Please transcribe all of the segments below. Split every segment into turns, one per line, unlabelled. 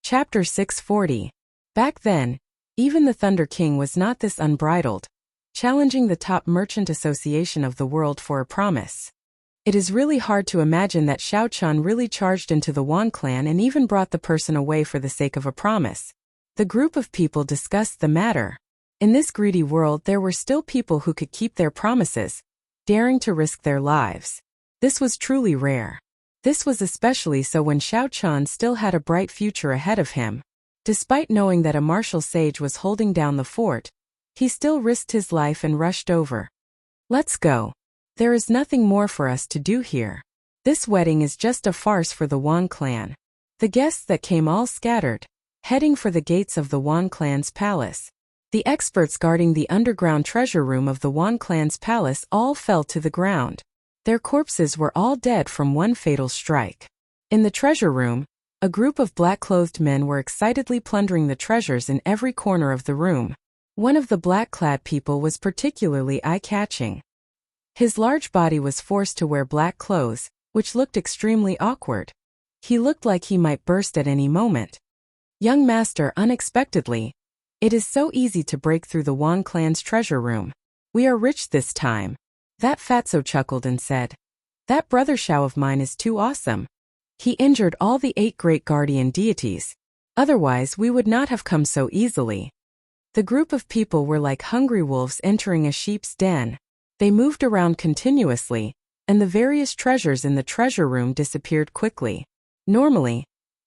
Chapter 640. Back then, even the Thunder King was not this unbridled, challenging the top merchant association of the world for a promise. It is really hard to imagine that Xiao Chun really charged into the Wan clan and even brought the person away for the sake of a promise. The group of people discussed the matter. In this greedy world there were still people who could keep their promises, daring to risk their lives. This was truly rare. This was especially so when Xiao Chun still had a bright future ahead of him. Despite knowing that a martial sage was holding down the fort, he still risked his life and rushed over. Let's go. There is nothing more for us to do here. This wedding is just a farce for the Wan clan. The guests that came all scattered, heading for the gates of the Wan clan's palace. The experts guarding the underground treasure room of the Wan clan's palace all fell to the ground. Their corpses were all dead from one fatal strike. In the treasure room, a group of black-clothed men were excitedly plundering the treasures in every corner of the room. One of the black-clad people was particularly eye-catching. His large body was forced to wear black clothes, which looked extremely awkward. He looked like he might burst at any moment. Young master, unexpectedly. It is so easy to break through the Wan clan's treasure room. We are rich this time. That fatso chuckled and said, "That brother Xiao of mine is too awesome. He injured all the 8 great guardian deities. Otherwise we would not have come so easily." The group of people were like hungry wolves entering a sheep's den. They moved around continuously, and the various treasures in the treasure room disappeared quickly. Normally,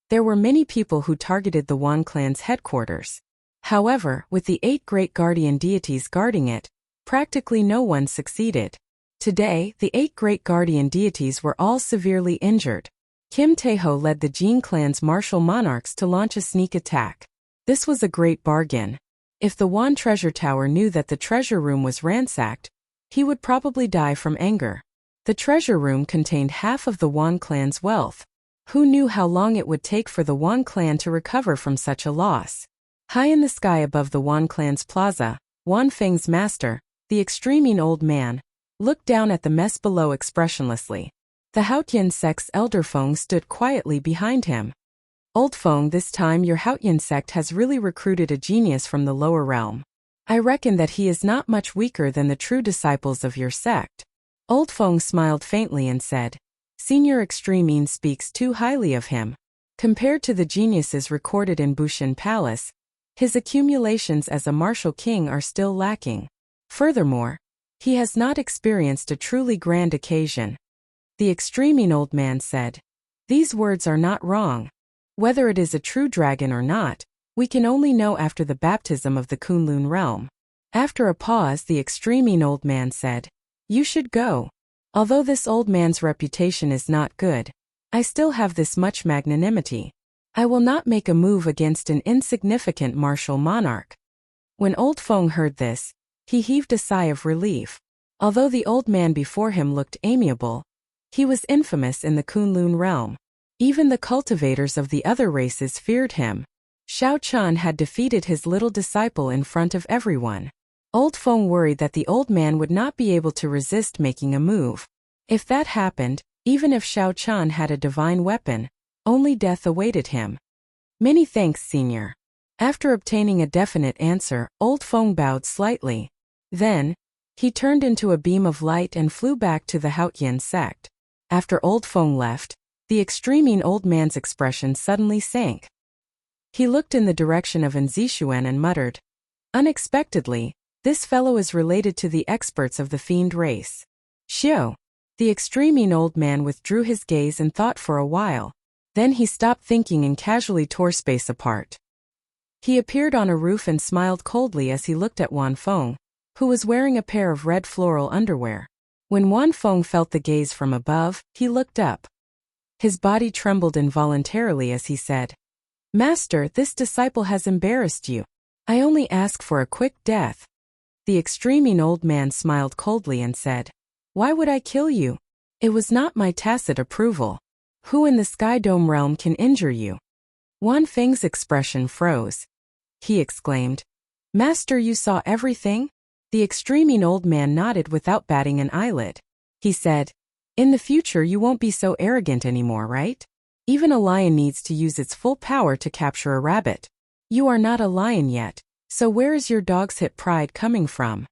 there were many people who targeted the Wan clan's headquarters. However, with the 8 great guardian deities guarding it, practically no one succeeded. Today, the 8 great guardian deities were all severely injured. Kim Taeho led the Jin clan's martial monarchs to launch a sneak attack. This was a great bargain. If the Wan treasure tower knew that the treasure room was ransacked, he would probably die from anger. The treasure room contained half of the Wan clan's wealth. Who knew how long it would take for the Wan clan to recover from such a loss? High in the sky above the Wan clan's plaza, Wan Feng's master, the extremely old man, looked down at the mess below expressionlessly. The Haotian sect's elder Feng stood quietly behind him. "Old Feng, this time your Haotian sect has really recruited a genius from the lower realm. I reckon that he is not much weaker than the true disciples of your sect." Old Feng smiled faintly and said, "Senior Extremine speaks too highly of him. Compared to the geniuses recorded in Bushan Palace, his accumulations as a martial king are still lacking. Furthermore, he has not experienced a truly grand occasion." The extremely old man said, "These words are not wrong. Whether it is a true dragon or not, we can only know after the baptism of the Kunlun realm." After a pause, the extremely old man said, "You should go. Although this old man's reputation is not good, I still have this much magnanimity. I will not make a move against an insignificant martial monarch." When old Feng heard this, he heaved a sigh of relief. Although the old man before him looked amiable, he was infamous in the Kunlun realm. Even the cultivators of the other races feared him. Xiao Chun had defeated his little disciple in front of everyone. Old Feng worried that the old man would not be able to resist making a move. If that happened, even if Xiao Chun had a divine weapon, only death awaited him. "Many thanks, senior." After obtaining a definite answer, old Feng bowed slightly. Then, he turned into a beam of light and flew back to the Haotian sect. After old Feng left, the extremely old man's expression suddenly sank. He looked in the direction of Nzixuan and muttered, "Unexpectedly, this fellow is related to the experts of the fiend race." Xiao. The extremely old man withdrew his gaze and thought for a while. Then he stopped thinking and casually tore space apart. He appeared on a roof and smiled coldly as he looked at Wan Feng, who was wearing a pair of red floral underwear. When Wan Feng felt the gaze from above, he looked up. His body trembled involuntarily as he said, "Master, this disciple has embarrassed you. I only ask for a quick death." The extremely old man smiled coldly and said, "Why would I kill you? It was not my tacit approval. Who in the Sky Dome realm can injure you?" Wan Feng's expression froze. He exclaimed, "Master, you saw everything?" The extremely old man nodded without batting an eyelid. He said, "In the future you won't be so arrogant anymore, right? Even a lion needs to use its full power to capture a rabbit. You are not a lion yet, so where is your dog's hip pride coming from?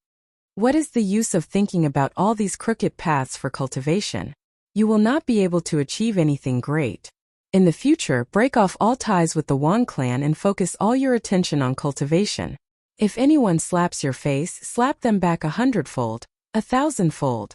What is the use of thinking about all these crooked paths for cultivation? You will not be able to achieve anything great. In the future, break off all ties with the Wan clan and focus all your attention on cultivation. If anyone slaps your face, slap them back 100-fold, 1,000-fold.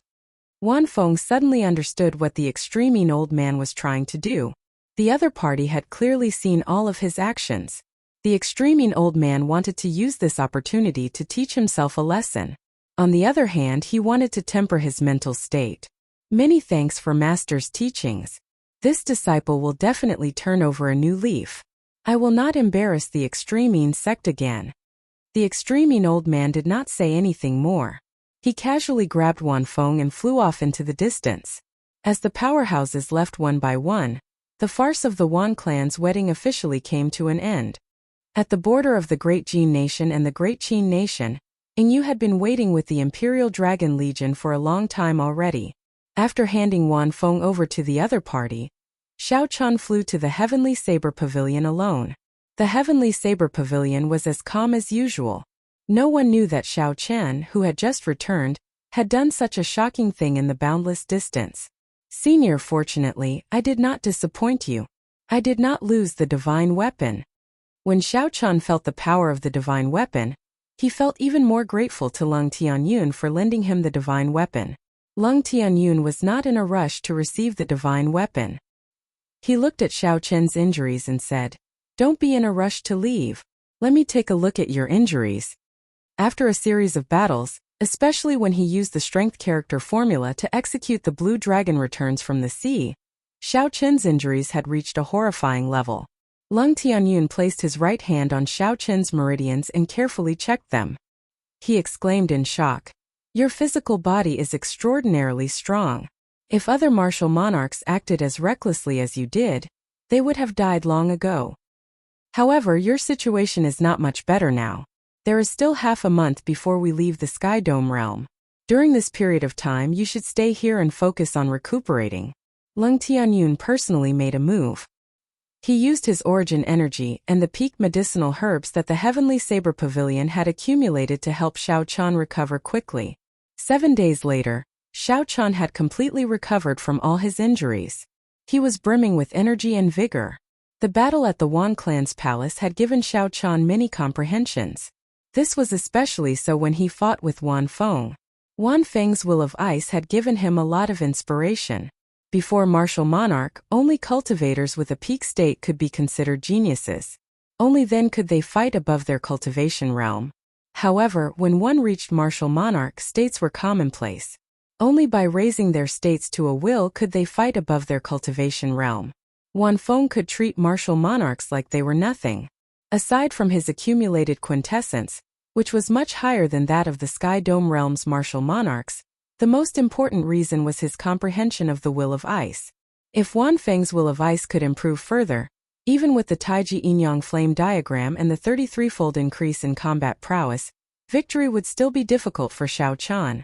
Wan Feng suddenly understood what the extremely old man was trying to do. The other party had clearly seen all of his actions. The extremely old man wanted to use this opportunity to teach himself a lesson. On the other hand, he wanted to temper his mental state. Many thanks for Master's teachings. This disciple will definitely turn over a new leaf. I will not embarrass the extremely sect again. The extremely old man did not say anything more. He casually grabbed Wan Feng and flew off into the distance. As the powerhouses left one by one, the farce of the Wan clan's wedding officially came to an end. At the border of the Great Jin Nation and the Great Qin Nation, Yingyu had been waiting with the Imperial Dragon Legion for a long time already. After handing Wan Feng over to the other party, Xiao Chan flew to the Heavenly Saber Pavilion alone. The Heavenly Saber Pavilion was as calm as usual. No one knew that Xiao Chen, who had just returned, had done such a shocking thing in the boundless distance. Senior, fortunately, I did not disappoint you. I did not lose the divine weapon. When Xiao Chan felt the power of the divine weapon, he felt even more grateful to Lung Tianyun for lending him the divine weapon. Lung Tianyun was not in a rush to receive the divine weapon. He looked at Xiao Chen's injuries and said, "Don't be in a rush to leave. Let me take a look at your injuries." After a series of battles, especially when he used the strength character formula to execute the blue dragon returns from the sea, Xiao Chen's injuries had reached a horrifying level. Lung Tianyun placed his right hand on Xiao Chen's meridians and carefully checked them. He exclaimed in shock, "Your physical body is extraordinarily strong. If other martial monarchs acted as recklessly as you did, they would have died long ago. However, your situation is not much better now. There is still half a month before we leave the Sky Dome realm. During this period of time, you should stay here and focus on recuperating." Lung Tianyun personally made a move. He used his origin energy and the peak medicinal herbs that the Heavenly Saber Pavilion had accumulated to help Xiao Chan recover quickly. 7 days later, Xiao Chan had completely recovered from all his injuries. He was brimming with energy and vigor. The battle at the Wan clan's palace had given Xiao Chan many comprehensions. This was especially so when he fought with Wan Feng. Wan Feng's will of ice had given him a lot of inspiration. Before martial monarch, only cultivators with a peak state could be considered geniuses. Only then could they fight above their cultivation realm. However, when one reached martial monarch, states were commonplace. Only by raising their states to a will could they fight above their cultivation realm. Wan Feng could treat martial monarchs like they were nothing. Aside from his accumulated quintessence, which was much higher than that of the Sky Dome realm's martial monarchs, the most important reason was his comprehension of the will of ice. If Wan Feng's will of ice could improve further, even with the Taiji Yin-Yang flame diagram and the 33-fold increase in combat prowess, victory would still be difficult for Xiao Chan.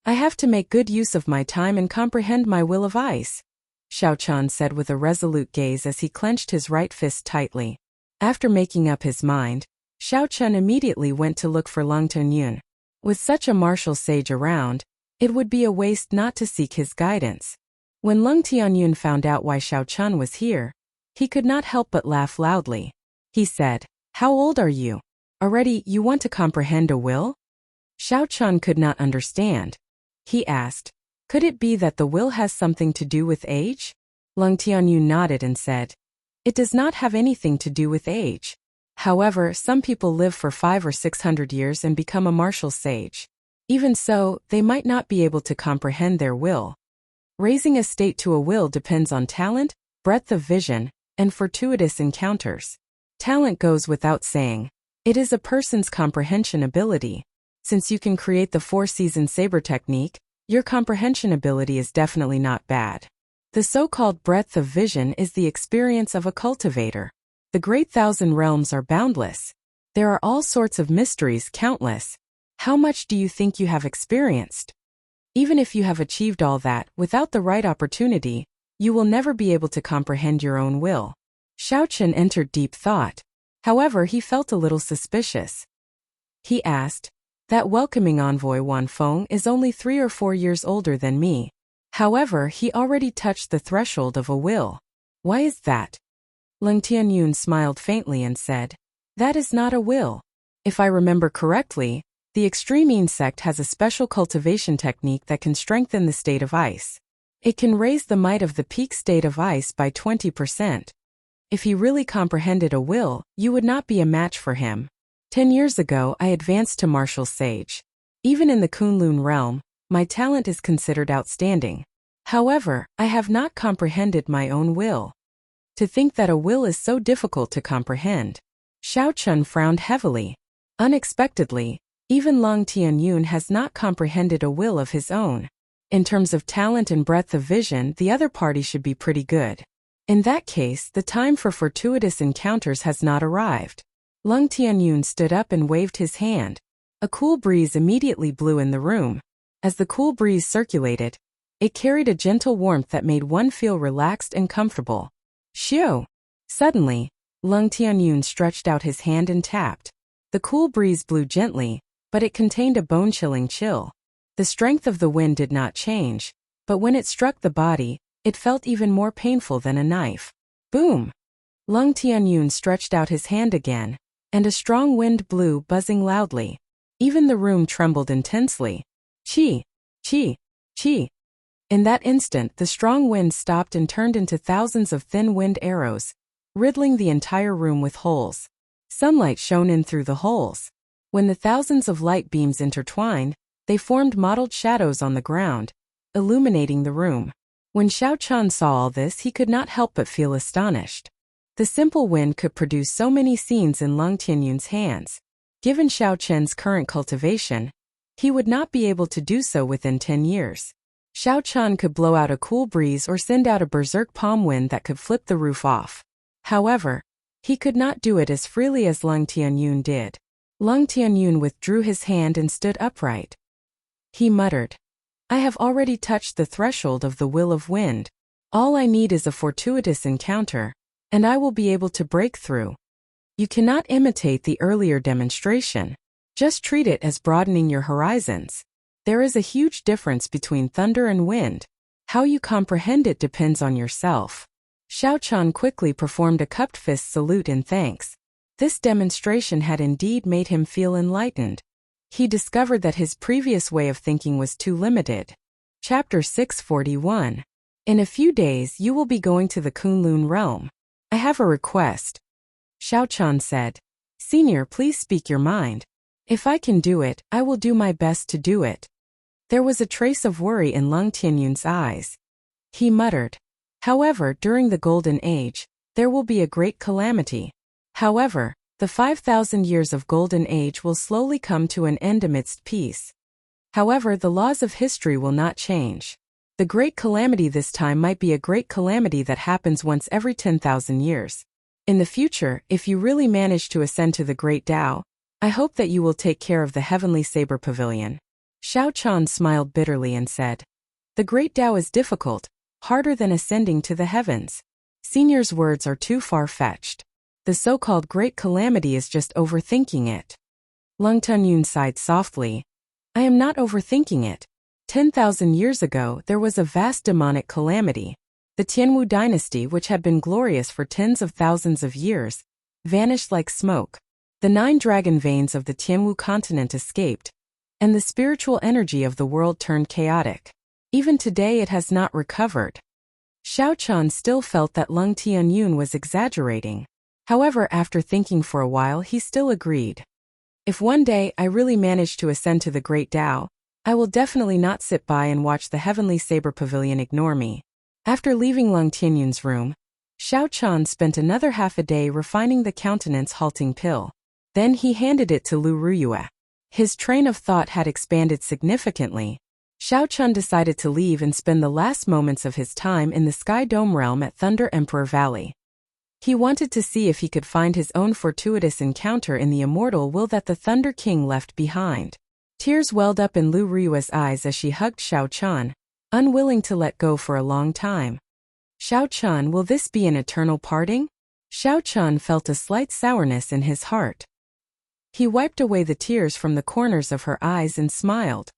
"I have to make good use of my time and comprehend my will of ice," Xiao Chan said with a resolute gaze as he clenched his right fist tightly. After making up his mind, Xiao Chan immediately went to look for Lung Tianyun. With such a martial sage around, it would be a waste not to seek his guidance. When Lung Tianyun found out why Xiao Chan was here, he could not help but laugh loudly. He said, "How old are you? Already you want to comprehend a will?" Xiao Chan could not understand. He asked, "Could it be that the will has something to do with age?" Lung Tianyun nodded and said, "It does not have anything to do with age. However, some people live for 500 or 600 years and become a martial sage. Even so, they might not be able to comprehend their will. Raising a state to a will depends on talent, breadth of vision, and fortuitous encounters. Talent goes without saying. It is a person's comprehension ability. Since you can create the 4-season saber technique, your comprehension ability is definitely not bad. The so-called breadth of vision is the experience of a cultivator. The great 1,000 realms are boundless. There are all sorts of mysteries, countless. How much do you think you have experienced? Even if you have achieved all that, without the right opportunity, you will never be able to comprehend your own will. Xiao Chen entered deep thought. However, he felt a little suspicious. He asked, that welcoming envoy Wan Feng is only 3 or 4 years older than me. However, he already touched the threshold of a will. Why is that? Leng Tianyun smiled faintly and said, that is not a will. If I remember correctly, the extreme insect has a special cultivation technique that can strengthen the state of ice. It can raise the might of the peak state of ice by 20%. If he really comprehended a will, you would not be a match for him. 10 years ago, I advanced to martial sage. Even in the Kunlun realm, my talent is considered outstanding. However, I have not comprehended my own will. To think that a will is so difficult to comprehend. Xiao Chen frowned heavily. Unexpectedly, even Long Tianyun has not comprehended a will of his own. In terms of talent and breadth of vision, the other party should be pretty good. In that case, the time for fortuitous encounters has not arrived. Leng Tianyun stood up and waved his hand. A cool breeze immediately blew in the room. As the cool breeze circulated, it carried a gentle warmth that made one feel relaxed and comfortable. Xiu! Suddenly, Leng Tianyun stretched out his hand and tapped. The cool breeze blew gently, but it contained a bone-chilling chill. The strength of the wind did not change, but when it struck the body, it felt even more painful than a knife. Boom! Leng Tianyun stretched out his hand again, and a strong wind blew, buzzing loudly. Even the room trembled intensely. Chi! Chi! Chi! In that instant, the strong wind stopped and turned into thousands of thin wind arrows, riddling the entire room with holes. Sunlight shone in through the holes. When the thousands of light beams intertwined, they formed mottled shadows on the ground, illuminating the room. When Xiao Chen saw all this, he could not help but feel astonished. The simple wind could produce so many scenes in Leng Tianyun's hands. Given Xiao Chen's current cultivation, he would not be able to do so within 10 years. Xiao Chen could blow out a cool breeze or send out a berserk palm wind that could flip the roof off. However, he could not do it as freely as Leng Tianyun did. Leng Tianyun withdrew his hand and stood upright. He muttered, I have already touched the threshold of the will of wind. All I need is a fortuitous encounter, and I will be able to break through. You cannot imitate the earlier demonstration. Just treat it as broadening your horizons. There is a huge difference between thunder and wind. How you comprehend it depends on yourself. Xiao Chen quickly performed a cupped fist salute in thanks. This demonstration had indeed made him feel enlightened. He discovered that his previous way of thinking was too limited. Chapter 641. In a few days you will be going to the Kunlun realm. I have a request. Xiao Chen said. Senior, please speak your mind. If I can do it, I will do my best to do it. There was a trace of worry in Leng Tianyun's eyes. He muttered. However, during the Golden Age, there will be a great calamity. However, the 5,000 years of Golden Age will slowly come to an end amidst peace. However, the laws of history will not change. The great calamity this time might be a great calamity that happens once every 10,000 years. In the future, if you really manage to ascend to the Great Tao, I hope that you will take care of the Heavenly Saber Pavilion. Xiao Chen smiled bitterly and said, The Great Tao is difficult, harder than ascending to the heavens. Senior's words are too far-fetched. The so-called great calamity is just overthinking it. Leng Tianyun sighed softly. I am not overthinking it. 10,000 years ago, there was a vast demonic calamity. The Tianwu dynasty, which had been glorious for tens of thousands of years, vanished like smoke. The 9 dragon veins of the Tianwu continent escaped, and the spiritual energy of the world turned chaotic. Even today it has not recovered. Xiao Chen still felt that Leng Tianyun was exaggerating. However, after thinking for a while, he still agreed. If one day I really manage to ascend to the Great Tao, I will definitely not sit by and watch the Heavenly Saber Pavilion ignore me. After leaving Leng Tianyun's room, Xiao Chen spent another half a day refining the countenance-halting pill. Then he handed it to Lu Ruyue. His train of thought had expanded significantly. Xiao Chen decided to leave and spend the last moments of his time in the Sky Dome realm at Thunder Emperor Valley. He wanted to see if he could find his own fortuitous encounter in the immortal will that the Thunder King left behind. Tears welled up in Lu Ruyue's eyes as she hugged Xiao Chen, unwilling to let go for a long time. Xiao Chun, will this be an eternal parting? Xiao Chun felt a slight sourness in his heart. He wiped away the tears from the corners of her eyes and smiled.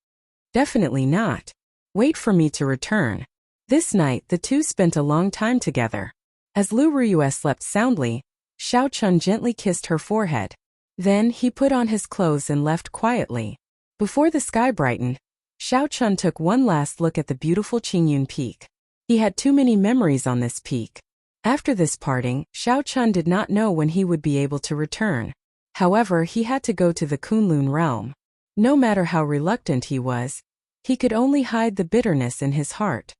Definitely not. Wait for me to return. This night the two spent a long time together. As Lu Riyue slept soundly, Xiao Chun gently kissed her forehead. Then he put on his clothes and left quietly. Before the sky brightened, Xiao Chun took one last look at the beautiful Qingyun Peak. He had too many memories on this peak. After this parting, Xiao Chun did not know when he would be able to return. However, he had to go to the Kunlun realm. No matter how reluctant he was, he could only hide the bitterness in his heart.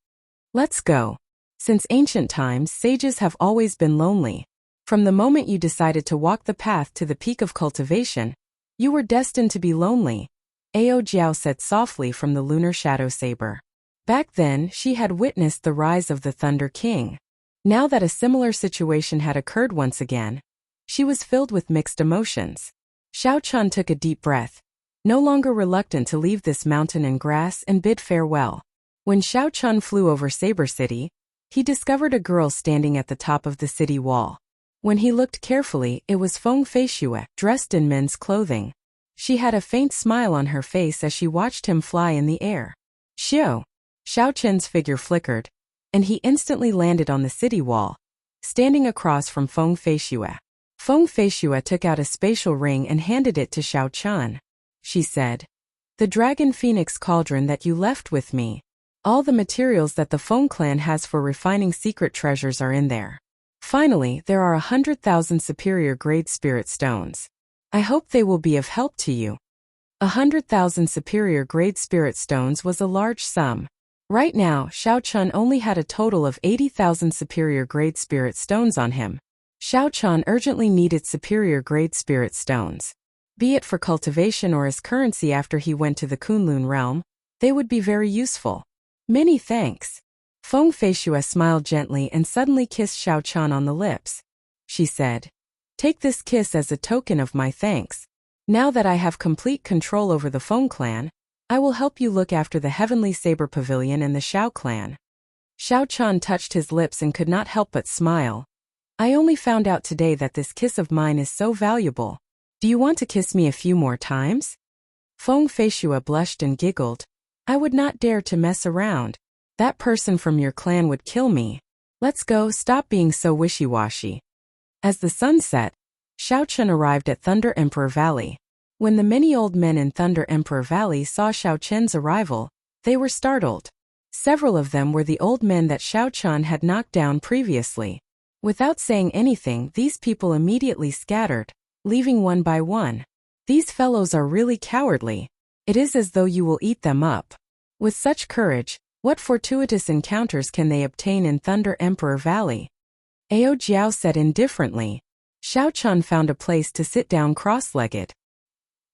Let's go. Since ancient times, sages have always been lonely. From the moment you decided to walk the path to the peak of cultivation, you were destined to be lonely, Ao Jiao said softly from the lunar shadow saber. Back then, she had witnessed the rise of the Thunder King. Now that a similar situation had occurred once again, she was filled with mixed emotions. Xiao Chun took a deep breath, no longer reluctant to leave this mountain and grass and bid farewell. When Xiao Chun flew over Saber City, he discovered a girl standing at the top of the city wall. When he looked carefully, it was Feng Feishue, dressed in men's clothing. She had a faint smile on her face as she watched him fly in the air. Xiao Chun's figure flickered, and he instantly landed on the city wall, standing across from Feng Feishue. Feng Feishue took out a spatial ring and handed it to Xiao Chun. She said, "The Dragon Phoenix cauldron that you left with me. All the materials that the Feng clan has for refining secret treasures are in there. Finally, there are 100,000 superior grade spirit stones. I hope they will be of help to you." 100,000 superior grade spirit stones was a large sum. Right now, Xiao Chun only had a total of 80,000 superior grade spirit stones on him. Xiao Chun urgently needed superior grade spirit stones. Be it for cultivation or as currency after he went to the Kunlun realm, they would be very useful. Many thanks. Feng Feishue smiled gently and suddenly kissed Xiao Chun on the lips. She said, "Take this kiss as a token of my thanks. Now that I have complete control over the Feng clan, I will help you look after the Heavenly Saber Pavilion and the Xiao clan." Xiao Chun touched his lips and could not help but smile. "I only found out today that this kiss of mine is so valuable. Do you want to kiss me a few more times?" Feng Feishue blushed and giggled. "I would not dare to mess around. That person from your clan would kill me. Let's go, stop being so wishy-washy." As the sun set, Xiao Chun arrived at Thunder Emperor Valley. When the many old men in Thunder Emperor Valley saw Xiao Chun's arrival, they were startled. Several of them were the old men that Xiao Chun had knocked down previously. Without saying anything, these people immediately scattered, leaving one by one. These fellows are really cowardly. It is as though you will eat them up. With such courage, what fortuitous encounters can they obtain in Thunder Emperor Valley? Ao Jiao said indifferently. Xiao Chun found a place to sit down cross-legged.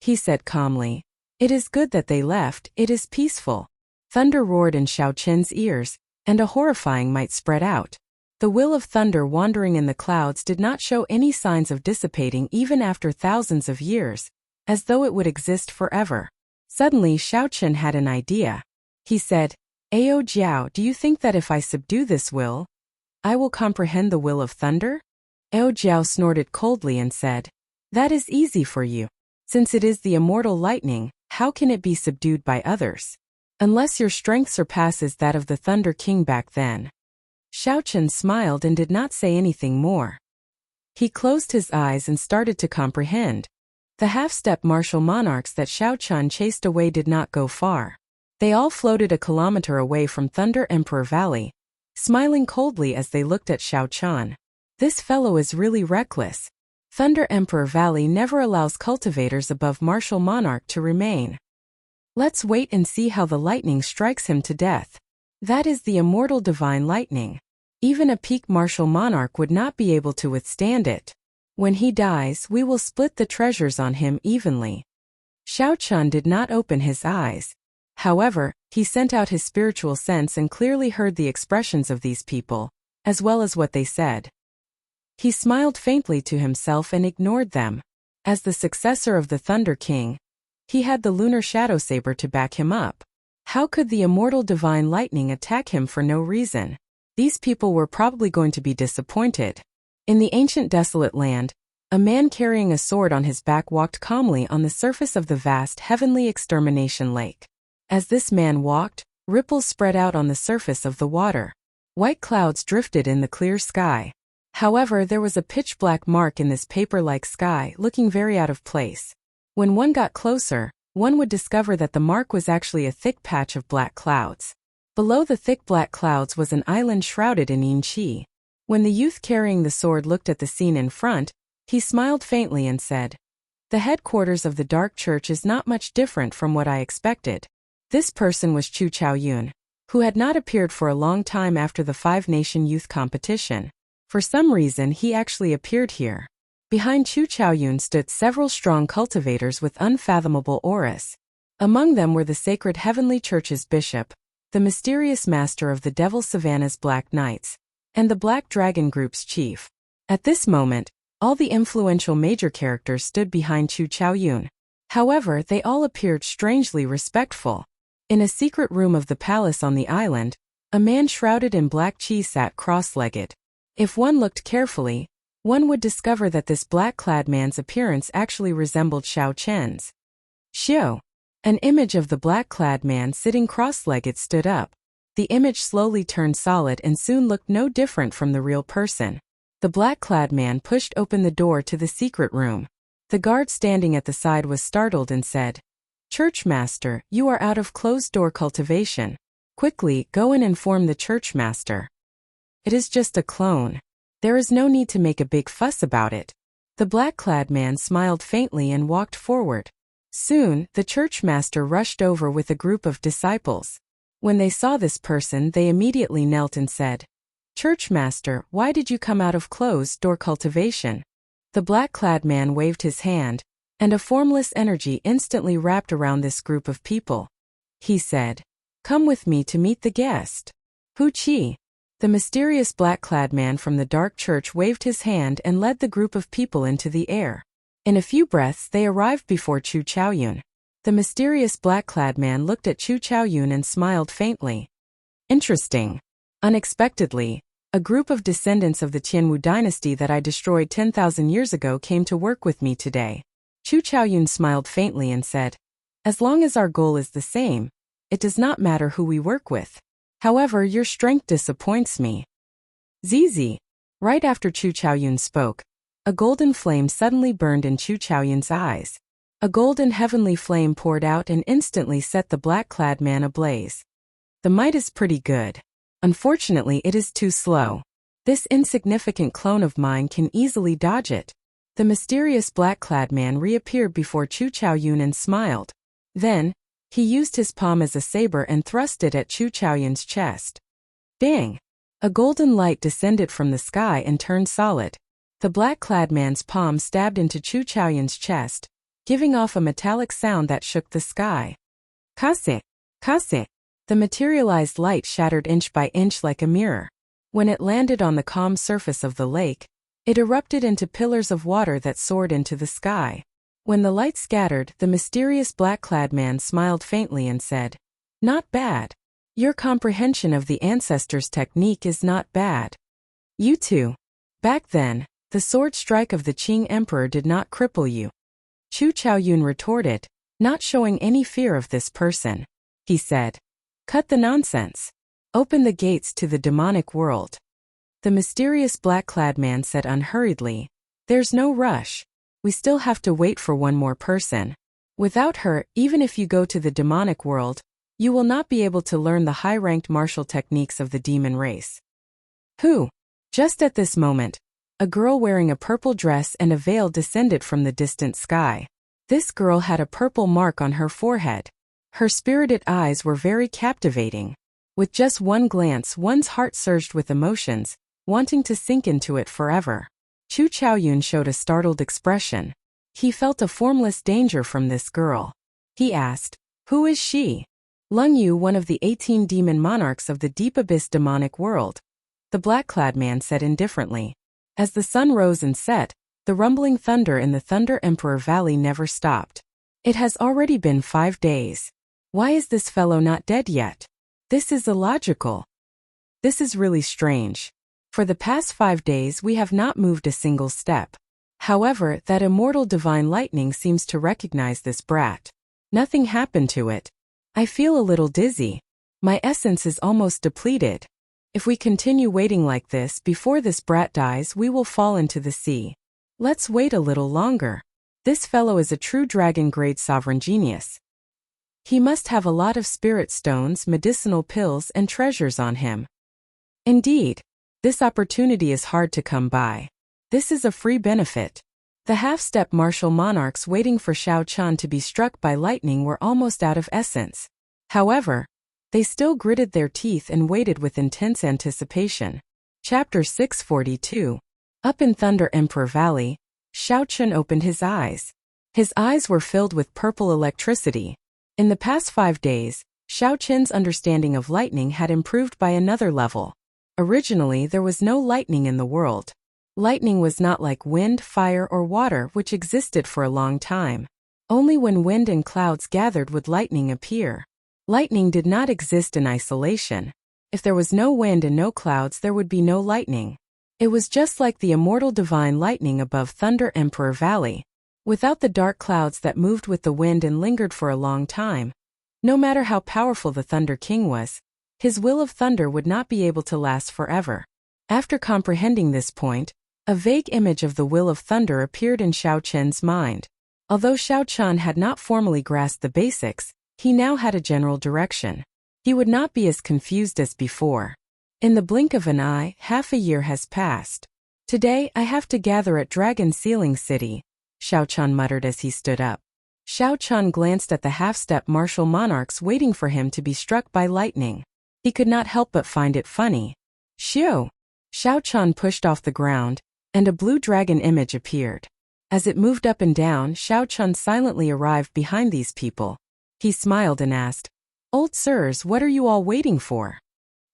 He said calmly, "It is good that they left, it is peaceful." Thunder roared in Xiao Chun's ears, and a horrifying might spread out. The will of thunder wandering in the clouds did not show any signs of dissipating even after thousands of years, as though it would exist forever. Suddenly Xiao Chun had an idea. He said, "Ao Jiao, do you think that if I subdue this will, I will comprehend the will of thunder?" Ao Jiao snorted coldly and said, "That is easy for you. Since it is the immortal lightning, how can it be subdued by others? Unless your strength surpasses that of the Thunder King back then." Xiao Chun smiled and did not say anything more. He closed his eyes and started to comprehend. The half-step martial monarchs that Xiao Chun chased away did not go far. They all floated a kilometer away from Thunder Emperor Valley, smiling coldly as they looked at Xiao Chun. This fellow is really reckless. Thunder Emperor Valley never allows cultivators above martial monarch to remain. Let's wait and see how the lightning strikes him to death. That is the immortal divine lightning. Even a peak martial monarch would not be able to withstand it. When he dies, we will split the treasures on him evenly. Xiao Chun did not open his eyes. However, he sent out his spiritual sense and clearly heard the expressions of these people, as well as what they said. He smiled faintly to himself and ignored them. As the successor of the Thunder King, he had the lunar shadow saber to back him up. How could the immortal divine lightning attack him for no reason? These people were probably going to be disappointed. In the ancient desolate land, a man carrying a sword on his back walked calmly on the surface of the vast heavenly extermination lake. As this man walked, ripples spread out on the surface of the water. White clouds drifted in the clear sky. However, there was a pitch-black mark in this paper-like sky, looking very out of place. When one got closer, one would discover that the mark was actually a thick patch of black clouds. Below the thick black clouds was an island shrouded in yin-chi. When the youth carrying the sword looked at the scene in front, he smiled faintly and said, "The headquarters of the Dark Church is not much different from what I expected." This person was Chu Chaoyun, who had not appeared for a long time after the Five-Nation Youth Competition. For some reason he actually appeared here. Behind Chu Chaoyun stood several strong cultivators with unfathomable auras. Among them were the Sacred Heavenly Church's bishop, the mysterious master of the Devil Savannah's Black Knights, and the Black Dragon Group's chief. At this moment, all the influential major characters stood behind Chu Chaoyun. However, they all appeared strangely respectful. In a secret room of the palace on the island, a man shrouded in black chi sat cross-legged. If one looked carefully, one would discover that this black-clad man's appearance actually resembled Xiao Chen's. Xiao. An image of the black-clad man sitting cross-legged stood up. The image slowly turned solid and soon looked no different from the real person. The black-clad man pushed open the door to the secret room. The guard standing at the side was startled and said, "Churchmaster, you are out of closed-door cultivation. Quickly, go and inform the churchmaster. It is just a clone. There is no need to make a big fuss about it." The black-clad man smiled faintly and walked forward. Soon, the churchmaster rushed over with a group of disciples. When they saw this person, they immediately knelt and said, "Churchmaster, why did you come out of closed-door cultivation?" The black-clad man waved his hand, and a formless energy instantly wrapped around this group of people. He said, "Come with me to meet the guest." Hu Qi. The mysterious black-clad man from the Dark Church waved his hand and led the group of people into the air. In a few breaths they arrived before Chu Chaoyun. The mysterious black-clad man looked at Chu Chaoyun and smiled faintly. "Interesting. Unexpectedly, a group of descendants of the Tianwu dynasty that I destroyed 10,000 years ago came to work with me today." Chu Chaoyun smiled faintly and said, "As long as our goal is the same, it does not matter who we work with. However, your strength disappoints me." Zizi. Right after Chu Chaoyun spoke, a golden flame suddenly burned in Chu Chaoyun's eyes. A golden heavenly flame poured out and instantly set the black-clad man ablaze. "The might is pretty good. Unfortunately, it is too slow. This insignificant clone of mine can easily dodge it." The mysterious black-clad man reappeared before Chu Chaoyun and smiled. Then, he used his palm as a saber and thrust it at Chu Chaoyun's chest. Bang! A golden light descended from the sky and turned solid. The black-clad man's palm stabbed into Chu Chaoyun's chest, giving off a metallic sound that shook the sky. Kase! Kase! The materialized light shattered inch by inch like a mirror. When it landed on the calm surface of the lake, it erupted into pillars of water that soared into the sky. When the light scattered, the mysterious black-clad man smiled faintly and said, "Not bad. Your comprehension of the ancestors' technique is not bad. You too. Back then, the sword strike of the Qing Emperor did not cripple you." Chu Chaoyun retorted, not showing any fear of this person. He said, "Cut the nonsense. Open the gates to the demonic world." The mysterious black-clad man said unhurriedly, "There's no rush. We still have to wait for one more person. Without her, even if you go to the demonic world, you will not be able to learn the high-ranked martial techniques of the demon race." Who? Just at this moment, a girl wearing a purple dress and a veil descended from the distant sky. This girl had a purple mark on her forehead. Her spirited eyes were very captivating. With just one glance, one's heart surged with emotions, wanting to sink into it forever. Chu Chaoyun showed a startled expression. He felt a formless danger from this girl. He asked, "Who is she?" "Lung Yu, one of the 18 demon monarchs of the deep abyss demonic world," the black-clad man said indifferently. As the sun rose and set, the rumbling thunder in the Thunder Emperor Valley never stopped. It has already been 5 days. Why is this fellow not dead yet? This is illogical. This is really strange. For the past 5 days we have not moved a single step. However, that immortal divine lightning seems to recognize this brat. Nothing happened to it. I feel a little dizzy. My essence is almost depleted. If we continue waiting like this before this brat dies, we will fall into the sea. Let's wait a little longer. This fellow is a true dragon-grade sovereign genius. He must have a lot of spirit stones, medicinal pills, and treasures on him. Indeed, this opportunity is hard to come by. This is a free benefit. The half-step martial monarchs waiting for Xiao Chan to be struck by lightning were almost out of essence. However, they still gritted their teeth and waited with intense anticipation. Chapter 642. Up in Thunder Emperor Valley, Xiao Chan opened his eyes. His eyes were filled with purple electricity. In the past 5 days, Xiao Chan's understanding of lightning had improved by another level. Originally, there was no lightning in the world. Lightning was not like wind, fire, or water, which existed for a long time. Only when wind and clouds gathered would lightning appear. Lightning did not exist in isolation. If there was no wind and no clouds, there would be no lightning. It was just like the immortal divine lightning above Thunder Emperor Valley. Without the dark clouds that moved with the wind and lingered for a long time. No matter how powerful the Thunder King was, his will of thunder would not be able to last forever. After comprehending this point, a vague image of the will of thunder appeared in Xiao Chen's mind. Although Xiao Chan had not formally grasped the basics, he now had a general direction. He would not be as confused as before. In the blink of an eye, half a year has passed. Today, I have to gather at Dragon Sealing City, Xiao Chan muttered as he stood up. Xiao Chan glanced at the half-step martial monarchs waiting for him to be struck by lightning. He could not help but find it funny. Xiao! Xiao Chan pushed off the ground, and a blue dragon image appeared. As it moved up and down, Xiao Chan silently arrived behind these people. He smiled and asked, "Old sirs, what are you all waiting for?"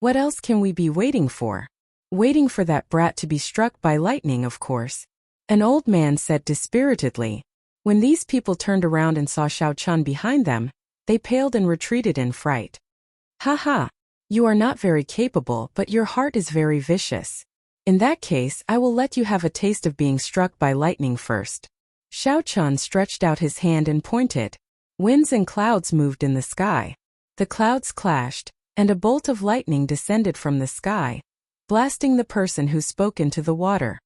"What else can we be waiting for?" "Waiting for that brat to be struck by lightning, of course," an old man said dispiritedly. When these people turned around and saw Xiao Chan behind them, they paled and retreated in fright. "Ha ha! You are not very capable, but your heart is very vicious. In that case, I will let you have a taste of being struck by lightning first." Xiao Chan stretched out his hand and pointed. Winds and clouds moved in the sky. The clouds clashed, and a bolt of lightning descended from the sky, blasting the person who spoke into the water.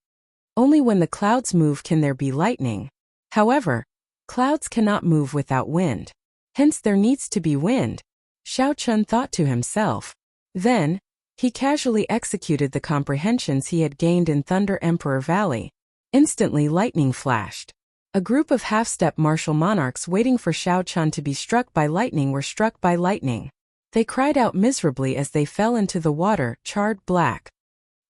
Only when the clouds move can there be lightning. However, clouds cannot move without wind. Hence there needs to be wind, Xiao Chan thought to himself. Then, he casually executed the comprehensions he had gained in Thunder Emperor Valley. Instantly lightning flashed. A group of half-step martial monarchs waiting for Xiao Chan to be struck by lightning were struck by lightning. They cried out miserably as they fell into the water, charred black.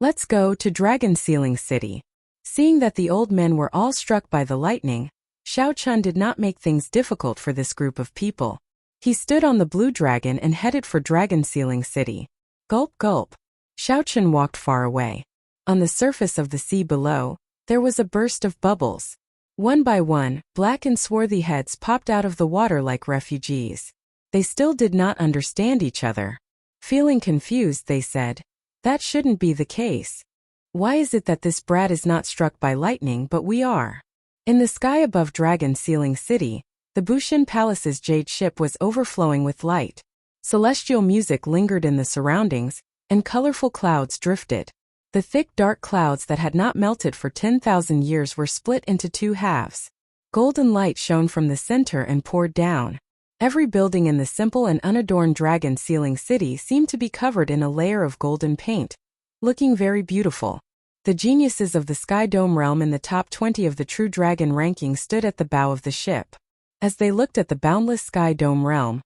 "Let's go to Dragon Sealing City." Seeing that the old men were all struck by the lightning, Xiao Chan did not make things difficult for this group of people. He stood on the blue dragon and headed for Dragon Sealing City. Gulp gulp. Xiao Chan walked far away. On the surface of the sea below, there was a burst of bubbles. One by one, black and swarthy heads popped out of the water like refugees. They still did not understand each other. Feeling confused, they said, "That shouldn't be the case. Why is it that this brat is not struck by lightning but we are?" In the sky above Dragon Sealing City, the Bushin Palace's jade ship was overflowing with light. Celestial music lingered in the surroundings, and colorful clouds drifted. The thick dark clouds that had not melted for 10,000 years were split into two halves. Golden light shone from the center and poured down. Every building in the simple and unadorned Dragon Sealing City seemed to be covered in a layer of golden paint, looking very beautiful. The geniuses of the Sky Dome realm in the top 20 of the True Dragon ranking stood at the bow of the ship. As they looked at the boundless Sky Dome realm,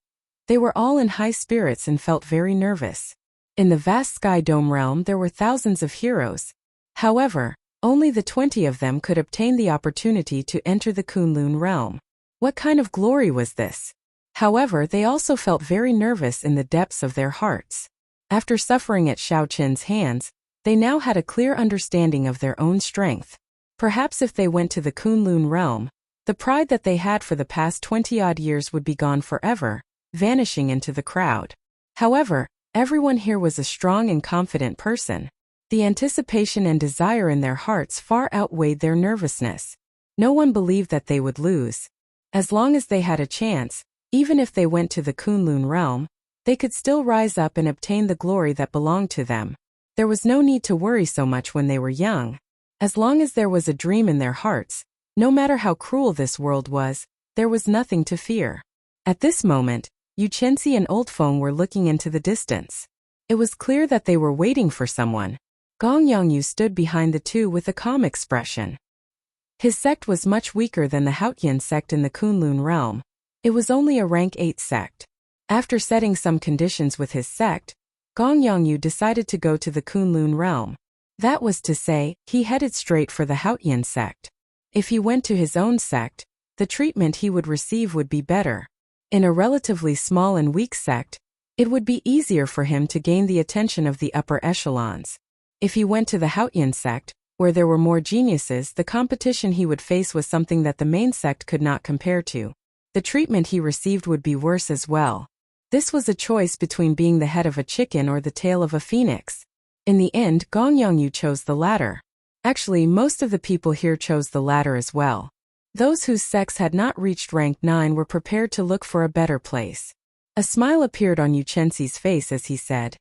they were all in high spirits and felt very nervous. In the vast Sky Dome realm there were thousands of heroes. However, only the 20 of them could obtain the opportunity to enter the Kunlun realm. What kind of glory was this? However, they also felt very nervous in the depths of their hearts. After suffering at Xiao Chen's hands, they now had a clear understanding of their own strength. Perhaps if they went to the Kunlun realm, the pride that they had for the past 20-odd years would be gone forever, vanishing into the crowd. However, Everyone here was a strong and confident person. The anticipation and desire in their hearts far outweighed their nervousness. No one believed that they would lose. As long as they had a chance, even if they went to the Kunlun realm, they could still rise up and obtain the glory that belonged to them. There was no need to worry so much when they were young. As long as there was a dream in their hearts, no matter how cruel this world was, there was nothing to fear. At this moment, Yu Chenxi and Old Feng were looking into the distance. It was clear that they were waiting for someone. Gong Yongyu stood behind the two with a calm expression. His sect was much weaker than the Haotian sect in the Kunlun realm. It was only a rank 8 sect. After setting some conditions with his sect, Gong Yongyu decided to go to the Kunlun realm. That was to say, he headed straight for the Haotian sect. If he went to his own sect, the treatment he would receive would be better. In a relatively small and weak sect, it would be easier for him to gain the attention of the upper echelons. If he went to the Haotian sect, where there were more geniuses, the competition he would face was something that the main sect could not compare to. The treatment he received would be worse as well. This was a choice between being the head of a chicken or the tail of a phoenix. In the end, Gong Yongyu chose the latter. Actually, most of the people here chose the latter as well. Those whose sects had not reached rank 9 were prepared to look for a better place. A smile appeared on Yu Chenxi's face as he said,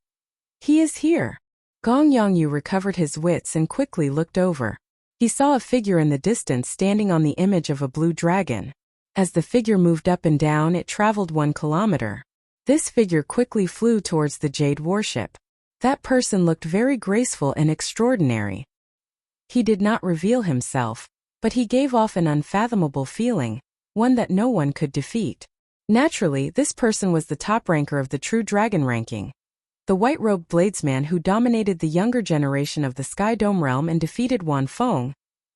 "He is here." Gong Yongyu recovered his wits and quickly looked over. He saw a figure in the distance standing on the image of a blue dragon. As the figure moved up and down, it traveled 1 kilometer. This figure quickly flew towards the jade warship. That person looked very graceful and extraordinary. He did not reveal himself, but he gave off an unfathomable feeling, one that no one could defeat. Naturally, this person was the top ranker of the true dragon ranking. The white-robed bladesman who dominated the younger generation of the Sky Dome realm and defeated Wan Feng,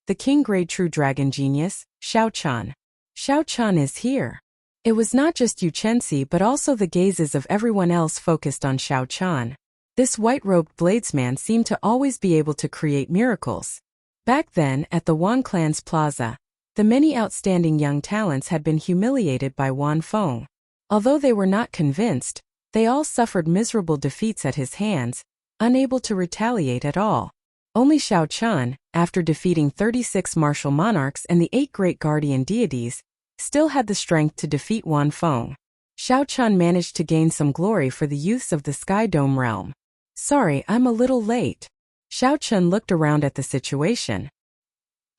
the king-grade true dragon genius, Xiao Chan. Xiao Chan is here. It was not just Yu Chenxi but also the gazes of everyone else focused on Xiao Chan. This white-robed bladesman seemed to always be able to create miracles. Back then, at the Wan clan's plaza, the many outstanding young talents had been humiliated by Wan Feng. Although they were not convinced, they all suffered miserable defeats at his hands, unable to retaliate at all. Only Xiao Chan, after defeating 36 martial monarchs and the 8 great guardian deities, still had the strength to defeat Wan Feng. Xiao Chan managed to gain some glory for the youths of the Sky Dome realm. "Sorry, I'm a little late." Xiao Chan looked around at the situation.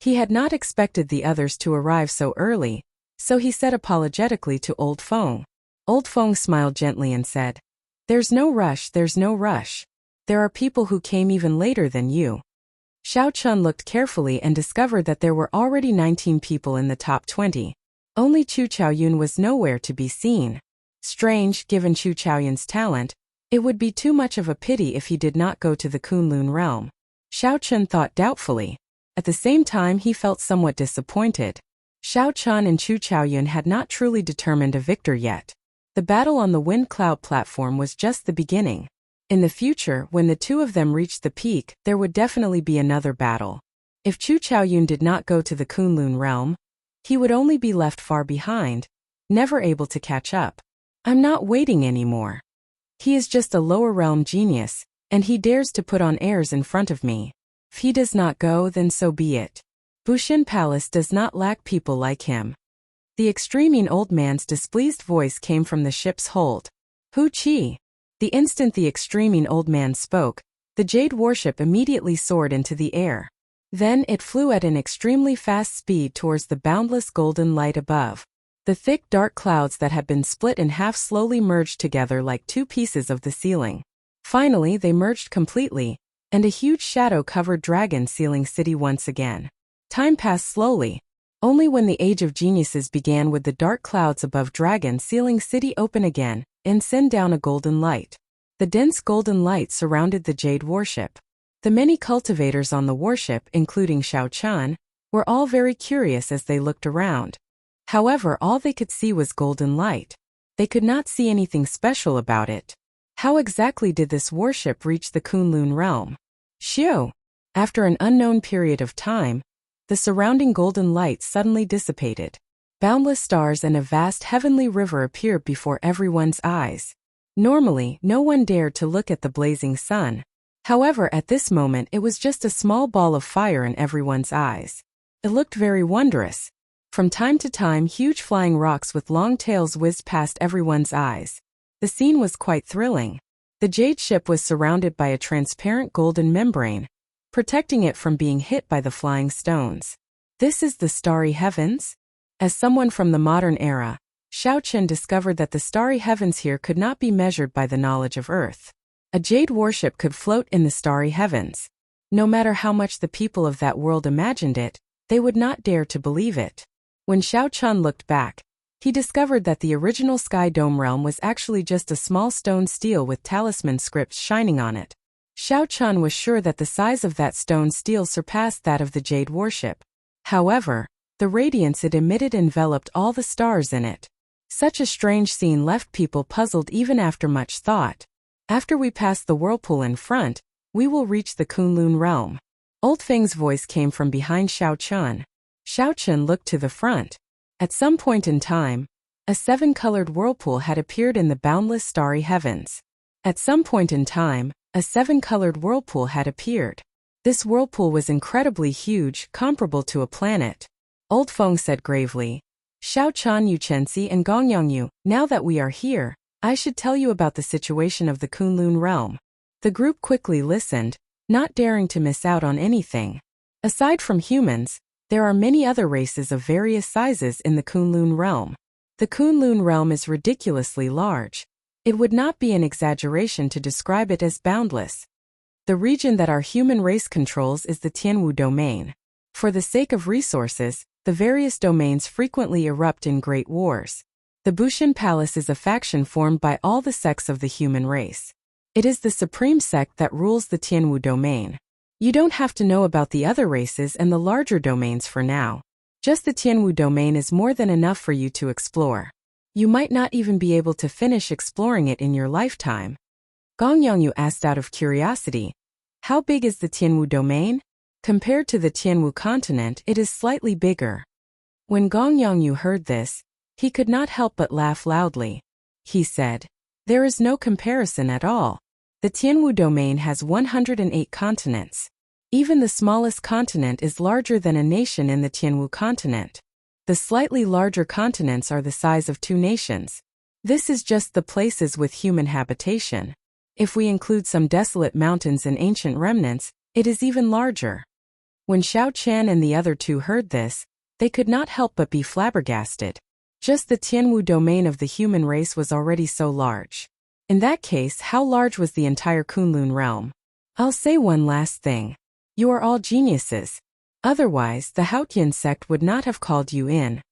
He had not expected the others to arrive so early, so he said apologetically to Old Feng. Old Feng smiled gently and said, "There's no rush, there's no rush. There are people who came even later than you." Xiao Chan looked carefully and discovered that there were already 19 people in the top 20. Only Chu Chaoyun was nowhere to be seen. Strange, given Chu Chaoyun's talent, it would be too much of a pity if he did not go to the Kunlun realm. Xiao Chan thought doubtfully. At the same time, he felt somewhat disappointed. Xiao Chan and Chu Chaoyun had not truly determined a victor yet. The battle on the Wind Cloud platform was just the beginning. In the future, when the two of them reached the peak, there would definitely be another battle. If Chu Chaoyun did not go to the Kunlun realm, he would only be left far behind, never able to catch up. "I'm not waiting anymore. He is just a lower realm genius, and he dares to put on airs in front of me. If he does not go, then so be it. Bushin Palace does not lack people like him." The extremely old man's displeased voice came from the ship's hold. "Hu Qi." The instant the extremely old man spoke, the jade warship immediately soared into the air. Then it flew at an extremely fast speed towards the boundless golden light above. The thick dark clouds that had been split in half slowly merged together like two pieces of the ceiling. Finally, they merged completely, and a huge shadow covered Dragon Ceiling City once again. Time passed slowly. Only when the Age of Geniuses began would the dark clouds above Dragon Ceiling City open again and send down a golden light. The dense golden light surrounded the jade warship. The many cultivators on the warship, including Xiao Chan, were all very curious as they looked around. However, all they could see was golden light. They could not see anything special about it. How exactly did this warship reach the Kunlun realm? Xiu! After an unknown period of time, the surrounding golden light suddenly dissipated. Boundless stars and a vast heavenly river appeared before everyone's eyes. Normally, no one dared to look at the blazing sun. However, at this moment it was just a small ball of fire in everyone's eyes. It looked very wondrous. From time to time, huge flying rocks with long tails whizzed past everyone's eyes. The scene was quite thrilling. The jade ship was surrounded by a transparent golden membrane, protecting it from being hit by the flying stones. This is the starry heavens? As someone from the modern era, Xiao Chen discovered that the starry heavens here could not be measured by the knowledge of Earth. A jade warship could float in the starry heavens. No matter how much the people of that world imagined it, they would not dare to believe it. When Xiao Chen looked back, he discovered that the original Sky Dome realm was actually just a small stone stele with talisman scripts shining on it. Xiao Chen was sure that the size of that stone stele surpassed that of the jade warship. However, the radiance it emitted enveloped all the stars in it. Such a strange scene left people puzzled even after much thought. After we pass the whirlpool in front, we will reach the Kunlun realm. Old Feng's voice came from behind Xiao Chen. Xiao Chen looked to the front. At some point in time, a seven-colored whirlpool had appeared in the boundless starry heavens. At some point in time, a seven-colored whirlpool had appeared. This whirlpool was incredibly huge, comparable to a planet. Old Feng said gravely, Xiao Chen, Yu Chenxi and Gong Yongyu, now that we are here, I should tell you about the situation of the Kunlun realm. The group quickly listened, not daring to miss out on anything. Aside from humans, there are many other races of various sizes in the Kunlun realm. The Kunlun realm is ridiculously large. It would not be an exaggeration to describe it as boundless. The region that our human race controls is the Tianwu domain. For the sake of resources, the various domains frequently erupt in great wars. The Bushin Palace is a faction formed by all the sects of the human race. It is the supreme sect that rules the Tianwu domain. You don't have to know about the other races and the larger domains for now. Just the Tianwu domain is more than enough for you to explore. You might not even be able to finish exploring it in your lifetime. Gong Yongyu asked out of curiosity, how big is the Tianwu domain? Compared to the Tianwu continent, it is slightly bigger. When Gong Yongyu heard this, he could not help but laugh loudly. He said, there is no comparison at all. The Tianwu domain has 108 continents. Even the smallest continent is larger than a nation in the Tianwu continent. The slightly larger continents are the size of two nations. This is just the places with human habitation. If we include some desolate mountains and ancient remnants, it is even larger. When Xiao Chen and the other two heard this, they could not help but be flabbergasted. Just the Tianwu domain of the human race was already so large. In that case, how large was the entire Kunlun realm? I'll say one last thing. You are all geniuses. Otherwise, the Haotian sect would not have called you in.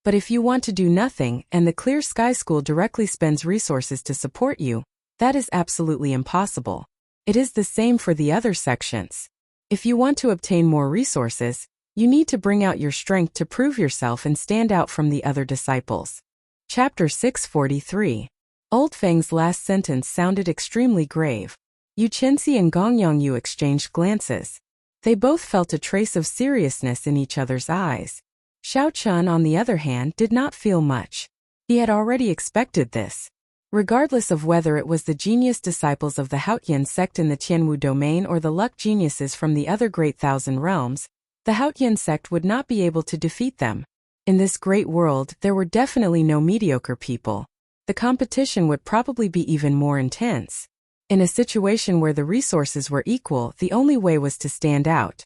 But if you want to do nothing, and the Clear Sky School directly spends resources to support you, that is absolutely impossible. It is the same for the other sections. If you want to obtain more resources, you need to bring out your strength to prove yourself and stand out from the other disciples. Chapter 643. Old Feng's last sentence sounded extremely grave. Yu Chenxi and Gong Yongyu exchanged glances. They both felt a trace of seriousness in each other's eyes. Xiao Chen, on the other hand, did not feel much. He had already expected this. Regardless of whether it was the genius disciples of the Haotian sect in the Tianwu domain or the luck geniuses from the other great thousand realms, the Haotian sect would not be able to defeat them. In this great world, there were definitely no mediocre people. The competition would probably be even more intense. In a situation where the resources were equal, the only way was to stand out.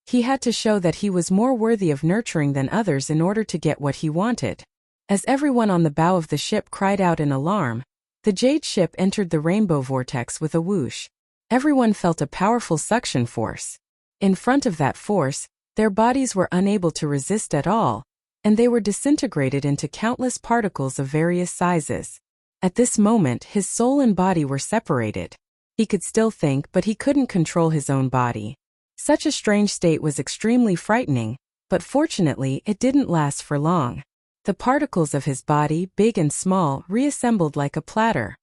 He had to show that he was more worthy of nurturing than others in order to get what he wanted. As everyone on the bow of the ship cried out in alarm, the jade ship entered the rainbow vortex with a whoosh. Everyone felt a powerful suction force. In front of that force, their bodies were unable to resist at all, and they were disintegrated into countless particles of various sizes. At this moment, his soul and body were separated. He could still think, but he couldn't control his own body. Such a strange state was extremely frightening, but fortunately, it didn't last for long. The particles of his body, big and small, reassembled like a platter.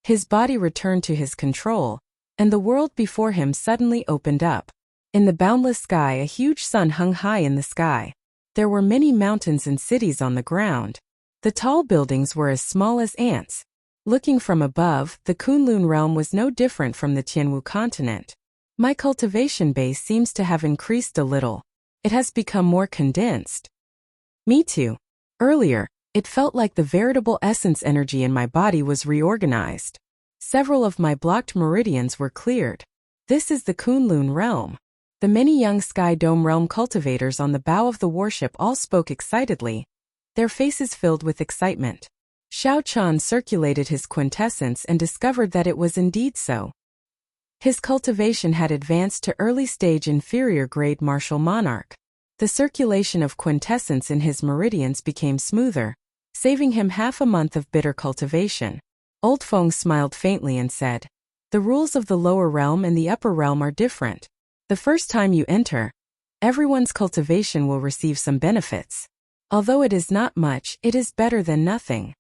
His body returned to his control, and the world before him suddenly opened up. In the boundless sky, a huge sun hung high in the sky. There were many mountains and cities on the ground. The tall buildings were as small as ants. Looking from above, the Kunlun realm was no different from the Tianwu continent. My cultivation base seems to have increased a little. It has become more condensed. Me too. Earlier, it felt like the veritable essence energy in my body was reorganized. Several of my blocked meridians were cleared. This is the Kunlun realm. The many young Sky Dome realm cultivators on the bow of the warship all spoke excitedly, their faces filled with excitement. Xiao Chan circulated his quintessence and discovered that it was indeed so. His cultivation had advanced to early-stage inferior-grade martial monarch. The circulation of quintessence in his meridians became smoother, saving him half a month of bitter cultivation. Old Feng smiled faintly and said, "The rules of the lower realm and the upper realm are different. The first time you enter, everyone's cultivation will receive some benefits. Although it is not much, it is better than nothing.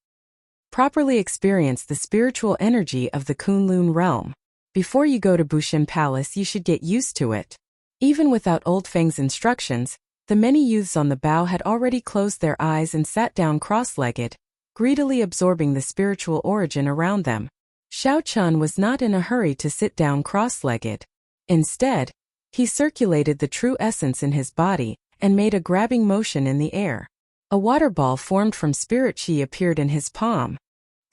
Properly experience the spiritual energy of the Kunlun realm. Before you go to Bushin Palace, you should get used to it." Even without Old Feng's instructions, the many youths on the bow had already closed their eyes and sat down cross-legged, greedily absorbing the spiritual origin around them. Xiao Chun was not in a hurry to sit down cross-legged. Instead, he circulated the true essence in his body and made a grabbing motion in the air. A water ball formed from spirit chi appeared in his palm.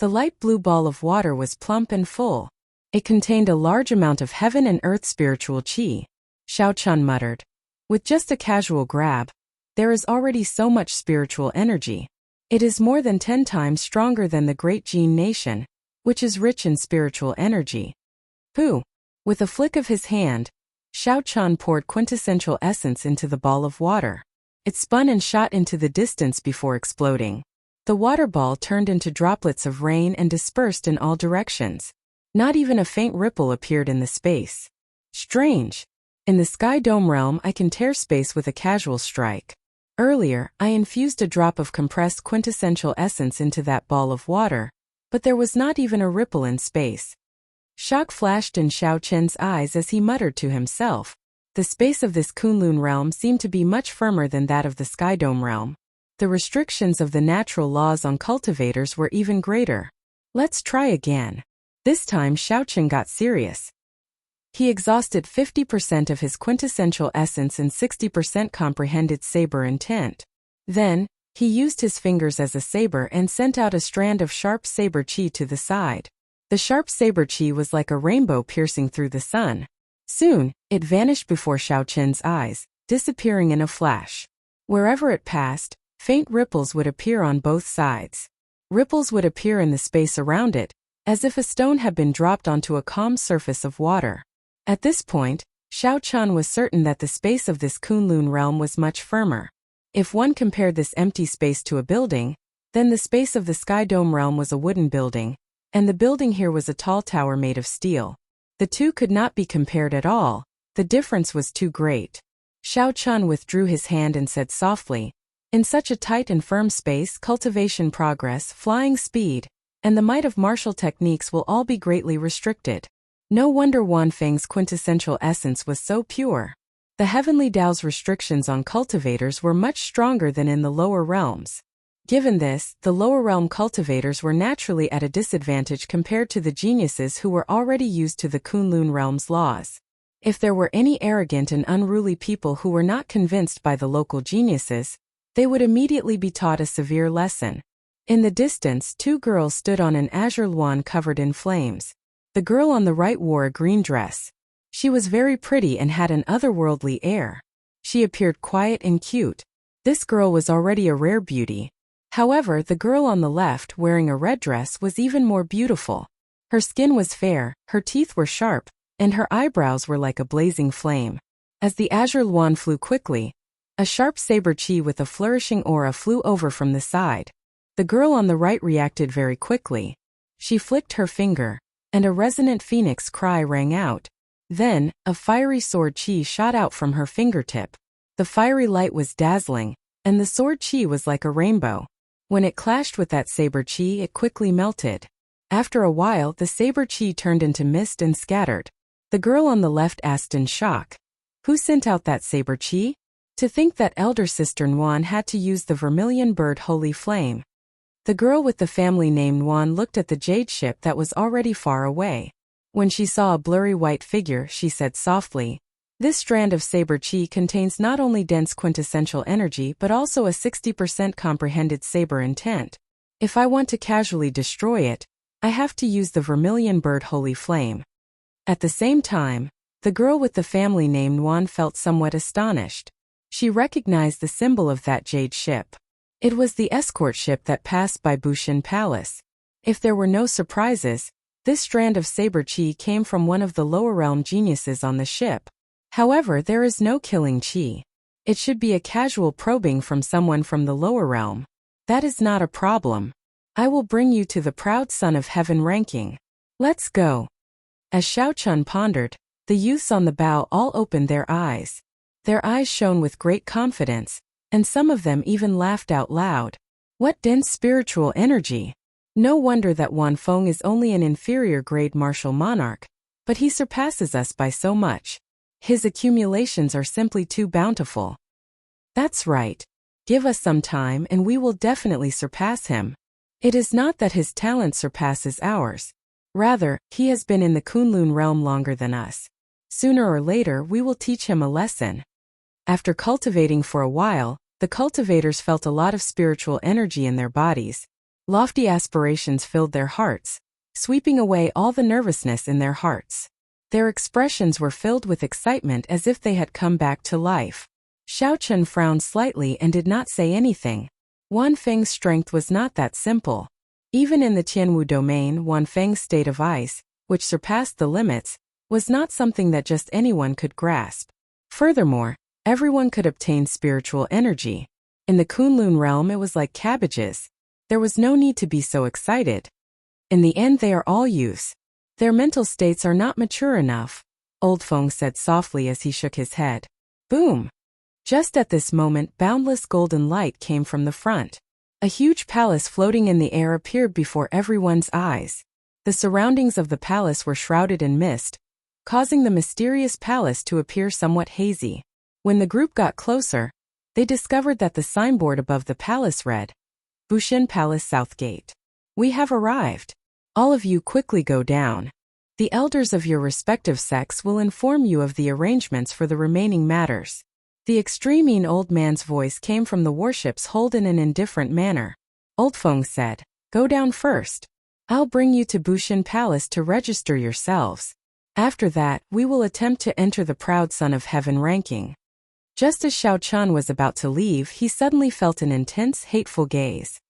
The light blue ball of water was plump and full. It contained a large amount of heaven and earth spiritual chi. Xiao Chun muttered. With just a casual grab, there is already so much spiritual energy. It is more than 10 times stronger than the great Jin nation, which is rich in spiritual energy. Pooh! With a flick of his hand, Xiao Chun poured quintessential essence into the ball of water. It spun and shot into the distance before exploding. The water ball turned into droplets of rain and dispersed in all directions. Not even a faint ripple appeared in the space. Strange. In the Sky Dome realm, I can tear space with a casual strike. Earlier, I infused a drop of compressed quintessential essence into that ball of water, but there was not even a ripple in space. Shock flashed in Xiao Chen's eyes as he muttered to himself. The space of this Kunlun realm seemed to be much firmer than that of the Sky Dome realm. The restrictions of the natural laws on cultivators were even greater. Let's try again. This time Xiao Chen got serious. He exhausted 50% of his quintessential essence and 60% comprehended saber intent. Then, he used his fingers as a saber and sent out a strand of sharp saber chi to the side. The sharp saber chi was like a rainbow piercing through the sun. Soon, it vanished before Xiao Chen's eyes, disappearing in a flash. Wherever it passed, faint ripples would appear on both sides. Ripples would appear in the space around it, as if a stone had been dropped onto a calm surface of water. At this point, Xiao Chun was certain that the space of this Kunlun realm was much firmer. If one compared this empty space to a building, then the space of the Sky Dome realm was a wooden building, and the building here was a tall tower made of steel. The two could not be compared at all. The difference was too great. Xiao Chun withdrew his hand and said softly, "In such a tight and firm space, cultivation progress, flying speed, and the might of martial techniques will all be greatly restricted." No wonder Wan Feng's quintessential essence was so pure. The heavenly Tao's restrictions on cultivators were much stronger than in the lower realms. Given this, the lower realm cultivators were naturally at a disadvantage compared to the geniuses who were already used to the Kunlun realm's laws. If there were any arrogant and unruly people who were not convinced by the local geniuses, they would immediately be taught a severe lesson. In the distance, two girls stood on an azure lawn covered in flames. The girl on the right wore a green dress. She was very pretty and had an otherworldly air. She appeared quiet and cute. This girl was already a rare beauty. However, the girl on the left, wearing a red dress, was even more beautiful. Her skin was fair, her teeth were sharp, and her eyebrows were like a blazing flame. As the azure wand flew quickly, a sharp saber chi with a flourishing aura flew over from the side. The girl on the right reacted very quickly. She flicked her finger, and a resonant phoenix cry rang out. Then, a fiery sword chi shot out from her fingertip. The fiery light was dazzling, and the sword chi was like a rainbow. When it clashed with that saber chi, it quickly melted. After a while, the saber chi turned into mist and scattered. The girl on the left asked in shock, "Who sent out that saber chi?" To think that elder sister Nguyen had to use the vermilion bird holy flame. The girl with the family named Wan looked at the jade ship that was already far away. When she saw a blurry white figure, she said softly, "This strand of saber chi contains not only dense quintessential energy but also a 60% comprehended saber intent. If I want to casually destroy it, I have to use the vermilion bird holy flame." At the same time, the girl with the family named Wan felt somewhat astonished. She recognized the symbol of that jade ship. It was the escort ship that passed by Bushin Palace. If there were no surprises, this strand of saber chi came from one of the lower realm geniuses on the ship. However, there is no killing chi. It should be a casual probing from someone from the lower realm. That is not a problem. I will bring you to the proud son of heaven ranking. Let's go. As Xiao Chun pondered, the youths on the bow all opened their eyes. Their eyes shone with great confidence, and some of them even laughed out loud. What dense spiritual energy! No wonder that Wan Feng is only an inferior grade martial monarch, but he surpasses us by so much. His accumulations are simply too bountiful. That's right. Give us some time and we will definitely surpass him. It is not that his talent surpasses ours. Rather, he has been in the Kunlun realm longer than us. Sooner or later we will teach him a lesson. After cultivating for a while, the cultivators felt a lot of spiritual energy in their bodies. Lofty aspirations filled their hearts, sweeping away all the nervousness in their hearts. Their expressions were filled with excitement as if they had come back to life. Xiao Chun frowned slightly and did not say anything. Wan Feng's strength was not that simple. Even in the Tianwu domain, Wan Feng's state of ice, which surpassed the limits, was not something that just anyone could grasp. Furthermore, everyone could obtain spiritual energy. In the Kunlun realm it was like cabbages. There was no need to be so excited. In the end they are all youths. Their mental states are not mature enough, Old Feng said softly as he shook his head. Boom! Just at this moment boundless golden light came from the front. A huge palace floating in the air appeared before everyone's eyes. The surroundings of the palace were shrouded in mist, causing the mysterious palace to appear somewhat hazy. When the group got closer, they discovered that the signboard above the palace read, Bushin Palace South Gate. We have arrived. All of you quickly go down. The elders of your respective sects will inform you of the arrangements for the remaining matters. The extremely old man's voice came from the warship's hold in an indifferent manner. Old Feng said, Go down first. I'll bring you to Bushin Palace to register yourselves. After that, we will attempt to enter the proud son of heaven ranking. Just as Xiao Chun was about to leave, he suddenly felt an intense, hateful gaze.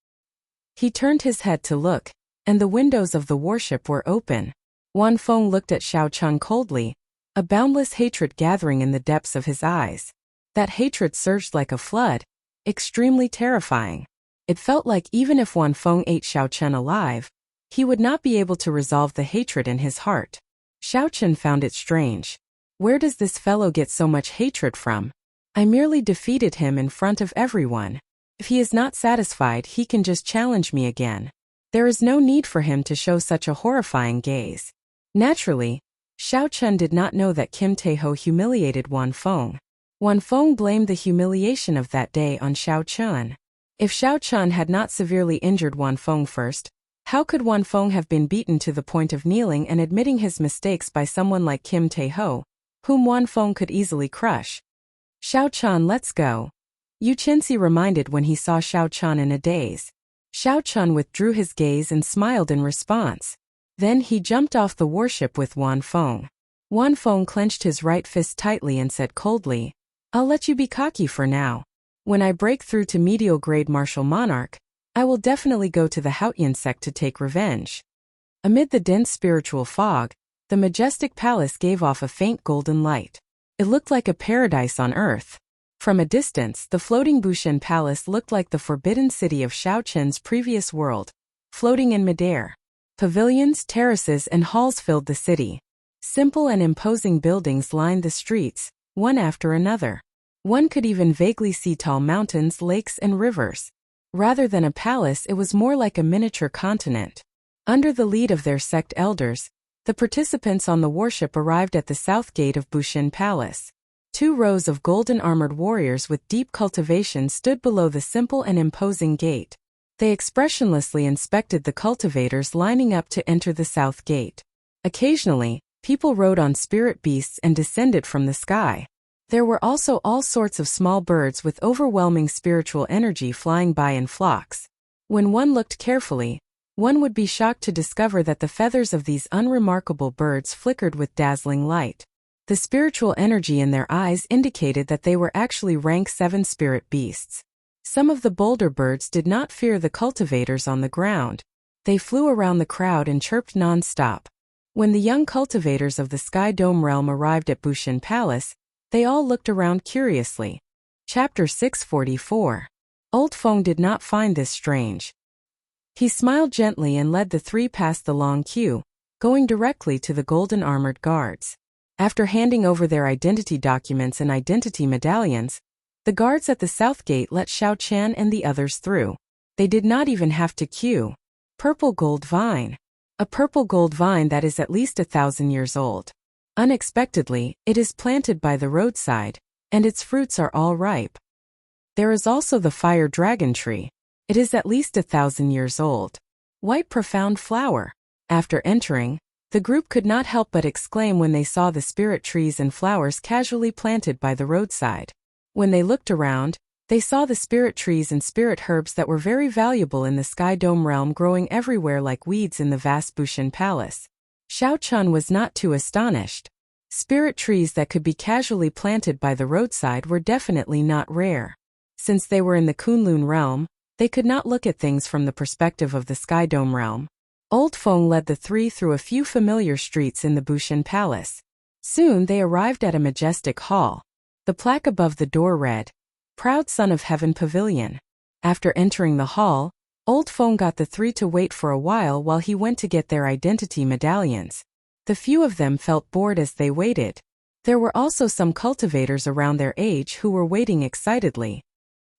He turned his head to look, and the windows of the warship were open. Wan Feng looked at Xiao Chun coldly, a boundless hatred gathering in the depths of his eyes. That hatred surged like a flood, extremely terrifying. It felt like even if Wan Feng ate Xiao Chun alive, he would not be able to resolve the hatred in his heart. Xiao Chun found it strange. Where does this fellow get so much hatred from? I merely defeated him in front of everyone. If he is not satisfied, he can just challenge me again. There is no need for him to show such a horrifying gaze. Naturally, Xiao Chun did not know that Kim Taeho humiliated Wan Feng. Wan Feng blamed the humiliation of that day on Xiao Chun. If Xiao Chun had not severely injured Wan Feng first, how could Wan Feng have been beaten to the point of kneeling and admitting his mistakes by someone like Kim Taeho, whom Wan Feng could easily crush? Xiao Chun, let's go. Yu Qinzi reminded when he saw Xiao Chun in a daze. Xiao Chun withdrew his gaze and smiled in response. Then he jumped off the warship with Wan Feng. Wan Feng clenched his right fist tightly and said coldly, I'll let you be cocky for now. When I break through to medial grade martial monarch, I will definitely go to the Haotian sect to take revenge. Amid the dense spiritual fog, the majestic palace gave off a faint golden light. It looked like a paradise on earth. From a distance, the floating Bushin Palace looked like the forbidden city of Xiao Chun's previous world, floating in midair. Pavilions, terraces, and halls filled the city. Simple and imposing buildings lined the streets, one after another. One could even vaguely see tall mountains, lakes, and rivers. Rather than a palace, it was more like a miniature continent. Under the lead of their sect elders, the participants on the warship arrived at the south gate of Bushin Palace. 2 rows of golden-armored warriors with deep cultivation stood below the simple and imposing gate. They expressionlessly inspected the cultivators lining up to enter the south gate. Occasionally, people rode on spirit beasts and descended from the sky. There were also all sorts of small birds with overwhelming spiritual energy flying by in flocks. When one looked carefully, one would be shocked to discover that the feathers of these unremarkable birds flickered with dazzling light. The spiritual energy in their eyes indicated that they were actually rank 7 spirit beasts. Some of the bolder birds did not fear the cultivators on the ground. They flew around the crowd and chirped non-stop. When the young cultivators of the Sky Dome realm arrived at Bushin Palace, they all looked around curiously. Chapter 644. Old Feng did not find this strange. He smiled gently and led the 3 past the long queue, going directly to the golden armored guards. After handing over their identity documents and identity medallions, the guards at the south gate let Xiao Chan and the others through. They did not even have to queue. Purple gold vine. A purple gold vine that is at least 1,000 years old. Unexpectedly, it is planted by the roadside, and its fruits are all ripe. There is also the fire dragon tree. It is at least 1,000 years old. White profound flower. After entering, the group could not help but exclaim when they saw the spirit trees and flowers casually planted by the roadside. When they looked around, they saw the spirit trees and spirit herbs that were very valuable in the Sky Dome realm growing everywhere like weeds in the vast Bushin Palace. Xiao Chun was not too astonished. Spirit trees that could be casually planted by the roadside were definitely not rare. Since they were in the Kunlun realm, they could not look at things from the perspective of the Sky Dome realm. Old Feng led the 3 through a few familiar streets in the Bushin Palace. Soon they arrived at a majestic hall. The plaque above the door read, "Proud Son of Heaven Pavilion." After entering the hall, Old Feng got the 3 to wait for a while he went to get their identity medallions. The few of them felt bored as they waited. There were also some cultivators around their age who were waiting excitedly.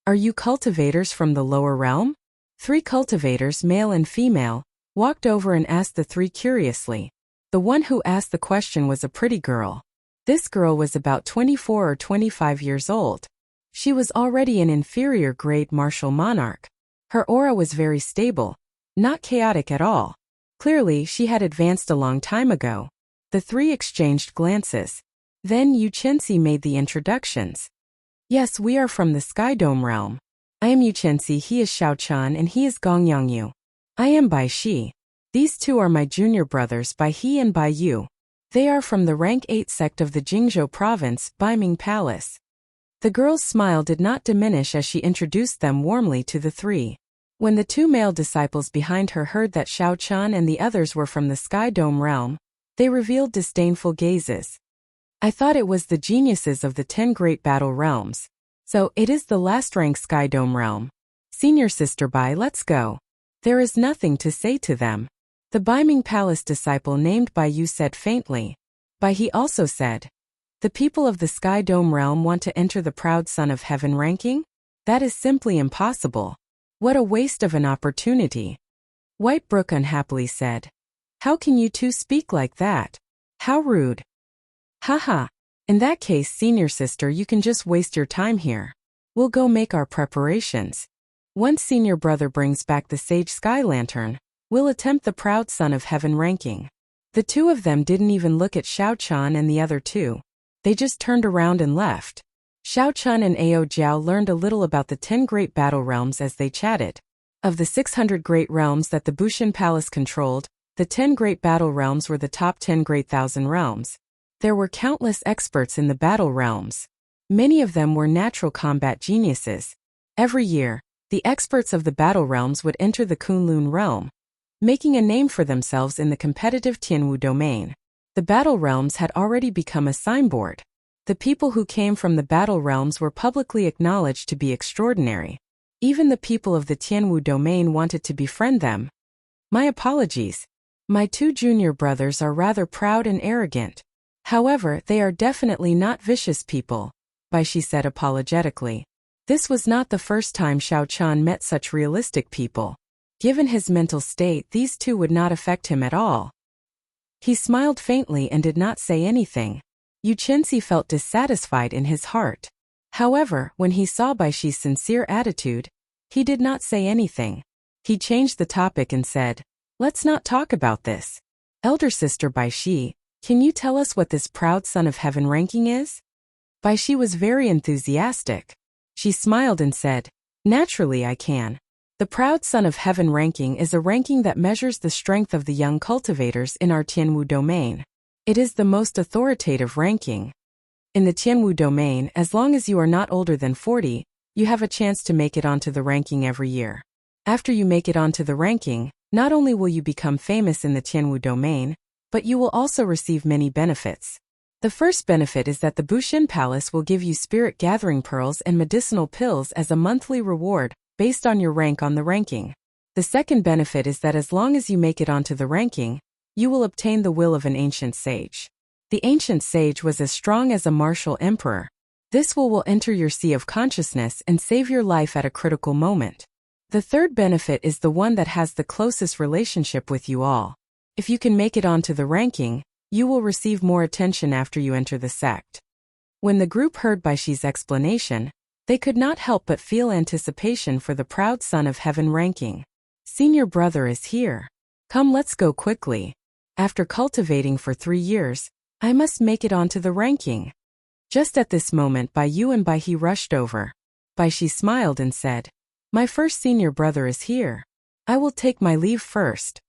"Are you cultivators from the lower realm?" 3 cultivators, male and female, walked over and asked the 3 curiously. The one who asked the question was a pretty girl. This girl was about 24 or 25 years old. She was already an inferior grade martial monarch. Her aura was very stable, not chaotic at all. Clearly, she had advanced a long time ago. The 3 exchanged glances. Then Yu Chenxi made the introductions. "Yes, we are from the Sky Dome realm. I am Yu Chenxi, he is Xiao Chan, and he is Gong Yangyu. I am Bai Shi. These 2 are my junior brothers, Bai He and Bai Yu. They are from the rank 8 sect of the Jingzhou province, Baiming Palace." The girl's smile did not diminish as she introduced them warmly to the 3. When the 2 male disciples behind her heard that Xiao Chan and the others were from the Sky Dome realm, they revealed disdainful gazes. "I thought it was the geniuses of the 10 great battle realms. So it is the last rank Sky Dome realm. Senior sister Bai, let's go. There is nothing to say to them." The Baiming Palace disciple named Bai Yu said faintly. Bai He also said, "The people of the Sky Dome realm want to enter the Proud Son of Heaven ranking? That is simply impossible. What a waste of an opportunity." White Brook unhappily said, "How can you 2 speak like that? How rude." "Haha. In that case, senior sister, you can just waste your time here. We'll go make our preparations. Once senior brother brings back the Sage Sky Lantern, we'll attempt the Proud Son of Heaven ranking." The 2 of them didn't even look at Xiao Chan and the other 2. They just turned around and left. Xiao Chun and Ao Jiao learned a little about the 10 great battle realms as they chatted. Of the 600 great realms that the Bushin Palace controlled, the 10 great battle realms were the top 10 great thousand realms. There were countless experts in the battle realms. Many of them were natural combat geniuses. Every year, the experts of the battle realms would enter the Kunlun realm, making a name for themselves in the competitive Tianwu domain. The battle realms had already become a signboard. The people who came from the battle realms were publicly acknowledged to be extraordinary. Even the people of the Tianwu domain wanted to befriend them. "My apologies. My 2 junior brothers are rather proud and arrogant. However, they are definitely not vicious people," Bai Shi said apologetically. This was not the first time Xiao Chan met such realistic people. Given his mental state, these 2 would not affect him at all. He smiled faintly and did not say anything. Yu Chenxi felt dissatisfied in his heart. However, when he saw Bai Shi's sincere attitude, he did not say anything. He changed the topic and said, "Let's not talk about this. Elder sister Baishi, can you tell us what this proud son of heaven ranking is?" Baishi was very enthusiastic. She smiled and said, "Naturally I can. The proud son of heaven ranking is a ranking that measures the strength of the young cultivators in our Tianwu domain. It is the most authoritative ranking. In the Tianwu domain, as long as you are not older than 40, you have a chance to make it onto the ranking every year. After you make it onto the ranking, not only will you become famous in the Tianwu domain, but you will also receive many benefits. The first benefit is that the Bushin Palace will give you spirit gathering pearls and medicinal pills as a monthly reward, based on your rank on the ranking. The second benefit is that as long as you make it onto the ranking, you will obtain the will of an ancient sage. The ancient sage was as strong as a martial emperor. This will enter your sea of consciousness and save your life at a critical moment. The third benefit is the one that has the closest relationship with you all. If you can make it onto the ranking, you will receive more attention after you enter the sect. When the group heard Baishi's explanation, they could not help but feel anticipation for the proud son of heaven ranking. Senior brother is here. Come, let's go quickly. After cultivating for 3 years, I must make it onto the ranking. Just at this moment Baiyu and Baihe rushed over. Baishi smiled and said, "My first senior brother is here. I will take my leave first."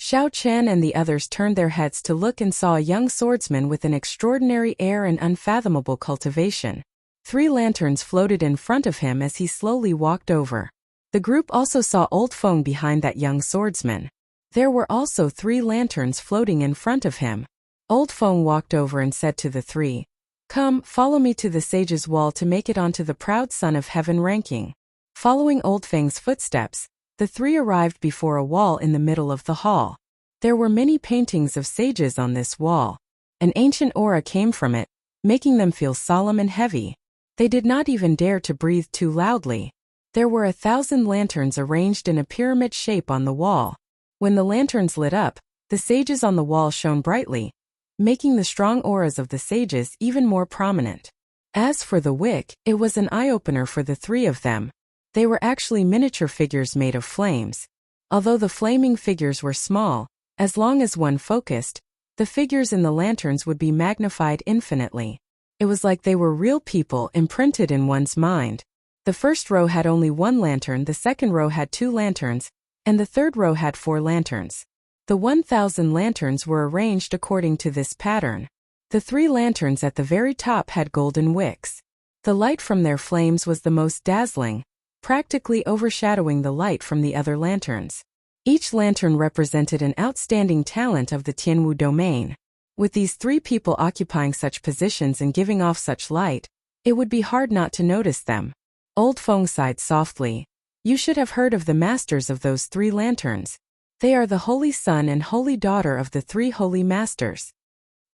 Xiao Chen and the others turned their heads to look and saw a young swordsman with an extraordinary air and unfathomable cultivation. 3 lanterns floated in front of him as he slowly walked over. The group also saw Old Feng behind that young swordsman. There were also 3 lanterns floating in front of him. Old Feng walked over and said to the 3, "Come, follow me to the sage's wall to make it onto the proud son of heaven ranking." Following Old Feng's footsteps, the 3 arrived before a wall in the middle of the hall. There were many paintings of sages on this wall. An ancient aura came from it, making them feel solemn and heavy. They did not even dare to breathe too loudly. There were 1,000 lanterns arranged in a pyramid shape on the wall. When the lanterns lit up, the sages on the wall shone brightly, making the strong auras of the sages even more prominent. As for the wick, it was an eye-opener for the 3 of them. They were actually miniature figures made of flames. Although the flaming figures were small, as long as one focused, the figures in the lanterns would be magnified infinitely. It was like they were real people imprinted in one's mind. The first row had only 1 lantern, the second row had 2 lanterns, and the third row had 4 lanterns. The 1,000 lanterns were arranged according to this pattern. The 3 lanterns at the very top had golden wicks. The light from their flames was the most dazzling, practically overshadowing the light from the other lanterns. Each lantern represented an outstanding talent of the Tianwu domain. With these 3 people occupying such positions and giving off such light, it would be hard not to notice them. Old Feng sighed softly. "You should have heard of the masters of those 3 lanterns. They are the holy son and holy daughter of the 3 holy masters.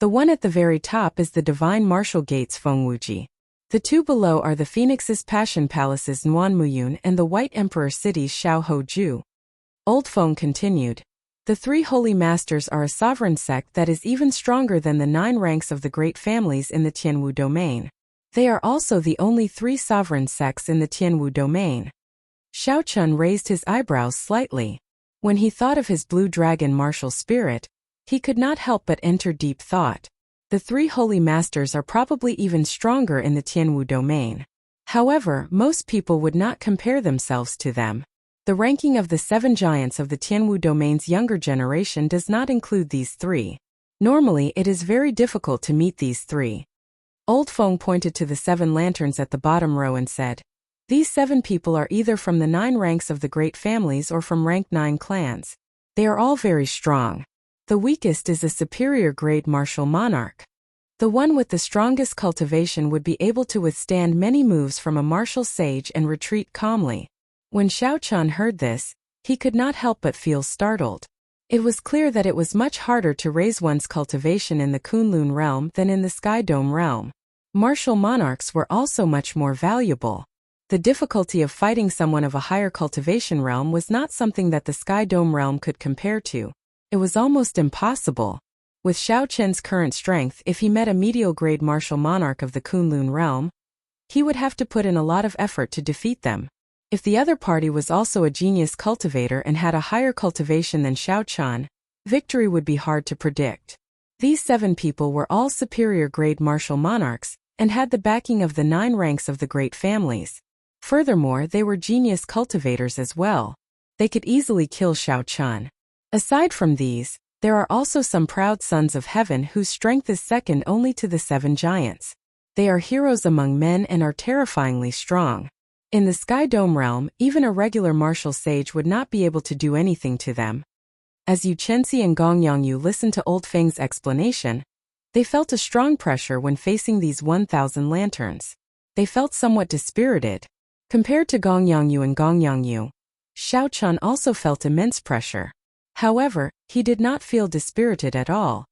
The one at the very top is the divine martial gates Feng Wuji. The 2 below are the Phoenix's passion palaces Nuanmuyun and the White Emperor cities Xiao Hoju." Old Feng continued, "The 3 holy masters are a sovereign sect that is even stronger than the 9 ranks of the great families in the Tianwu domain. They are also the only 3 sovereign sects in the Tianwu domain." Xiao Chun raised his eyebrows slightly. When he thought of his blue dragon martial spirit, he could not help but enter deep thought. The 3 holy masters are probably even stronger in the Tianwu domain. However, most people would not compare themselves to them. The ranking of the 7 giants of the Tianwu domain's younger generation does not include these 3. Normally, it is very difficult to meet these 3. Old Feng pointed to the 7 lanterns at the bottom row and said, "These 7 people are either from the 9 ranks of the great families or from rank 9 clans. They are all very strong. The weakest is a superior grade martial monarch. The one with the strongest cultivation would be able to withstand many moves from a martial sage and retreat calmly." When Xiao Chun heard this, he could not help but feel startled. It was clear that it was much harder to raise one's cultivation in the Kunlun realm than in the Sky Dome realm. Martial monarchs were also much more valuable. The difficulty of fighting someone of a higher cultivation realm was not something that the Sky Dome realm could compare to. It was almost impossible. With Xiao Chen's current strength, if he met a medial-grade martial monarch of the Kunlun realm, he would have to put in a lot of effort to defeat them. If the other party was also a genius cultivator and had a higher cultivation than Xiaochan, victory would be hard to predict. These 7 people were all superior-grade martial monarchs and had the backing of the 9 ranks of the great families. Furthermore, they were genius cultivators as well. They could easily kill Xiaochan. Aside from these, there are also some proud sons of heaven whose strength is second only to the 7 giants. They are heroes among men and are terrifyingly strong. In the Sky Dome realm, even a regular martial sage would not be able to do anything to them. As Yu Chenxi and Gong Yongyu listened to Old Feng's explanation, they felt a strong pressure when facing these 1,000 lanterns. They felt somewhat dispirited. Compared to Gong Yongyu and Gong Yongyu, Xiaochan also felt immense pressure. However, he did not feel dispirited at all.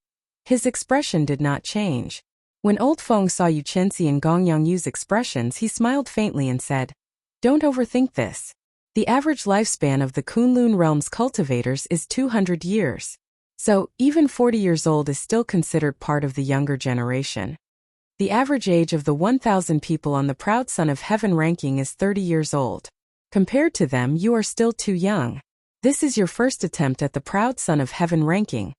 His expression did not change. When Old Feng saw Yu Chenxi and Gong Yongyu's expressions, he smiled faintly and said, "Don't overthink this. The average lifespan of the Kunlun realm's cultivators is 200 years. So, even 40 years old is still considered part of the younger generation. The average age of the 1,000 people on the Proud Son of Heaven ranking is 30 years old. Compared to them, you are still too young. This is your first attempt at the Proud Son of Heaven ranking.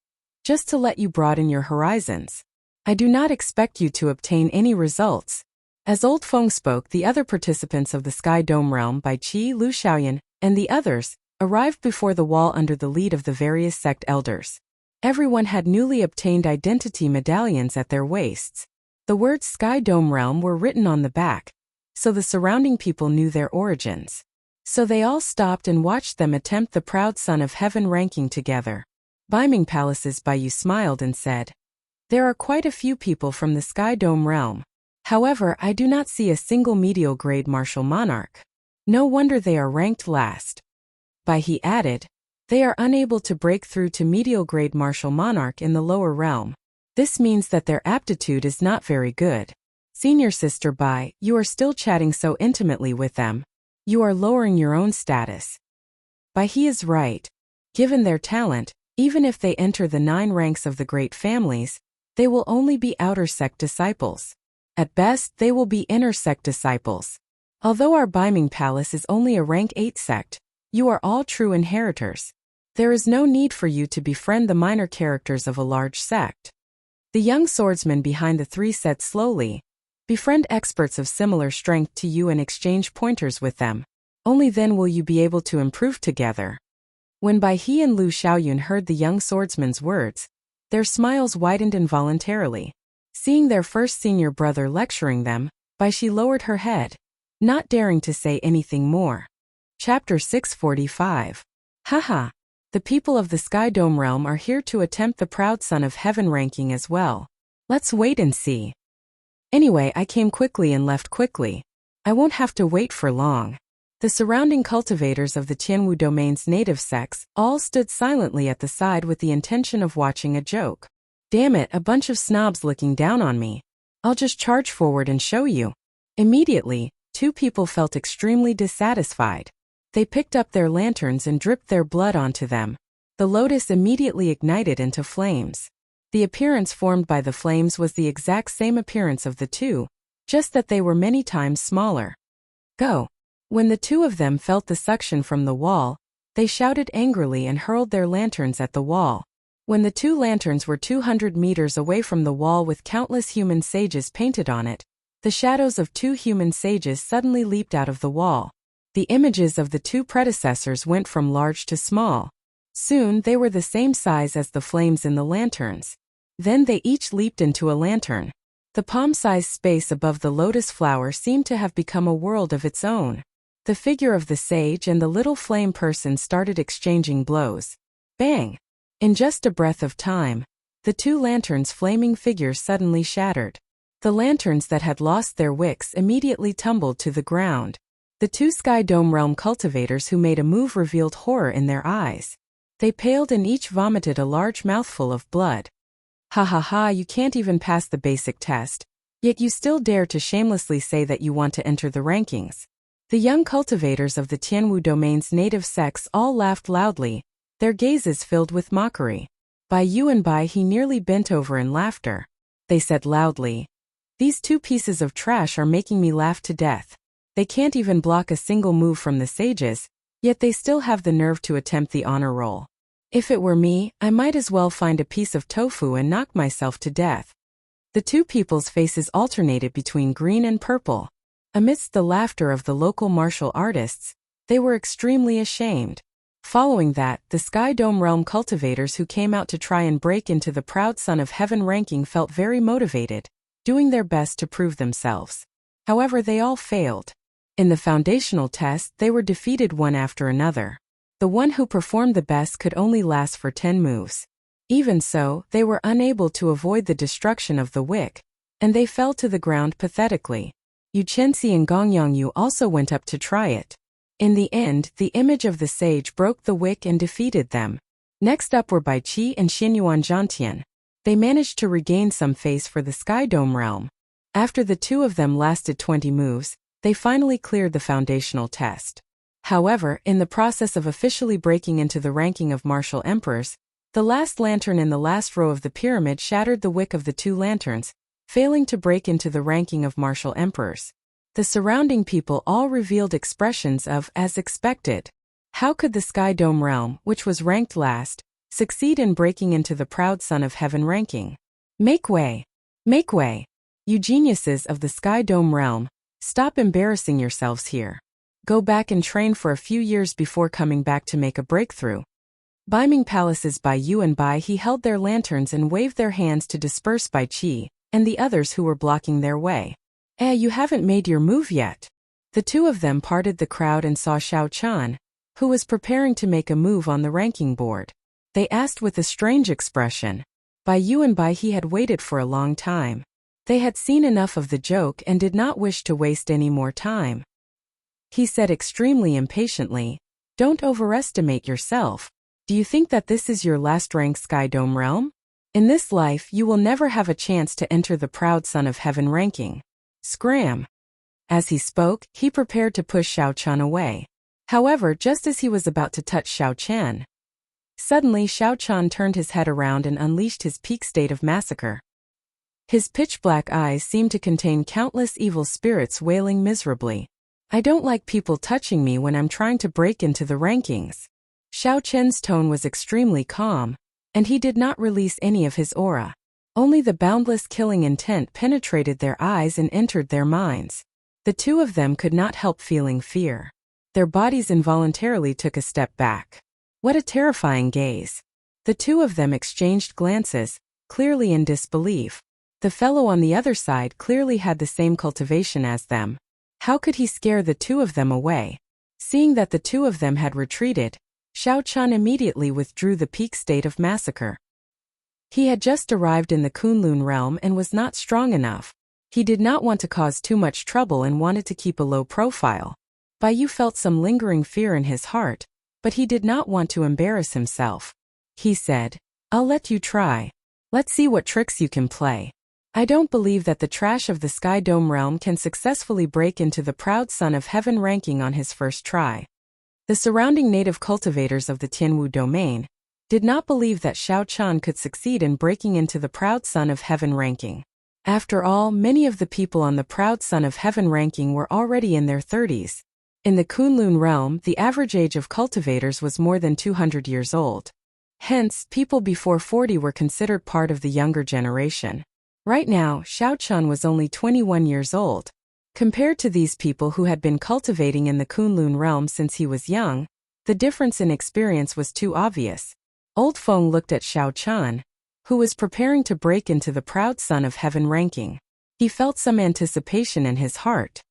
Just to let you broaden your horizons. I do not expect you to obtain any results." As Old Feng spoke, the other participants of the Sky Dome realm, Bai Qi, Lu Xiaoyan, and the others, arrived before the wall under the lead of the various sect elders. Everyone had newly obtained identity medallions at their waists. The words Sky Dome Realm were written on the back, so the surrounding people knew their origins. So they all stopped and watched them attempt the Proud Son of Heaven ranking together. Biming Palace's Baiyu smiled and said, "There are quite a few people from the Sky Dome Realm. However, I do not see a single medial grade martial monarch. No wonder they are ranked last." He added, "They are unable to break through to medial grade martial monarch in the lower realm. This means that their aptitude is not very good. Senior Sister Bai, you are still chatting so intimately with them. You are lowering your own status." He is right. Given their talent, even if they enter the 9 ranks of the great families, they will only be outer sect disciples. At best, they will be inner sect disciples. Although our Biming Palace is only a rank 8 sect, you are all true inheritors. There is no need for you to befriend the minor characters of a large sect. The young swordsman behind the 3 said slowly, "Befriend experts of similar strength to you and exchange pointers with them. Only then will you be able to improve together." When Bai He and Lu Xiaoyun heard the young swordsman's words, their smiles widened involuntarily. Seeing their first senior brother lecturing them, Bai Shi lowered her head, not daring to say anything more. Chapter 645. Haha. The people of the Sky Dome realm are here to attempt the Proud Son of Heaven ranking as well. Let's wait and see. Anyway, I came quickly and left quickly. I won't have to wait for long. The surrounding cultivators of the Tianwu domain's native sects all stood silently at the side with the intention of watching a joke. Damn it, a bunch of snobs looking down on me. I'll just charge forward and show you. Immediately, 2 people felt extremely dissatisfied. They picked up their lanterns and dripped their blood onto them. The lotus immediately ignited into flames. The appearance formed by the flames was the exact same appearance of the 2, just that they were many times smaller. Go! When the 2 of them felt the suction from the wall, they shouted angrily and hurled their lanterns at the wall. When the 2 lanterns were 200 meters away from the wall with countless human sages painted on it, the shadows of 2 human sages suddenly leaped out of the wall. The images of the 2 predecessors went from large to small. Soon they were the same size as the flames in the lanterns. Then they each leaped into a lantern. The palm-sized space above the lotus flower seemed to have become a world of its own. The figure of the sage and the little flame person started exchanging blows. Bang! In just a breath of time, the 2 lanterns' flaming figures suddenly shattered. The lanterns that had lost their wicks immediately tumbled to the ground. The 2 Sky Dome Realm cultivators who made a move revealed horror in their eyes. They paled and each vomited a large mouthful of blood. Ha ha ha, you can't even pass the basic test, yet you still dare to shamelessly say that you want to enter the rankings. The young cultivators of the Tianwu domain's native sects all laughed loudly, their gazes filled with mockery. Bai Yu and Bai He nearly bent over in laughter. They said loudly, "These 2 pieces of trash are making me laugh to death." They can't even block a single move from the sages, yet they still have the nerve to attempt the honor roll. If it were me, I might as well find a piece of tofu and knock myself to death. The two people's faces alternated between green and purple. Amidst the laughter of the local martial artists, they were extremely ashamed. Following that, the Sky Dome Realm cultivators who came out to try and break into the proud Son of Heaven ranking felt very motivated, doing their best to prove themselves. However, they all failed. In the foundational test, they were defeated one after another. The one who performed the best could only last for 10 moves. Even so, they were unable to avoid the destruction of the wick, and they fell to the ground pathetically. Yu Chenxi and Gong Yongyu also went up to try it. In the end, the image of the sage broke the wick and defeated them. Next up were Bai Qi and Xinyuan Zhantian. They managed to regain some face for the Sky Dome realm. After the two of them lasted 20 moves, they finally cleared the foundational test. However, in the process of officially breaking into the ranking of martial emperors, the last lantern in the last row of the pyramid shattered the wick of the two lanterns, failing to break into the ranking of martial emperors. The surrounding people all revealed expressions of, as expected. How could the Sky Dome realm, which was ranked last, succeed in breaking into the proud Son of Heaven ranking? Make way! Make way! You geniuses of the Sky Dome realm, stop embarrassing yourselves here. Go back and train for a few years before coming back to make a breakthrough. Beiming Palace's Bai Yu and Bai He held their lanterns and waved their hands to disperse Bai Qi and the others who were blocking their way. You haven't made your move yet. The two of them parted the crowd and saw Xiao Chan, who was preparing to make a move on the ranking board. They asked with a strange expression. Bai Yu and Bai He had waited for a long time. They had seen enough of the joke and did not wish to waste any more time. He said extremely impatiently, "Don't overestimate yourself. Do you think that this is your last rank Sky Dome realm? In this life you will never have a chance to enter the proud Son of Heaven ranking. Scram!" As he spoke, he prepared to push Xiao Chan away. However, just as he was about to touch Xiao Chan, suddenly Xiao Chan turned his head around and unleashed his peak state of massacre. His pitch-black eyes seemed to contain countless evil spirits wailing miserably. "I don't like people touching me when I'm trying to break into the rankings." Xiao Chen's tone was extremely calm, and he did not release any of his aura. Only the boundless killing intent penetrated their eyes and entered their minds. The two of them could not help feeling fear. Their bodies involuntarily took a step back. What a terrifying gaze. The two of them exchanged glances, clearly in disbelief. The fellow on the other side clearly had the same cultivation as them. How could he scare the two of them away? Seeing that the two of them had retreated, Xiao Chan immediately withdrew the peak state of massacre. He had just arrived in the Kunlun realm and was not strong enough. He did not want to cause too much trouble and wanted to keep a low profile. Bai Yu felt some lingering fear in his heart, but he did not want to embarrass himself. He said, "I'll let you try. Let's see what tricks you can play. I don't believe that the trash of the Sky Dome realm can successfully break into the proud Son of Heaven ranking on his first try." The surrounding native cultivators of the Tianwu domain did not believe that Xiao Chan could succeed in breaking into the proud Son of Heaven ranking. After all, many of the people on the proud Son of Heaven ranking were already in their 30s. In the Kunlun realm, the average age of cultivators was more than 200 years old. Hence, people before 40 were considered part of the younger generation. Right now, Xiao Chan was only 21 years old. Compared to these people who had been cultivating in the Kunlun realm since he was young, the difference in experience was too obvious. Old Feng looked at Xiao Chan, who was preparing to break into the proud Son of Heaven ranking. He felt some anticipation in his heart.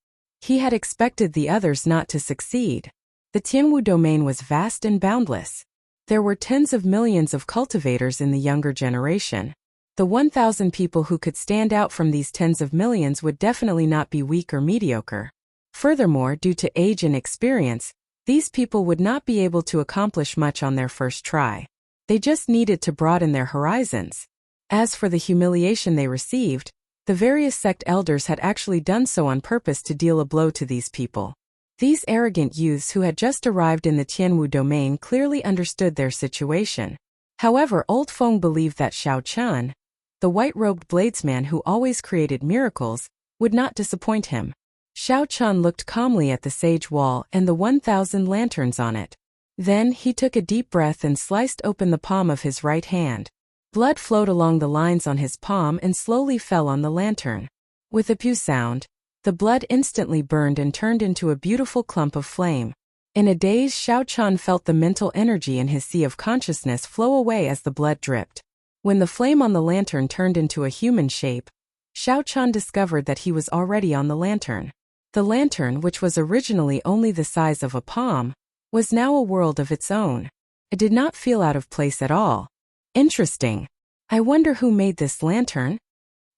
He had expected the others not to succeed. The Tianwu domain was vast and boundless. There were tens of millions of cultivators in the younger generation. The 1,000 people who could stand out from these tens of millions would definitely not be weak or mediocre. Furthermore, due to age and experience, these people would not be able to accomplish much on their first try. They just needed to broaden their horizons. As for the humiliation they received, the various sect elders had actually done so on purpose to deal a blow to these people. These arrogant youths who had just arrived in the Tianwu domain clearly understood their situation. However, Old Feng believed that Xiao Chan, the white-robed bladesman who always created miracles, would not disappoint him. Xiao Chun looked calmly at the sage wall and the 1,000 lanterns on it. Then he took a deep breath and sliced open the palm of his right hand. Blood flowed along the lines on his palm and slowly fell on the lantern. With a pew sound, the blood instantly burned and turned into a beautiful clump of flame. In a daze, Xiao Chun felt the mental energy in his sea of consciousness flow away as the blood dripped. When the flame on the lantern turned into a human shape, Xiao Chun discovered that he was already on the lantern. The lantern, which was originally only the size of a palm, was now a world of its own. It did not feel out of place at all. Interesting. I wonder who made this lantern?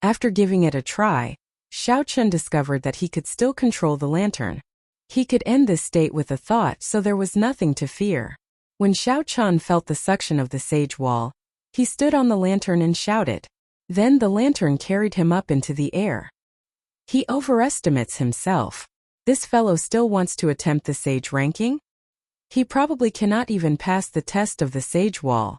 After giving it a try, Xiao Chun discovered that he could still control the lantern. He could end this state with a thought, so there was nothing to fear. When Xiao Chun felt the suction of the sage wall, he stood on the lantern and shouted. Then the lantern carried him up into the air. He overestimates himself. This fellow still wants to attempt the sage ranking? He probably cannot even pass the test of the sage wall.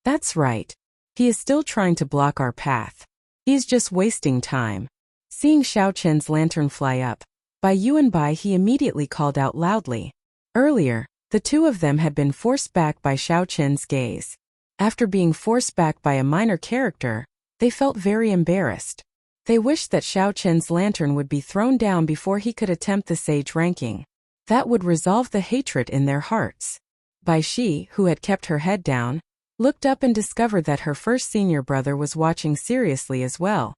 That's right. He is still trying to block our path. He's just wasting time. Seeing Xiao Chun's lantern fly up, Bai Yu and Bai He immediately called out loudly. Earlier, the two of them had been forced back by Xiao Chun's gaze. After being forced back by a minor character, they felt very embarrassed. They wished that Xiao Chun's lantern would be thrown down before he could attempt the sage ranking. That would resolve the hatred in their hearts. Bai Shi, who had kept her head down, looked up and discovered that her first senior brother was watching seriously as well.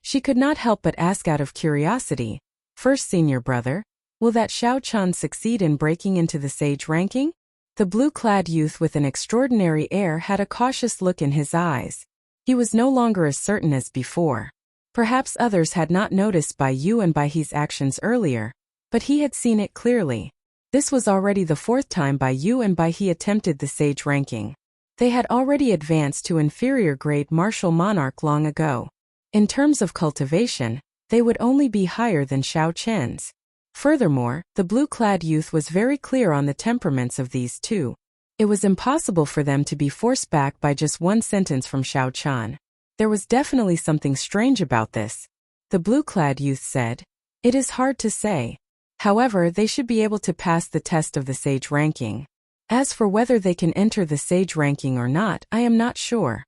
She could not help but ask out of curiosity, "First senior brother, will that Xiao Chun succeed in breaking into the sage ranking?" The blue-clad youth with an extraordinary air had a cautious look in his eyes. He was no longer as certain as before. Perhaps others had not noticed Bai Yu and Bai He's actions earlier, but he had seen it clearly. This was already the fourth time Bai Yu and Bai He attempted the sage ranking. They had already advanced to inferior grade martial monarch long ago. In terms of cultivation, they would only be higher than Xiao Chen's. Furthermore, the blue-clad youth was very clear on the temperaments of these two. It was impossible for them to be forced back by just one sentence from Xiao Chun. There was definitely something strange about this. The blue-clad youth said, "It is hard to say. However, they should be able to pass the test of the sage ranking. As for whether they can enter the sage ranking or not, I am not sure."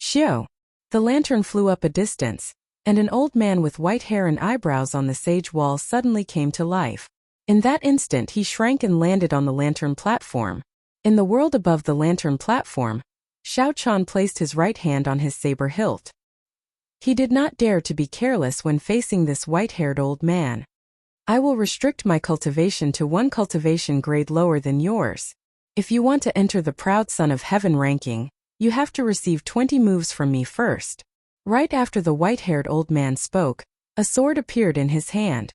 Xiao. The lantern flew up a distance, and an old man with white hair and eyebrows on the sage wall suddenly came to life. In that instant he shrank and landed on the lantern platform. In the world above the lantern platform, Xiao Chun placed his right hand on his saber hilt. He did not dare to be careless when facing this white-haired old man. "I will restrict my cultivation to one cultivation grade lower than yours. If you want to enter the Proud Son of Heaven ranking, you have to receive 20 moves from me first." Right after the white-haired old man spoke, a sword appeared in his hand.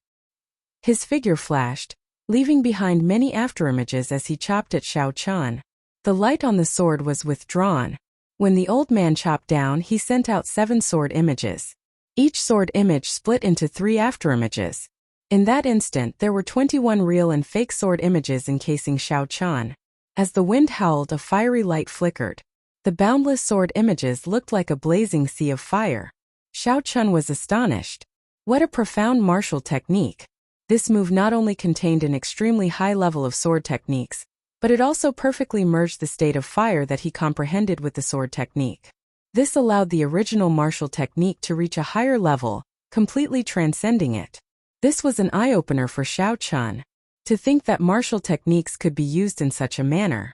His figure flashed, leaving behind many afterimages as he chopped at Xiao Chun. The light on the sword was withdrawn. When the old man chopped down, he sent out 7 sword images. Each sword image split into 3 afterimages. In that instant, there were 21 real and fake sword images encasing Xiao Chun. As the wind howled, a fiery light flickered. The boundless sword images looked like a blazing sea of fire. Xiao Chun was astonished. What a profound martial technique. This move not only contained an extremely high level of sword techniques, but it also perfectly merged the state of fire that he comprehended with the sword technique. This allowed the original martial technique to reach a higher level, completely transcending it. This was an eye-opener for Xiao Chun. To think that martial techniques could be used in such a manner.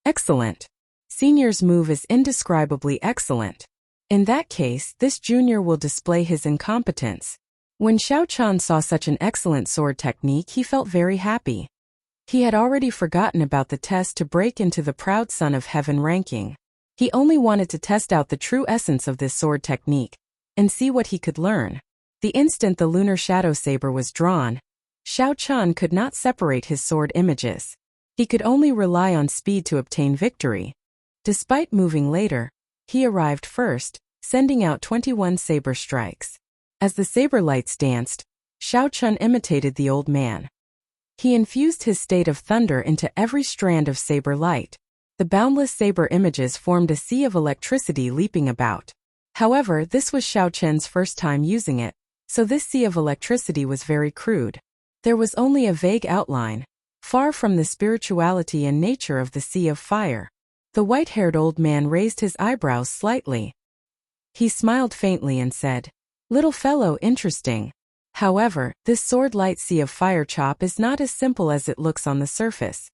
Excellent. Senior's move is indescribably excellent. In that case, this junior will display his incompetence. When Xiao Chun saw such an excellent sword technique, he felt very happy. He had already forgotten about the test to break into the Proud Son of Heaven ranking. He only wanted to test out the true essence of this sword technique and see what he could learn. The instant the lunar shadow saber was drawn, Xiao Chun could not separate his sword images. He could only rely on speed to obtain victory. Despite moving later, he arrived first, sending out 21 saber strikes. As the saber lights danced, Xiao Chun imitated the old man. He infused his state of thunder into every strand of saber light. The boundless saber images formed a sea of electricity leaping about. However, this was Xiao Chun's first time using it, So this sea of electricity was very crude. There was only a vague outline, far from the spirituality and nature of the sea of fire. The white-haired old man raised his eyebrows slightly. He smiled faintly and said, "Little fellow, interesting. However, this sword-light sea of fire chop is not as simple as it looks on the surface."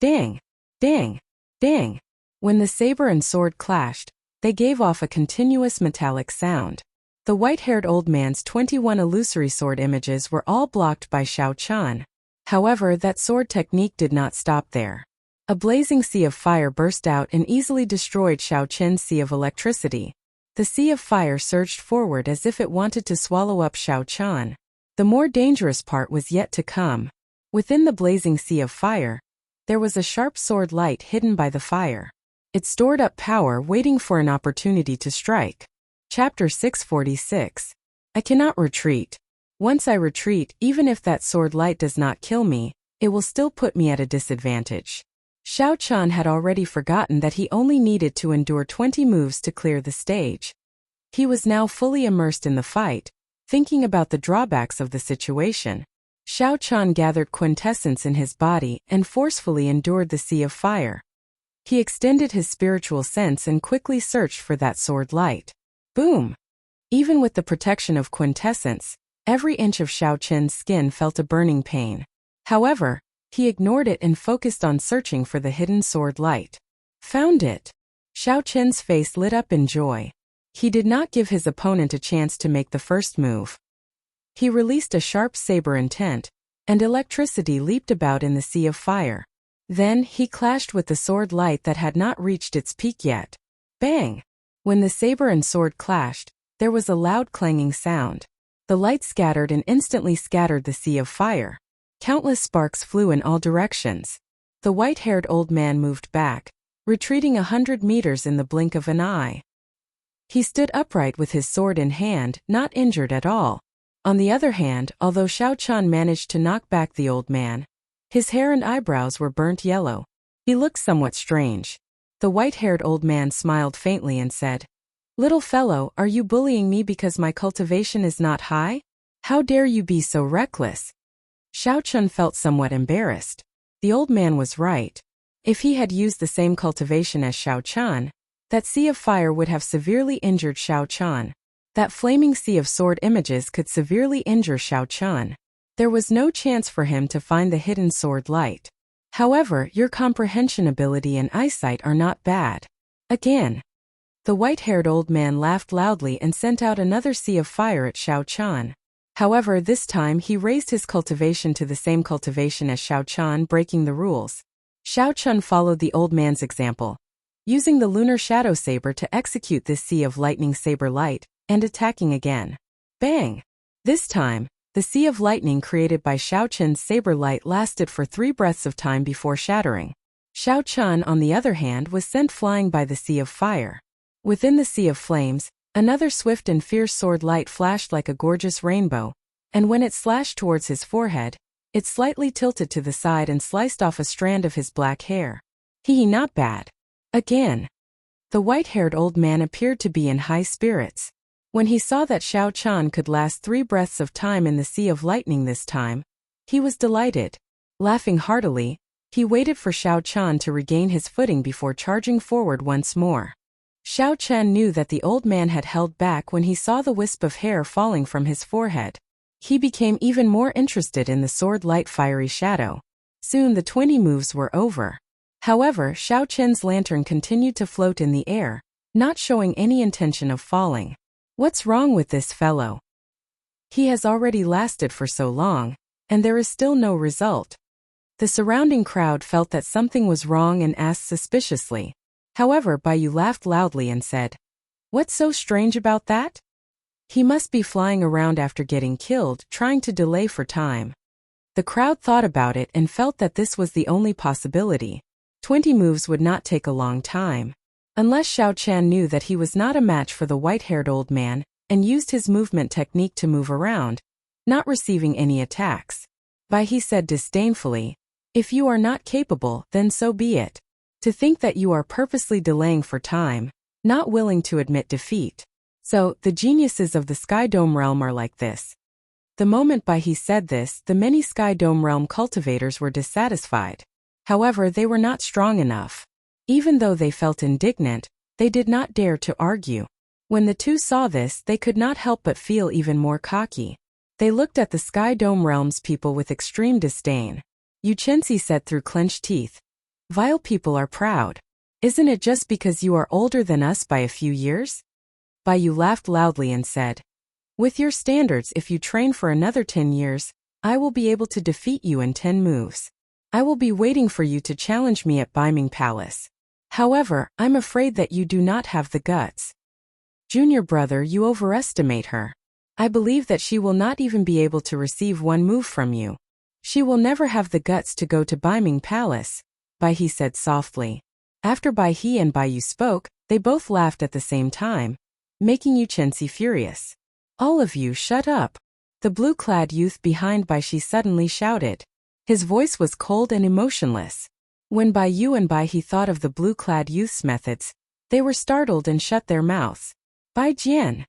Dang! Dang! Dang! When the saber and sword clashed, they gave off a continuous metallic sound. The white-haired old man's 21 illusory sword images were all blocked by Xiao Chan. However, that sword technique did not stop there. A blazing sea of fire burst out and easily destroyed Xiao Chen's sea of electricity. The sea of fire surged forward as if it wanted to swallow up Xiao Chan. The more dangerous part was yet to come. Within the blazing sea of fire, there was a sharp sword light hidden by the fire. It stored up power waiting for an opportunity to strike. Chapter 646. I cannot retreat. Once I retreat, even if that sword light does not kill me, it will still put me at a disadvantage. Xiao Chan had already forgotten that he only needed to endure 20 moves to clear the stage. He was now fully immersed in the fight, thinking about the drawbacks of the situation. Xiao Chan gathered quintessence in his body and forcefully endured the sea of fire. He extended his spiritual sense and quickly searched for that sword light. Boom! Even with the protection of quintessence, every inch of Xiao Chen's skin felt a burning pain. However, he ignored it and focused on searching for the hidden sword light. Found it! Xiao Chen's face lit up in joy. He did not give his opponent a chance to make the first move. He released a sharp saber intent, and electricity leaped about in the sea of fire. Then, he clashed with the sword light that had not reached its peak yet. Bang! When the saber and sword clashed, there was a loud clanging sound. The light scattered and instantly scattered the sea of fire. Countless sparks flew in all directions. The white-haired old man moved back, retreating 100 meters in the blink of an eye. He stood upright with his sword in hand, not injured at all. On the other hand, although Xiao Chan managed to knock back the old man, his hair and eyebrows were burnt yellow. He looked somewhat strange. The white-haired old man smiled faintly and said, "Little fellow, are you bullying me because my cultivation is not high? How dare you be so reckless?" Xiao Chan felt somewhat embarrassed. The old man was right. If he had used the same cultivation as Xiao Chan, that sea of fire would have severely injured Xiao Chan. That flaming sea of sword images could severely injure Xiao Chan. There was no chance for him to find the hidden sword light. However, your comprehension ability and eyesight are not bad. Again. The white-haired old man laughed loudly and sent out another sea of fire at Xiao Chan. However, this time he raised his cultivation to the same cultivation as Xiao Chan, breaking the rules. Xiao Chan followed the old man's example, using the lunar shadow saber to execute this sea of lightning saber light, and attacking again. Bang! This time, the sea of lightning created by Xiao Chen's saber light lasted for 3 breaths of time before shattering. Xiao Chan, on the other hand, was sent flying by the sea of fire. Within the sea of flames, another swift and fierce sword light flashed like a gorgeous rainbow, and when it slashed towards his forehead, it slightly tilted to the side and sliced off a strand of his black hair. Not bad. Again. The white-haired old man appeared to be in high spirits. When he saw that Xiao Chan could last 3 breaths of time in the sea of lightning this time, he was delighted. Laughing heartily, he waited for Xiao Chan to regain his footing before charging forward once more. Xiao Chan knew that the old man had held back when he saw the wisp of hair falling from his forehead. He became even more interested in the sword light fiery shadow. Soon the 20 moves were over. However, Xiao Chen's lantern continued to float in the air, not showing any intention of falling. What's wrong with this fellow? He has already lasted for so long, and there is still no result. The surrounding crowd felt that something was wrong and asked suspiciously. However, Baiyu laughed loudly and said, "What's so strange about that? He must be flying around after getting killed, trying to delay for time." The crowd thought about it and felt that this was the only possibility. 20 moves would not take a long time. Unless Xiao Chan knew that he was not a match for the white-haired old man, and used his movement technique to move around, not receiving any attacks. He said disdainfully, "If you are not capable, then so be it. To think that you are purposely delaying for time, not willing to admit defeat. So, the geniuses of the Sky Dome realm are like this. The moment Bai He said this, the many Sky Dome realm cultivators were dissatisfied. However, they were not strong enough. Even though they felt indignant, they did not dare to argue. When the two saw this, they could not help but feel even more cocky. They looked at the Sky Dome realm's people with extreme disdain. Yu Chenxi said through clenched teeth. Vile people are proud. Isn't it just because you are older than us by a few years? Bai Yu laughed loudly and said, with your standards, if you train for another 10 years, I will be able to defeat you in 10 moves. I will be waiting for you to challenge me at Beiming Palace. However, I'm afraid that you do not have the guts. Junior brother, you overestimate her. I believe that she will not even be able to receive one move from you. She will never have the guts to go to Beiming Palace, Bai He said softly. After Bai He and Bai Yu spoke, they both laughed at the same time, making Yu Chenxi furious. All of you shut up. The blue-clad youth behind Bai Shi suddenly shouted. His voice was cold and emotionless. When Bai Yu and Bai He thought of the blue-clad youth's methods, they were startled and shut their mouths. Bai Jian.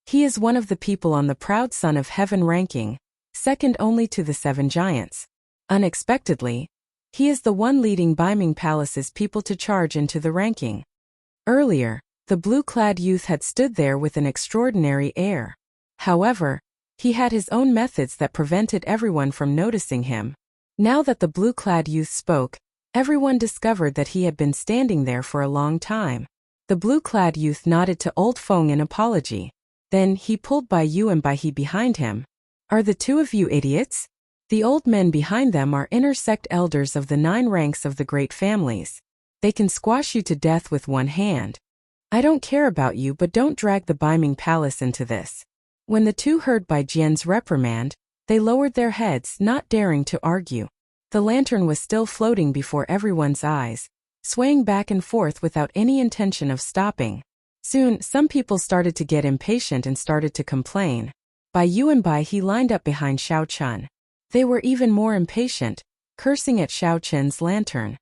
He is one of the people on the proud son of heaven ranking, second only to the 7 giants. Unexpectedly, he is the one leading Beiming Palace's people to charge into the ranking. Earlier, the blue-clad youth had stood there with an extraordinary air. However, he had his own methods that prevented everyone from noticing him. Now that the blue-clad youth spoke, everyone discovered that he had been standing there for a long time. The blue-clad youth nodded to Old Feng in apology. Then he pulled Bai Yu and Bai He behind him. Are the two of you idiots? The old men behind them are inner sect elders of the 9 ranks of the great families. They can squash you to death with one hand. I don't care about you, but don't drag the Beiming Palace into this. When the two heard Bai Jian's reprimand, they lowered their heads, not daring to argue. The lantern was still floating before everyone's eyes, swaying back and forth without any intention of stopping. Soon, some people started to get impatient and started to complain. Bai Yu and Bai He lined up behind Xiao Chun. They were even more impatient, cursing at Xiao Chun's lantern.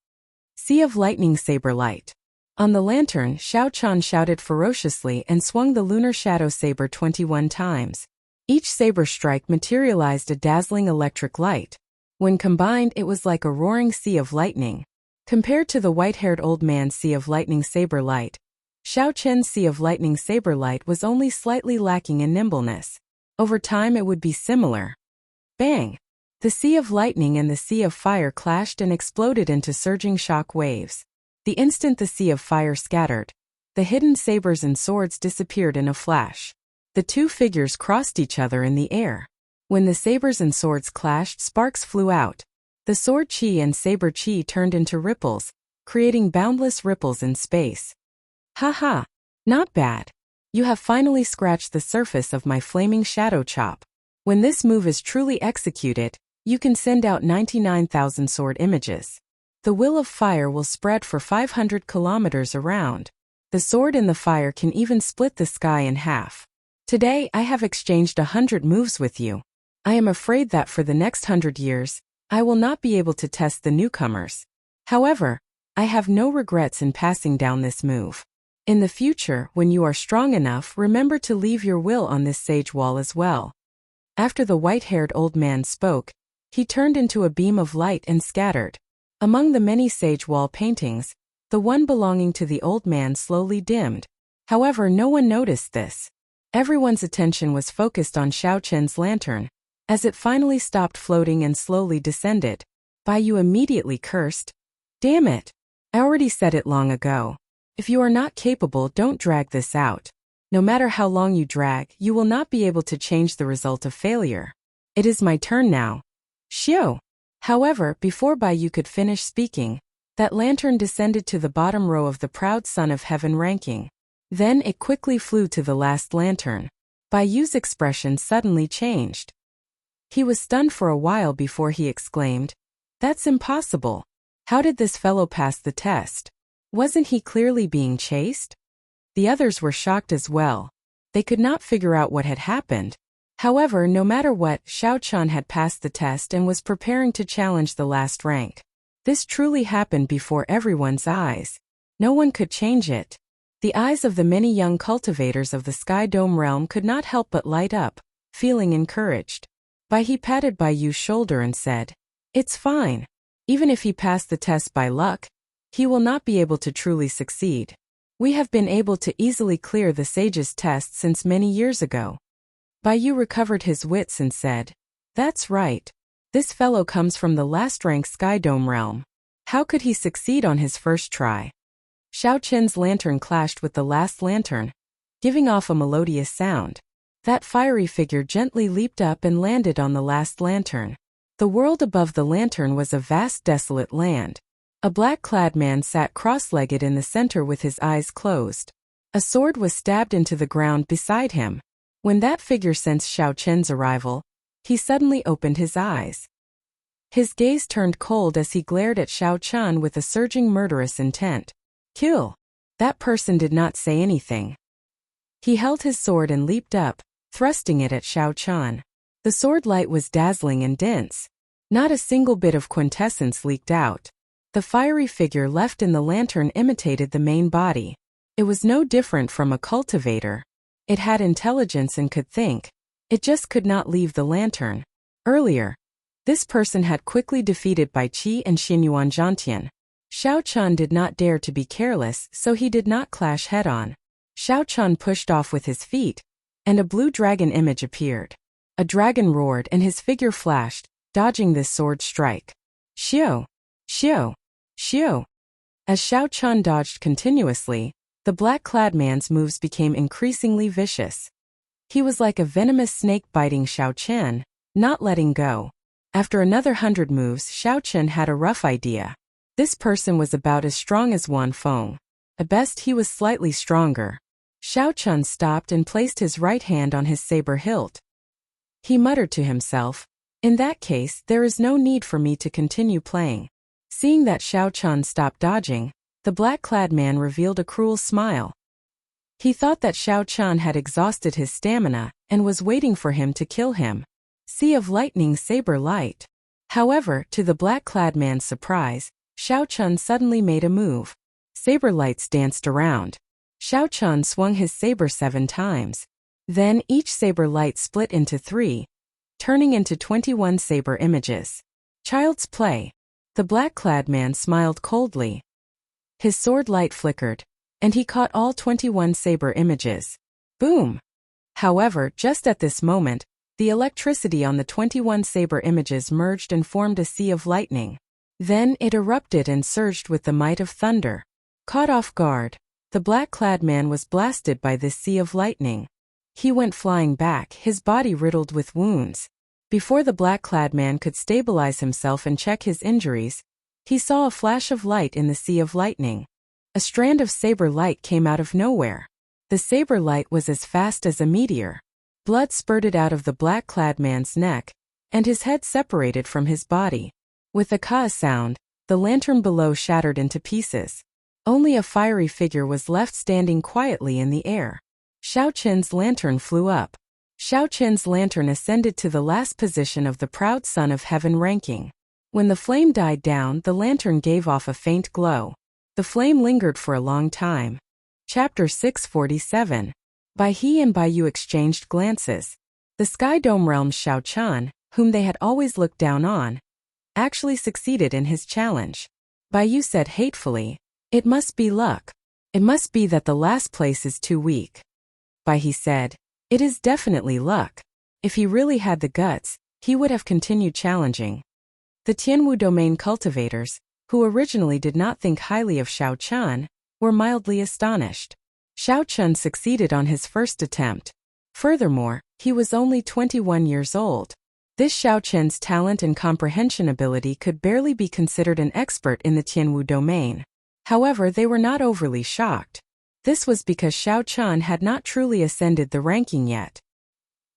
Sea of Lightning Saber Light. On the lantern, Xiao Chun shouted ferociously and swung the lunar shadow saber 21 times. Each saber strike materialized a dazzling electric light. When combined, it was like a roaring sea of lightning. Compared to the white-haired old man's Sea of Lightning Saber Light, Xiao Chen's Sea of Lightning Saber Light was only slightly lacking in nimbleness. Over time it would be similar. Bang! The Sea of Lightning and the Sea of Fire clashed and exploded into surging shock waves. The instant the Sea of Fire scattered, the hidden sabers and swords disappeared in a flash. The two figures crossed each other in the air. When the sabers and swords clashed, sparks flew out. The sword chi and saber chi turned into ripples, creating boundless ripples in space. Haha! Not bad. You have finally scratched the surface of my flaming shadow chop. When this move is truly executed, you can send out 99,000 sword images. The will of fire will spread for 500 kilometers around. The sword in the fire can even split the sky in half. Today I have exchanged 100 moves with you. I am afraid that for the next 100 years, I will not be able to test the newcomers. However, I have no regrets in passing down this move. In the future, when you are strong enough, remember to leave your will on this sage wall as well. After the white-haired old man spoke, he turned into a beam of light and scattered. Among the many sage wall paintings, the one belonging to the old man slowly dimmed. However, no one noticed this. Everyone's attention was focused on Xiao Chen's lantern. As it finally stopped floating and slowly descended, Bai Yu immediately cursed. Damn it! I already said it long ago. If you are not capable, don't drag this out. No matter how long you drag, you will not be able to change the result of failure. It is my turn now. Xiao! However, before Bai Yu could finish speaking, that lantern descended to the bottom row of the proud son of heaven ranking. Then it quickly flew to the last lantern. Bai Yu's expression suddenly changed. He was stunned for a while before he exclaimed, "That's impossible. How did this fellow pass the test? Wasn't he clearly being chased?" The others were shocked as well. They could not figure out what had happened. However, no matter what, Xiao Chun had passed the test and was preparing to challenge the last rank. This truly happened before everyone's eyes. No one could change it. The eyes of the many young cultivators of the Sky Dome realm could not help but light up, feeling encouraged. He patted Bai Yu's shoulder and said, "It's fine. Even if he passed the test by luck, he will not be able to truly succeed. We have been able to easily clear the sage's test since many years ago." Bai Yu recovered his wits and said, "That's right. This fellow comes from the last-rank Sky Dome realm. How could he succeed on his first try?" Xiao Chen's lantern clashed with the last lantern, giving off a melodious sound. That fiery figure gently leaped up and landed on the last lantern. The world above the lantern was a vast desolate land. A black-clad man sat cross-legged in the center with his eyes closed. A sword was stabbed into the ground beside him. When that figure sensed Xiao Chen's arrival, he suddenly opened his eyes. His gaze turned cold as he glared at Xiao Chen with a surging murderous intent. "Kill." That person did not say anything. He held his sword and leaped up, thrusting it at Xiao Chen. The sword light was dazzling and dense. Not a single bit of quintessence leaked out. The fiery figure left in the lantern imitated the main body. It was no different from a cultivator. It had intelligence and could think. It just could not leave the lantern. Earlier, this person had quickly defeated Bai Qi and Xinyuan Zhantian. Xiao Chen did not dare to be careless, so he did not clash head-on. Xiao Chen pushed off with his feet, and a blue dragon image appeared. A dragon roared and his figure flashed, dodging this sword strike. Xiao! Xiao! Xiao! As Xiao Chen dodged continuously, the black-clad man's moves became increasingly vicious. He was like a venomous snake biting Xiao Chen, not letting go. After another 100 moves, Xiao Chen had a rough idea. This person was about as strong as Wan Feng. At best he was slightly stronger. Xiao Chen stopped and placed his right hand on his saber hilt. He muttered to himself, "In that case, there is no need for me to continue playing." Seeing that Xiao Chen stopped dodging, the black-clad man revealed a cruel smile. He thought that Xiao Chen had exhausted his stamina and was waiting for him to kill him. Sea of lightning saber light. However, to the black-clad man's surprise, Xiao Chen suddenly made a move. Saber lights danced around. Xiao Chen swung his saber 7 times. Then each saber light split into 3, turning into 21 saber images. Child's play. The black-clad man smiled coldly. His sword light flickered, and he caught all 21 saber images. Boom! However, just at this moment, the electricity on the 21 saber images merged and formed a sea of lightning. Then it erupted and surged with the might of thunder. Caught off guard, the black-clad man was blasted by this sea of lightning. He went flying back, his body riddled with wounds. Before the black-clad man could stabilize himself and check his injuries, he saw a flash of light in the sea of lightning. A strand of saber light came out of nowhere. The saber light was as fast as a meteor. Blood spurted out of the black-clad man's neck, and his head separated from his body. With a ka sound, the lantern below shattered into pieces. Only a fiery figure was left standing quietly in the air. Xiao Chen's lantern flew up. Xiao Chen's lantern ascended to the last position of the proud son of heaven ranking. When the flame died down, the lantern gave off a faint glow. The flame lingered for a long time. Chapter 647. Bai He and Bai Yu exchanged glances. The Sky Dome realm's Xiao Chen, whom they had always looked down on, actually succeeded in his challenge. Bai Yu said hatefully, "It must be luck. It must be that the last place is too weak." Bai He said, "It is definitely luck. If he really had the guts, he would have continued challenging." The Tianwu domain cultivators, who originally did not think highly of Xiao Chen, were mildly astonished. Xiao Chen succeeded on his first attempt. Furthermore, he was only 21 years old. This Xiao Chen's talent and comprehension ability could barely be considered an expert in the Tianwu domain. However, they were not overly shocked. This was because Xiao Chen had not truly ascended the ranking yet.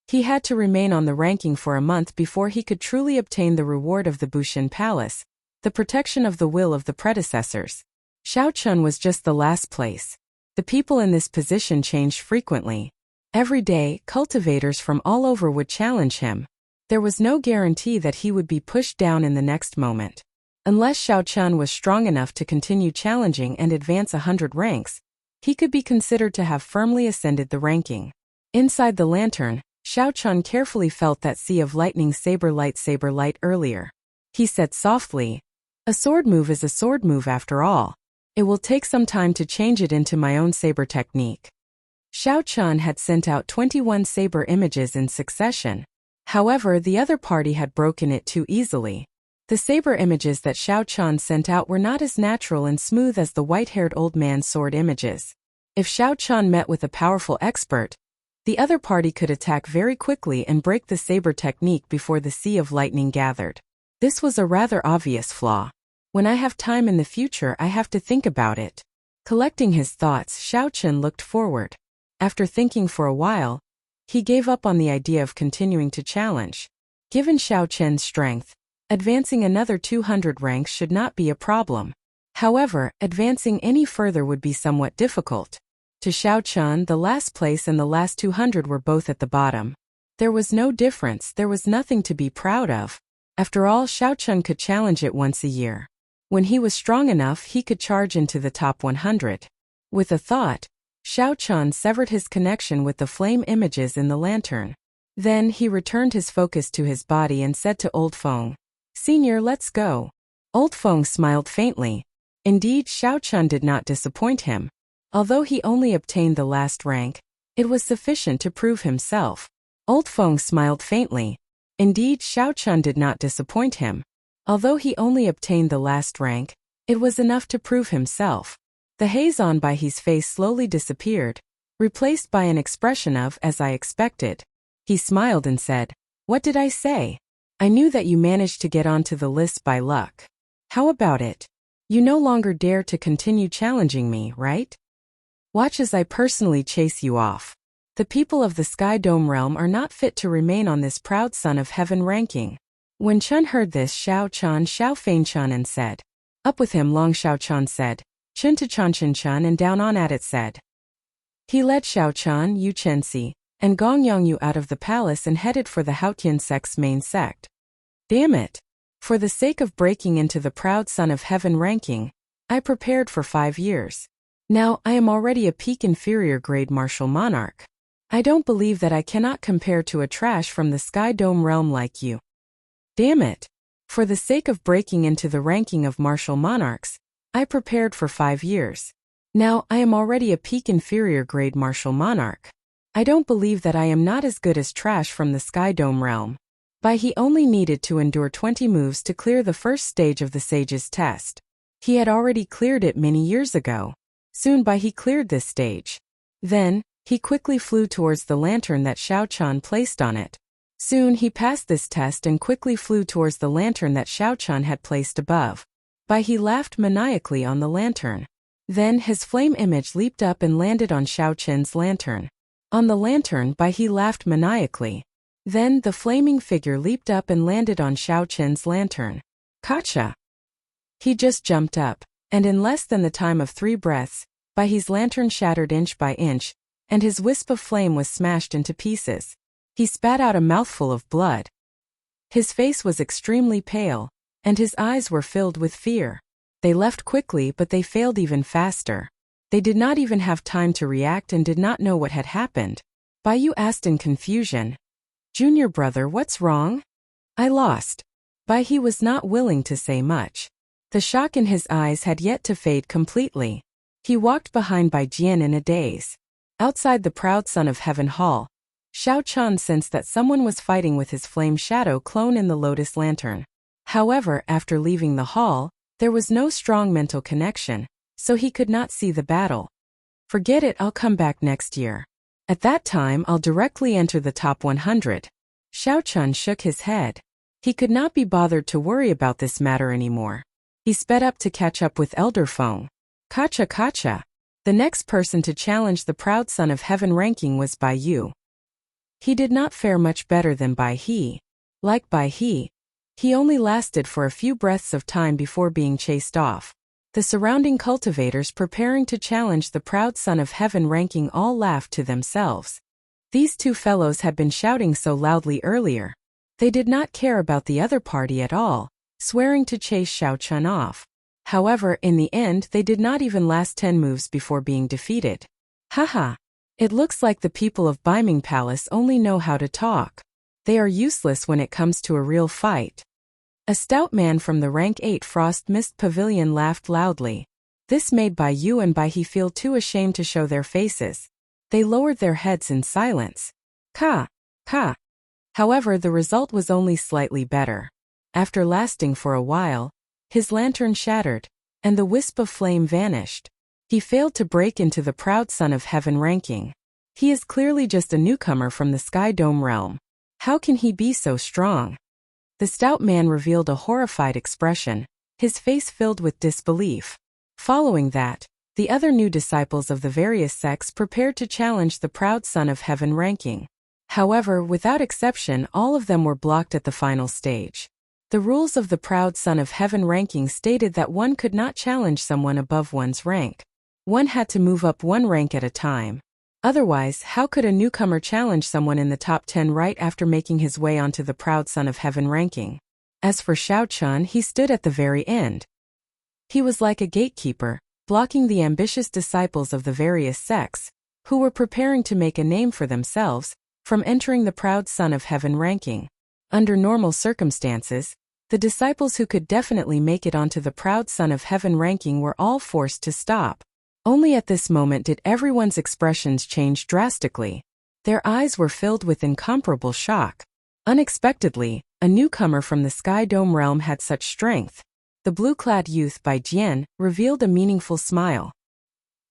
He had to remain on the ranking for a month before he could truly obtain the reward of the Bushin Palace, the protection of the will of the predecessors. Xiao Chen was just the last place. The people in this position changed frequently. Every day, cultivators from all over would challenge him. There was no guarantee that he would be pushed down in the next moment. Unless Xiao Chen was strong enough to continue challenging and advance 100 ranks, he could be considered to have firmly ascended the ranking. Inside the lantern, Xiao Chun carefully felt that sea of lightning saber light earlier. He said softly, "A sword move is a sword move after all. It will take some time to change it into my own saber technique." Xiao Chun had sent out 21 saber images in succession. However, the other party had broken it too easily. The saber images that Xiao Chun sent out were not as natural and smooth as the white-haired old man's sword images. If Xiao Chun met with a powerful expert, the other party could attack very quickly and break the saber technique before the sea of lightning gathered. This was a rather obvious flaw. When I have time in the future, I have to think about it. Collecting his thoughts, Xiao Chun looked forward. After thinking for a while, he gave up on the idea of continuing to challenge. Given Xiao Chun's strength, advancing another 200 ranks should not be a problem. However, advancing any further would be somewhat difficult. To Xiao Chun, the last place and the last 200 were both at the bottom. There was no difference, there was nothing to be proud of. After all, Xiao Chun could challenge it once a year. When he was strong enough, he could charge into the top 100. With a thought, Xiao Chun severed his connection with the flame images in the lantern. Then he returned his focus to his body and said to Old Feng, "Senior, let's go." Old Feng smiled faintly. Indeed, Xiao Chun did not disappoint him. Although he only obtained the last rank, it was sufficient to prove himself. Old Feng smiled faintly. Indeed, Xiao Chun did not disappoint him. Although he only obtained the last rank, it was enough to prove himself. The haze on by his face slowly disappeared, replaced by an expression of, "As I expected." He smiled and said, "What did I say? I knew that you managed to get onto the list by luck. How about it? You no longer dare to continue challenging me, right? Watch as I personally chase you off. The people of the Sky Dome realm are not fit to remain on this proud son of heaven ranking." When Chun heard this, Xiao Fein Chun and said, "Up with him." Long Xiao Chun said, "Chun to Chun Chun," and down on at it said. He led Xiao Chun, Yu Chenxi, and Gong Yongyu out of the palace and headed for the Haotian sect's main sect. Damn it! For the sake of breaking into the proud son of heaven ranking, I prepared for 5 years. Now I am already a peak inferior grade martial monarch. I don't believe that I cannot compare to a trash from the Sky Dome realm like you. Damn it! For the sake of breaking into the ranking of martial monarchs, I prepared for 5 years. Now I am already a peak inferior grade martial monarch. I don't believe that I am not as good as trash from the Sky Dome realm. He only needed to endure 20 moves to clear the first stage of the Sage's test. He had already cleared it many years ago. Soon he cleared this stage. Then, he quickly flew towards the lantern that Xiao Chun placed on it. Soon he passed this test and quickly flew towards the lantern that Xiao Chun had placed above. He laughed maniacally on the lantern. Then his flame image leaped up and landed on Xiao Chun's lantern. On the lantern, he laughed maniacally. Then the flaming figure leaped up and landed on Xiao Chun's lantern. Gotcha! He just jumped up, and in less than the time of 3 breaths, his lantern shattered inch by inch, and his wisp of flame was smashed into pieces. He spat out a mouthful of blood. His face was extremely pale, and his eyes were filled with fear. They left quickly, but they failed even faster. They did not even have time to react and did not know what had happened. Yu asked in confusion, "Junior brother, what's wrong?" "I lost." He was not willing to say much. The shock in his eyes had yet to fade completely. He walked behind Jian in a daze. Outside the proud son of heaven hall, Xiao Chun sensed that someone was fighting with his flame shadow clone in the lotus lantern. However, after leaving the hall, there was no strong mental connection, so he could not see the battle. "Forget it, I'll come back next year. At that time I'll directly enter the top 100. Xiao Chun shook his head. He could not be bothered to worry about this matter anymore. He sped up to catch up with Elder Feng. Kacha. The next person to challenge the proud son of heaven ranking was Yu. He did not fare much better than He. Like He only lasted for a few breaths of time before being chased off. The surrounding cultivators preparing to challenge the proud son of heaven ranking all laughed to themselves. These 2 fellows had been shouting so loudly earlier. They did not care about the other party at all, swearing to chase Xiao Chun off. However, in the end they did not even last 10 moves before being defeated. Haha. It looks like the people of Defying Palace only know how to talk. They are useless when it comes to a real fight. A stout man from the rank 8 Frost Mist Pavilion laughed loudly. This made Bai Yu and Bai He feel too ashamed to show their faces. They lowered their heads in silence. Ka! Ka! However, the result was only slightly better. After lasting for a while, his lantern shattered, and the wisp of flame vanished. He failed to break into the proud Son of Heaven ranking. He is clearly just a newcomer from the Sky Dome realm. How can he be so strong? The stout man revealed a horrified expression, his face filled with disbelief. Following that, the other new disciples of the various sects prepared to challenge the proud Son of Heaven ranking. However, without exception, all of them were blocked at the final stage. The rules of the proud Son of Heaven ranking stated that one could not challenge someone above one's rank. One had to move up one rank at a time. Otherwise, how could a newcomer challenge someone in the top 10 right after making his way onto the proud Son of Heaven ranking? As for Xiao Chun, he stood at the very end. He was like a gatekeeper, blocking the ambitious disciples of the various sects, who were preparing to make a name for themselves, from entering the proud Son of Heaven ranking. Under normal circumstances, the disciples who could definitely make it onto the proud Son of Heaven ranking were all forced to stop. Only at this moment did everyone's expressions change drastically. Their eyes were filled with incomparable shock. Unexpectedly, a newcomer from the Sky Dome realm had such strength. The blue-clad youth Bai Jian revealed a meaningful smile.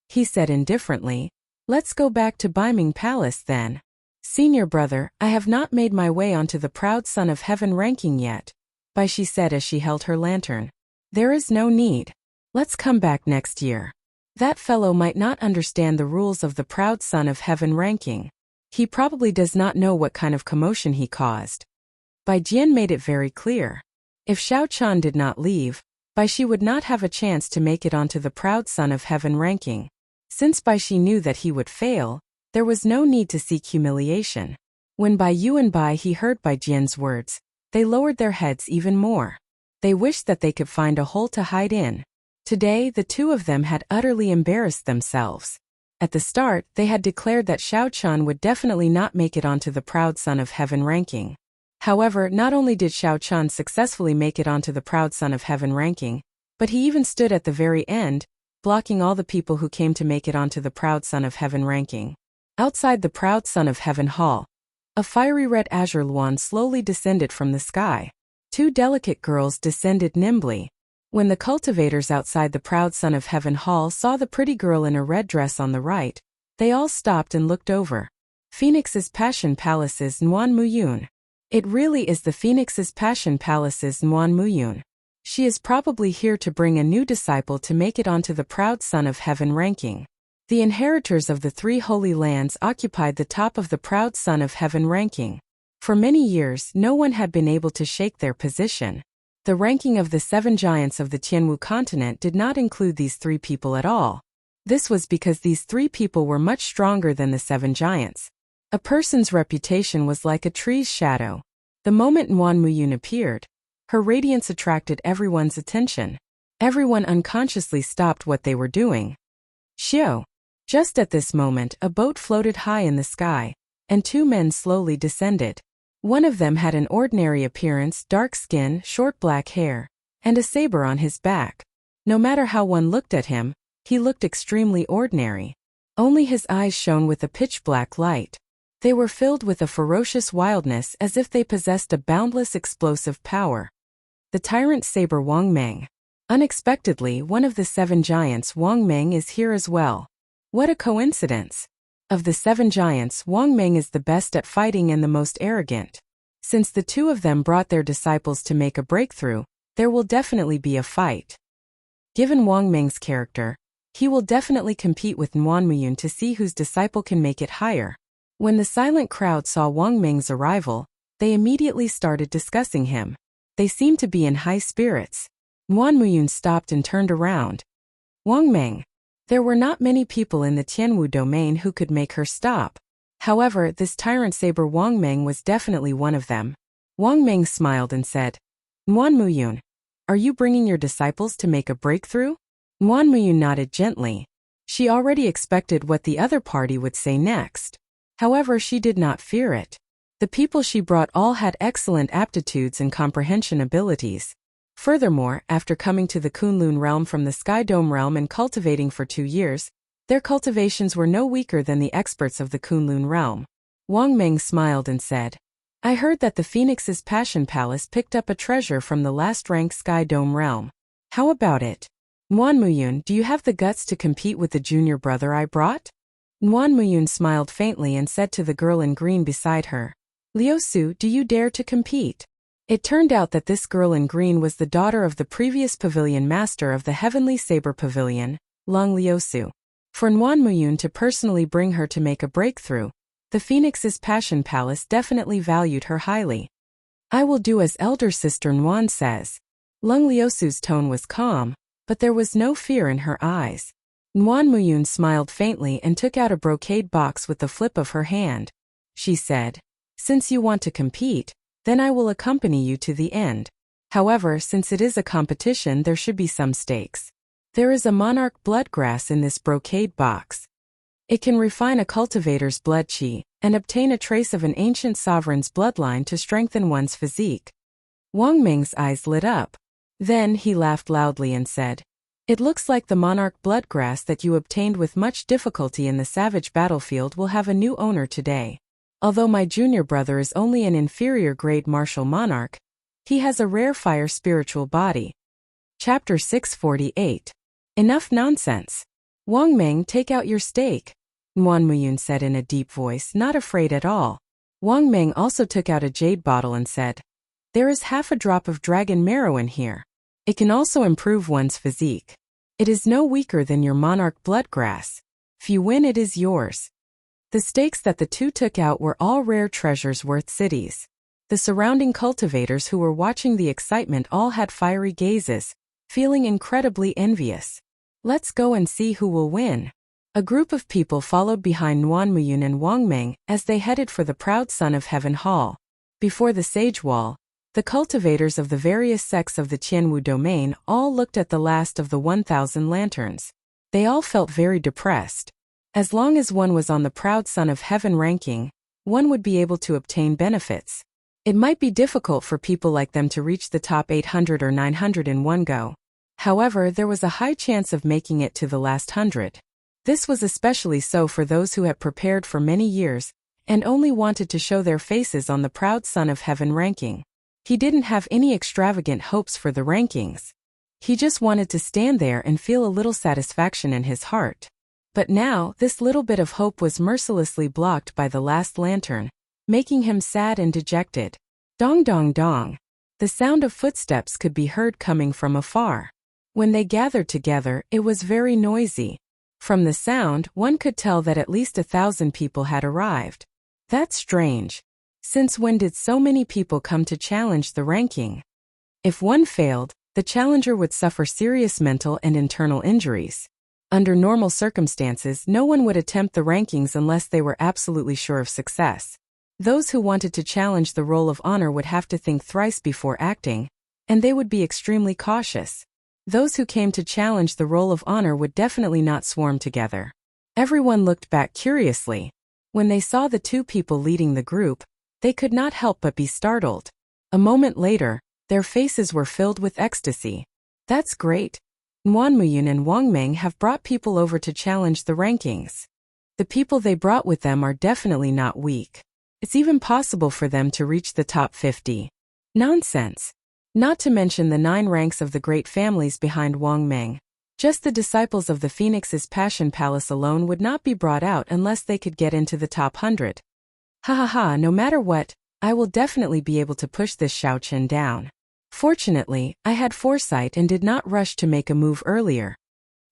He said indifferently, "Let's go back to Defying Palace then. Senior brother, I have not made my way onto the proud Son of Heaven ranking yet," Bai Shi said as she held her lantern. "There is no need. Let's come back next year. That fellow might not understand the rules of the proud Son of Heaven ranking. He probably does not know what kind of commotion he caused." Bai Jian made it very clear. If Xiao Chun did not leave, Bai Shi would not have a chance to make it onto the proud Son of Heaven ranking. Since Bai Shi knew that he would fail, there was no need to seek humiliation. When Bai Yu and Bai He heard Bai Jian's words, they lowered their heads even more. They wished that they could find a hole to hide in. Today, the two of them had utterly embarrassed themselves. At the start, they had declared that Xiao Chun would definitely not make it onto the proud Son of Heaven ranking. However, not only did Xiao Chun successfully make it onto the proud Son of Heaven ranking, but he even stood at the very end, blocking all the people who came to make it onto the proud Son of Heaven ranking. Outside the proud Son of Heaven hall, a fiery red azure luan slowly descended from the sky. Two delicate girls descended nimbly. When the cultivators outside the proud Son of Heaven hall saw the pretty girl in a red dress on the right, they all stopped and looked over. Phoenix's Passion Palace's Nuan Muyun. It really is the Phoenix's Passion Palace's Nuan Muyun. She is probably here to bring a new disciple to make it onto the proud Son of Heaven ranking. The inheritors of the 3 holy lands occupied the top of the proud Son of Heaven ranking. For many years, no one had been able to shake their position. The ranking of the 7 giants of the Tianwu continent did not include these 3 people at all. This was because these 3 people were much stronger than the 7 giants. A person's reputation was like a tree's shadow. The moment Nuan Muyun appeared, her radiance attracted everyone's attention. Everyone unconsciously stopped what they were doing. Xiao. Just at this moment, a boat floated high in the sky, and 2 men slowly descended. One of them had an ordinary appearance, dark skin, short black hair, and a saber on his back. No matter how one looked at him, he looked extremely ordinary. Only his eyes shone with a pitch-black light. They were filled with a ferocious wildness as if they possessed a boundless explosive power. The tyrant saber Wang Meng. Unexpectedly, one of the 7 giants, Wang Meng, is here as well. What a coincidence! Of the 7 giants, Wang Meng is the best at fighting and the most arrogant. Since the 2 of them brought their disciples to make a breakthrough, there will definitely be a fight. Given Wang Meng's character, he will definitely compete with Nuan Muyun to see whose disciple can make it higher. When the silent crowd saw Wang Meng's arrival, they immediately started discussing him. They seemed to be in high spirits. Nuan Muyun stopped and turned around. Wang Meng. There were not many people in the Tianwu domain who could make her stop. However, this tyrant saber Wang Meng was definitely one of them. Wang Meng smiled and said, "Nuan Muyun, Are you bringing your disciples to make a breakthrough? Nguyen Muyun nodded gently. She already expected what the other party would say next. However, she did not fear it. The people she brought all had excellent aptitudes and comprehension abilities. Furthermore, after coming to the Kunlun realm from the Sky Dome realm and cultivating for 2 years, their cultivations were no weaker than the experts of the Kunlun realm. Wang Meng smiled and said, I heard that the Phoenix's Passion Palace picked up a treasure from the last-ranked Sky Dome realm. How about it? Nguyen Muyun, do you have the guts to compete with the junior brother I brought? Nguyen Muyun smiled faintly and said to the girl in green beside her, Liu Su, do you dare to compete? It turned out that this girl in green was the daughter of the previous pavilion master of the Heavenly Saber Pavilion, Long Liu Su. For Nguyen Muyun to personally bring her to make a breakthrough, the Phoenix's Passion Palace definitely valued her highly. I will do as elder sister Nguyen says. Lung Liusu's tone was calm, but there was no fear in her eyes. Nguyen Muyun smiled faintly and took out a brocade box with the flip of her hand. She said, Since you want to compete, then I will accompany you to the end. However, since it is a competition, there should be some stakes. There is a monarch bloodgrass in this brocade box. It can refine a cultivator's blood qi and obtain a trace of an ancient sovereign's bloodline to strengthen one's physique. Wang Ming's eyes lit up. Then he laughed loudly and said, It looks like the monarch bloodgrass that you obtained with much difficulty in the savage battlefield will have a new owner today. Although my junior brother is only an inferior grade martial monarch, he has a rare fire spiritual body. Chapter 648. Enough nonsense. Wang Meng, take out your stake, Nguyen Muyun said in a deep voice, not afraid at all. Wang Meng also took out a jade bottle and said, There is half a drop of dragon marrow in here. It can also improve one's physique. It is no weaker than your monarch bloodgrass. If you win, it is yours. The stakes that the two took out were all rare treasures worth cities. The surrounding cultivators who were watching the excitement all had fiery gazes, feeling incredibly envious. Let's go and see who will win. A group of people followed behind Nguyen Muyun and Wang Meng as they headed for the proud son of Heaven Hall. Before the sage wall, the cultivators of the various sects of the Tianwu domain all looked at the last of the 1,000 lanterns. They all felt very depressed. As long as one was on the proud son of Heaven ranking, one would be able to obtain benefits. It might be difficult for people like them to reach the top 800 or 900 in one go. However, there was a high chance of making it to the last 100. This was especially so for those who had prepared for many years and only wanted to show their faces on the proud son of Heaven ranking. He didn't have any extravagant hopes for the rankings. He just wanted to stand there and feel a little satisfaction in his heart. But now, this little bit of hope was mercilessly blocked by the last lantern, making him sad and dejected. Dong dong dong. The sound of footsteps could be heard coming from afar. When they gathered together, it was very noisy. From the sound, one could tell that at least 1,000 people had arrived. That's strange. Since when did so many people come to challenge the ranking? If one failed, the challenger would suffer serious mental and internal injuries. Under normal circumstances, no one would attempt the rankings unless they were absolutely sure of success. Those who wanted to challenge the roll of honor would have to think thrice before acting, and they would be extremely cautious. Those who came to challenge the roll of honor would definitely not swarm together. Everyone looked back curiously. When they saw the two people leading the group, they could not help but be startled. A moment later, their faces were filled with ecstasy. That's great. Nguyen Muyun and Wang Meng have brought people over to challenge the rankings. The people they brought with them are definitely not weak. It's even possible for them to reach the top 50. Nonsense. Not to mention the 9 ranks of the great families behind Wang Meng. Just the disciples of the Phoenix's Passion Palace alone would not be brought out unless they could get into the top 100. Ha ha ha, no matter what, I will definitely be able to push this Xiao Chen down. Fortunately, I had foresight and did not rush to make a move earlier.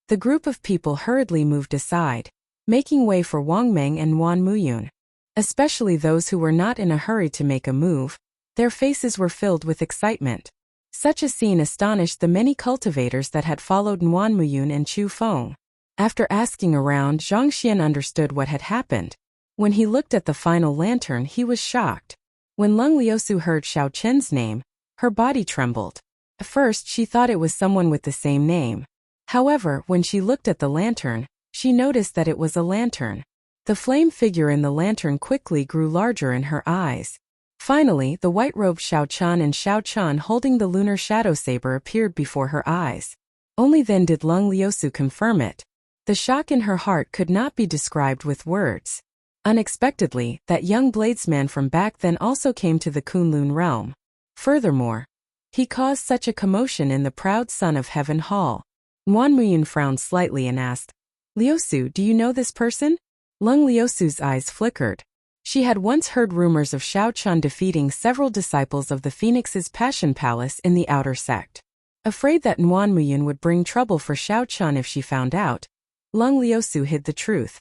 The group of people hurriedly moved aside, making way for Wang Meng and Nguyen Muyun. Especially those who were not in a hurry to make a move. Their faces were filled with excitement. Such a scene astonished the many cultivators that had followed Nguyen Muyun and Chu Feng. After asking around, Zhang Xian understood what had happened. When he looked at the final lantern, he was shocked. When Lung Liusu heard Xiao Chen's name, her body trembled. At first she thought it was someone with the same name. However, when she looked at the lantern, she noticed that it was a lantern. The flame figure in the lantern quickly grew larger in her eyes. Finally, the white-robed Xiao Chan and Xiao Chan holding the lunar shadow saber appeared before her eyes. Only then did Lung Liusu confirm it. The shock in her heart could not be described with words. Unexpectedly, that young bladesman from back then also came to the Kunlun realm. Furthermore, he caused such a commotion in the proud son of Heaven Hall. Nguyen Muyun frowned slightly and asked, "Liusu, do you know this person?" Lung Liusu's eyes flickered. She had once heard rumors of Xiao Chan defeating several disciples of the Phoenix's Passion Palace in the outer sect. Afraid that Nguyen Muyun would bring trouble for Xiao Chan if she found out, Lung Liusu hid the truth.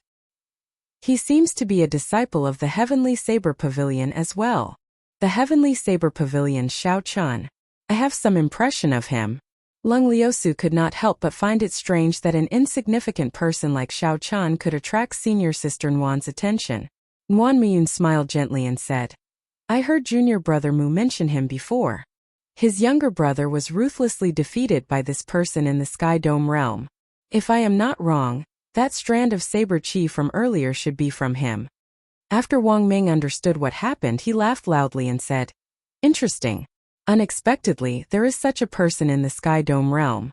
He seems to be a disciple of the Heavenly Saber Pavilion as well. The Heavenly Saber Pavilion Xiao Chan. I have some impression of him. Lung Liusu could not help but find it strange that an insignificant person like Xiao Chan could attract senior sister Nguyen's attention. Nguyen Muyun smiled gently and said, "I heard junior brother Mu mention him before. His younger brother was ruthlessly defeated by this person in the Sky Dome realm. If I am not wrong, that strand of saber chi from earlier should be from him." After Wang Ming understood what happened, he laughed loudly and said, "Interesting. Unexpectedly, there is such a person in the Sky Dome realm.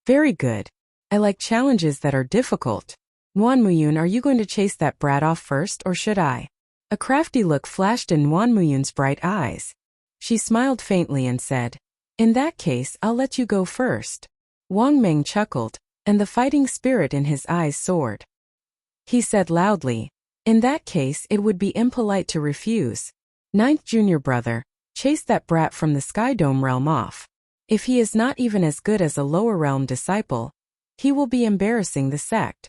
Very good. I like challenges that are difficult. Nguyen Muyun, are you going to chase that brat off first, or should I?" A crafty look flashed in Nguyen Muyun's bright eyes. She smiled faintly and said, "In that case, I'll let you go first." Wang Ming chuckled, and the fighting spirit in his eyes soared. He said loudly, "In that case, it would be impolite to refuse. Ninth junior brother, chase that brat from the Sky Dome realm off. If he is not even as good as a lower realm disciple, he will be embarrassing the sect."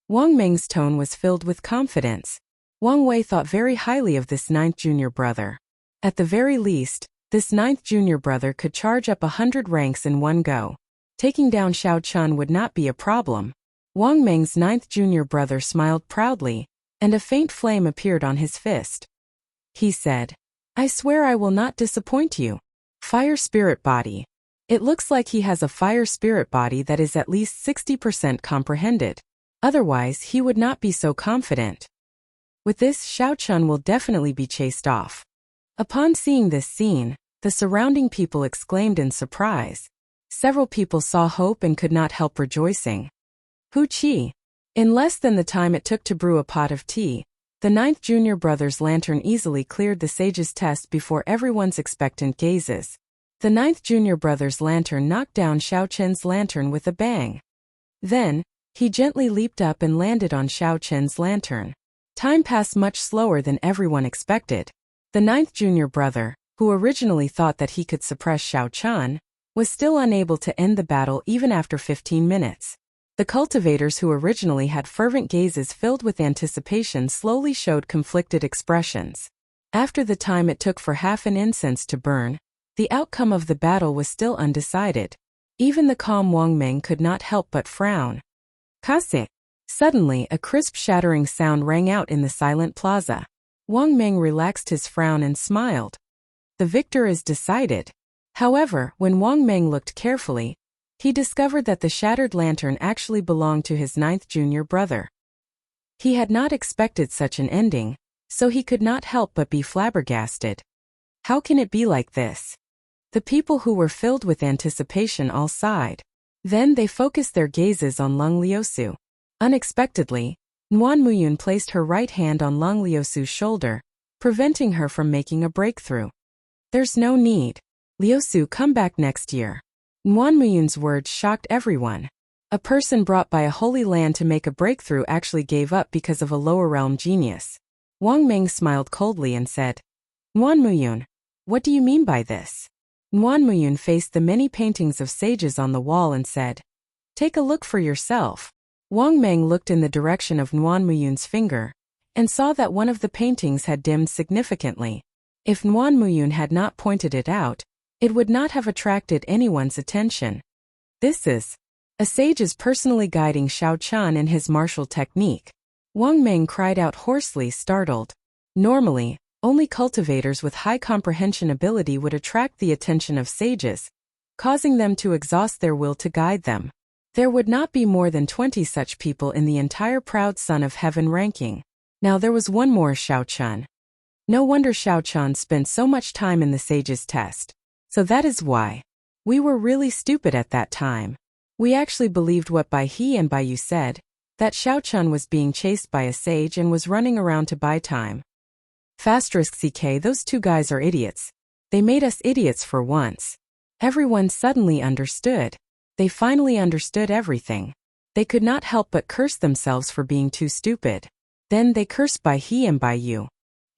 Wang Ming's tone was filled with confidence. Wang Wei thought very highly of this ninth junior brother. At the very least, this ninth junior brother could charge up 100 ranks in one go. Taking down Xiao Chan would not be a problem. Wang Ming's ninth junior brother smiled proudly, and a faint flame appeared on his fist. He said, "I swear I will not disappoint you. Fire spirit body." It looks like he has a fire spirit body that is at least 60% comprehended. Otherwise, he would not be so confident. With this, Xiao Chan will definitely be chased off. Upon seeing this scene, the surrounding people exclaimed in surprise. Several people saw hope and could not help rejoicing. Hu Qi. In less than the time it took to brew a pot of tea, the ninth junior brother's lantern easily cleared the sage's test before everyone's expectant gazes. The ninth junior brother's lantern knocked down Xiao Chen's lantern with a bang. Then, he gently leaped up and landed on Xiao Chen's lantern. Time passed much slower than everyone expected. The ninth junior brother, who originally thought that he could suppress Xiao Chan, was still unable to end the battle even after 15 minutes. The cultivators who originally had fervent gazes filled with anticipation slowly showed conflicted expressions. After the time it took for half an incense to burn, the outcome of the battle was still undecided. Even the calm Wang Ming could not help but frown. "Kase!" Suddenly, a crisp shattering sound rang out in the silent plaza. Wang Ming relaxed his frown and smiled. The victor is decided. However, when Wang Ming looked carefully, he discovered that the shattered lantern actually belonged to his ninth junior brother. He had not expected such an ending, so he could not help but be flabbergasted. How can it be like this? The people who were filled with anticipation all sighed. Then they focused their gazes on Lung Liusu. Unexpectedly, Nguyen Muyun placed her right hand on Lung Liusu's shoulder, preventing her from making a breakthrough. "There's no need. Liusu, come back next year." Nguyen Muyun's words shocked everyone. A person brought by a holy land to make a breakthrough actually gave up because of a lower realm genius. Wang Ming smiled coldly and said, "Nguyen Muyun, what do you mean by this?" Nguyen Muyun faced the many paintings of sages on the wall and said, "Take a look for yourself." Wang Ming looked in the direction of Nguyen Muyun's finger, and saw that one of the paintings had dimmed significantly. If Nguyen Muyun had not pointed it out, it would not have attracted anyone's attention. "This is..." A sage is personally guiding Xiao Chan in his martial technique. Wang Ming cried out hoarsely, startled. Normally, only cultivators with high comprehension ability would attract the attention of sages, causing them to exhaust their will to guide them. There would not be more than 20 such people in the entire proud son of heaven ranking. Now there was one more Shao Chun. No wonder Shao Chun spent so much time in the sage's test. So that is why. We were really stupid at that time. We actually believed what Bai He and Bai Yu said, that Shao Chun was being chased by a sage and was running around to buy time. *CK, those two guys are idiots. They made us idiots for once. Everyone suddenly understood. They finally understood everything. They could not help but curse themselves for being too stupid. Then they cursed Bai He and Bai Yu.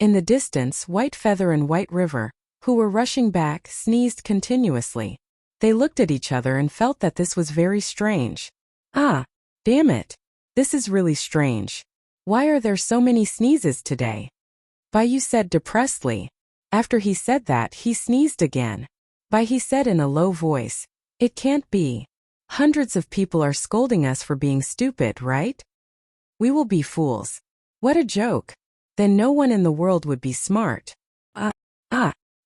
In the distance, White Feather and White River, who were rushing back, sneezed continuously. They looked at each other and felt that this was very strange. Ah, damn it. This is really strange. Why are there so many sneezes today? Bai Yu said depressedly. After he said that, he sneezed again. Bai He said in a low voice, "It can't be. Hundreds of people are scolding us for being stupid, right? We will be fools. What a joke. Then no one in the world would be smart."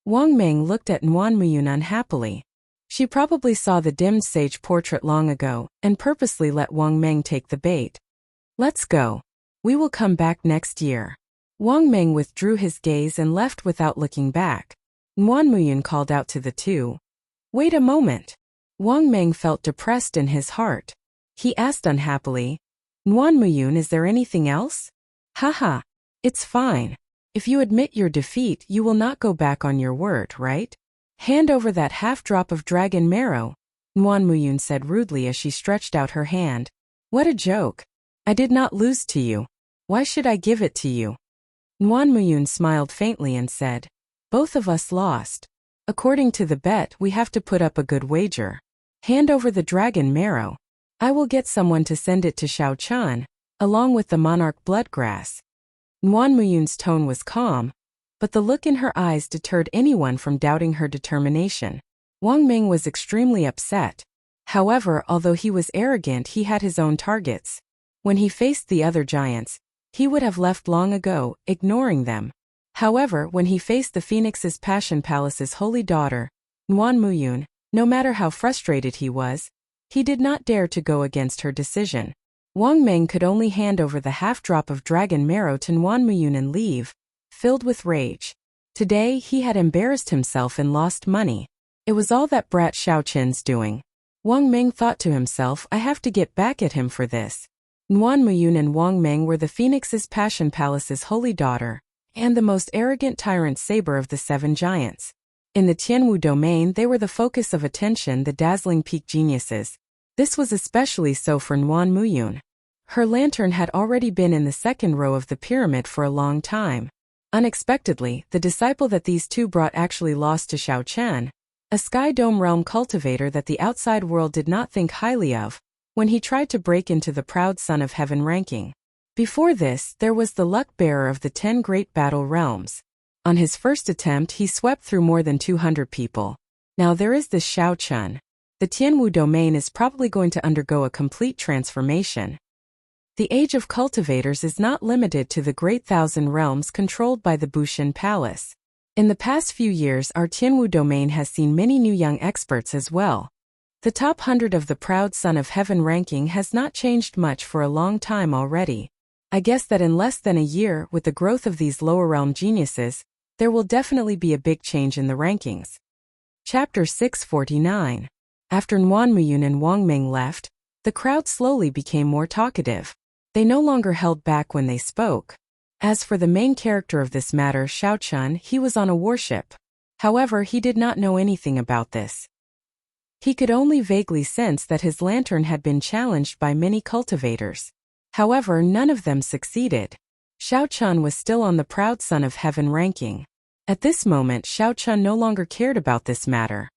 Wang Meng looked at Nguyen Muyun unhappily. She probably saw the dimmed sage portrait long ago, and purposely let Wang Meng take the bait. "Let's go. We will come back next year." Wang Meng withdrew his gaze and left without looking back. Nguyen Muyun called out to the two. "Wait a moment." Wang Meng felt depressed in his heart. He asked unhappily, "Nguyen Muyun, is there anything else?" "Haha. It's fine. If you admit your defeat, you will not go back on your word, right? Hand over that half-drop of dragon marrow," Nguyen Muyun said rudely as she stretched out her hand. "What a joke. I did not lose to you. Why should I give it to you?" Nguyen Muyun smiled faintly and said, "Both of us lost. According to the bet, we have to put up a good wager. Hand over the dragon marrow. I will get someone to send it to Shao Chun, along with the monarch bloodgrass." Nguyen Muyun's tone was calm, but the look in her eyes deterred anyone from doubting her determination. Wang Meng was extremely upset. However, although he was arrogant, he had his own targets. When he faced the other giants, he would have left long ago, ignoring them. However, when he faced the Phoenix's Passion Palace's holy daughter, Nguyen Muyun, no matter how frustrated he was, he did not dare to go against her decision. Wang Meng could only hand over the half-drop of dragon marrow to Nguyen Muyun and leave, filled with rage. Today he had embarrassed himself and lost money. It was all that brat Shao Chen's doing. Wang Meng thought to himself, "I have to get back at him for this." Nguyen Muyun and Wang Meng were the Phoenix's Passion Palace's holy daughter, and the most arrogant tyrant saber of the 7 giants. In the Tianwu domain, they were the focus of attention, the dazzling peak geniuses. This was especially so for Nguyen Muyun. Her lantern had already been in the second row of the pyramid for a long time. Unexpectedly, the disciple that these two brought actually lost to Shao Chen, a Sky Dome realm cultivator that the outside world did not think highly of, when he tried to break into the proud son of heaven ranking. Before this, there was the luck bearer of the 10 great battle realms. On his first attempt, he swept through more than 200 people. Now there is this Shao Chun. The Tianwu domain is probably going to undergo a complete transformation. The age of cultivators is not limited to the great thousand realms controlled by the Bushin Palace. In the past few years, our Tianwu domain has seen many new young experts as well. The top 100 of the proud son of heaven ranking has not changed much for a long time already. I guess that in less than a year, with the growth of these lower realm geniuses, there will definitely be a big change in the rankings. Chapter 649. After Nguyen Muyun and Wang Meng left, the crowd slowly became more talkative. They no longer held back when they spoke. As for the main character of this matter, Shao Chun, he was on a warship. However, he did not know anything about this. He could only vaguely sense that his lantern had been challenged by many cultivators. However, none of them succeeded. Shao Chun was still on the proud son of heaven ranking. At this moment, Shao Chun no longer cared about this matter.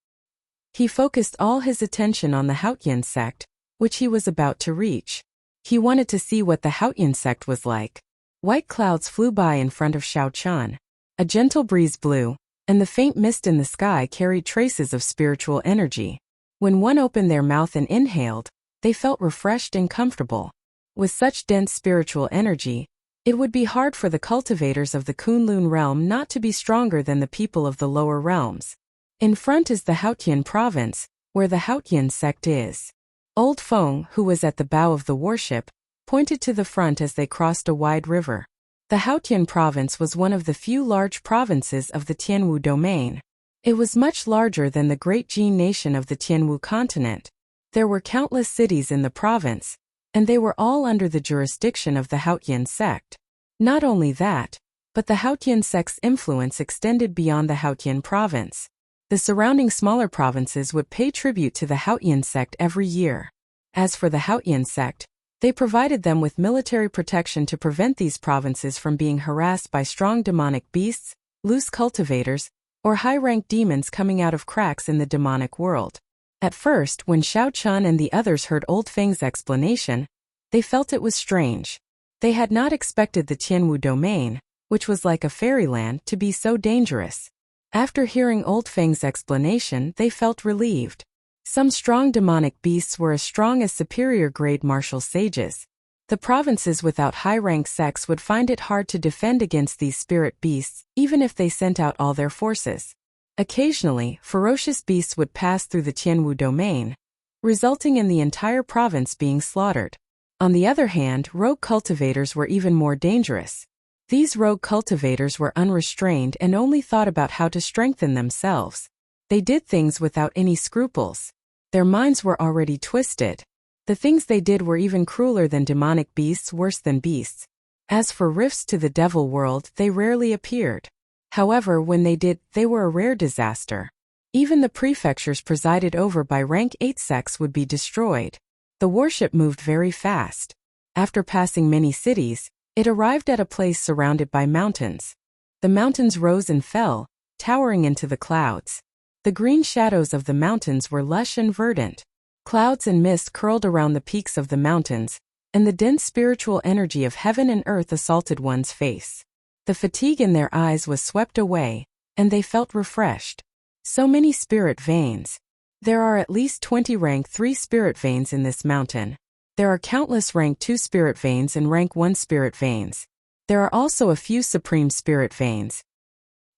He focused all his attention on the Haotian sect, which he was about to reach. He wanted to see what the Haotian sect was like. White clouds flew by in front of Shao Chun. A gentle breeze blew, and the faint mist in the sky carried traces of spiritual energy. When one opened their mouth and inhaled, they felt refreshed and comfortable. With such dense spiritual energy, it would be hard for the cultivators of the Kunlun realm not to be stronger than the people of the lower realms. In front is the Haotian province, where the Haotian sect is. Old Feng, who was at the bow of the warship, pointed to the front as they crossed a wide river. The Haotian province was one of the few large provinces of the Tianwu domain. It was much larger than the great Jin nation of the Tianwu continent. There were countless cities in the province, and they were all under the jurisdiction of the Haotian sect. Not only that, but the Haotian sect's influence extended beyond the Haotian province. The surrounding smaller provinces would pay tribute to the Haotian sect every year. As for the Haotian sect, they provided them with military protection to prevent these provinces from being harassed by strong demonic beasts, loose cultivators, or high-ranked demons coming out of cracks in the demonic world. At first, when Xiao Chun and the others heard Old Feng's explanation, they felt it was strange. They had not expected the Tianwu domain, which was like a fairyland, to be so dangerous. After hearing Old Feng's explanation, they felt relieved. Some strong demonic beasts were as strong as superior-grade martial sages. The provinces without high-rank sects would find it hard to defend against these spirit beasts, even if they sent out all their forces. Occasionally, ferocious beasts would pass through the Tianwu domain, resulting in the entire province being slaughtered. On the other hand, rogue cultivators were even more dangerous. These rogue cultivators were unrestrained and only thought about how to strengthen themselves. They did things without any scruples. Their minds were already twisted. The things they did were even crueler than demonic beasts, worse than beasts. As for rifts to the devil world, they rarely appeared. However, when they did, they were a rare disaster. Even the prefectures presided over by rank 8 sects would be destroyed. The warship moved very fast. After passing many cities, it arrived at a place surrounded by mountains. The mountains rose and fell, towering into the clouds. The green shadows of the mountains were lush and verdant. Clouds and mist curled around the peaks of the mountains, and the dense spiritual energy of heaven and earth assaulted one's face. The fatigue in their eyes was swept away, and they felt refreshed. So many spirit veins. There are at least 20 rank 3 spirit veins in this mountain. There are countless rank 2 spirit veins and rank 1 spirit veins. There are also a few supreme spirit veins.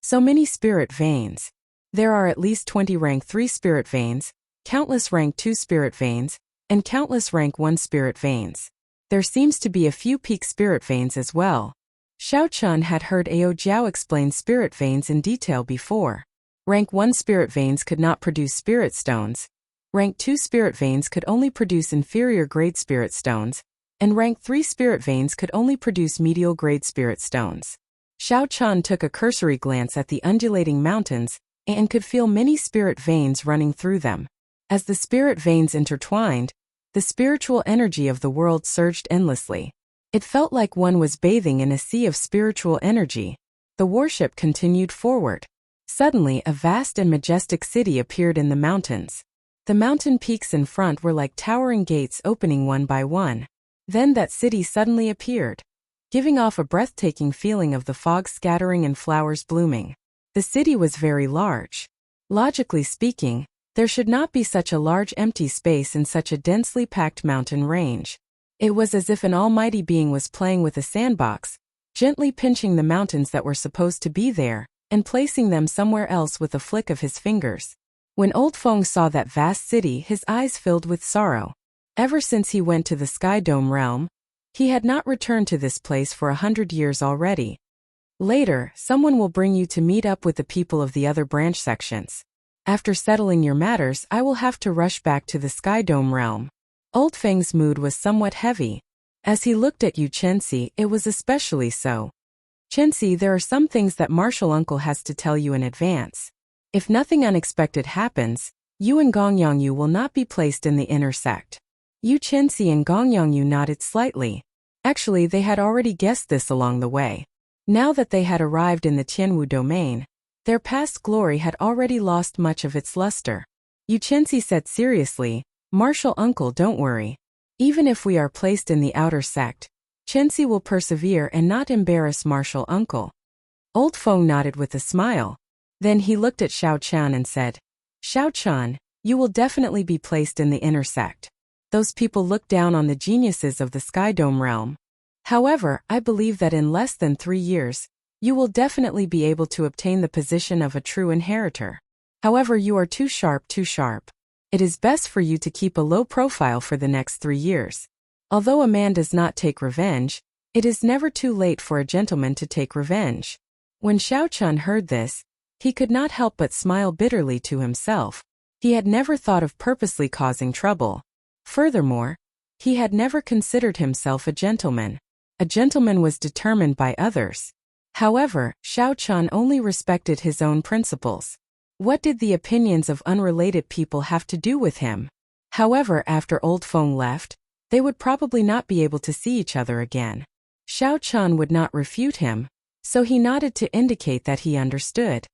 So many spirit veins. There are at least 20 rank 3 spirit veins, countless rank 2 spirit veins, and countless rank 1 spirit veins. There seems to be a few peak spirit veins as well. Xiao Chun had heard Ao Jiao explain spirit veins in detail before. Rank 1 spirit veins could not produce spirit stones. Rank 2 spirit veins could only produce inferior grade spirit stones, and rank 3 spirit veins could only produce medial grade spirit stones. Xiao Chun took a cursory glance at the undulating mountains and could feel many spirit veins running through them. As the spirit veins intertwined, the spiritual energy of the world surged endlessly. It felt like one was bathing in a sea of spiritual energy. The warship continued forward. Suddenly, a vast and majestic city appeared in the mountains. The mountain peaks in front were like towering gates opening one by one. Then that city suddenly appeared, giving off a breathtaking feeling of the fog scattering and flowers blooming. The city was very large. Logically speaking, there should not be such a large empty space in such a densely packed mountain range. It was as if an almighty being was playing with a sandbox, gently pinching the mountains that were supposed to be there, and placing them somewhere else with a flick of his fingers. When Old Feng saw that vast city, his eyes filled with sorrow. Ever since he went to the Sky Dome realm, he had not returned to this place for 100 years already. Later, someone will bring you to meet up with the people of the other branch sections. After settling your matters, I will have to rush back to the Sky Dome realm. Old Feng's mood was somewhat heavy. As he looked at Yu Chenxi, it was especially so. Chenxi, there are some things that Martial Uncle has to tell you in advance. If nothing unexpected happens, you and Gong Yongyu will not be placed in the inner sect. Yu Chenxi and Gong Yongyu nodded slightly. Actually, they had already guessed this along the way. Now that they had arrived in the Tianwu domain, their past glory had already lost much of its luster. Yu Chenxi said seriously, "Martial Uncle, don't worry. Even if we are placed in the outer sect, Chenxi will persevere and not embarrass Martial Uncle." Old Feng nodded with a smile. Then he looked at Xiao Chun and said, "Xiao Chun, you will definitely be placed in the inner sect. Those people look down on the geniuses of the Sky Dome realm. However, I believe that in less than 3 years, you will definitely be able to obtain the position of a true inheritor. However, you are too sharp. It is best for you to keep a low profile for the next 3 years. Although a man does not take revenge, it is never too late for a gentleman to take revenge. When Xiao Chun heard this, he could not help but smile bitterly to himself. He had never thought of purposely causing trouble. Furthermore, he had never considered himself a gentleman. A gentleman was determined by others. However, Xiao Chun only respected his own principles. What did the opinions of unrelated people have to do with him? However, after Old Feng left, they would probably not be able to see each other again. Xiao Chun would not refute him, so he nodded to indicate that he understood.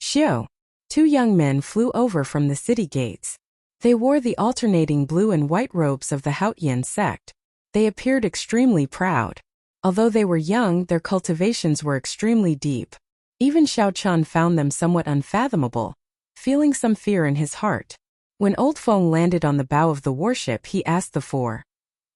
Xiao. 2 young men flew over from the city gates. They wore the alternating blue and white robes of the Haotian sect. They appeared extremely proud. Although they were young, their cultivations were extremely deep. Even Xiao Chun found them somewhat unfathomable, feeling some fear in his heart. When Old Feng landed on the bow of the warship, he asked the 4.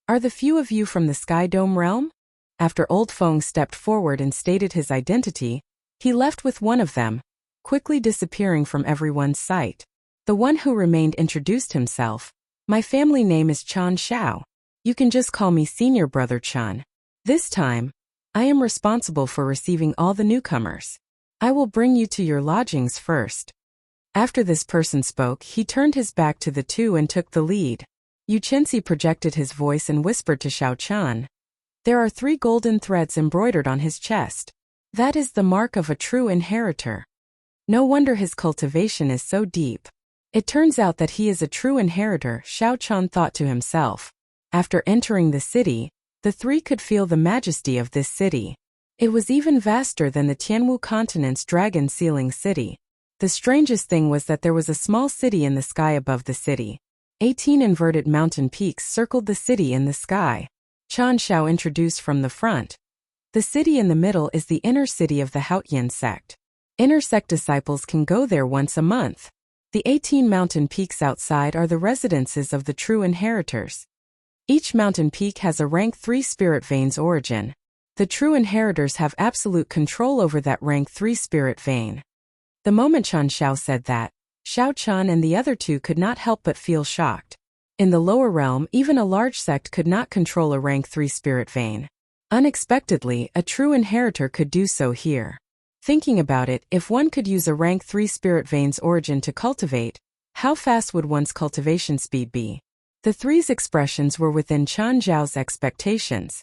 Are the few of you from the Sky Dome realm? After Old Feng stepped forward and stated his identity, he left with one of them, quickly disappearing from everyone's sight. The one who remained introduced himself. My family name is Chan Xiao. You can just call me Senior Brother Chan. This time, I am responsible for receiving all the newcomers. I will bring you to your lodgings first. After this person spoke, he turned his back to the 2 and took the lead. Yu Chenxi projected his voice and whispered to Xiao Chun. There are 3 golden threads embroidered on his chest. That is the mark of a true inheritor. No wonder his cultivation is so deep. It turns out that he is a true inheritor, Xiao Chun thought to himself. After entering the city, the 3 could feel the majesty of this city. It was even vaster than the Tianwu continent's dragon ceiling city. The strangest thing was that there was a small city in the sky above the city. 18 inverted mountain peaks circled the city in the sky. Chan Xiao introduced from the front. The city in the middle is the inner city of the Haotian sect. Inner sect disciples can go there once a month. The 18 mountain peaks outside are the residences of the true inheritors. Each mountain peak has a rank 3 spirit vein's origin. The true inheritors have absolute control over that rank 3 spirit vein. The moment Chan Xiao said that, Xiao Chun and the other 2 could not help but feel shocked. In the lower realm, even a large sect could not control a rank 3 spirit vein. Unexpectedly, a true inheritor could do so here. Thinking about it, if one could use a rank 3 spirit vein's origin to cultivate, how fast would one's cultivation speed be? The 3's expressions were within Chan Zhao's expectations.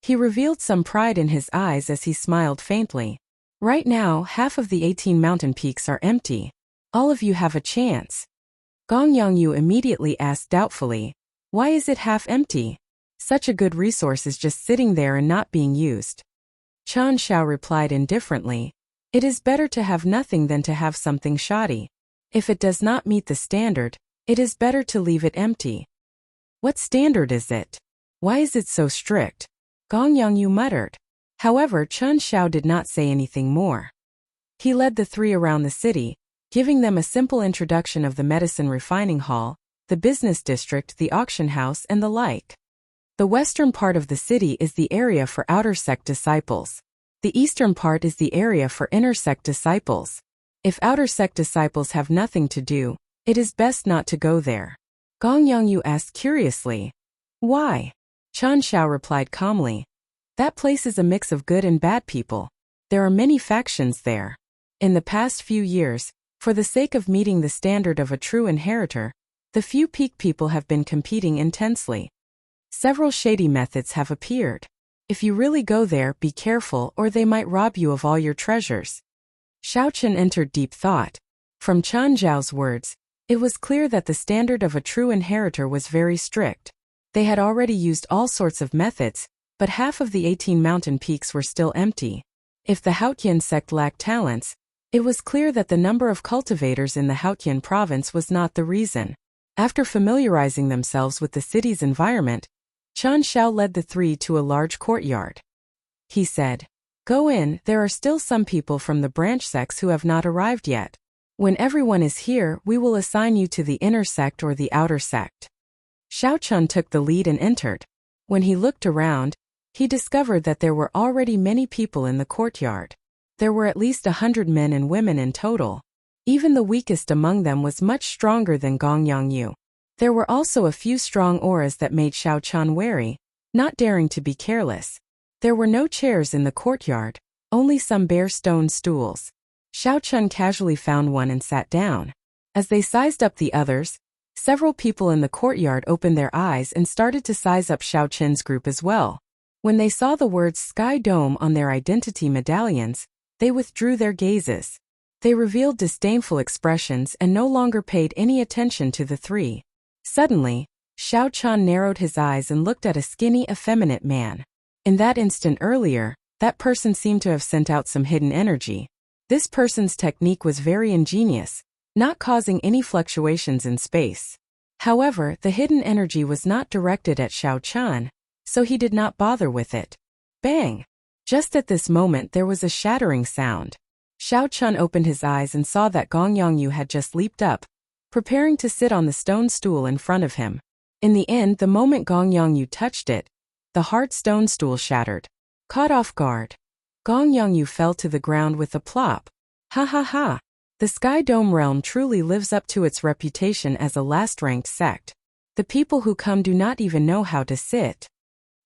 He revealed some pride in his eyes as he smiled faintly. Right now, half of the 18 mountain peaks are empty. All of you have a chance. Gong Yongyu immediately asked doubtfully, why is it half empty? Such a good resource is just sitting there and not being used. Chan Xiao replied indifferently, it is better to have nothing than to have something shoddy. If it does not meet the standard, it is better to leave it empty. What standard is it? Why is it so strict? Gong Yongyu muttered. However, Chan Xiao did not say anything more. He led the 3 around the city, giving them a simple introduction of the medicine refining hall, the business district, the auction house, and the like. The western part of the city is the area for outer sect disciples. The eastern part is the area for inner sect disciples. If outer sect disciples have nothing to do, it is best not to go there. Gong Yongyu asked curiously, why? Chan Xiao replied calmly, that place is a mix of good and bad people. There are many factions there. In the past few years, for the sake of meeting the standard of a true inheritor, the few peak people have been competing intensely. Several shady methods have appeared. If you really go there, be careful or they might rob you of all your treasures. Xiao Chen entered deep thought. From Chan Zhao's words, it was clear that the standard of a true inheritor was very strict. They had already used all sorts of methods, but half of the 18 mountain peaks were still empty. If the Haotian sect lacked talents, it was clear that the number of cultivators in the Haotian province was not the reason. After familiarizing themselves with the city's environment, Chan Xiao led the 3 to a large courtyard. He said, go in, there are still some people from the branch sects who have not arrived yet. When everyone is here, we will assign you to the inner sect or the outer sect. Xiao Chun took the lead and entered. When he looked around, he discovered that there were already many people in the courtyard. There were at least 100 men and women in total. Even the weakest among them was much stronger than Gong Yongyu. There were also a few strong auras that made Xiao Chan wary, not daring to be careless. There were no chairs in the courtyard, only some bare stone stools. Xiao Chan casually found one and sat down. As they sized up the others, several people in the courtyard opened their eyes and started to size up Xiao Chen's group as well. When they saw the words Sky Dome on their identity medallions, they withdrew their gazes. They revealed disdainful expressions and no longer paid any attention to the three. Suddenly, Xiao Chan narrowed his eyes and looked at a skinny, effeminate man. In that instant earlier, that person seemed to have sent out some hidden energy. This person's technique was very ingenious, not causing any fluctuations in space. However, the hidden energy was not directed at Xiao Chan, so he did not bother with it. Bang! Just at this moment there was a shattering sound. Xiao Chan opened his eyes and saw that Gong Yongyu had just leaped up, preparing to sit on the stone stool in front of him. In the end, the moment Gong Yongyu touched it, the hard stone stool shattered. Caught off guard, Gong Yongyu fell to the ground with a plop. Ha ha ha! The Sky Dome realm truly lives up to its reputation as a last-ranked sect. The people who come do not even know how to sit.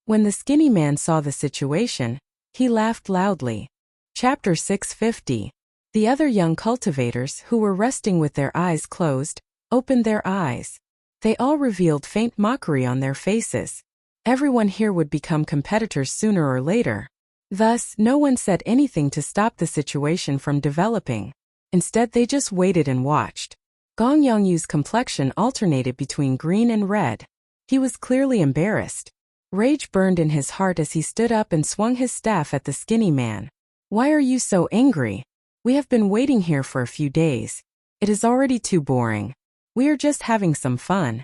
When the skinny man saw the situation, he laughed loudly. Chapter 650. The other young cultivators, who were resting with their eyes closed, opened their eyes. They all revealed faint mockery on their faces. Everyone here would become competitors sooner or later. Thus, no one said anything to stop the situation from developing. Instead, they just waited and watched. Gong Yongyu's complexion alternated between green and red. He was clearly embarrassed. Rage burned in his heart as he stood up and swung his staff at the skinny man. Why are you so angry? We have been waiting here for a few days. It is already too boring. We are just having some fun.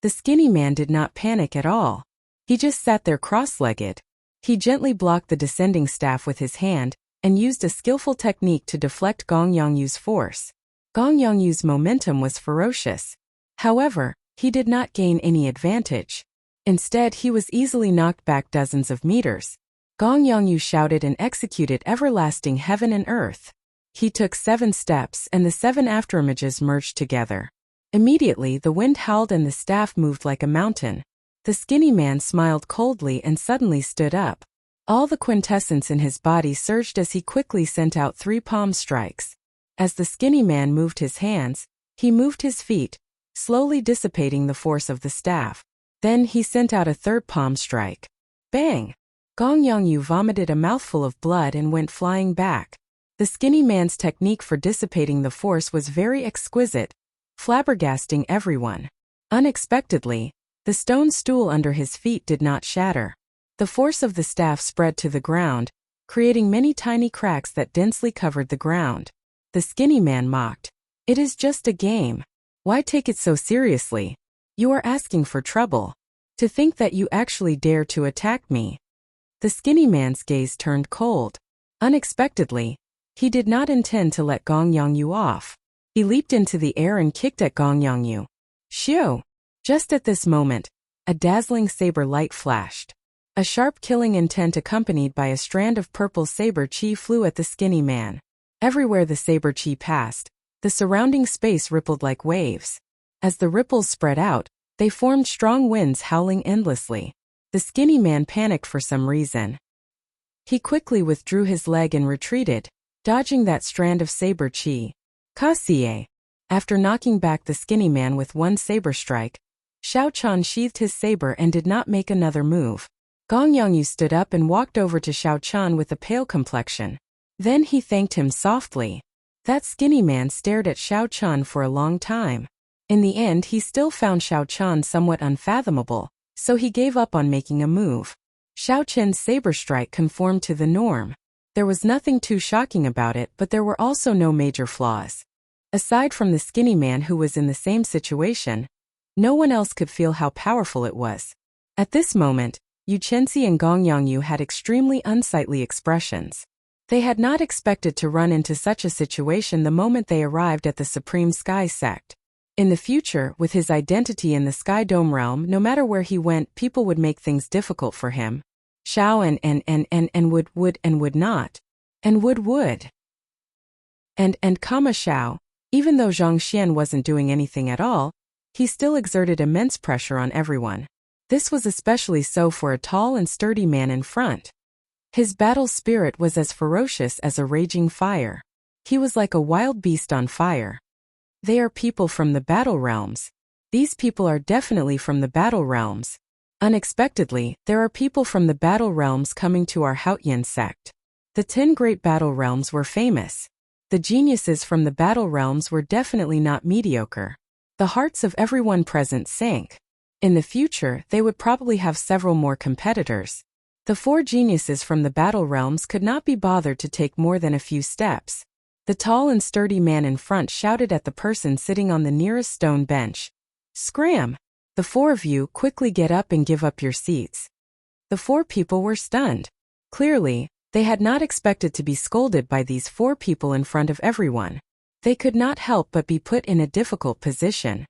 The skinny man did not panic at all. He just sat there cross-legged. He gently blocked the descending staff with his hand and used a skillful technique to deflect Gong Yongyu's force. Gong Yongyu's momentum was ferocious. However, he did not gain any advantage. Instead, he was easily knocked back dozens of meters. Gong Yongyu shouted and executed everlasting heaven and earth. He took 7 steps and the 7 afterimages merged together. Immediately, the wind howled and the staff moved like a mountain. The skinny man smiled coldly and suddenly stood up. All the quintessence in his body surged as he quickly sent out 3 palm strikes. As the skinny man moved his hands, he moved his feet, slowly dissipating the force of the staff. Then he sent out a 3rd palm strike. Bang! Gong Yongyu vomited a mouthful of blood and went flying back. The skinny man's technique for dissipating the force was very exquisite, flabbergasting everyone. Unexpectedly, the stone stool under his feet did not shatter. The force of the staff spread to the ground, creating many tiny cracks that densely covered the ground. The skinny man mocked. It is just a game. Why take it so seriously? You are asking for trouble. To think that you actually dare to attack me. The skinny man's gaze turned cold. Unexpectedly, he did not intend to let Gong Yongyu off. He leaped into the air and kicked at Gong Yongyu. Shoo! Just at this moment, a dazzling saber light flashed. A sharp killing intent accompanied by a strand of purple saber chi flew at the skinny man. Everywhere the saber chi passed, the surrounding space rippled like waves. As the ripples spread out, they formed strong winds howling endlessly. The skinny man panicked for some reason. He quickly withdrew his leg and retreated, dodging that strand of saber chi. Kasie! After knocking back the skinny man with 1 saber strike, Xiao Chan sheathed his saber and did not make another move. Gong Yongyu stood up and walked over to Xiao Chan with a pale complexion. Then he thanked him softly. That skinny man stared at Xiao Chan for a long time. In the end, he still found Xiao Chan somewhat unfathomable, so he gave up on making a move. Xiao Chen's saber strike conformed to the norm. There was nothing too shocking about it, but there were also no major flaws. Aside from the skinny man who was in the same situation, no one else could feel how powerful it was. At this moment, Yu Chenxi and Gong Yongyu had extremely unsightly expressions. They had not expected to run into such a situation the moment they arrived at the Supreme Sky Sect. In the future, with his identity in the Sky Dome realm, no matter where he went, people would make things difficult for him. Shao and would not. And would. And comma Shao. Even though Zhang Xian wasn't doing anything at all, he still exerted immense pressure on everyone. This was especially so for a tall and sturdy man in front. His battle spirit was as ferocious as a raging fire. He was like a wild beast on fire. They are people from the battle realms. These people are definitely from the battle realms. Unexpectedly, there are people from the battle realms coming to our Haotian sect. The 10 great battle realms were famous. The geniuses from the battle realms were definitely not mediocre. The hearts of everyone present sank. In the future, they would probably have several more competitors. The 4 geniuses from the battle realms could not be bothered to take more than a few steps. The tall and sturdy man in front shouted at the person sitting on the nearest stone bench. "Scram! The 4 of you, quickly get up and give up your seats." The 4 people were stunned. Clearly, they had not expected to be scolded by these 4 people in front of everyone. They could not help but be put in a difficult position.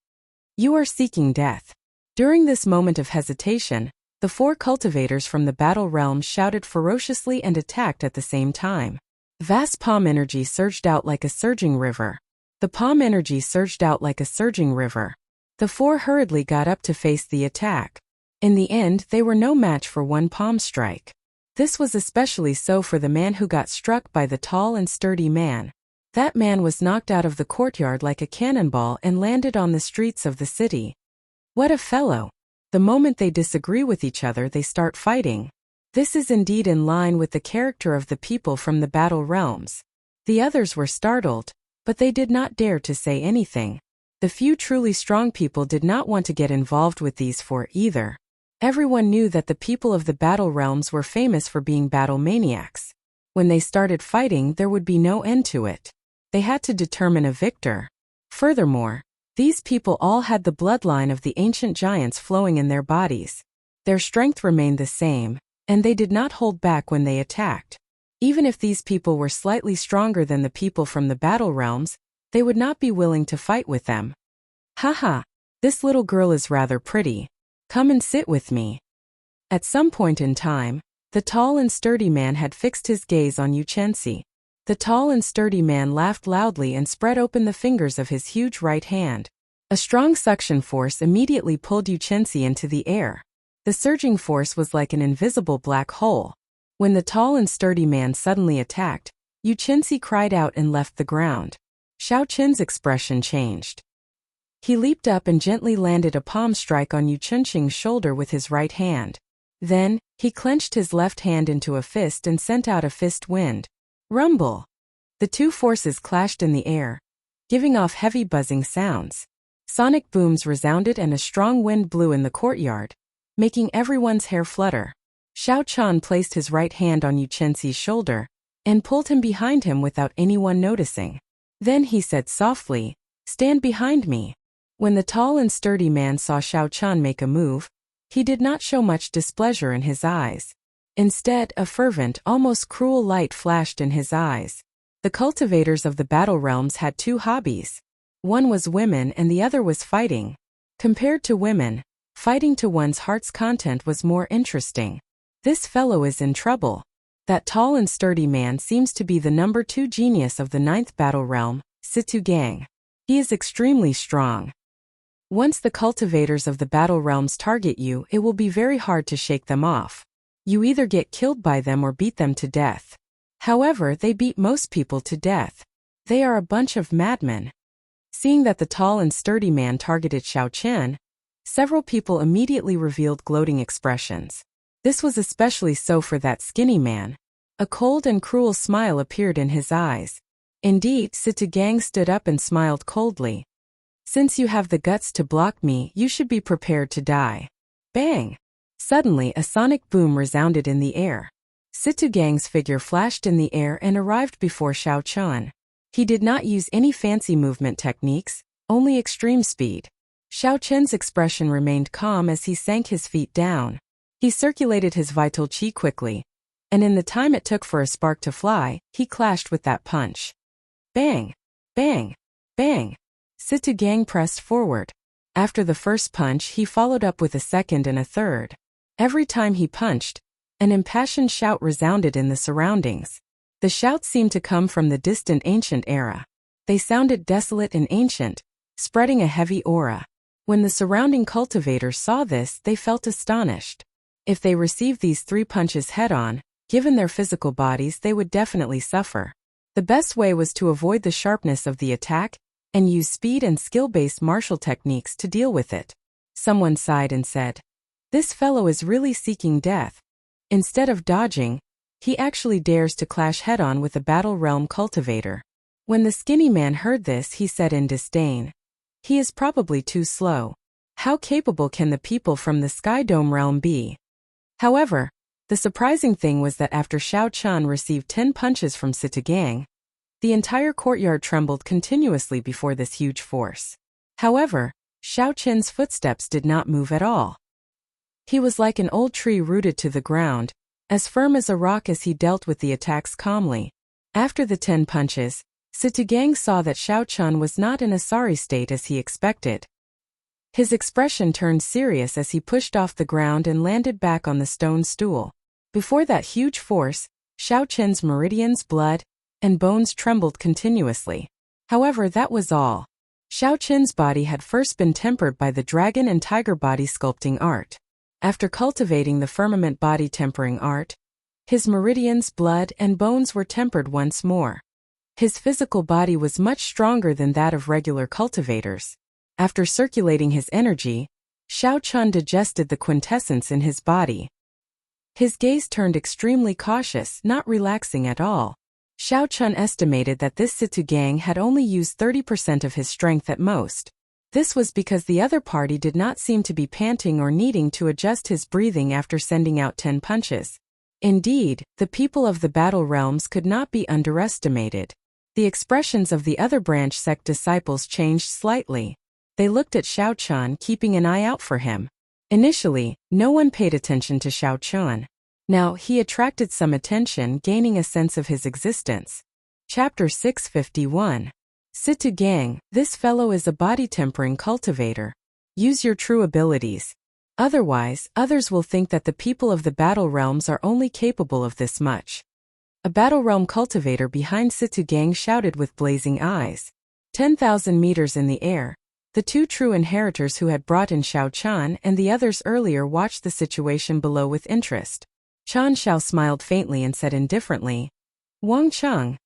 "You are seeking death." During this moment of hesitation, the 4 cultivators from the battle realms shouted ferociously and attacked at the same time. Vast palm energy surged out like a surging river. The palm energy surged out like a surging river. The 4 hurriedly got up to face the attack. In the end, they were no match for one palm strike. This was especially so for the man who got struck by the tall and sturdy man. That man was knocked out of the courtyard like a cannonball and landed on the streets of the city. What a fellow! The moment they disagree with each other, they start fighting. This is indeed in line with the character of the people from the battle realms. The others were startled, but they did not dare to say anything. The few truly strong people did not want to get involved with these 4 either. Everyone knew that the people of the battle realms were famous for being battle maniacs. When they started fighting, there would be no end to it. They had to determine a victor. Furthermore, these people all had the bloodline of the ancient giants flowing in their bodies. Their strength remained the same, and they did not hold back when they attacked. Even if these people were slightly stronger than the people from the battle realms, they would not be willing to fight with them. "Haha, this little girl is rather pretty. Come and sit with me." At some point in time, the tall and sturdy man had fixed his gaze on Yuchensi. The tall and sturdy man laughed loudly and spread open the fingers of his huge right hand. A strong suction force immediately pulled Yuchensi into the air. The surging force was like an invisible black hole. When the tall and sturdy man suddenly attacked, Yuchensi cried out and left the ground. Xiao Qin's expression changed. He leaped up and gently landed a palm strike on Yu Chunqing's shoulder with his right hand. Then, he clenched his left hand into a fist and sent out a fist wind. Rumble! The 2 forces clashed in the air, giving off heavy buzzing sounds. Sonic booms resounded and a strong wind blew in the courtyard, making everyone's hair flutter. Xiao Chan placed his right hand on Yu Chenxi's shoulder and pulled him behind him without anyone noticing. Then he said softly, "Stand behind me." When the tall and sturdy man saw Xiao Chan make a move, he did not show much displeasure in his eyes. Instead, a fervent, almost cruel light flashed in his eyes. The cultivators of the battle realms had 2 hobbies. One was women and the other was fighting. Compared to women, fighting to one's heart's content was more interesting. This fellow is in trouble. That tall and sturdy man seems to be the number 2 genius of the 9th battle realm, Situ Gang. He is extremely strong. Once the cultivators of the battle realms target you, it will be very hard to shake them off. You either get killed by them or beat them to death. However, they beat most people to death. They are a bunch of madmen. Seeing that the tall and sturdy man targeted Xiao Chen, several people immediately revealed gloating expressions. This was especially so for that skinny man. A cold and cruel smile appeared in his eyes. Indeed, Situ Gang stood up and smiled coldly. "Since you have the guts to block me, you should be prepared to die." Bang! Suddenly, a sonic boom resounded in the air. Situ Gang's figure flashed in the air and arrived before Xiao Chun. He did not use any fancy movement techniques, only extreme speed. Xiao Chen's expression remained calm as he sank his feet down. He circulated his vital qi quickly, and in the time it took for a spark to fly, he clashed with that punch. Bang! Bang! Bang! Situ Gang pressed forward. After the first punch, he followed up with a second and a third. Every time he punched, an impassioned shout resounded in the surroundings. The shout seemed to come from the distant ancient era. They sounded desolate and ancient, spreading a heavy aura. When the surrounding cultivators saw this, they felt astonished. If they received these 3 punches head-on, given their physical bodies, they would definitely suffer. The best way was to avoid the sharpness of the attack and use speed and skill-based martial techniques to deal with it. Someone sighed and said, "This fellow is really seeking death. Instead of dodging, he actually dares to clash head-on with a Battle Realm cultivator." When the skinny man heard this, he said in disdain, "He is probably too slow. How capable can the people from the Sky Dome realm be?" However, the surprising thing was that after Xiao Chun received 10 punches from Sitagang, the entire courtyard trembled continuously before this huge force. However, Xiao Chun's footsteps did not move at all. He was like an old tree rooted to the ground, as firm as a rock as he dealt with the attacks calmly. After the 10 punches, Sitagang saw that Xiao Chun was not in a sorry state as he expected. His expression turned serious as he pushed off the ground and landed back on the stone stool. Before that huge force, Xiao Chun's meridians, blood, and bones trembled continuously. However, that was all. Xiao Chun's body had first been tempered by the dragon and tiger body sculpting art. After cultivating the firmament body tempering art, his meridians, blood, and bones were tempered once more. His physical body was much stronger than that of regular cultivators. After circulating his energy, Xiao Chun digested the quintessence in his body. His gaze turned extremely cautious, not relaxing at all. Xiao Chun estimated that this Sitagang had only used 30% of his strength at most. This was because the other party did not seem to be panting or needing to adjust his breathing after sending out 10 punches. Indeed, the people of the Battle Realms could not be underestimated. The expressions of the other branch sect disciples changed slightly. They looked at Xiao Chun, keeping an eye out for him. Initially, no one paid attention to Xiao Chun. Now, he attracted some attention, gaining a sense of his existence. Chapter 651. Sitagang, this fellow is a body-tempering cultivator. Use your true abilities. Otherwise, others will think that the people of the Battle Realms are only capable of this much. A Battle Realm cultivator behind Sitagang shouted with blazing eyes. 10,000 meters in the air. The 2 true inheritors who had brought in Xiao Chun and the others earlier watched the situation below with interest. Chan Xiao smiled faintly and said indifferently, "Wang Cheng,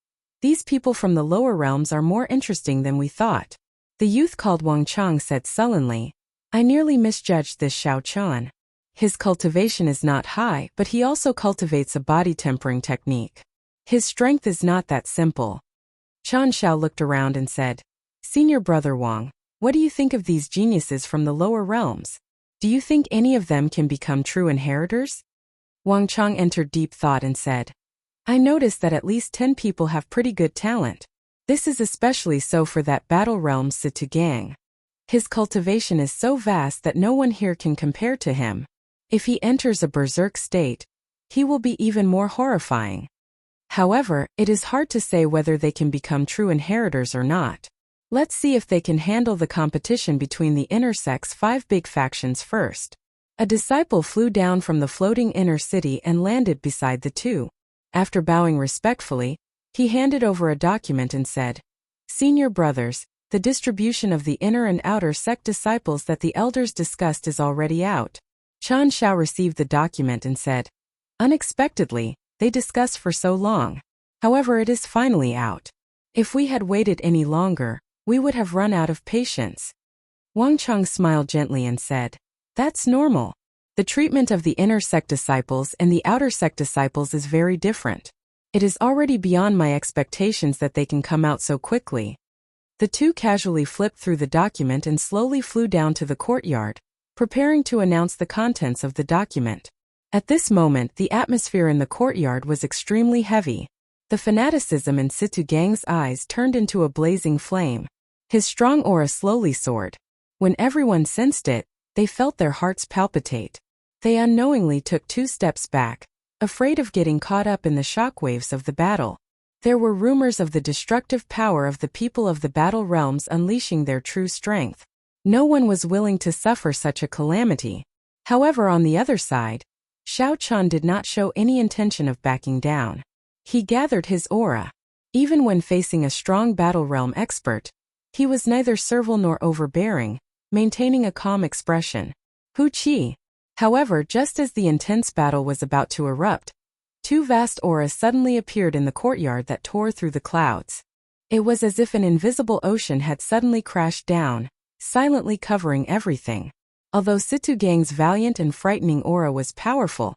these people from the lower realms are more interesting than we thought." The youth called Wang Cheng said sullenly, "I nearly misjudged this Xiao Chun. His cultivation is not high, but he also cultivates a body tempering technique. His strength is not that simple." Chan Xiao looked around and said, "Senior brother Wang, what do you think of these geniuses from the lower realms? Do you think any of them can become true inheritors?" Wang Cheng entered deep thought and said, "I noticed that at least 10 people have pretty good talent. This is especially so for that Battle Realm Sitagang. His cultivation is so vast that no one here can compare to him. If he enters a berserk state, he will be even more horrifying. However, it is hard to say whether they can become true inheritors or not. Let's see if they can handle the competition between the inner sect's 5 big factions first." A disciple flew down from the floating inner city and landed beside the 2. After bowing respectfully, he handed over a document and said, "Senior brothers, the distribution of the inner and outer sect disciples that the elders discussed is already out." Chan Xiao received the document and said, "Unexpectedly, they discussed for so long. However, it is finally out. If we had waited any longer, we would have run out of patience." Wang Cheng smiled gently and said, "That's normal. The treatment of the inner sect disciples and the outer sect disciples is very different. It is already beyond my expectations that they can come out so quickly." The 2 casually flipped through the document and slowly flew down to the courtyard, preparing to announce the contents of the document. At this moment, the atmosphere in the courtyard was extremely heavy. The fanaticism in Sitagang's eyes turned into a blazing flame. His strong aura slowly soared. When everyone sensed it, they felt their hearts palpitate. They unknowingly took 2 steps back, afraid of getting caught up in the shockwaves of the battle. There were rumors of the destructive power of the people of the Battle Realms unleashing their true strength. No one was willing to suffer such a calamity. However, on the other side, Xiao Chun did not show any intention of backing down. He gathered his aura. Even when facing a strong battle realm expert, he was neither servile nor overbearing, maintaining a calm expression. Hu Qi. However, just as the intense battle was about to erupt, two vast auras suddenly appeared in the courtyard that tore through the clouds. It was as if an invisible ocean had suddenly crashed down, silently covering everything. Although Situ Gang's valiant and frightening aura was powerful,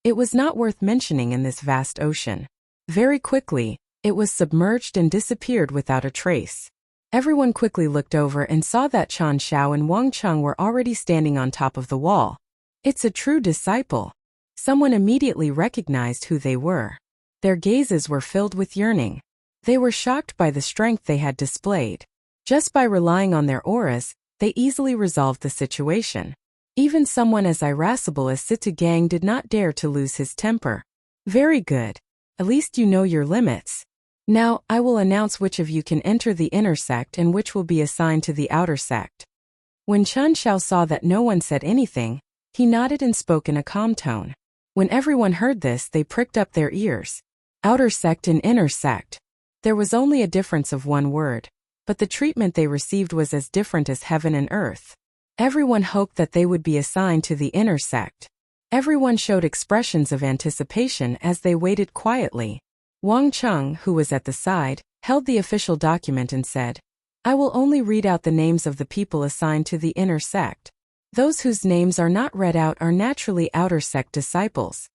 it was not worth mentioning in this vast ocean. Very quickly, it was submerged and disappeared without a trace. Everyone quickly looked over and saw that Chen Xiao and Wang Cheng were already standing on top of the wall. It's a true disciple. Someone immediately recognized who they were. Their gazes were filled with yearning. They were shocked by the strength they had displayed. Just by relying on their auras, they easily resolved the situation. Even someone as irascible as Situ Gang did not dare to lose his temper. Very good. At least you know your limits. Now, I will announce which of you can enter the inner sect and which will be assigned to the outer sect. When Chen Xiao saw that no one said anything, he nodded and spoke in a calm tone. When everyone heard this, they pricked up their ears. Outer sect and inner sect. There was only a difference of one word, but the treatment they received was as different as heaven and earth. Everyone hoped that they would be assigned to the inner sect. Everyone showed expressions of anticipation as they waited quietly. Wang Cheng, who was at the side, held the official document and said, "I will only read out the names of the people assigned to the inner sect. Those whose names are not read out are naturally outer sect disciples."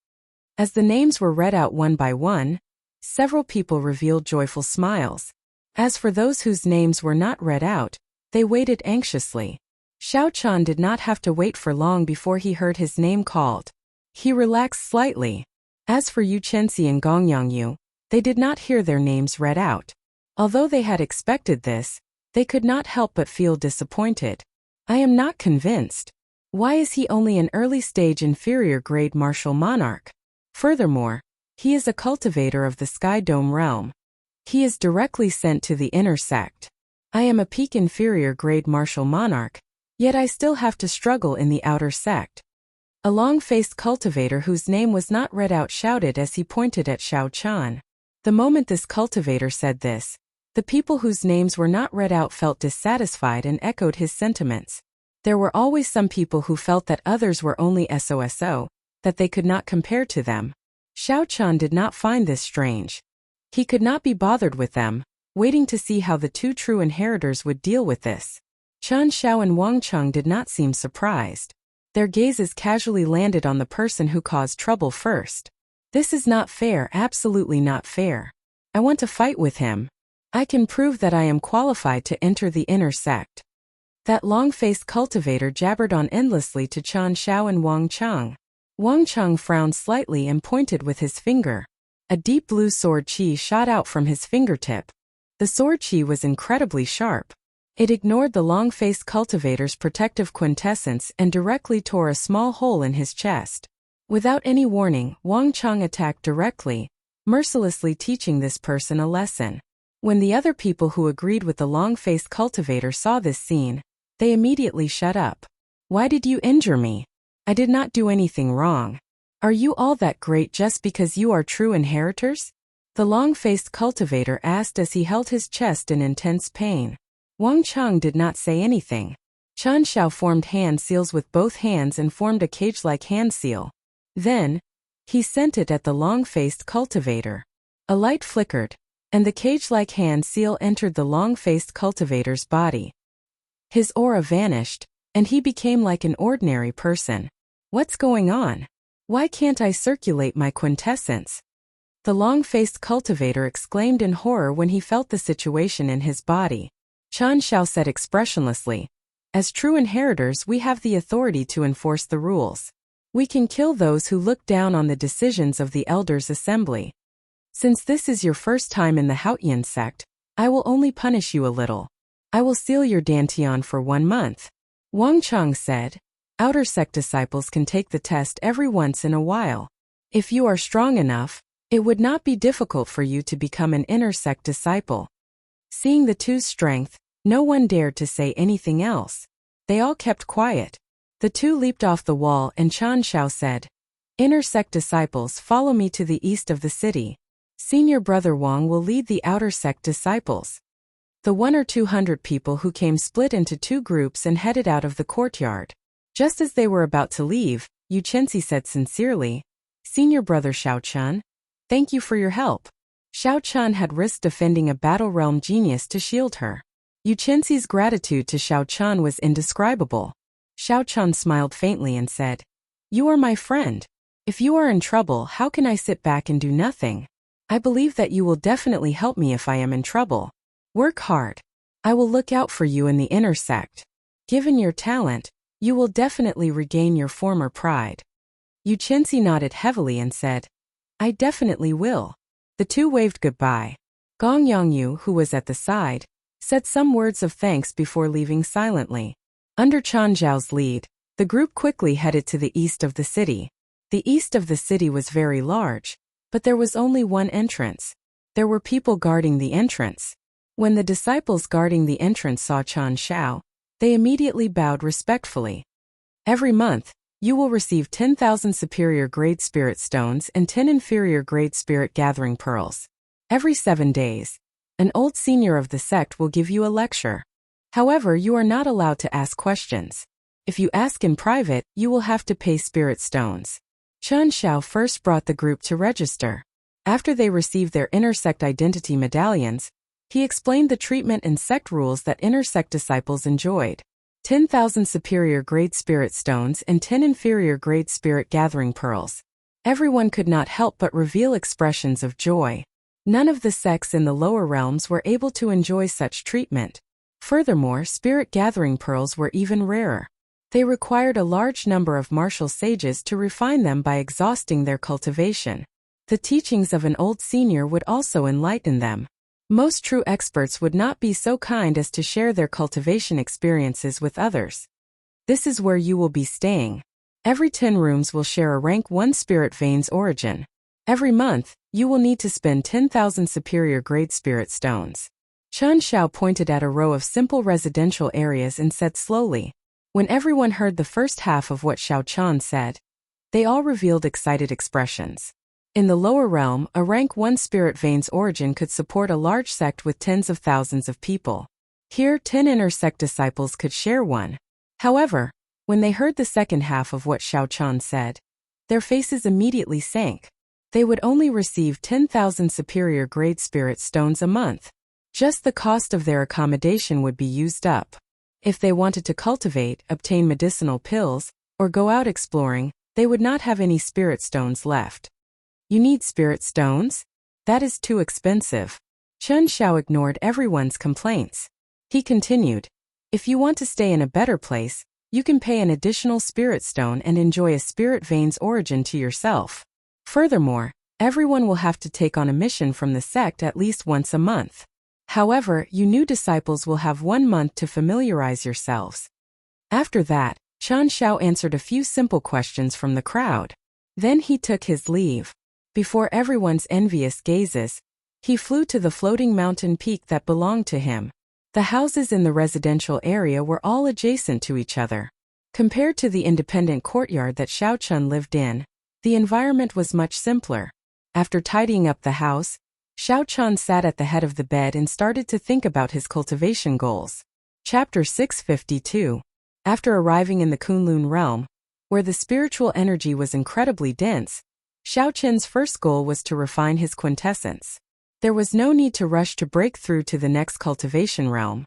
As the names were read out one by one, several people revealed joyful smiles. As for those whose names were not read out, they waited anxiously. Xiao Chan did not have to wait for long before he heard his name called. He relaxed slightly. As for Yu Chenxi and Gong Yangyu, they did not hear their names read out. Although they had expected this, they could not help but feel disappointed. I am not convinced. Why is he only an early-stage inferior-grade martial monarch? Furthermore, he is a cultivator of the Sky Dome realm. He is directly sent to the inner sect. I am a peak inferior-grade martial monarch, yet I still have to struggle in the outer sect. A long-faced cultivator whose name was not read out shouted as he pointed at Xiao Chan. The moment this cultivator said this, the people whose names were not read out felt dissatisfied and echoed his sentiments. There were always some people who felt that others were only SOSO, that they could not compare to them. Xiao Chan did not find this strange. He could not be bothered with them, waiting to see how the two true inheritors would deal with this. Chen Xiao and Wang Cheng did not seem surprised. Their gazes casually landed on the person who caused trouble first. This is not fair, absolutely not fair. I want to fight with him. I can prove that I am qualified to enter the inner sect. That long-faced cultivator jabbered on endlessly to Chen Xiao and Wang Cheng. Wang Cheng frowned slightly and pointed with his finger. A deep blue sword chi shot out from his fingertip. The sword chi was incredibly sharp. It ignored the long-faced cultivator's protective quintessence and directly tore a small hole in his chest. Without any warning, Wang Cheng attacked directly, mercilessly teaching this person a lesson. When the other people who agreed with the long-faced cultivator saw this scene, they immediately shut up. Why did you injure me? I did not do anything wrong. Are you all that great just because you are true inheritors? The long-faced cultivator asked as he held his chest in intense pain. Wang Cheng did not say anything. Chen Xiao formed hand seals with both hands and formed a cage-like hand seal. Then, he sent it at the long-faced cultivator. A light flickered, and the cage-like hand seal entered the long-faced cultivator's body. His aura vanished, and he became like an ordinary person. What's going on? Why can't I circulate my quintessence? The long-faced cultivator exclaimed in horror when he felt the situation in his body. Chen Xiao said expressionlessly, "As true inheritors, we have the authority to enforce the rules. We can kill those who look down on the decisions of the Elders' Assembly. Since this is your first time in the Haotian sect, I will only punish you a little. I will seal your dantian for 1 month." Wang Cheng said, "Outer sect disciples can take the test every once in a while. If you are strong enough, it would not be difficult for you to become an inner sect disciple." Seeing the two's strength, no one dared to say anything else. They all kept quiet. The two leaped off the wall and Chen Xiao said, "Inner sect disciples, follow me to the east of the city." Senior brother Wang will lead the outer sect disciples. The 100 or 200 people who came split into two groups and headed out of the courtyard. Just as they were about to leave, Yu Chenxi said sincerely, "Senior brother Xiao Chun, thank you for your help." Xiao Chun had risked defending a battle realm genius to shield her. Yu Chenxi's gratitude to Xiao Chun was indescribable. Xiao Chun smiled faintly and said, "You are my friend. If you are in trouble, how can I sit back and do nothing? I believe that you will definitely help me if I am in trouble. Work hard. I will look out for you in the inner sect. Given your talent, you will definitely regain your former pride." Yu Chenxi nodded heavily and said, "I definitely will." The two waved goodbye. Gong Yongyu, who was at the side, said some words of thanks before leaving silently. Under Chan Zhao's lead, the group quickly headed to the east of the city. The east of the city was very large, but there was only one entrance. There were people guarding the entrance. When the disciples guarding the entrance saw Chan Zhao, they immediately bowed respectfully. "Every month, you will receive 10,000 superior grade spirit stones and 10 inferior grade spirit gathering pearls. Every 7 days, an old senior of the sect will give you a lecture. However, you are not allowed to ask questions. If you ask in private, you will have to pay spirit stones." Chan Zhao first brought the group to register. After they received their intersect identity medallions, he explained the treatment and sect rules that intersect disciples enjoyed. 10,000 superior grade spirit stones and 10 inferior grade spirit gathering pearls. Everyone could not help but reveal expressions of joy. None of the sects in the lower realms were able to enjoy such treatment. Furthermore, spirit gathering pearls were even rarer. They required a large number of martial sages to refine them by exhausting their cultivation. The teachings of an old senior would also enlighten them. Most true experts would not be so kind as to share their cultivation experiences with others. This is where you will be staying. Every 10 rooms will share a rank 1 spirit vein's origin. Every month, you will need to spend 10,000 superior grade spirit stones. Chan Zhao pointed at a row of simple residential areas and said slowly. When everyone heard the first half of what Xiao Chan said, they all revealed excited expressions. In the lower realm, a rank 1 spirit vein's origin could support a large sect with tens of thousands of people. Here, 10 inner sect disciples could share one. However, when they heard the second half of what Xiao Chan said, their faces immediately sank. They would only receive 10,000 superior grade spirit stones a month. Just the cost of their accommodation would be used up. If they wanted to cultivate, obtain medicinal pills, or go out exploring, they would not have any spirit stones left. You need spirit stones? That is too expensive. Chen Xiao ignored everyone's complaints. He continued, if you want to stay in a better place, you can pay an additional spirit stone and enjoy a spirit vein's origin to yourself. Furthermore, everyone will have to take on a mission from the sect at least once a month. However, you new disciples will have 1 month to familiarize yourselves. After that, Chan Xiao answered a few simple questions from the crowd. Then he took his leave. Before everyone's envious gazes, he flew to the floating mountain peak that belonged to him. The houses in the residential area were all adjacent to each other. Compared to the independent courtyard that Xiao Chun lived in, the environment was much simpler. After tidying up the house, Xiao Chun sat at the head of the bed and started to think about his cultivation goals. Chapter 652. After arriving in the Kunlun realm, where the spiritual energy was incredibly dense, Xiao Chun's first goal was to refine his quintessence. There was no need to rush to break through to the next cultivation realm.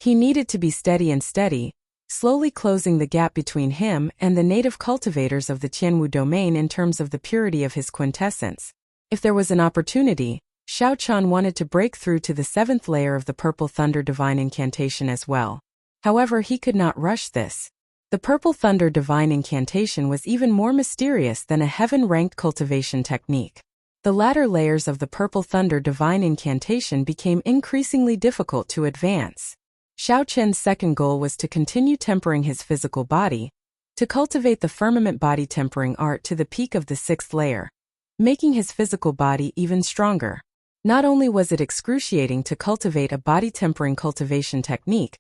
He needed to be steady, slowly closing the gap between him and the native cultivators of the Tianwu domain in terms of the purity of his quintessence. If there was an opportunity, Xiao Chun wanted to break through to the 7th layer of the Purple Thunder Divine Incantation as well. However, he could not rush this. The Purple Thunder Divine Incantation was even more mysterious than a heaven-ranked cultivation technique. The latter layers of the Purple Thunder Divine Incantation became increasingly difficult to advance. Xiao Chen's second goal was to continue tempering his physical body, to cultivate the firmament body tempering art to the peak of the 6th layer, making his physical body even stronger. Not only was it excruciating to cultivate a body tempering cultivation technique,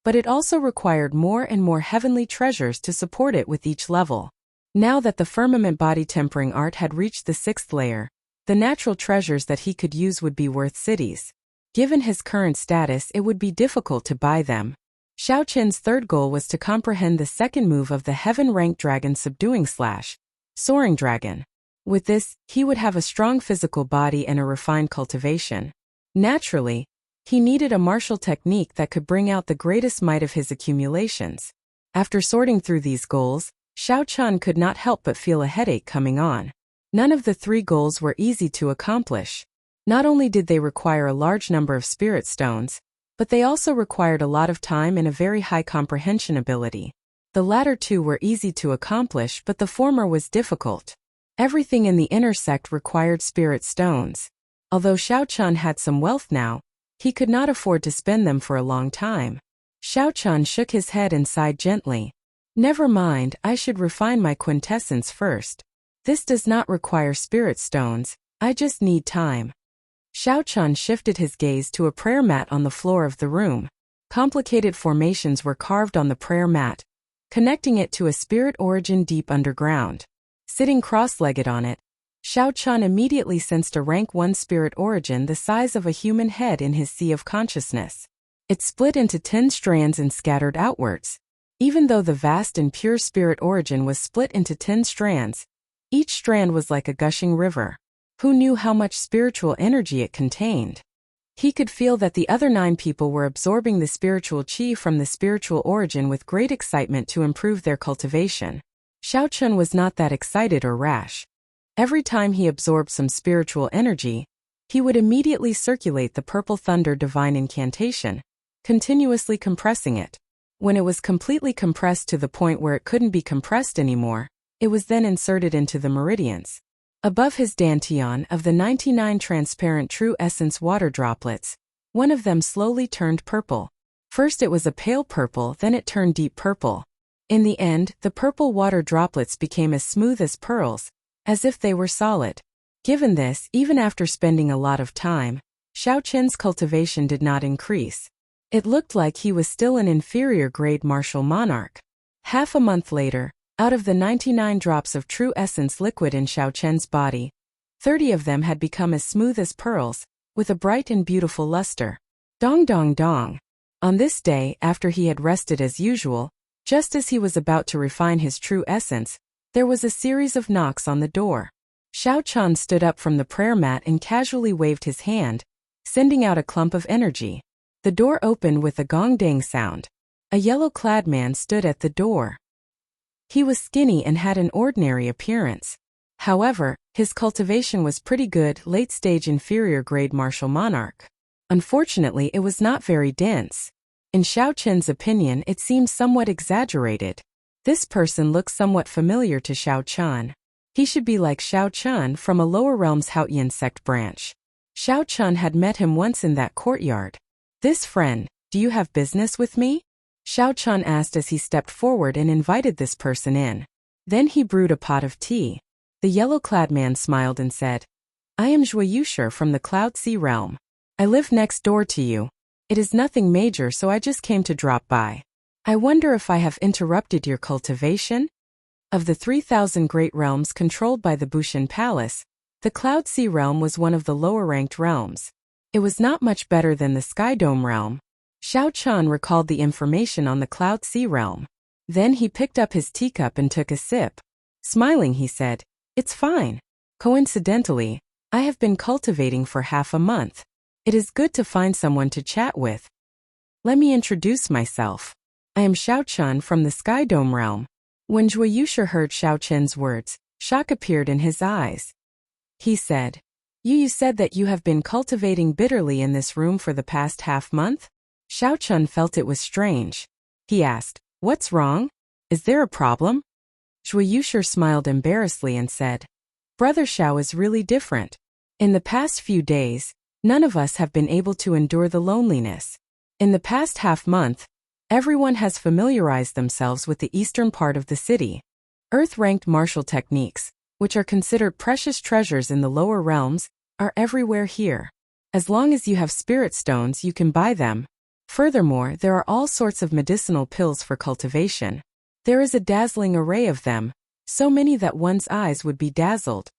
but it also required more and more heavenly treasures to support it with each level. Now that the firmament body tempering art had reached the 6th layer, The natural treasures that he could use would be worth cities. Given his current status, it would be difficult to buy them. Xiao Qin's third goal was to comprehend the second move of the heaven-ranked dragon subduing / soaring dragon. With this, he would have a strong physical body and a refined cultivation. Naturally, he needed a martial technique that could bring out the greatest might of his accumulations. After sorting through these goals, Xiao Qin could not help but feel a headache coming on. None of the 3 goals were easy to accomplish. Not only did they require a large number of spirit stones, but they also required a lot of time and a very high comprehension ability. The latter 2 were easy to accomplish, but the former was difficult. Everything in the inner sect required spirit stones. Although Xiao Qin had some wealth now, he could not afford to spend them for a long time. Xiao Qin shook his head and sighed gently. Never mind, I should refine my quintessence first. This does not require spirit stones, I just need time. Xiao Qin shifted his gaze to a prayer mat on the floor of the room. Complicated formations were carved on the prayer mat, connecting it to a spirit origin deep underground. Sitting cross-legged on it, Xiao Qin immediately sensed a rank 1 spirit origin the size of a human head in his sea of consciousness. It split into 10 strands and scattered outwards. Even though the vast and pure spirit origin was split into 10 strands, each strand was like a gushing river. Who knew how much spiritual energy it contained? He could feel that the other 9 people were absorbing the spiritual qi from the spiritual origin with great excitement to improve their cultivation. Xiao Qin was not that excited or rash. Every time he absorbed some spiritual energy, he would immediately circulate the purple thunder divine incantation, continuously compressing it. When it was completely compressed to the point where it couldn't be compressed anymore, it was then inserted into the meridians. Above his dantian of the 99 transparent true essence water droplets, one of them slowly turned purple. First it was a pale purple, then it turned deep purple. In the end, the purple water droplets became as smooth as pearls, as if they were solid. Given this, even after spending a lot of time, Xiao Qin's cultivation did not increase. It looked like he was still an inferior grade martial monarch. Half a month later, out of the 99 drops of true essence liquid in Xiao Qin's body, 30 of them had become as smooth as pearls, with a bright and beautiful luster. Dong dong dong. On this day, after he had rested as usual, just as he was about to refine his true essence, there was a series of knocks on the door. Xiao Qin stood up from the prayer mat and casually waved his hand, sending out a clump of energy. The door opened with a gong dang sound. A yellow-clad man stood at the door. He was skinny and had an ordinary appearance. However, his cultivation was pretty good, late-stage inferior grade martial monarch. Unfortunately, it was not very dense. In Xiao Qin's opinion, it seemed somewhat exaggerated. This person looked somewhat familiar to Xiao Qin. He should be like Xiao Qin from a lower realms Haotian sect branch. Xiao Qin had met him once in that courtyard. "This friend, do you have business with me?" Xiao Qin asked as he stepped forward and invited this person in. Then he brewed a pot of tea. The yellow-clad man smiled and said, "I am Zhuo Yushi from the Cloud Sea realm. I live next door to you. It is nothing major, so I just came to drop by. I wonder if I have interrupted your cultivation?" Of the 3,000 great realms controlled by the Bushin Palace, the Cloud Sea realm was one of the lower-ranked realms. It was not much better than the Sky Dome realm. Xiao Qin recalled the information on the Cloud Sea realm. Then he picked up his teacup and took a sip. Smiling, he said, "It's fine. Coincidentally, I have been cultivating for half a month. It is good to find someone to chat with. Let me introduce myself. I am Xiao Qin from the Sky Dome realm." When Zhuo Yushi heard Xiao Qin's words, shock appeared in his eyes. He said, You said that you have been cultivating bitterly in this room for the past half-month?" Xiao Qin felt it was strange. He asked, "What's wrong? Is there a problem?" Zhuo Yushi smiled embarrassedly and said, "Brother Xiao is really different. In the past few days, none of us have been able to endure the loneliness. In the past half-month, everyone has familiarized themselves with the eastern part of the city. Earth-ranked martial techniques, which are considered precious treasures in the lower realms, are everywhere here. As long as you have spirit stones, you can buy them. Furthermore, there are all sorts of medicinal pills for cultivation. There is a dazzling array of them, so many that one's eyes would be dazzled.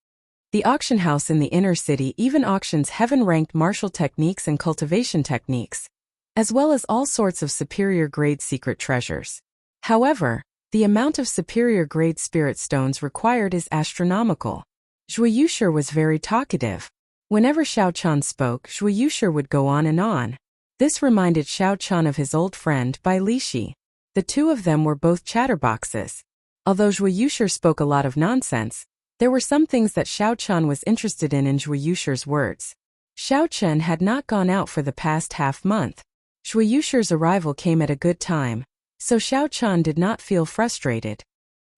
The auction house in the inner city even auctions heaven-ranked martial techniques and cultivation techniques, as well as all sorts of superior-grade secret treasures. However, the amount of superior-grade spirit stones required is astronomical. Zhuo Yushi was very talkative. Whenever Xiao Qian spoke, Zhuo Yushi would go on and on. This reminded Xiao Qian of his old friend Bai Lishi. The two of them were both chatterboxes. Although Zhuo Yushi spoke a lot of nonsense, there were some things that Xiao Qian was interested in Zhuo Yushi's words. Xiao Qian had not gone out for the past half-month. Zhuo Yushi's arrival came at a good time, so Xiao Qian did not feel frustrated.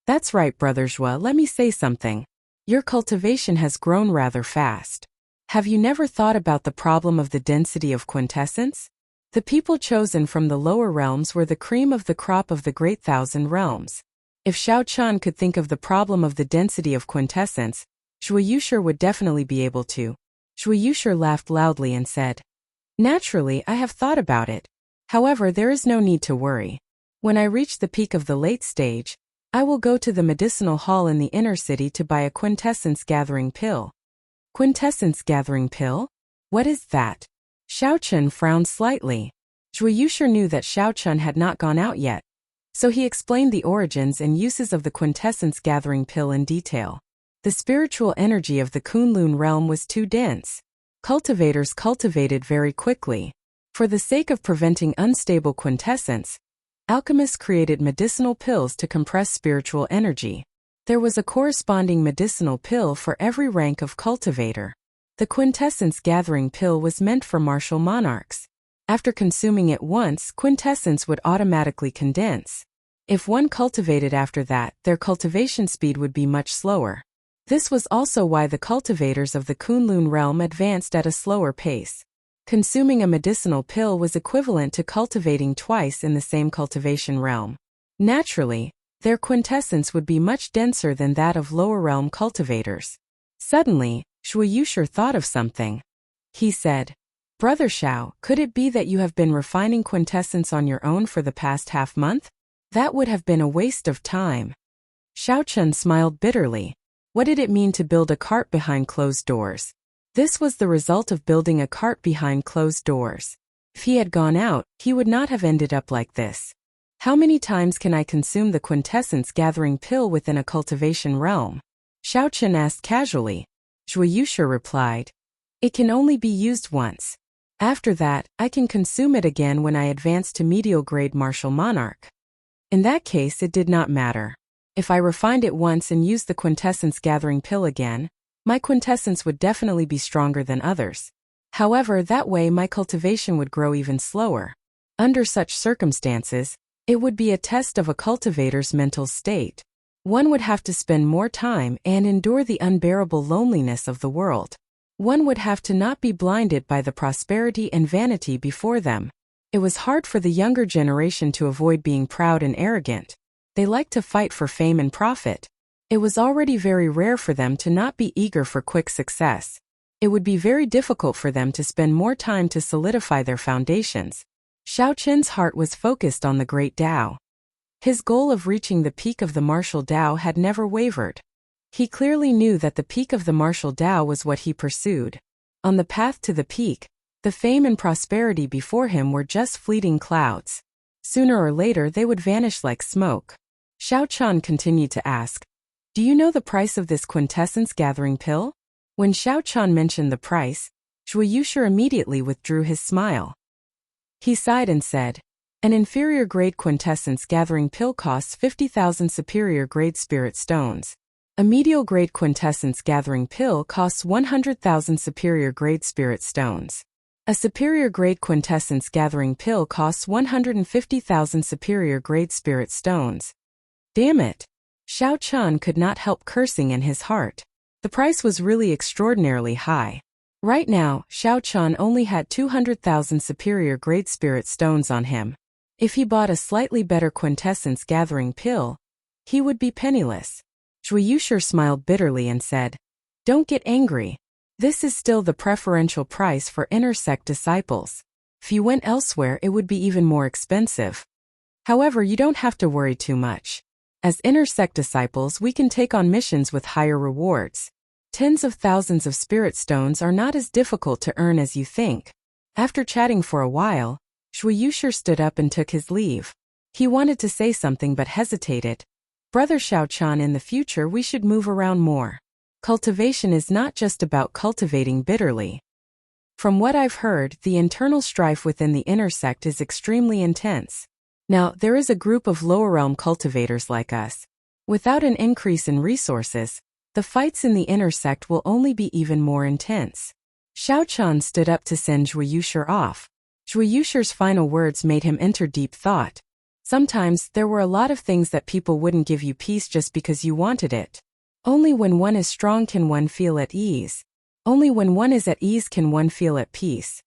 That's right, Brother Zhuo, let me say something. Your cultivation has grown rather fast. Have you never thought about the problem of the density of quintessence? The people chosen from the lower realms were the cream of the crop of the Great Thousand Realms. If Xiao Qian could think of the problem of the density of quintessence, Zhuo Yushi would definitely be able to. Zhuo Yushi laughed loudly and said, "Naturally, I have thought about it. However, there is no need to worry. When I reach the peak of the late stage, I will go to the medicinal hall in the inner city to buy a quintessence gathering pill." Quintessence gathering pill? What is that? Xiao Qian frowned slightly. Zhuo Yushi knew that Xiao Qian had not gone out yet, so he explained the origins and uses of the quintessence gathering pill in detail. The spiritual energy of the Kunlun realm was too dense. Cultivators cultivated very quickly. For the sake of preventing unstable quintessence, alchemists created medicinal pills to compress spiritual energy. There was a corresponding medicinal pill for every rank of cultivator. The quintessence gathering pill was meant for martial monarchs. After consuming it once, quintessence would automatically condense. If one cultivated after that, their cultivation speed would be much slower. This was also why the cultivators of the Kunlun realm advanced at a slower pace. Consuming a medicinal pill was equivalent to cultivating twice in the same cultivation realm. Naturally, their quintessence would be much denser than that of lower realm cultivators. Suddenly, Zhuo Yushi thought of something. He said, "Brother Xiao, could it be that you have been refining quintessence on your own for the past half-month? That would have been a waste of time." Xiao Qian smiled bitterly. What did it mean to build a cart behind closed doors? This was the result of building a cart behind closed doors. If he had gone out, he would not have ended up like this. How many times can I consume the quintessence gathering pill within a cultivation realm? Xiao Qian asked casually. Zhuo Yushi replied, "It can only be used once. After that, I can consume it again when I advance to medial grade martial monarch." In that case, it did not matter. If I refined it once and used the quintessence gathering pill again, my quintessence would definitely be stronger than others. However, that way my cultivation would grow even slower. Under such circumstances, it would be a test of a cultivator's mental state. One would have to spend more time and endure the unbearable loneliness of the world. One would have to not be blinded by the prosperity and vanity before them. It was hard for the younger generation to avoid being proud and arrogant. They liked to fight for fame and profit. It was already very rare for them to not be eager for quick success. It would be very difficult for them to spend more time to solidify their foundations. Xiao Qian's heart was focused on the great Tao. His goal of reaching the peak of the martial Tao had never wavered. He clearly knew that the peak of the martial Tao was what he pursued. On the path to the peak, the fame and prosperity before him were just fleeting clouds. Sooner or later they would vanish like smoke. Xiao Qian continued to ask, "Do you know the price of this quintessence gathering pill?" When Xiao Qian mentioned the price, Zhuo Yushi immediately withdrew his smile. He sighed and said, "An inferior grade quintessence gathering pill costs 50,000 superior grade spirit stones. A medial grade quintessence gathering pill costs 100,000 superior grade spirit stones. A superior grade quintessence gathering pill costs 150,000 superior grade spirit stones." Damn it! Xiao Qian could not help cursing in his heart. The price was really extraordinarily high. Right now, Xiao Qian only had 200,000 superior grade spirit stones on him. If he bought a slightly better quintessence gathering pill, he would be penniless. Zhuo Yushi smiled bitterly and said, "Don't get angry. This is still the preferential price for inner sect disciples. If you went elsewhere, it would be even more expensive. However, you don't have to worry too much. As inner sect disciples, we can take on missions with higher rewards. Tens of thousands of spirit stones are not as difficult to earn as you think. After chatting for a while, Zhuyu stood up and took his leave. He wanted to say something but hesitated. Brother Xiaochan, in the future we should move around more. Cultivation is not just about cultivating bitterly. From what I've heard, the internal strife within the inner sect is extremely intense. Now, there is a group of lower realm cultivators like us. Without an increase in resources, the fights in the inner sect will only be even more intense. Xiaochan stood up to send Zhuyu off. Zhuyu final words made him enter deep thought. Sometimes, there were a lot of things that people wouldn't give you peace just because you wanted it. Only when one is strong can one feel at ease. Only when one is at ease can one feel at peace.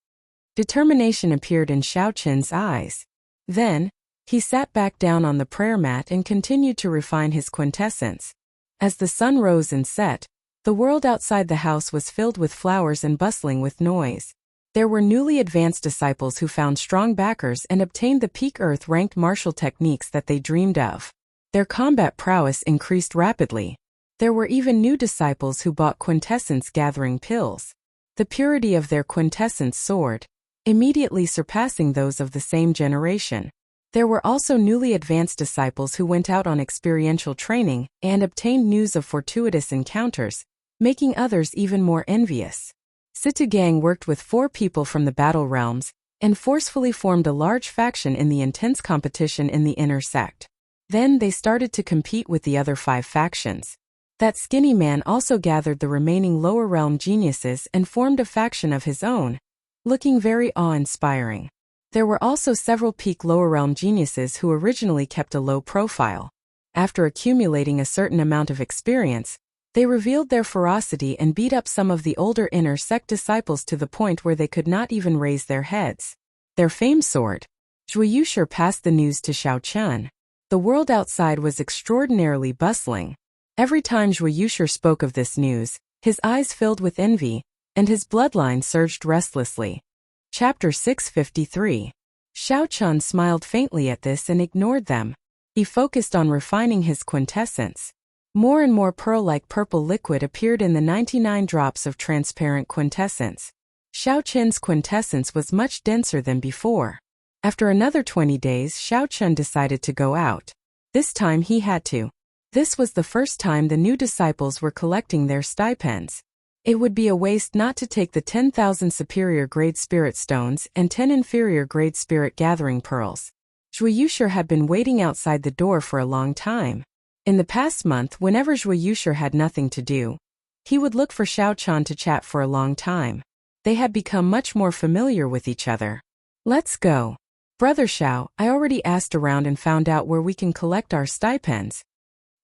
Determination appeared in Xiaochan's eyes. Then, he sat back down on the prayer mat and continued to refine his quintessence. As the sun rose and set, the world outside the house was filled with flowers and bustling with noise. There were newly advanced disciples who found strong backers and obtained the peak Earth-ranked martial techniques that they dreamed of. Their combat prowess increased rapidly. There were even new disciples who bought quintessence-gathering pills. The purity of their quintessence soared, immediately surpassing those of the same generation. There were also newly advanced disciples who went out on experiential training and obtained news of fortuitous encounters, making others even more envious. Situ Gang worked with 4 people from the battle realms and forcefully formed a large faction in the intense competition in the inner sect. Then they started to compete with the other 5 factions. That skinny man also gathered the remaining lower realm geniuses and formed a faction of his own, looking very awe-inspiring. There were also several peak lower realm geniuses who originally kept a low profile. After accumulating a certain amount of experience, they revealed their ferocity and beat up some of the older inner sect disciples to the point where they could not even raise their heads. Their fame soared. Zhuyu passed the news to Xiaochan. The world outside was extraordinarily bustling. Every time Zhuyu spoke of this news, his eyes filled with envy, and his bloodline surged restlessly. Chapter 653. Xiaochan smiled faintly at this and ignored them. He focused on refining his quintessence. More and more pearl-like purple liquid appeared in the 99 drops of transparent quintessence. Xiaochan's quintessence was much denser than before. After another 20 days, Xiaochan decided to go out. This time he had to. This was the first time the new disciples were collecting their stipends. It would be a waste not to take the 10,000 superior grade spirit stones and 10 inferior grade spirit gathering pearls. Zhuyu had been waiting outside the door for a long time. In the past month, whenever Zhuyu had nothing to do, he would look for Xiaochan to chat for a long time. They had become much more familiar with each other. Let's go. Brother Xiao, I already asked around and found out where we can collect our stipends.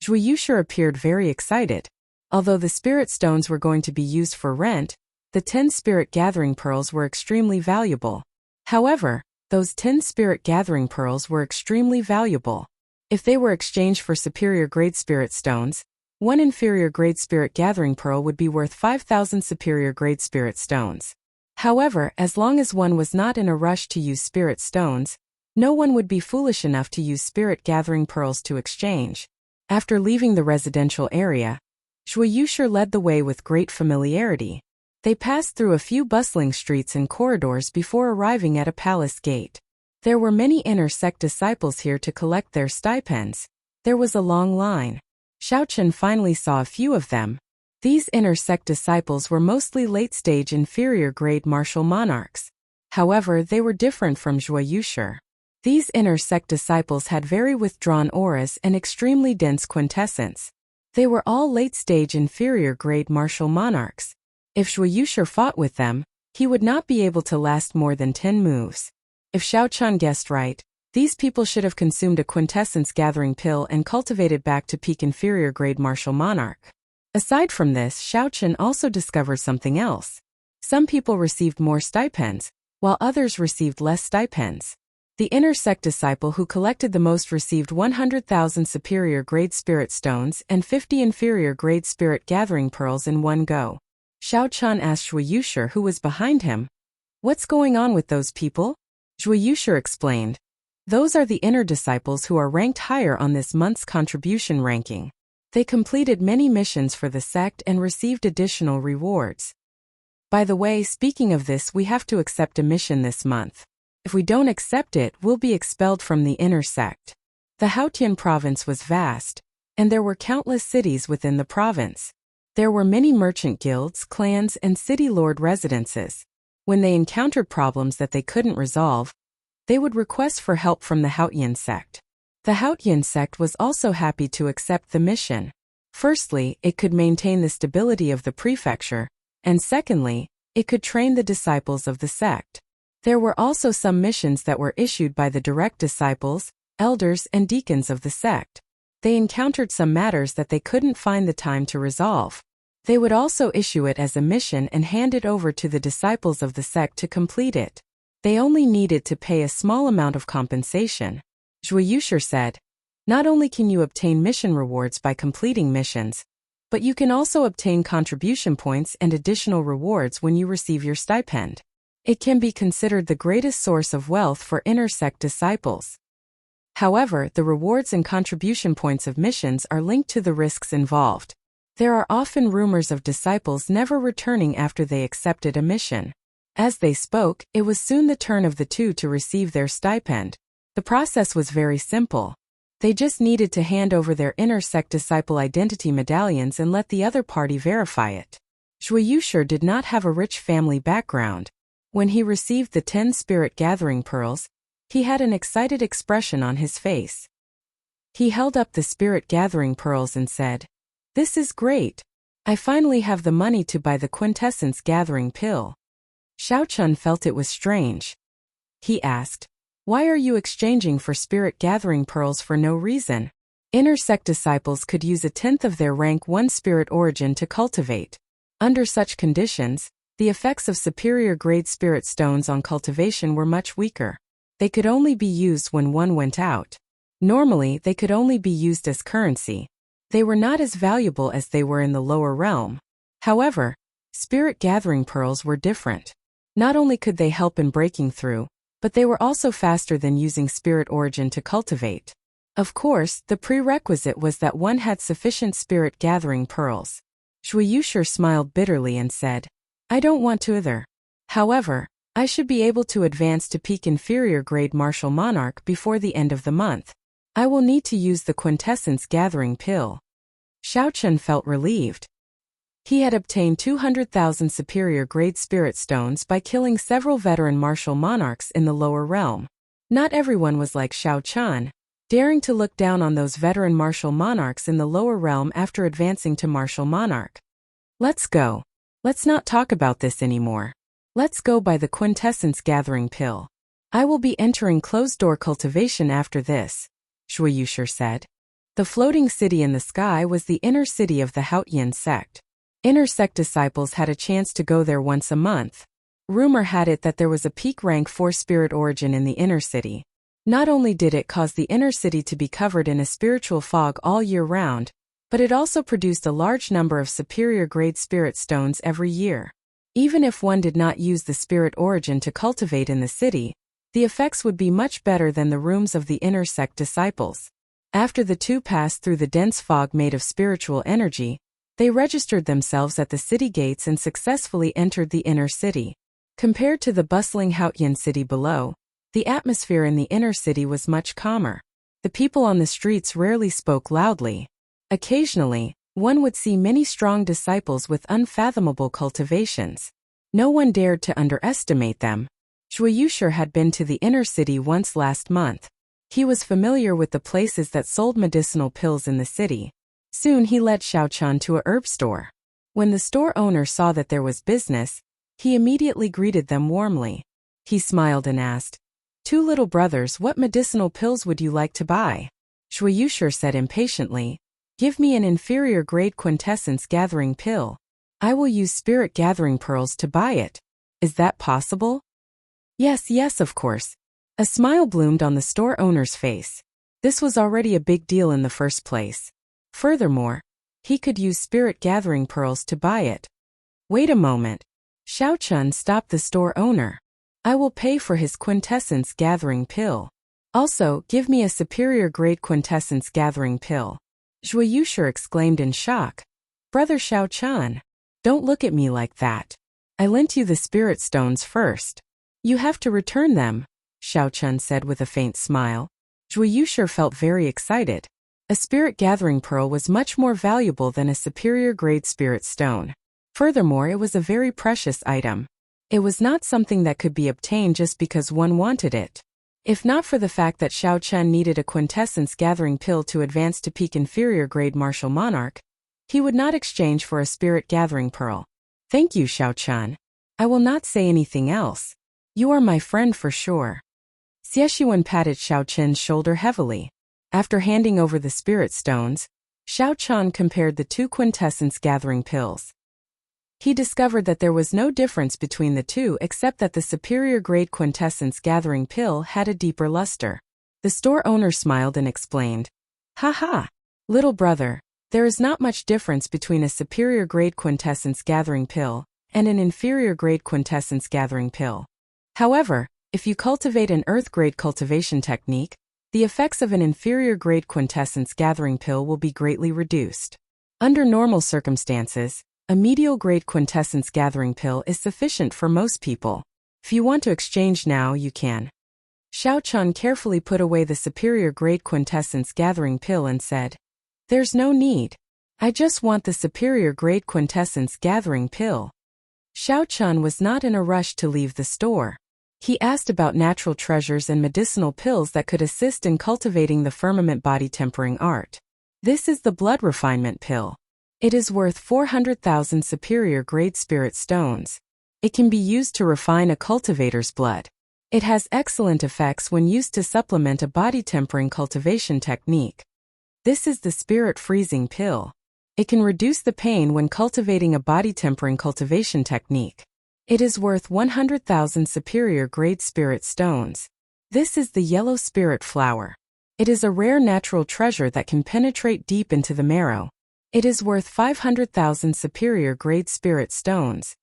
Zhuyu appeared very excited. Although the spirit stones were going to be used for rent, the 10 spirit gathering pearls were extremely valuable. However, those 10 spirit gathering pearls were extremely valuable. If they were exchanged for superior grade spirit stones, one inferior grade spirit gathering pearl would be worth 5,000 superior grade spirit stones. However, as long as one was not in a rush to use spirit stones, no one would be foolish enough to use spirit gathering pearls to exchange. After leaving the residential area, Zhuyu led the way with great familiarity. They passed through a few bustling streets and corridors before arriving at a palace gate. There were many inner sect disciples here to collect their stipends. There was a long line. Xiaochan finally saw a few of them. These inner sect disciples were mostly late-stage inferior grade martial monarchs. However, they were different from Zhuyu. These inner sect disciples had very withdrawn auras and extremely dense quintessence. They were all late-stage inferior grade martial monarchs. If Zhuyu fought with them, he would not be able to last more than 10 moves. If Xiaochan guessed right, these people should have consumed a quintessence gathering pill and cultivated back to peak inferior grade martial monarch. Aside from this, Xiaochan also discovered something else. Some people received more stipends, while others received less stipends. The inner sect disciple who collected the most received 100,000 superior grade spirit stones and 50 inferior grade spirit gathering pearls in one go. Xiaochan asked Zhuyu who was behind him. What's going on with those people? Zhuyu explained. Those are the inner disciples who are ranked higher on this month's contribution ranking. They completed many missions for the sect and received additional rewards. By the way, speaking of this, we have to accept a mission this month. If we don't accept it, we'll be expelled from the inner sect. The Hautian province was vast, and there were countless cities within the province. There were many merchant guilds, clans, and city lord residences. When they encountered problems that they couldn't resolve, they would request for help from the Hautian sect. The Hautian sect was also happy to accept the mission. Firstly, it could maintain the stability of the prefecture, and secondly, it could train the disciples of the sect. There were also some missions that were issued by the direct disciples, elders, and deacons of the sect. They encountered some matters that they couldn't find the time to resolve. They would also issue it as a mission and hand it over to the disciples of the sect to complete it. They only needed to pay a small amount of compensation. Zhuiyusher said, "Not only can you obtain mission rewards by completing missions, but you can also obtain contribution points and additional rewards when you receive your stipend. It can be considered the greatest source of wealth for inner sect disciples." However, the rewards and contribution points of missions are linked to the risks involved. There are often rumors of disciples never returning after they accepted a mission. As they spoke, it was soon the turn of the two to receive their stipend. The process was very simple. They just needed to hand over their inner sect disciple identity medallions and let the other party verify it. Zhuiyusher did not have a rich family background. When he received the 10 spirit gathering pearls, he had an excited expression on his face. He held up the spirit gathering pearls and said, "This is great. I finally have the money to buy the quintessence gathering pill." Xiaochun felt it was strange. He asked, "Why are you exchanging for spirit gathering pearls for no reason?" Inner sect disciples could use a tenth of their rank 1 spirit origin to cultivate. Under such conditions, the effects of superior grade spirit stones on cultivation were much weaker. They could only be used when one went out. Normally, they could only be used as currency. They were not as valuable as they were in the lower realm. However, spirit gathering pearls were different. Not only could they help in breaking through, but they were also faster than using spirit origin to cultivate. Of course, the prerequisite was that one had sufficient spirit gathering pearls. Zhuiyusher smiled bitterly and said, "I don't want to either. However, I should be able to advance to peak inferior grade martial monarch before the end of the month. I will need to use the quintessence gathering pill." Xiaochun felt relieved. He had obtained 200,000 superior grade spirit stones by killing several veteran martial monarchs in the lower realm. Not everyone was like Xiaochun, daring to look down on those veteran martial monarchs in the lower realm after advancing to martial monarch. "Let's go. Let's not talk about this anymore. Let's go by the quintessence gathering pill. I will be entering closed-door cultivation after this," Zhuiyusher said. The floating city in the sky was the inner city of the Hautian sect. Inner sect disciples had a chance to go there once a month. Rumor had it that there was a peak rank 4 spirit origin in the inner city. Not only did it cause the inner city to be covered in a spiritual fog all year round, but it also produced a large number of superior grade spirit stones every year. Even if one did not use the spirit origin to cultivate in the city, the effects would be much better than the rooms of the inner sect disciples. After the two passed through the dense fog made of spiritual energy, they registered themselves at the city gates and successfully entered the inner city. Compared to the bustling Hautian city below, the atmosphere in the inner city was much calmer. The people on the streets rarely spoke loudly. Occasionally, one would see many strong disciples with unfathomable cultivations. No one dared to underestimate them. Zhuiyusher had been to the inner city once last month. He was familiar with the places that sold medicinal pills in the city. Soon he led Xiaochun to a herb store. When the store owner saw that there was business, he immediately greeted them warmly. He smiled and asked, "Two little brothers, what medicinal pills would you like to buy?" Zhuiyusher said impatiently, "Give me an inferior grade quintessence gathering pill. I will use spirit gathering pearls to buy it. Is that possible?" Yes, of course." A smile bloomed on the store owner's face. This was already a big deal in the first place. Furthermore, he could use spirit gathering pearls to buy it. "Wait a moment." Xiaochun stopped the store owner. "I will pay for his quintessence gathering pill. Also, give me a superior grade quintessence gathering pill." Zhui Yushi exclaimed in shock. Brother Xiao Chan, don't look at me like that. I lent you the spirit stones first. You have to return them, Xiao Chun said with a faint smile. Zhui Yushi felt very excited. A spirit gathering pearl was much more valuable than a superior grade spirit stone. Furthermore, it was a very precious item. It was not something that could be obtained just because one wanted it. If not for the fact that Xiao Chun needed a quintessence gathering pill to advance to peak inferior grade martial monarch, he would not exchange for a spirit gathering pearl. Thank you, Xiao Chun. I will not say anything else. You are my friend for sure. Xie Shiwen patted Xiao Chun's shoulder heavily. After handing over the spirit stones, Xiao Chun compared the two quintessence gathering pills. He discovered that there was no difference between the two except that the superior grade quintessence gathering pill had a deeper luster. The store owner smiled and explained, "Ha, little brother, there is not much difference between a superior grade quintessence gathering pill and an inferior grade quintessence gathering pill. However, if you cultivate an earth grade cultivation technique, the effects of an inferior grade quintessence gathering pill will be greatly reduced. Under normal circumstances, a medial grade quintessence gathering pill is sufficient for most people. If you want to exchange now, you can." Xiao Chun carefully put away the superior grade quintessence gathering pill and said, "There's no need. I just want the superior grade quintessence gathering pill." Xiao Chun was not in a rush to leave the store. He asked about natural treasures and medicinal pills that could assist in cultivating the firmament body tempering art. This is the blood refinement pill. It is worth 400,000 superior grade spirit stones. It can be used to refine a cultivator's blood. It has excellent effects when used to supplement a body tempering cultivation technique. This is the spirit freezing pill. It can reduce the pain when cultivating a body tempering cultivation technique. It is worth 100,000 superior grade spirit stones. This is the yellow spirit flower. It is a rare natural treasure that can penetrate deep into the marrow. It is worth 500,000 superior grade spirit stones.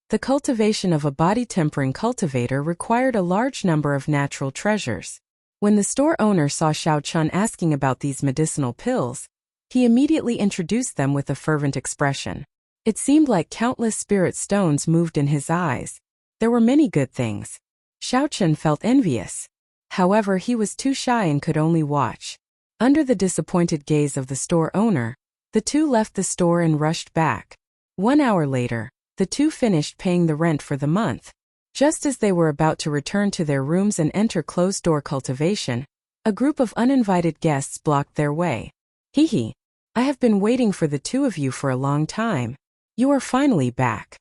The cultivation of a body tempering cultivator required a large number of natural treasures. When the store owner saw Xiao Chun asking about these medicinal pills, he immediately introduced them with a fervent expression. It seemed like countless spirit stones moved in his eyes. There were many good things. Xiao Chun felt envious. However, he was too shy and could only watch. Under the disappointed gaze of the store owner, the two left the store and rushed back. 1 hour later, the two finished paying the rent for the month. Just as they were about to return to their rooms and enter closed-door cultivation, a group of uninvited guests blocked their way. "Hee, I have been waiting for the two of you for a long time. You are finally back."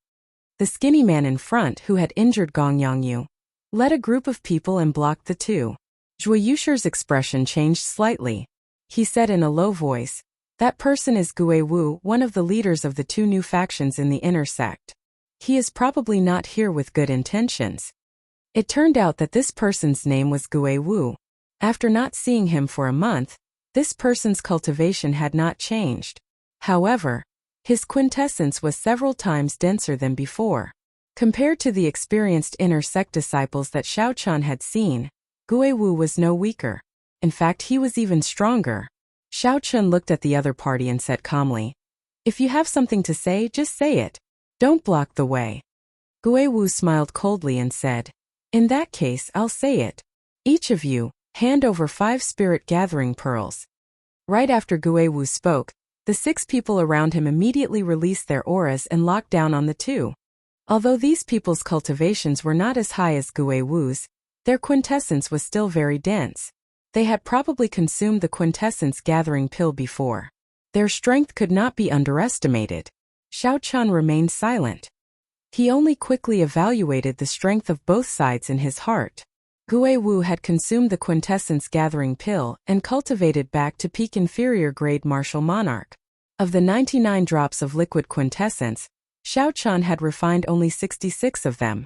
The skinny man in front, who had injured Gong Yongyu, led a group of people and blocked the two. Zhui Yushi's expression changed slightly. He said in a low voice, "That person is Gue Wu, one of the leaders of the two new factions in the inner sect. He is probably not here with good intentions." It turned out that this person's name was Gue Wu. After not seeing him for a month, this person's cultivation had not changed. However, his quintessence was several times denser than before. Compared to the experienced inner sect disciples that Xiao Chun had seen, Gue Wu was no weaker. In fact, he was even stronger. Xiao Chun looked at the other party and said calmly, "If you have something to say, just say it. Don't block the way." Gue Wu smiled coldly and said, "In that case, I'll say it. Each of you, hand over 5 spirit gathering pearls." Right after Gue Wu spoke, the 6 people around him immediately released their auras and locked down on the two. Although these people's cultivations were not as high as Gue Wu's, their quintessence was still very dense. They had probably consumed the quintessence gathering pill before. Their strength could not be underestimated. Xiao Chun remained silent. He only quickly evaluated the strength of both sides in his heart. Gue Wu had consumed the quintessence gathering pill and cultivated back to peak inferior grade martial monarch. Of the 99 drops of liquid quintessence, Xiao Chun had refined only 66 of them.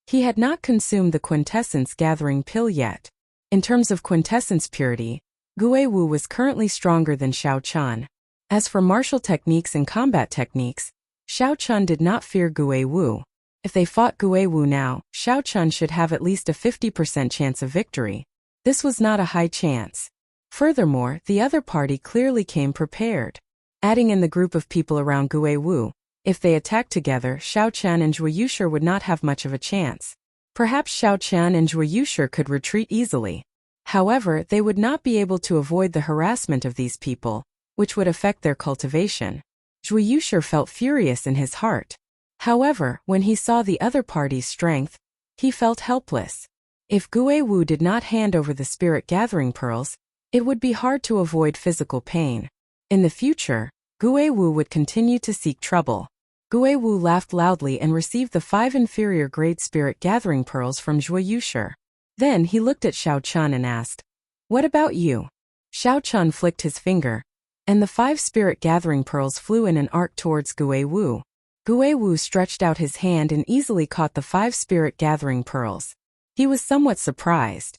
He had not consumed the quintessence gathering pill yet. In terms of quintessence purity, Gue Wu was currently stronger than Xiao Chun. As for martial techniques and combat techniques, Xiao Chun did not fear Gue Wu. If they fought Gue Wu now, Xiao Chun should have at least a 50% chance of victory. This was not a high chance. Furthermore, the other party clearly came prepared. Adding in the group of people around Gui Wu, if they attacked together, Xiao Qian and Zhuo Yushi would not have much of a chance. Perhaps Xiao Qian and Zhuo Yushi could retreat easily. However, they would not be able to avoid the harassment of these people, which would affect their cultivation. Zhuo Yushi felt furious in his heart. However, when he saw the other party's strength, he felt helpless. If Gui Wu did not hand over the spirit gathering pearls, it would be hard to avoid physical pain. In the future, Gui Wu would continue to seek trouble. Gui Wu laughed loudly and received the 5 inferior grade spirit gathering pearls from Zhuo Yushi. Then he looked at Xiao Qian and asked, "What about you?" Xiao Qian flicked his finger, and the 5 spirit gathering pearls flew in an arc towards Gui Wu. Gui Wu stretched out his hand and easily caught the 5 spirit gathering pearls. He was somewhat surprised.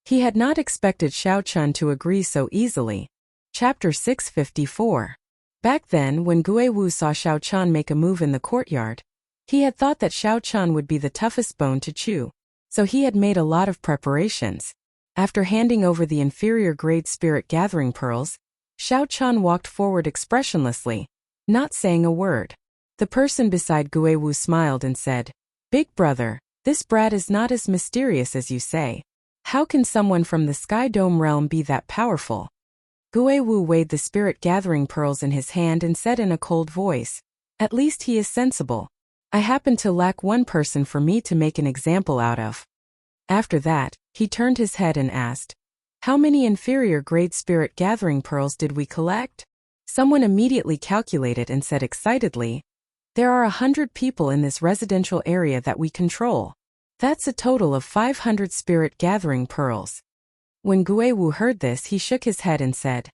He had not expected Xiao Qian to agree so easily. Chapter 654. Back then, when Gui Wu saw Xiao Qian make a move in the courtyard, he had thought that Xiao Qian would be the toughest bone to chew. So he had made a lot of preparations. After handing over the inferior grade spirit gathering pearls, Xiao Qian walked forward expressionlessly, not saying a word. The person beside Gui Wu smiled and said, "Big brother, this brat is not as mysterious as you say. How can someone from the Sky Dome realm be that powerful?" Gui Wu weighed the spirit gathering pearls in his hand and said in a cold voice, "At least he is sensible. I happen to lack one person for me to make an example out of." After that, he turned his head and asked, "How many inferior grade spirit gathering pearls did we collect?" Someone immediately calculated and said excitedly, "There are 100 people in this residential area that we control. That's a total of 500 spirit gathering pearls." When Gui Wu heard this, he shook his head and said,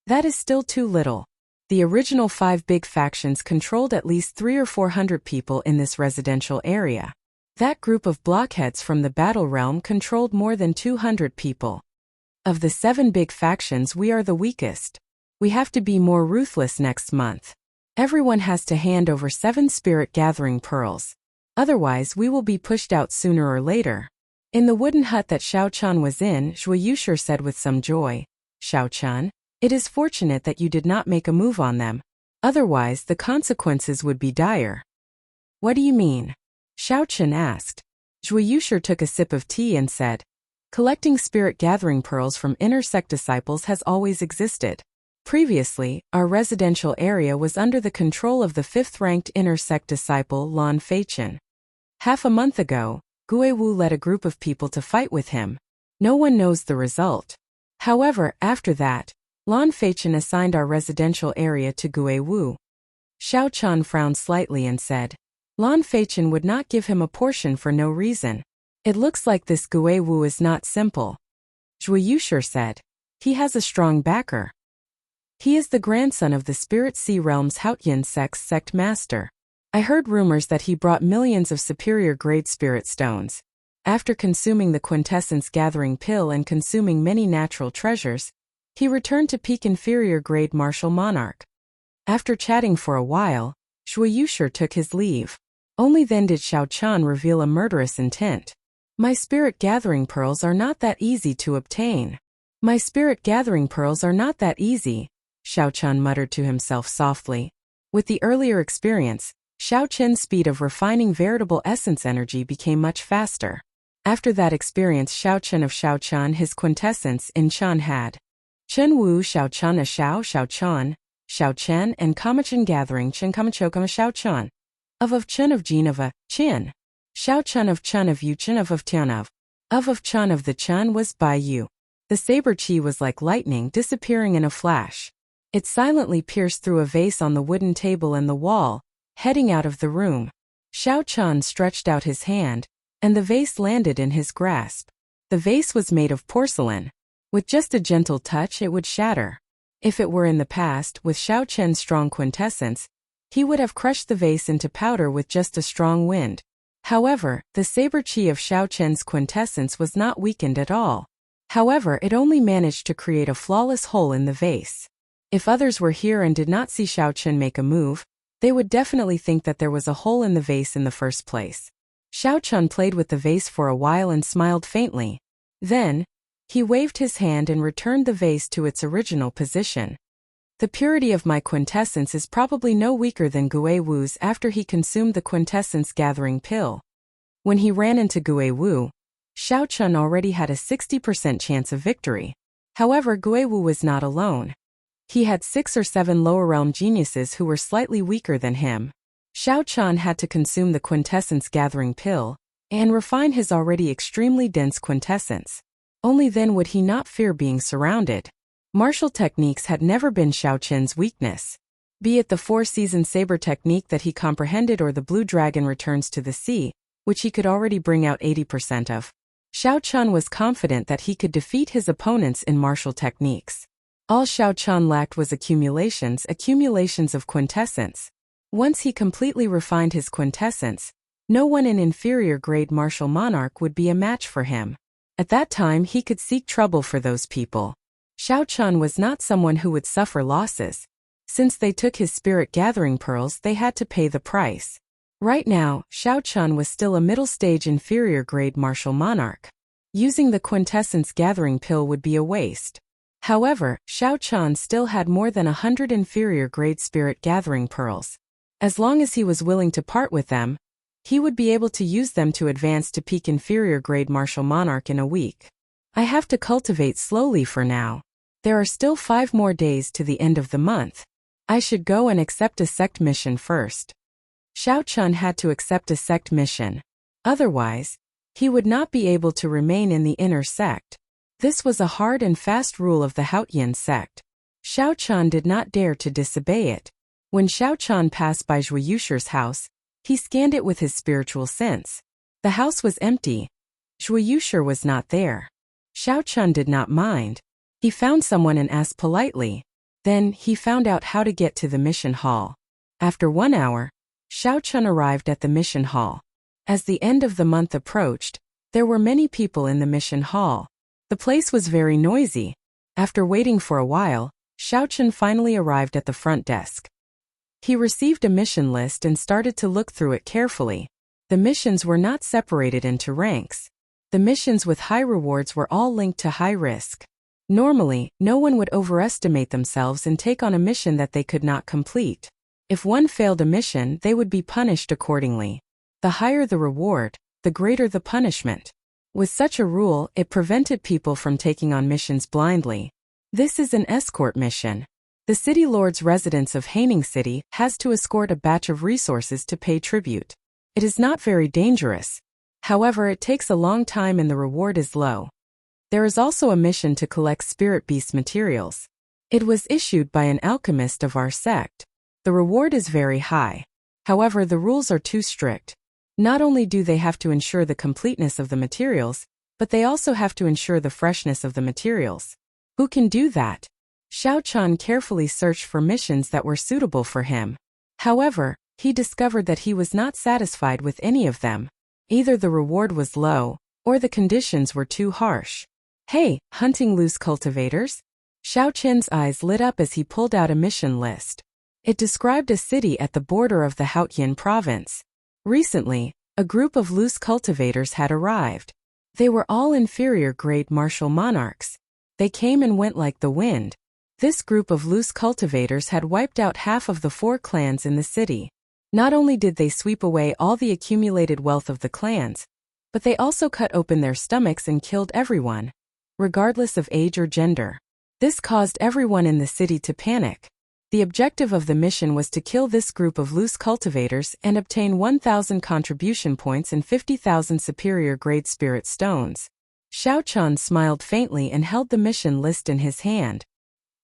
"That is still too little. The original 5 big factions controlled at least 300 or 400 people in this residential area. That group of blockheads from the battle realm controlled more than 200 people. Of the 7 big factions, we are the weakest. We have to be more ruthless next month. Everyone has to hand over 7 spirit gathering pearls. Otherwise, we will be pushed out sooner or later." In the wooden hut that Xiao Qian was in, Zhuo Yushi said with some joy, "Xiao Qian, it is fortunate that you did not make a move on them. Otherwise, the consequences would be dire." "What do you mean?" Xiao Qian asked. Zhuo Yushi took a sip of tea and said, "Collecting spirit gathering pearls from inner sect disciples has always existed. Previously, our residential area was under the control of the 5th-ranked inner sect disciple Lan Feichen. Half a month ago, Gui Wu led a group of people to fight with him. No one knows the result. However, after that, Lan Feichen assigned our residential area to Gui Wu." Xiao Qian frowned slightly and said, "Lan Feichen would not give him a portion for no reason. It looks like this Gui Wu is not simple." Zhuo Yushi said, "He has a strong backer. He is the grandson of the Spirit Sea Realm's Haotian sect master. I heard rumors that he brought millions of superior grade spirit stones. After consuming the quintessence gathering pill and consuming many natural treasures, he returned to peak inferior grade martial monarch." After chatting for a while, Zhuo Yushi took his leave. Only then did Xiao Qian reveal a murderous intent. "My spirit gathering pearls are not that easy to obtain. My spirit gathering pearls are not that easy," Xiao Qian muttered to himself softly. With the earlier experience, Xiao Qian's speed of refining veritable essence energy became much faster. After that experience, Xiao Qian, his quintessence in Qian had Chen Wu Xiao Qian a Xiao Qian and Kama-Chen gathering Chen Kama-Chokama Xiao Qian. Of Chen of Jin of a Qian. Xiao Qian of Yu Chen of Tian of Qian of the Qian was by Yu. The saber qi was like lightning disappearing in a flash. It silently pierced through a vase on the wooden table and the wall, heading out of the room. Xiao Qian stretched out his hand, and the vase landed in his grasp. The vase was made of porcelain. With just a gentle touch it would shatter. If it were in the past, with Xiao Qian's strong quintessence, he would have crushed the vase into powder with just a strong wind. However, the saber qi of Xiao Qian's quintessence was not weakened at all. However, it only managed to create a flawless hole in the vase. If others were here and did not see Xiao Qian make a move, they would definitely think that there was a hole in the vase in the first place. Xiao Qian played with the vase for a while and smiled faintly. Then, He waved his hand and returned the vase to its original position. The purity of my quintessence is probably no weaker than Gui Wu's after he consumed the quintessence-gathering pill. When he ran into Gui Wu, Xiao Chun already had a 60% chance of victory. However, Gui Wu was not alone. He had 6 or 7 lower realm geniuses who were slightly weaker than him. Xiao Chun had to consume the quintessence-gathering pill and refine his already extremely dense quintessence. Only then would he not fear being surrounded. Martial techniques had never been Xiao Chun's weakness. Be it the 4-season saber technique that he comprehended or the blue dragon returns to the sea, which he could already bring out 80% of. Xiao Chun was confident that he could defeat his opponents in martial techniques. All Xiao Chun lacked was accumulations of quintessence. Once he completely refined his quintessence, no one in inferior grade martial monarch would be a match for him. At that time he could seek trouble for those people. Xiao Chun was not someone who would suffer losses. Since they took his spirit gathering pearls, they had to pay the price. Right now, Xiao Chun was still a middle-stage inferior grade martial monarch. Using the quintessence gathering pill would be a waste. However, Xiao Chun still had more than 100 inferior grade spirit gathering pearls. As long as he was willing to part with them, he would be able to use them to advance to peak inferior grade martial monarch in a week. I have to cultivate slowly for now. There are still 5 more days to the end of the month. I should go and accept a sect mission first. Xiao Chun had to accept a sect mission. Otherwise, he would not be able to remain in the inner sect. This was a hard and fast rule of the Haotian sect. Xiao Chun did not dare to disobey it. When Xiao Chun passed by Zhui Yusher's house, he scanned it with his spiritual sense. The house was empty. Zhui Yusher was not there. Xiao Chun did not mind. He found someone and asked politely. Then, he found out how to get to the mission hall. After 1 hour, Xiao Chun arrived at the mission hall. As the end of the month approached, there were many people in the mission hall. The place was very noisy. After waiting for a while, Xiao Chun finally arrived at the front desk. He received a mission list and started to look through it carefully. The missions were not separated into ranks. The missions with high rewards were all linked to high risk. Normally, no one would overestimate themselves and take on a mission that they could not complete. If one failed a mission, they would be punished accordingly. The higher the reward, the greater the punishment. With such a rule, it prevented people from taking on missions blindly. This is an escort mission. The city lord's residence of Haining City has to escort a batch of resources to pay tribute. It is not very dangerous. However, it takes a long time and the reward is low. There is also a mission to collect spirit beast materials. It was issued by an alchemist of our sect. The reward is very high. However, the rules are too strict. Not only do they have to ensure the completeness of the materials, but they also have to ensure the freshness of the materials. Who can do that? Xiao Chun carefully searched for missions that were suitable for him. However, he discovered that he was not satisfied with any of them. Either the reward was low, or the conditions were too harsh. Hey, hunting loose cultivators? Xiao Chun's eyes lit up as he pulled out a mission list. It described a city at the border of the Haotian province. Recently, a group of loose cultivators had arrived. They were all inferior grade martial monarchs. They came and went like the wind. This group of loose cultivators had wiped out half of the 4 clans in the city. Not only did they sweep away all the accumulated wealth of the clans, but they also cut open their stomachs and killed everyone, regardless of age or gender. This caused everyone in the city to panic. The objective of the mission was to kill this group of loose cultivators and obtain 1,000 contribution points and 50,000 superior grade spirit stones. Xiao Chun smiled faintly and held the mission list in his hand.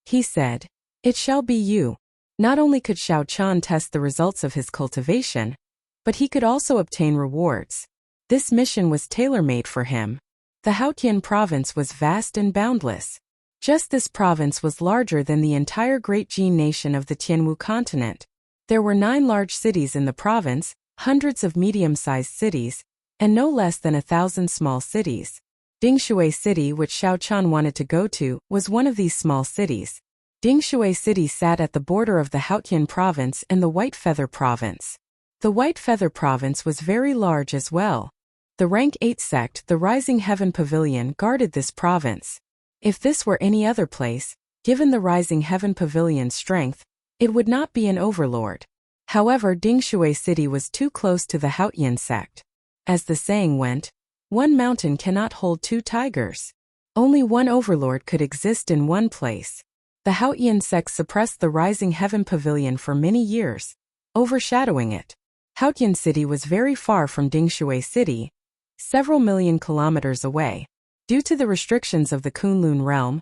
He said, "It shall be you." Not only could Xiao Chun test the results of his cultivation, but he could also obtain rewards. This mission was tailor-made for him. The Haotian province was vast and boundless. Just this province was larger than the entire Great Jin nation of the Tianwu continent. There were 9 large cities in the province, hundreds of medium-sized cities, and no less than 1,000 small cities. Dingshui City, which Xiao Chun wanted to go to, was one of these small cities. Dingshui City sat at the border of the Haotian province and the White Feather province. The White Feather province was very large as well. The rank 8 sect, the Rising Heaven Pavilion, guarded this province. If this were any other place, given the Rising Heaven Pavilion's strength, it would not be an overlord. However, Dingshui City was too close to the Haotian sect. As the saying went, one mountain cannot hold two tigers. Only one overlord could exist in one place. The Haotian sect suppressed the Rising Heaven Pavilion for many years, overshadowing it. Haotian City was very far from Dingshui City, several million kilometers away. Due to the restrictions of the Kunlun realm,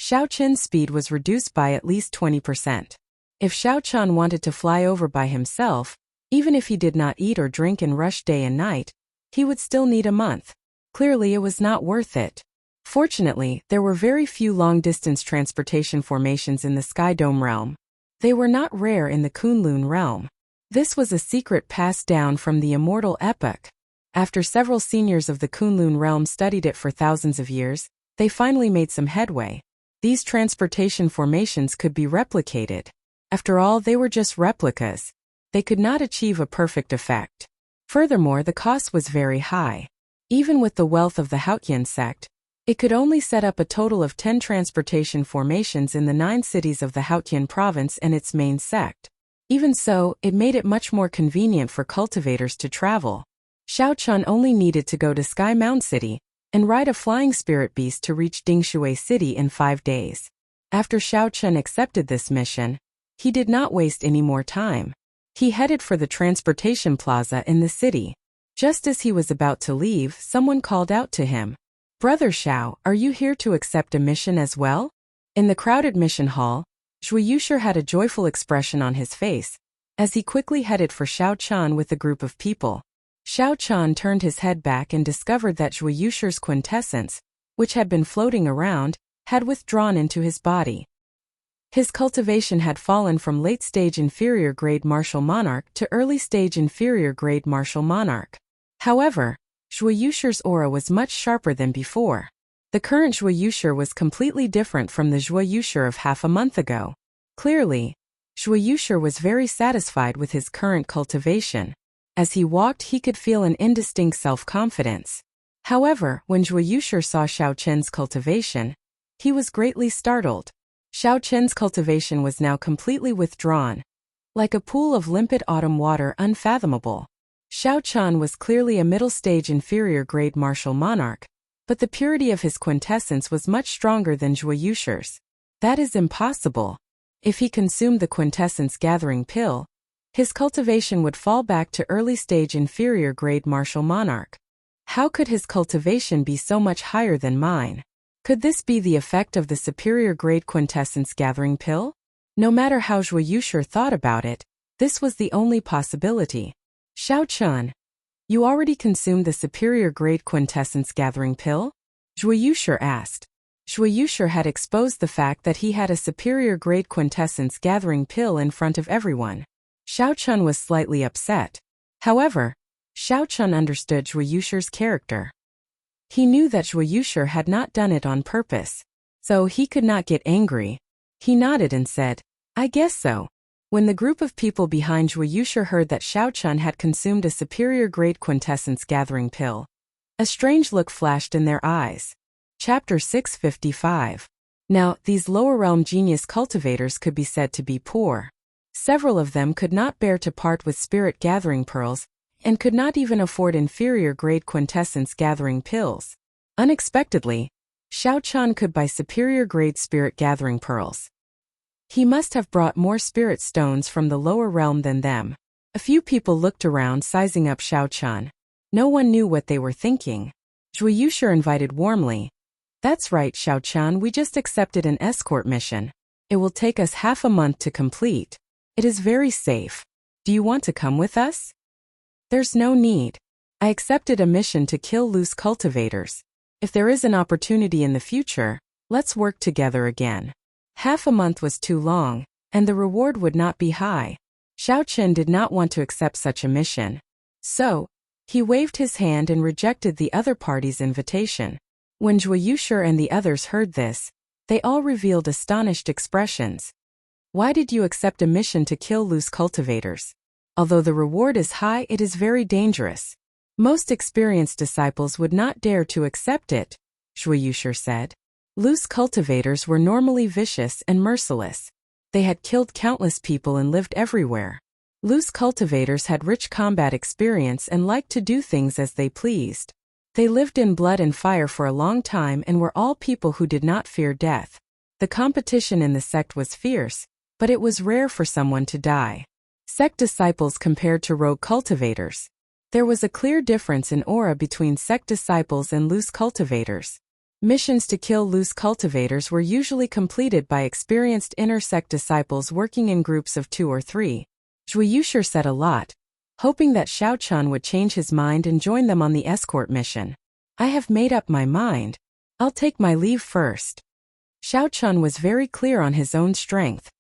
Xiao Qin's speed was reduced by at least 20%. If Xiao Qian wanted to fly over by himself, even if he did not eat or drink and rush day and night, he would still need a month. Clearly it was not worth it. Fortunately, there were very few long-distance transportation formations in the Sky Dome realm. They were not rare in the Kunlun realm. This was a secret passed down from the immortal epoch. After several seniors of the Kunlun realm studied it for thousands of years, they finally made some headway. These transportation formations could be replicated. After all, they were just replicas. They could not achieve a perfect effect. Furthermore, the cost was very high. Even with the wealth of the Haotian sect, it could only set up a total of 10 transportation formations in the 9 cities of the Haotian province and its main sect. Even so, it made it much more convenient for cultivators to travel. Xiao Qian only needed to go to Sky Mound City and ride a flying spirit beast to reach Dingshui City in 5 days. After Xiao Qian accepted this mission, he did not waste any more time. He headed for the transportation plaza in the city. Just as he was about to leave, someone called out to him, "Brother Xiao, are you here to accept a mission as well?" In the crowded mission hall, Zhui Yushi had a joyful expression on his face, as he quickly headed for Xiao Qian with a group of people. Xiao Qian turned his head back and discovered that Zhui Yushi's quintessence, which had been floating around, had withdrawn into his body. His cultivation had fallen from late-stage inferior-grade martial monarch to early-stage inferior-grade martial monarch. However, Zhui Yushi's aura was much sharper than before. The current Zhui Yushi was completely different from the Zhui Yushi of half a month ago. Clearly, Zhui Yushi was very satisfied with his current cultivation. As he walked, he could feel an indistinct self-confidence. However, when Zhui Yushi saw Xiao Qian's cultivation, he was greatly startled. Xiao Qian's cultivation was now completely withdrawn, like a pool of limpid autumn water, unfathomable. Xiao Qian was clearly a middle-stage inferior-grade martial monarch, but the purity of his quintessence was much stronger than Zhui Yushi's. That is impossible. If he consumed the quintessence gathering pill, his cultivation would fall back to early-stage inferior-grade martial monarch. How could his cultivation be so much higher than mine? Could this be the effect of the superior-grade quintessence gathering pill? No matter how Zhui Yushi thought about it, this was the only possibility. Xiao Qian, you already consumed the superior-grade quintessence gathering pill? Zhui Yushi asked. Zhui Yushi had exposed the fact that he had a superior-grade quintessence gathering pill in front of everyone. Xiao Qian was slightly upset. However, Xiao Qian understood Zhui Yushi's character. He knew that Zhui Yushi had not done it on purpose, so he could not get angry. He nodded and said, "I guess so." When the group of people behind Zhui Yushi heard that Xiao Qian had consumed a superior-grade quintessence gathering pill, a strange look flashed in their eyes. Chapter 655. Now, these lower-realm genius cultivators could be said to be poor. Several of them could not bear to part with spirit gathering pearls, and could not even afford inferior-grade quintessence gathering pills. Unexpectedly, Xiao Qian could buy superior-grade spirit gathering pearls. He must have brought more spirit stones from the lower realm than them. A few people looked around, sizing up Xiao Qian. No one knew what they were thinking. Zhui Yushi invited warmly. "That's right, Xiao Qian, we just accepted an escort mission. It will take us half a month to complete. It is very safe. Do you want to come with us?" "There's no need. I accepted a mission to kill loose cultivators. If there is an opportunity in the future, let's work together again." Half a month was too long, and the reward would not be high. Xiao Qian did not want to accept such a mission. So, he waved his hand and rejected the other party's invitation. When Zhui Yushi and the others heard this, they all revealed astonished expressions. "Why did you accept a mission to kill loose cultivators? Although the reward is high, it is very dangerous. Most experienced disciples would not dare to accept it, Zhuyu said. Loose cultivators were normally vicious and merciless. They had killed countless people and lived everywhere. Loose cultivators had rich combat experience and liked to do things as they pleased. They lived in blood and fire for a long time and were all people who did not fear death. The competition in the sect was fierce, but it was rare for someone to die. Sect disciples compared to rogue cultivators. There was a clear difference in aura between sect disciples and loose cultivators. Missions to kill loose cultivators were usually completed by experienced inner sect disciples working in groups of 2 or 3. Zhuyu said a lot, hoping that Xiaochun would change his mind and join them on the escort mission. I have made up my mind. I'll take my leave first. Xiaochun was very clear on his own strength.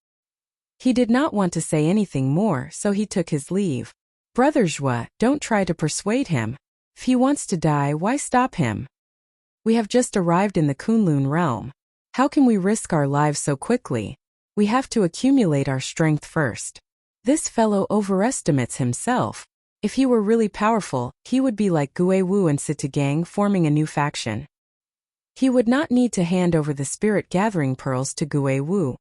He did not want to say anything more, so he took his leave. Brother Zhua, don't try to persuade him. If he wants to die, why stop him? We have just arrived in the Kunlun realm. How can we risk our lives so quickly? We have to accumulate our strength first. This fellow overestimates himself. If he were really powerful, he would be like Gui Wu and Sitagang forming a new faction. He would not need to hand over the spirit gathering pearls to Gui Wu.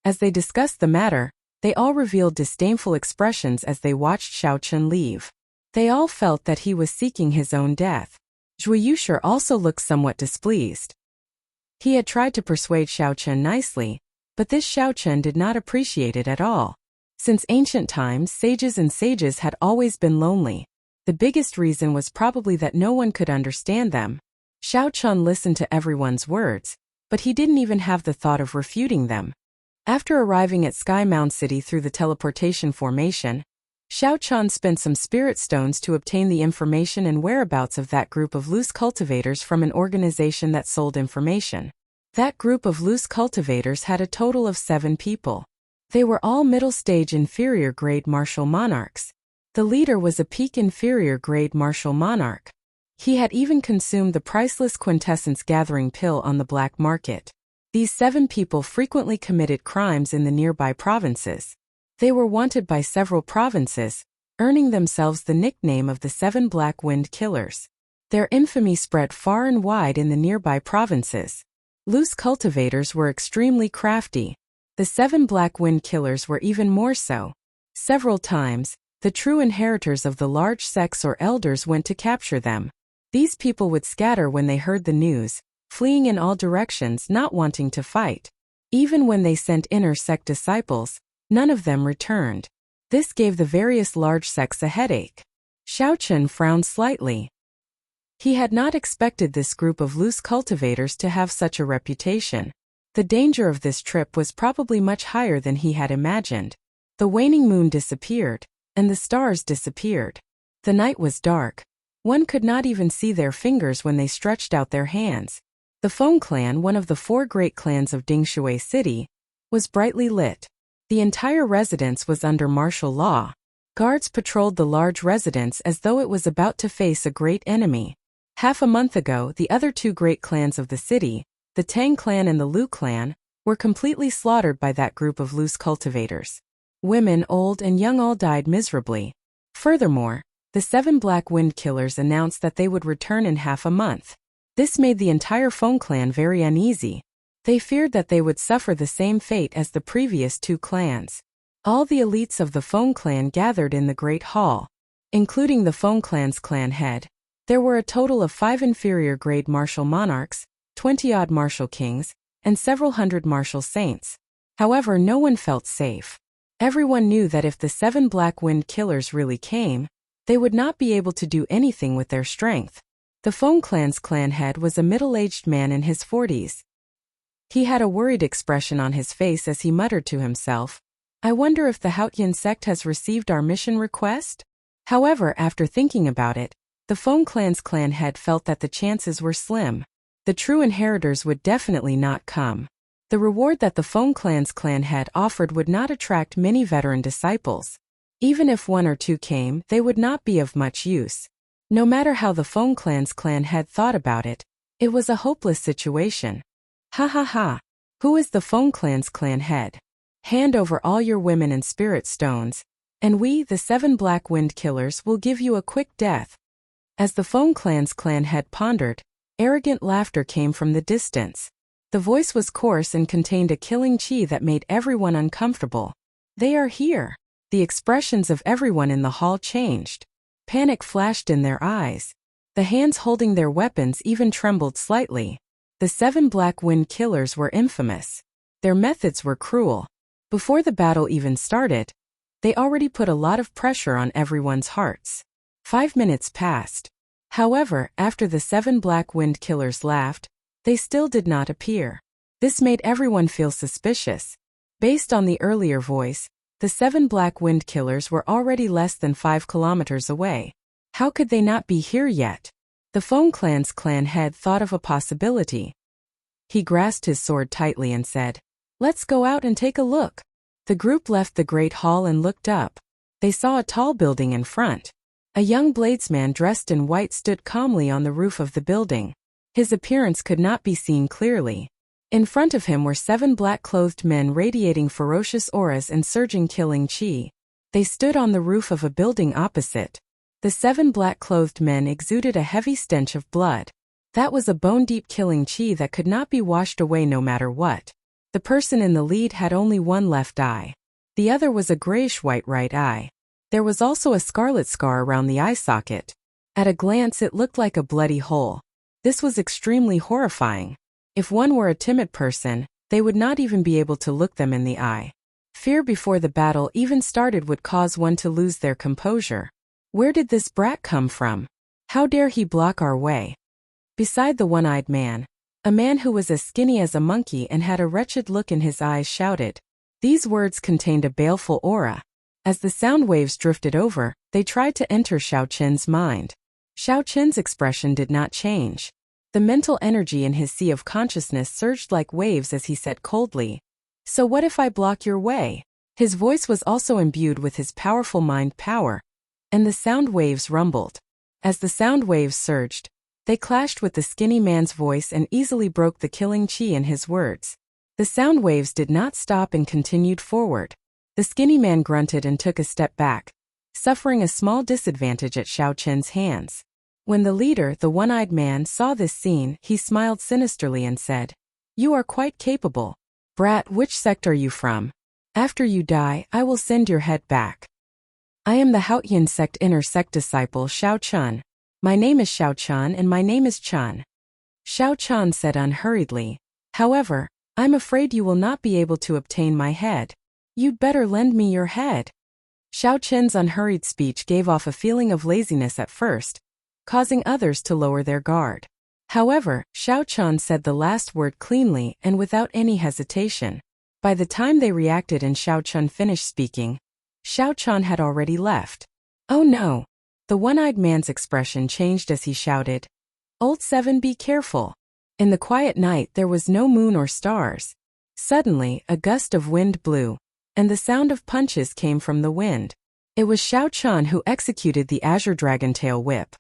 As they discussed the matter, they all revealed disdainful expressions as they watched Xiaochun leave. They all felt that he was seeking his own death. Zhuyu also looked somewhat displeased. He had tried to persuade Xiaochun nicely, but this Xiaochun did not appreciate it at all. Since ancient times, sages had always been lonely. The biggest reason was probably that no one could understand them. Xiaochun listened to everyone's words, but he didn't even have the thought of refuting them. After arriving at Sky Mound City through the teleportation formation, Xiaochun spent some spirit stones to obtain the information and whereabouts of that group of loose cultivators from an organization that sold information. That group of loose cultivators had a total of 7 people. They were all middle-stage inferior-grade martial monarchs. The leader was a peak inferior-grade martial monarch. He had even consumed the priceless quintessence gathering pill on the black market. These 7 people frequently committed crimes in the nearby provinces. They were wanted by several provinces, earning themselves the nickname of the 7 Black Wind Killers. Their infamy spread far and wide in the nearby provinces. Loose cultivators were extremely crafty. The 7 Black Wind Killers were even more so. Several times, the true inheritors of the large sects or elders went to capture them. These people would scatter when they heard the news, fleeing in all directions, not wanting to fight. Even when they sent inner sect disciples, none of them returned. This gave the various large sects a headache. Xiaochun frowned slightly. He had not expected this group of loose cultivators to have such a reputation. The danger of this trip was probably much higher than he had imagined. The waning moon disappeared, and the stars disappeared. The night was dark. One could not even see their fingers when they stretched out their hands. The Feng clan, one of the 4 great clans of Dingshui City, was brightly lit. The entire residence was under martial law. Guards patrolled the large residence as though it was about to face a great enemy. Half a month ago, the other 2 great clans of the city, the Tang clan and the Lu clan, were completely slaughtered by that group of loose cultivators. Women, old and young, all died miserably. Furthermore, the 7 Black Wind Killers announced that they would return in half a month. This made the entire Feng clan very uneasy. They feared that they would suffer the same fate as the previous 2 clans. All the elites of the Feng clan gathered in the Great Hall, including the Feng clan's clan head. There were a total of 5 inferior-grade martial monarchs, 20-odd martial kings, and several hundred martial saints. However, no one felt safe. Everyone knew that if the 7 Black Wind Killers really came, they would not be able to do anything with their strength. The Feng clan's clan head was a middle-aged man in his 40s. He had a worried expression on his face as he muttered to himself, "I wonder if the Haotian sect has received our mission request?" However, after thinking about it, the Feng clan's clan head felt that the chances were slim. The true inheritors would definitely not come. The reward that the Feng clan's clan head offered would not attract many veteran disciples. Even if 1 or 2 came, they would not be of much use. No matter how the Feng clan's clan head thought about it, it was a hopeless situation. Ha ha ha. Who is the Feng clan's clan head? Hand over all your women and spirit stones, and we, the 7 Black Wind Killers, will give you a quick death. As the Phone Clan's clan head pondered, arrogant laughter came from the distance. The voice was coarse and contained a killing chi that made everyone uncomfortable. They are here. The expressions of everyone in the hall changed. Panic flashed in their eyes. The hands holding their weapons even trembled slightly. The 7 Black Wind Killers were infamous. Their methods were cruel. Before the battle even started, they already put a lot of pressure on everyone's hearts. 5 minutes passed. However, after the 7 Black Wind Killers laughed, they still did not appear. This made everyone feel suspicious. Based on the earlier voice, the 7 Black Wind Killers were already less than 5 kilometers away. How could they not be here yet? The Phone Clan's clan head thought of a possibility. He grasped his sword tightly and said, "Let's go out and take a look." The group left the great hall and looked up. They saw a tall building in front. A young bladesman dressed in white stood calmly on the roof of the building. His appearance could not be seen clearly. In front of him were 7 black-clothed men radiating ferocious auras and surging killing chi. They stood on the roof of a building opposite. The 7 black-clothed men exuded a heavy stench of blood. That was a bone-deep killing chi that could not be washed away no matter what. The person in the lead had only one left eye. The other was a grayish-white right eye. There was also a scarlet scar around the eye socket. At a glance it looked like a bloody hole. This was extremely horrifying. If one were a timid person, they would not even be able to look them in the eye. Fear before the battle even started would cause one to lose their composure. Where did this brat come from? How dare he block our way? Beside the one-eyed man, a man who was as skinny as a monkey and had a wretched look in his eyes shouted. These words contained a baleful aura. As the sound waves drifted over, they tried to enter Xiao Qin's mind. Xiao Qin's expression did not change. The mental energy in his sea of consciousness surged like waves as he said coldly, "So what if I block your way?" His voice was also imbued with his powerful mind power, and the sound waves rumbled. As the sound waves surged, they clashed with the skinny man's voice and easily broke the killing chi in his words. The sound waves did not stop and continued forward. The skinny man grunted and took a step back, suffering a small disadvantage at Xiao Qin's hands. When the leader, the one-eyed man, saw this scene, he smiled sinisterly and said, "You are quite capable. Brat, which sect are you from? After you die, I will send your head back." "I am the Haotian sect inner sect disciple Xiao Chun. My name is Xiao Chun and my name is Chun." Xiao Chun said unhurriedly, "However, I'm afraid you will not be able to obtain my head. You'd better lend me your head." Xiao Qin's unhurried speech gave off a feeling of laziness at first, causing others to lower their guard. However, Xiao Chun said the last word cleanly and without any hesitation. By the time they reacted and Xiao Chun finished speaking, Xiao Chun had already left. "Oh no!" The one-eyed man's expression changed as he shouted, "Old 7, be careful." In the quiet night there was no moon or stars. Suddenly, a gust of wind blew, and the sound of punches came from the wind. It was Xiao Chun who executed the Azure Dragon Tail Whip.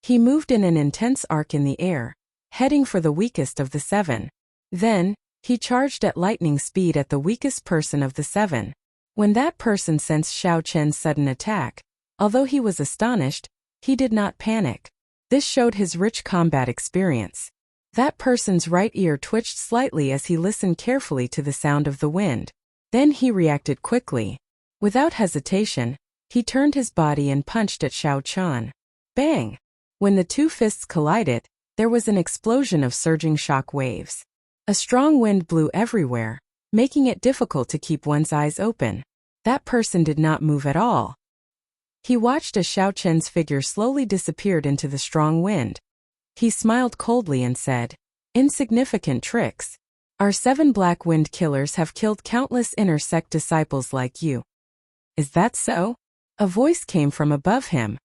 He moved in an intense arc in the air, heading for the weakest of the 7. Then, he charged at lightning speed at the weakest person of the 7. When that person sensed Xiao Qin's sudden attack, although he was astonished, he did not panic. This showed his rich combat experience. That person's right ear twitched slightly as he listened carefully to the sound of the wind. Then he reacted quickly. Without hesitation, he turned his body and punched at Xiao Chun. Bang! When the two fists collided, there was an explosion of surging shock waves. A strong wind blew everywhere, making it difficult to keep one's eyes open. That person did not move at all. He watched as Xiao Qin's figure slowly disappeared into the strong wind. He smiled coldly and said, "Insignificant tricks. Our 7 Black Wind Killers have killed countless inner sect disciples like you." "Is that so?" A voice came from above him.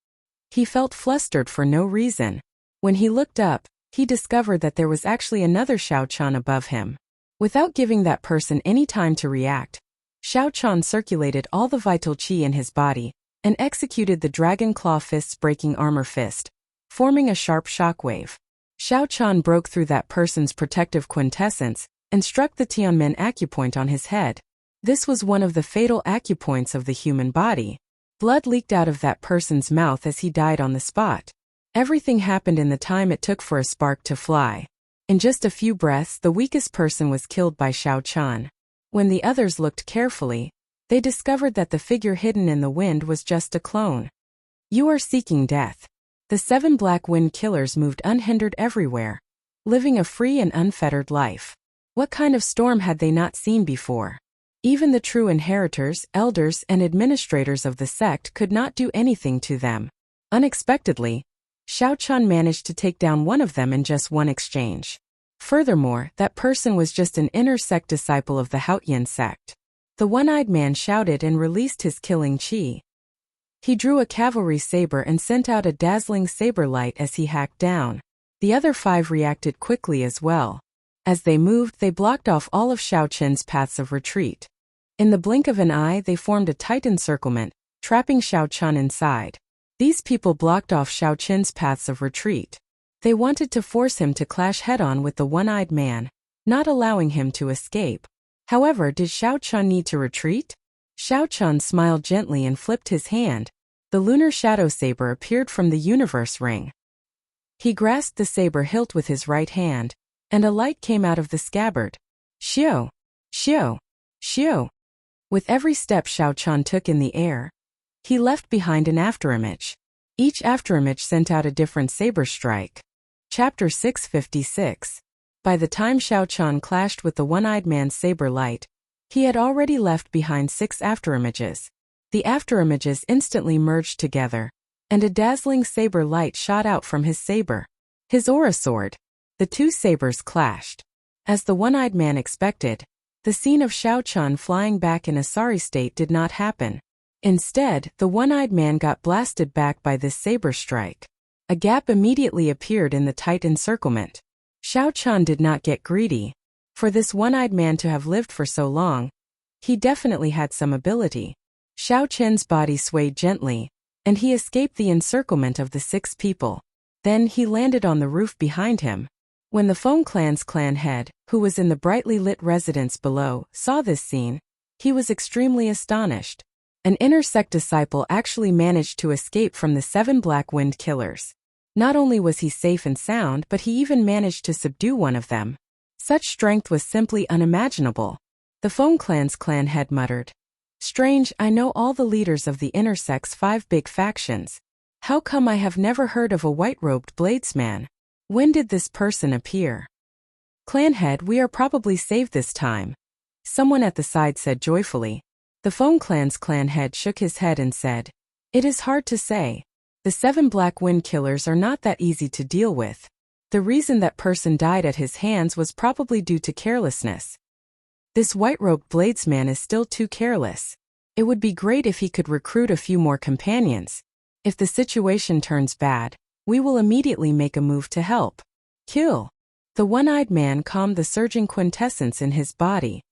He felt flustered for no reason. When he looked up, he discovered that there was actually another Xiao Chun above him. Without giving that person any time to react, Xiao Chun circulated all the vital qi in his body and executed the Dragon Claw Fist's breaking armor fist, forming a sharp shockwave. Xiao Chun broke through that person's protective quintessence and struck the Tianmen acupoint on his head. This was one of the fatal acupoints of the human body. Blood leaked out of that person's mouth as he died on the spot. Everything happened in the time it took for a spark to fly. In just a few breaths, the weakest person was killed by Xiao Chun. When the others looked carefully, they discovered that the figure hidden in the wind was just a clone. You are seeking death. The 7 Black Wind Killers moved unhindered everywhere, living a free and unfettered life. What kind of storm had they not seen before? Even the true inheritors, elders, and administrators of the sect could not do anything to them. Unexpectedly, Xiao Chun managed to take down one of them in just one exchange. Furthermore, that person was just an inner sect disciple of the Haotian sect. The one-eyed man shouted and released his killing chi. He drew a cavalry saber and sent out a dazzling saber light as he hacked down. The other 5 reacted quickly as well. As they moved, they blocked off all of Xiao Chun's paths of retreat. In the blink of an eye, they formed a tight encirclement, trapping Xiao Chun inside. These people blocked off Xiao Chun's paths of retreat. They wanted to force him to clash head-on with the one-eyed man, not allowing him to escape. However, did Xiao Chun need to retreat? Xiao Chun smiled gently and flipped his hand. The lunar shadow saber appeared from the universe ring. He grasped the saber hilt with his right hand, and a light came out of the scabbard. Xiao! Xiao! Xiao! With every step Xiao Chun took in the air, he left behind an afterimage. Each afterimage sent out a different saber strike. Chapter 656. By the time Xiao Chun clashed with the one-eyed man's saber light, he had already left behind 6 afterimages. The afterimages instantly merged together, and a dazzling saber light shot out from his saber. His aura sword. The 2 sabers clashed. As the one-eyed man expected, the scene of Xiao Chun flying back in a sorry state did not happen. Instead, the one-eyed man got blasted back by this saber strike. A gap immediately appeared in the tight encirclement. Xiao Chun did not get greedy. For this one-eyed man to have lived for so long, he definitely had some ability. Xiao Chun's body swayed gently, and he escaped the encirclement of the 6 people. Then he landed on the roof behind him. When the Feng clan's clan head, who was in the brightly lit residence below, saw this scene, he was extremely astonished. An inner sect disciple actually managed to escape from the 7 Black Wind Killers. Not only was he safe and sound, but he even managed to subdue one of them. Such strength was simply unimaginable. The Feng clan's clan head muttered. Strange, I know all the leaders of the inner sect's 5 big factions. How come I have never heard of a white-robed bladesman? When did this person appear? Clan head, we are probably saved this time. Someone at the side said joyfully. The Feng clan's clan head shook his head and said, it is hard to say. The 7 Black Wind Killers are not that easy to deal with. The reason that person died at his hands was probably due to carelessness. This white-robed bladesman is still too careless. It would be great if he could recruit a few more companions. If the situation turns bad, we will immediately make a move to help. Kill. The one-eyed man calmed the surging quintessence in his body.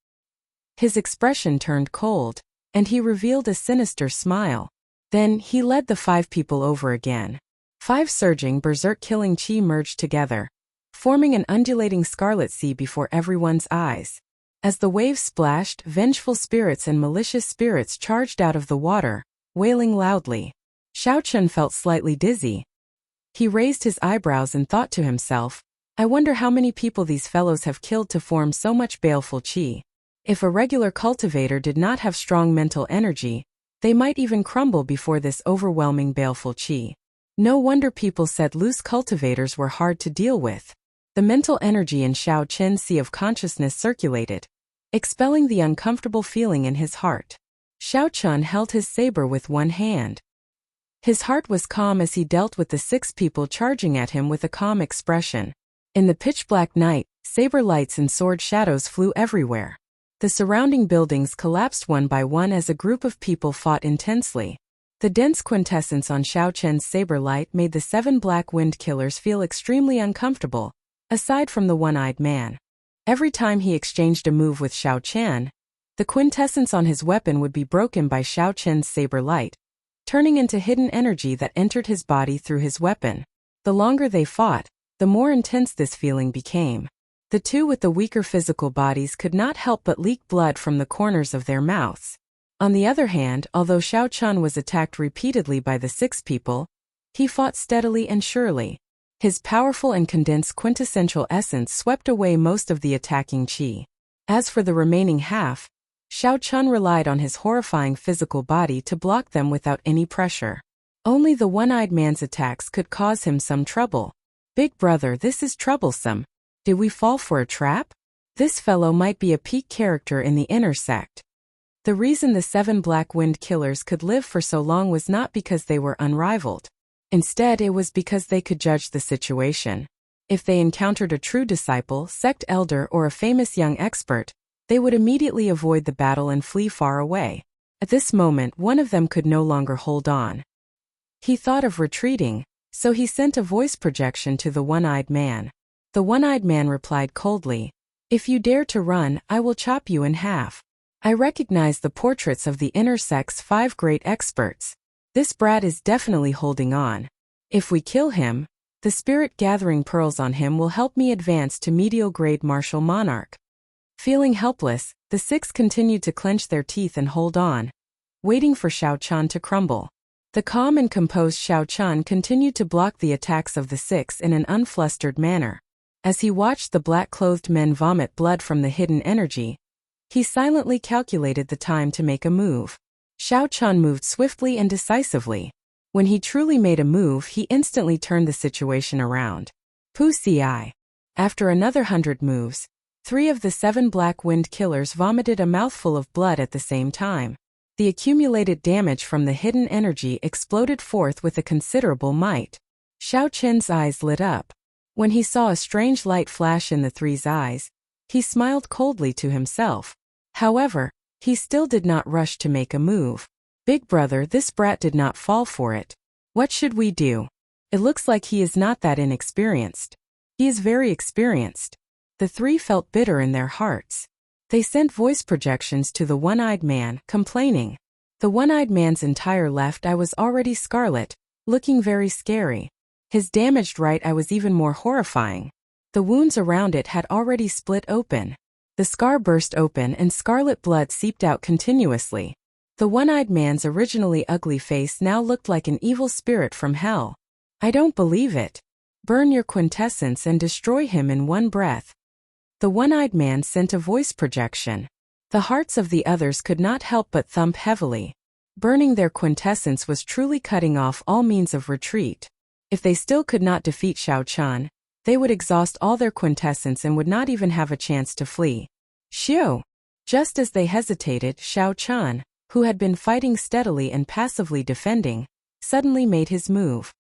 His expression turned cold, and he revealed a sinister smile. Then, he led the 5 people over again. 5 surging berserk killing chi merged together, forming an undulating scarlet sea before everyone's eyes. As the waves splashed, vengeful spirits and malicious spirits charged out of the water, wailing loudly. Xiao Chun felt slightly dizzy. He raised his eyebrows and thought to himself, I wonder how many people these fellows have killed to form so much baleful chi. If a regular cultivator did not have strong mental energy, they might even crumble before this overwhelming baleful chi. No wonder people said loose cultivators were hard to deal with. The mental energy in Xiao Chun's sea of consciousness circulated, expelling the uncomfortable feeling in his heart. Xiao Chun held his saber with one hand. His heart was calm as he dealt with the 6 people charging at him with a calm expression. In the pitch-black night, saber lights and sword shadows flew everywhere. The surrounding buildings collapsed one by one as a group of people fought intensely. The dense quintessence on Xiao Chun's saber light made the 7 Black Wind Killers feel extremely uncomfortable, aside from the one-eyed man. Every time he exchanged a move with Xiao Chun, the quintessence on his weapon would be broken by Xiao Chun's saber light, turning into hidden energy that entered his body through his weapon. The longer they fought, the more intense this feeling became. The 2 with the weaker physical bodies could not help but leak blood from the corners of their mouths. On the other hand, although Xiao Chun was attacked repeatedly by the 6 people, He fought steadily and surely. His powerful and condensed quintessential essence swept away most of the attacking qi. As for the remaining half, Xiao Chun relied on his horrifying physical body to block them without any pressure. Only the one-eyed man's attacks could cause him some trouble. Big brother, this is troublesome. Did we fall for a trap? This fellow might be a peak character in the inner sect. The reason the 7 Black Wind Killers could live for so long was not because they were unrivaled. Instead, it was because they could judge the situation. If they encountered a true disciple, sect elder, or a famous young expert, they would immediately avoid the battle and flee far away. At this moment, one of them could no longer hold on. He thought of retreating, so he sent a voice projection to the one-eyed man. The one-eyed man replied coldly, "If you dare to run, I will chop you in half. I recognize the portraits of the inner sect's 5 great experts. This brat is definitely holding on. If we kill him, the spirit gathering pearls on him will help me advance to medial grade martial monarch." Feeling helpless, the 6 continued to clench their teeth and hold on, waiting for Xiao Chun to crumble. The calm and composed Xiao Chun continued to block the attacks of the 6 in an unflustered manner. As he watched the black-clothed men vomit blood from the hidden energy, he silently calculated the time to make a move. Xiao Chun moved swiftly and decisively. When he truly made a move, he instantly turned the situation around. Pussy. After another 100 moves, 3 of the 7 Black Wind Killers vomited a mouthful of blood at the same time. The accumulated damage from the hidden energy exploded forth with a considerable might. Xiao Chen's eyes lit up. When he saw a strange light flash in the 3's eyes, he smiled coldly to himself. However, he still did not rush to make a move. Big brother, this brat did not fall for it. What should we do? It looks like he is not that inexperienced. He is very experienced. The 3 felt bitter in their hearts. They sent voice projections to the one-eyed man, complaining. The one-eyed man's entire left eye was already scarlet, looking very scary. His damaged right eye was even more horrifying. The wounds around it had already split open. The scar burst open and scarlet blood seeped out continuously. The one-eyed man's originally ugly face now looked like an evil spirit from hell. I don't believe it. Burn your quintessence and destroy him in one breath. The one-eyed man sent a voice projection. The hearts of the others could not help but thump heavily. Burning their quintessence was truly cutting off all means of retreat. If they still could not defeat Xiao Chun, they would exhaust all their quintessence and would not even have a chance to flee. Xiu! Just as they hesitated, Xiao Chun, who had been fighting steadily and passively defending, suddenly made his move.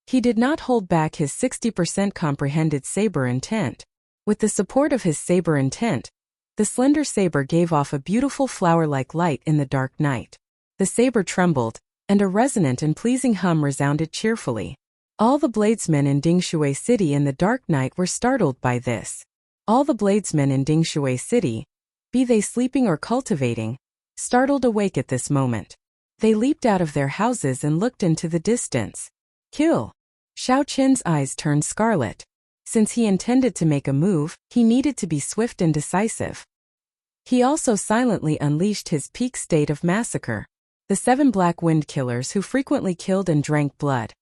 He did not hold back his 60% comprehended saber intent. With the support of his saber intent, the slender saber gave off a beautiful flower-like light in the dark night. The saber trembled, and a resonant and pleasing hum resounded cheerfully. All the bladesmen in Dingshui City in the dark night were startled by this. All the bladesmen in Dingshui City, be they sleeping or cultivating, startled awake at this moment. They leaped out of their houses and looked into the distance. Kill! Xiao Chen's eyes turned scarlet. Since he intended to make a move, he needed to be swift and decisive. He also silently unleashed his peak state of massacre. The 7 Black Wind Killers, who frequently killed and drank blood,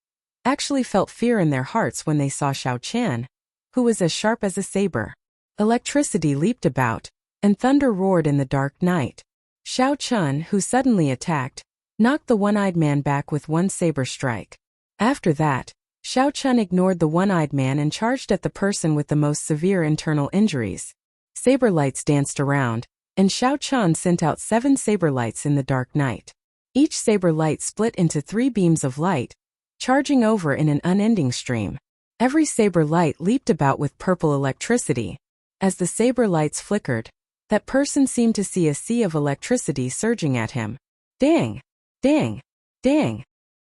actually felt fear in their hearts when they saw Xiao Chen, who was as sharp as a saber. Electricity leaped about, and thunder roared in the dark night. Xiao Chun, who suddenly attacked, knocked the one-eyed man back with one saber strike. After that, Xiao Chun ignored the one-eyed man and charged at the person with the most severe internal injuries. Saber lights danced around, and Xiao Chun sent out 7 saber lights in the dark night. Each saber light split into 3 beams of light, charging over in an unending stream. Every saber light leaped about with purple electricity. As the saber lights flickered, that person seemed to see a sea of electricity surging at him. Dang! Dang! Dang!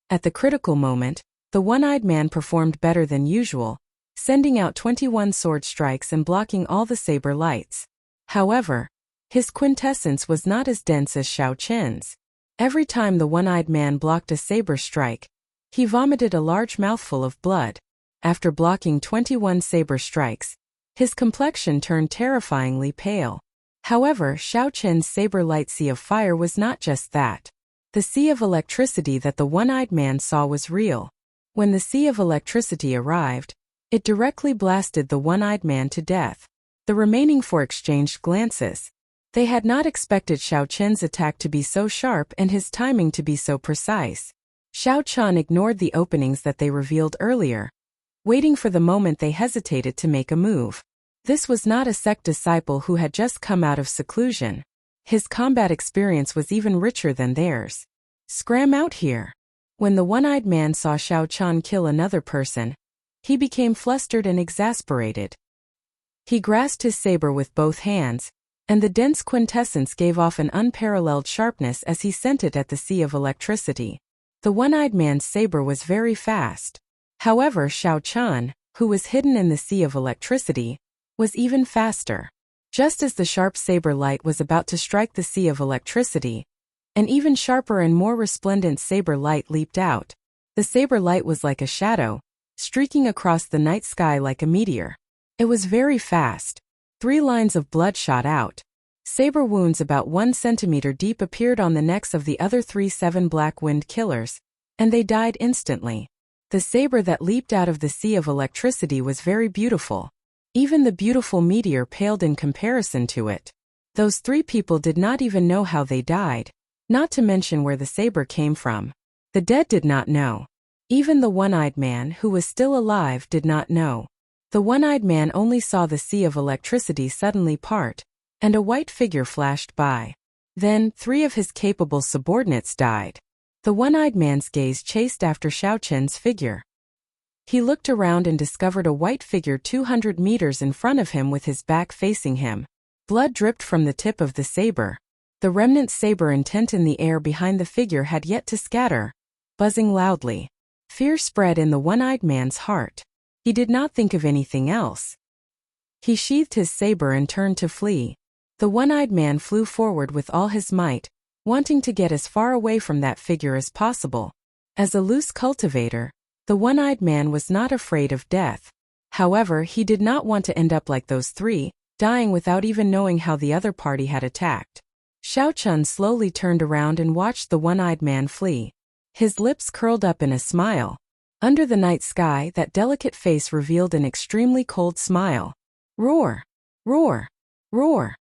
At the critical moment, the one-eyed man performed better than usual, sending out 21 sword strikes and blocking all the saber lights. However, his quintessence was not as dense as Xiao Chen's. Every time the one-eyed man blocked a saber strike, he vomited a large mouthful of blood. After blocking 21 saber strikes, his complexion turned terrifyingly pale. However, Xiao Chen's saber light sea of fire was not just that. The sea of electricity that the one-eyed man saw was real. When the sea of electricity arrived, it directly blasted the one-eyed man to death. The remaining four exchanged glances. They had not expected Xiao Chen's attack to be so sharp and his timing to be so precise. Xiao Chen ignored the openings that they revealed earlier, waiting for the moment they hesitated to make a move. This was not a sect disciple who had just come out of seclusion. His combat experience was even richer than theirs. Scram out here. When the one-eyed man saw Xiao Chen kill another person, he became flustered and exasperated. He grasped his saber with both hands, and the dense quintessence gave off an unparalleled sharpness as he sent it at the sea of electricity. The one-eyed man's saber was very fast. However, Xiao Chen, who was hidden in the sea of electricity, was even faster. Just as the sharp saber light was about to strike the sea of electricity, an even sharper and more resplendent saber light leaped out. The saber light was like a shadow, streaking across the night sky like a meteor. It was very fast. 3 lines of blood shot out. Saber wounds about 1 centimeter deep appeared on the necks of the other 3 7 black wind killers, and they died instantly. The saber that leaped out of the sea of electricity was very beautiful. Even the beautiful meteor paled in comparison to it. Those 3 people did not even know how they died, not to mention where the saber came from. The dead did not know. Even the one-eyed man who was still alive did not know. The one-eyed man only saw the sea of electricity suddenly part, and a white figure flashed by. Then, 3 of his capable subordinates died. The one-eyed man's gaze chased after Xiao Chen's figure. He looked around and discovered a white figure 200 meters in front of him with his back facing him. Blood dripped from the tip of the saber. The remnant saber intent in the air behind the figure had yet to scatter, buzzing loudly. Fear spread in the one-eyed man's heart. He did not think of anything else. He sheathed his saber and turned to flee. The one-eyed man flew forward with all his might, wanting to get as far away from that figure as possible. As a loose cultivator, the one-eyed man was not afraid of death. However, he did not want to end up like those 3, dying without even knowing how the other party had attacked. Xiao Chen slowly turned around and watched the one-eyed man flee. His lips curled up in a smile. Under the night sky, that delicate face revealed an extremely cold smile. Roar! Roar! Roar!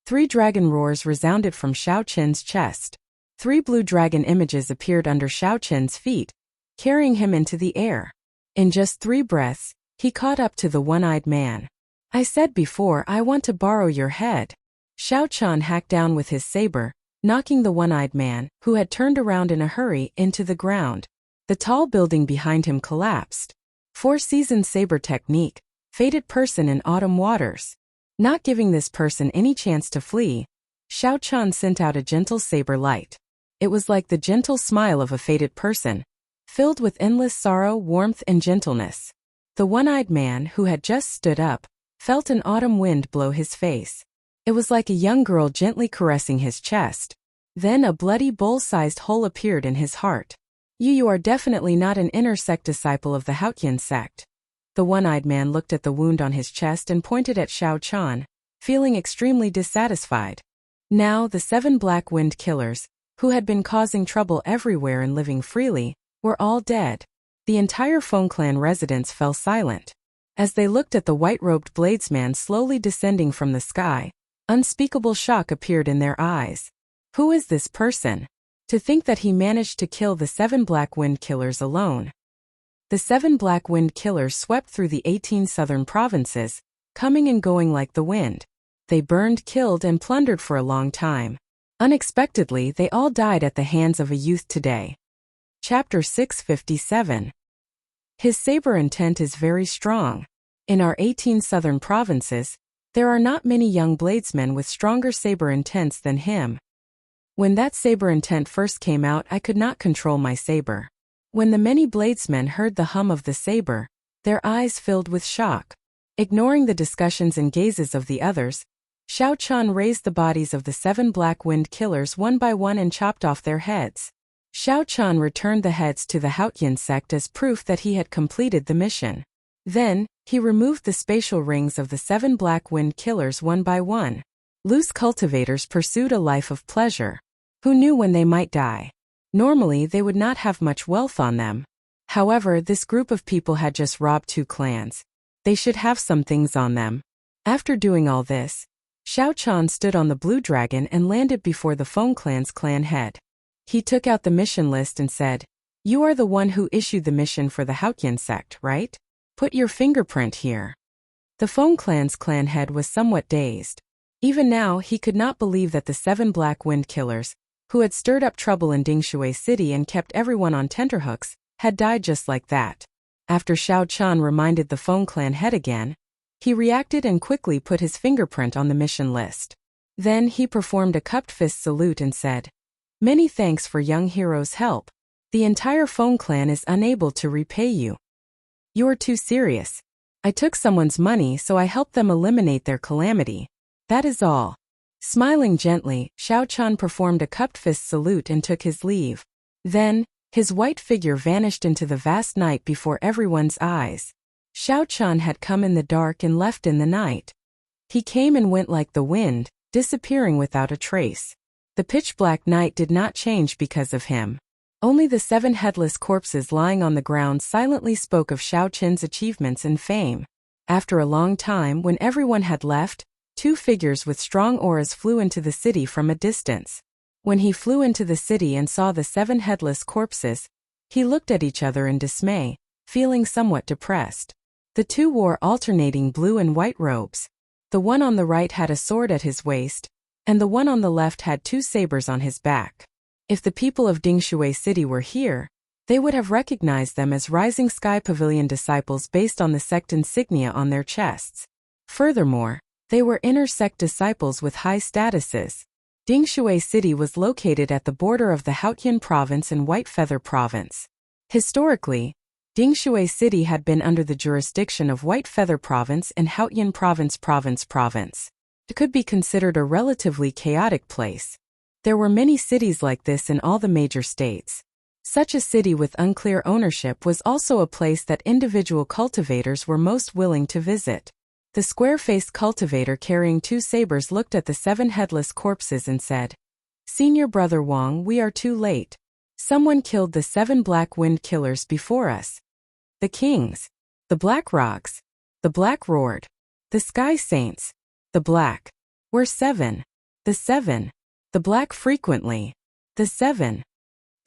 3 dragon roars resounded from Xiao Chen's chest. 3 blue dragon images appeared under Xiao Chen's feet, carrying him into the air. In just 3 breaths, he caught up to the one-eyed man. I said before, I want to borrow your head. Xiao Chen hacked down with his saber, knocking the one-eyed man, who had turned around in a hurry, into the ground. The tall building behind him collapsed. 4 seasoned saber technique, fated person in autumn waters. Not giving this person any chance to flee, Xiao Chen sent out a gentle saber light. It was like the gentle smile of a fated person, filled with endless sorrow, warmth, and gentleness. The one-eyed man, who had just stood up, felt an autumn wind blow his face. It was like a young girl gently caressing his chest. Then a bloody bowl-sized hole appeared in his heart. You are definitely not an inner sect disciple of the Haotian sect. The one-eyed man looked at the wound on his chest and pointed at Xiao Chen, feeling extremely dissatisfied. Now the 7 black wind killers, who had been causing trouble everywhere and living freely, were all dead. The entire Feng clan residents fell silent. As they looked at the white-robed bladesman slowly descending from the sky, unspeakable shock appeared in their eyes. Who is this person? To think that he managed to kill the 7 black wind killers alone. The 7 black wind killers swept through the 18 southern provinces, coming and going like the wind. They burned, killed, and plundered for a long time. Unexpectedly, they all died at the hands of a youth today. Chapter 657. His saber intent is very strong. In our 18 southern provinces, there are not many young bladesmen with stronger saber intents than him. When that saber intent first came out, I could not control my saber. When the many bladesmen heard the hum of the saber, their eyes filled with shock. Ignoring the discussions and gazes of the others, Xiao Chen raised the bodies of the 7 black wind killers one by one and chopped off their heads. Xiao Chen returned the heads to the Haotian sect as proof that he had completed the mission. Then, he removed the spatial rings of the 7 black wind killers one by one. Loose cultivators pursued a life of pleasure. Who knew when they might die? Normally they would not have much wealth on them. However, this group of people had just robbed 2 clans. They should have some things on them. After doing all this, Xiao Chan stood on the blue dragon and landed before the Feng clan's clan head. He took out the mission list and said, "You are the one who issued the mission for the Haotian sect, right? Put your fingerprint here." The Feng clan's clan head was somewhat dazed. Even now, he could not believe that the 7 Black Wind Killers, who had stirred up trouble in Dingshui City and kept everyone on tenterhooks, had died just like that. After Xiao Chan reminded the Feng clan head again, he reacted and quickly put his fingerprint on the mission list. Then he performed a cupped fist salute and said, "Many thanks for young hero's help. The entire Feng clan is unable to repay you. You're too serious. I took someone's money, so I helped them eliminate their calamity. That is all." Smiling gently, Xiao Chan performed a cupped fist salute and took his leave. Then, his white figure vanished into the vast night before everyone's eyes. Xiao Chan had come in the dark and left in the night. He came and went like the wind, disappearing without a trace. The pitch-black night did not change because of him. Only the 7 headless corpses lying on the ground silently spoke of Xiao Chin's achievements and fame. After a long time, when everyone had left, 2 figures with strong auras flew into the city from a distance. When he flew into the city and saw the 7 headless corpses, he looked at each other in dismay, feeling somewhat depressed. The 2 wore alternating blue and white robes. The one on the right had a sword at his waist, and the one on the left had 2 sabers on his back. If the people of Dingshui City were here, they would have recognized them as Rising Sky Pavilion disciples based on the sect insignia on their chests. Furthermore, they were inner sect disciples with high statuses. Dingshui City was located at the border of the Haotian Province and White Feather Province. Historically, Dingshui City had been under the jurisdiction of White Feather Province and Haotian Province. It could be considered a relatively chaotic place. There were many cities like this in all the major states. Such a city with unclear ownership was also a place that individual cultivators were most willing to visit. The square-faced cultivator carrying 2 sabers looked at the 7 headless corpses and said, "Senior Brother Wang, we are too late. Someone killed the 7 Black Wind Killers before us. The Kings, the Black Rocks, the Black Roared, the Sky Saints, the Black, were 7. The 7. The Black frequently. The 7.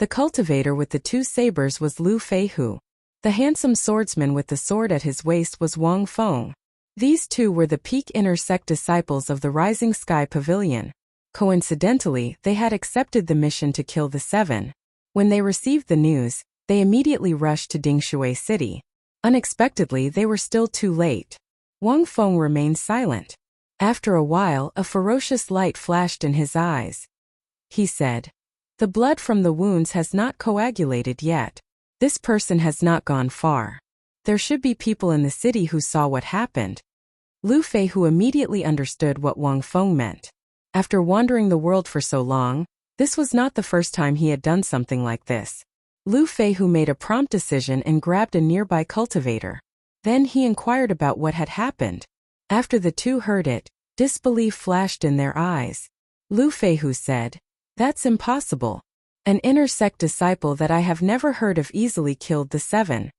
The cultivator with the 2 sabers was Lu Feihu. The handsome swordsman with the sword at his waist was Wang Feng. These 2 were the peak inner sect disciples of the Rising Sky Pavilion. Coincidentally, they had accepted the mission to kill the 7. When they received the news, they immediately rushed to Dingshui City. Unexpectedly, they were still too late. Wang Feng remained silent. After a while, a ferocious light flashed in his eyes. He said, "The blood from the wounds has not coagulated yet. This person has not gone far. There should be people in the city who saw what happened." Lu Feihu immediately understood what Wang Feng meant. After wandering the world for so long, this was not the first time he had done something like this. Lu Feihu made a prompt decision and grabbed a nearby cultivator. Then he inquired about what had happened. After the 2 heard it, disbelief flashed in their eyes. Lu Feihu said, "That's impossible. An inner sect disciple that I have never heard of easily killed the 7.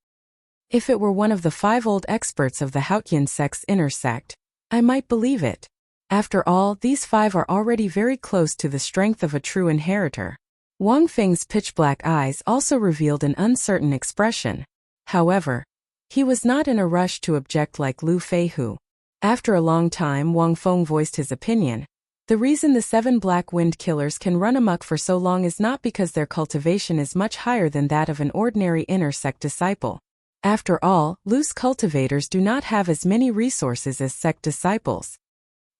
If it were one of the 5 old experts of the Haotian sect's inner sect, I might believe it. After all, these 5 are already very close to the strength of a true inheritor." Wang Feng's pitch-black eyes also revealed an uncertain expression. However, he was not in a rush to object like Lu Feihu. After a long time, Wang Feng voiced his opinion. The reason the 7 Black Wind Killers can run amok for so long is not because their cultivation is much higher than that of an ordinary inner sect disciple. After all, loose cultivators do not have as many resources as sect disciples.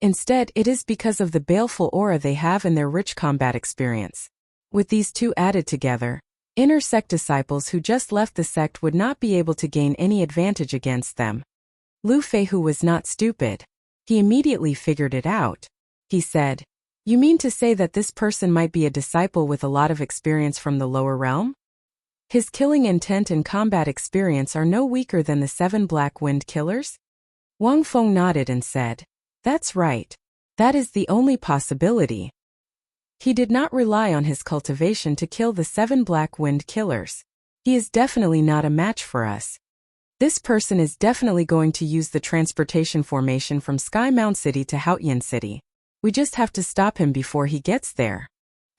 Instead, it is because of the baleful aura they have and their rich combat experience. With these 2 added together, inner sect disciples who just left the sect would not be able to gain any advantage against them. Lu Feihu was not stupid. He immediately figured it out. He said, "You mean to say that this person might be a disciple with a lot of experience from the lower realm? His killing intent and combat experience are no weaker than the 7 Black Wind Killers?" Wang Feng nodded and said, "That's right. That is the only possibility." He did not rely on his cultivation to kill the 7 Black Wind Killers. He is definitely not a match for us. This person is definitely going to use the transportation formation from Sky Mound City to Haotian City. We just have to stop him before he gets there."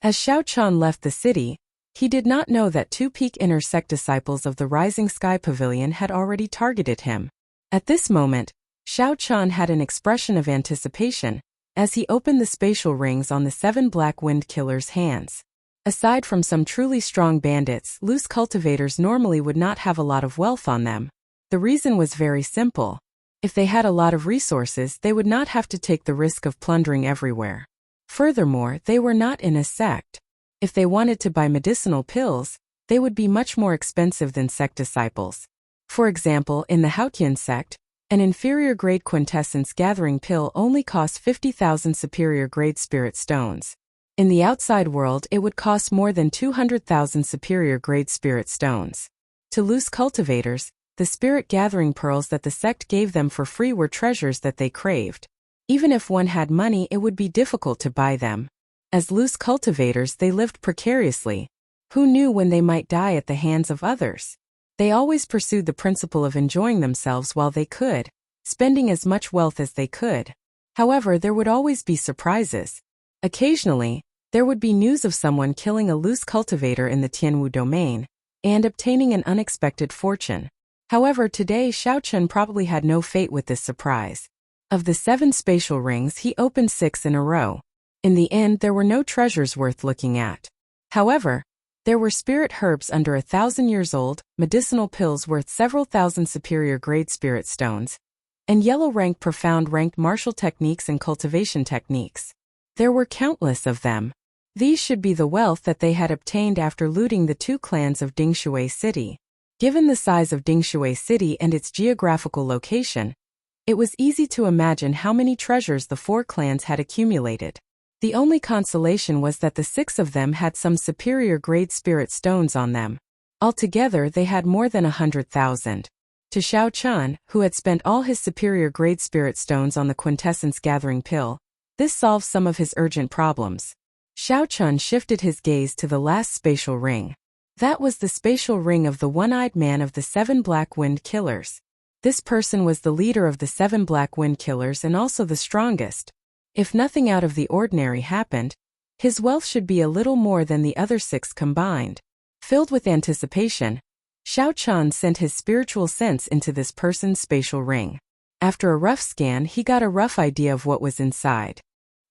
As Xiao Chan left the city, he did not know that two peak inner sect disciples of the Rising Sky Pavilion had already targeted him. At this moment, Xiao Chan had an expression of anticipation as he opened the spatial rings on the 7 Black Wind Killers' hands. Aside from some truly strong bandits, loose cultivators normally would not have a lot of wealth on them. The reason was very simple. If they had a lot of resources, they would not have to take the risk of plundering everywhere. Furthermore, they were not in a sect. If they wanted to buy medicinal pills, they would be much more expensive than sect disciples. For example, in the Haotian sect, an inferior-grade quintessence gathering pill only costs 50,000 superior-grade spirit stones. In the outside world, it would cost more than 200,000 superior-grade spirit stones. To loose cultivators, the spirit gathering pearls that the sect gave them for free were treasures that they craved. Even if one had money, it would be difficult to buy them. As loose cultivators, they lived precariously. Who knew when they might die at the hands of others? They always pursued the principle of enjoying themselves while they could, spending as much wealth as they could. However, there would always be surprises. Occasionally, there would be news of someone killing a loose cultivator in the Tianwu domain and obtaining an unexpected fortune. However, today Xiao Chen probably had no fate with this surprise. Of the 7 spatial rings, he opened 6 in a row. In the end, there were no treasures worth looking at. However, there were spirit herbs under 1,000 years old, medicinal pills worth several thousand superior-grade spirit stones, and yellow-ranked profound-ranked martial techniques and cultivation techniques. There were countless of them. These should be the wealth that they had obtained after looting the 2 clans of Dingshui City. Given the size of Dingshui City and its geographical location, it was easy to imagine how many treasures the 4 clans had accumulated. The only consolation was that the 6 of them had some superior-grade spirit stones on them. Altogether, they had more than 100,000. To Xiao Chan, who had spent all his superior-grade spirit stones on the quintessence gathering pill, this solved some of his urgent problems. Xiao Chan shifted his gaze to the last spatial ring. That was the spatial ring of the one-eyed man of the 7 Black Wind Killers. This person was the leader of the 7 Black Wind Killers and also the strongest. If nothing out of the ordinary happened, his wealth should be a little more than the other 6 combined. Filled with anticipation, Xiao Chan sent his spiritual sense into this person's spatial ring. After a rough scan, he got a rough idea of what was inside.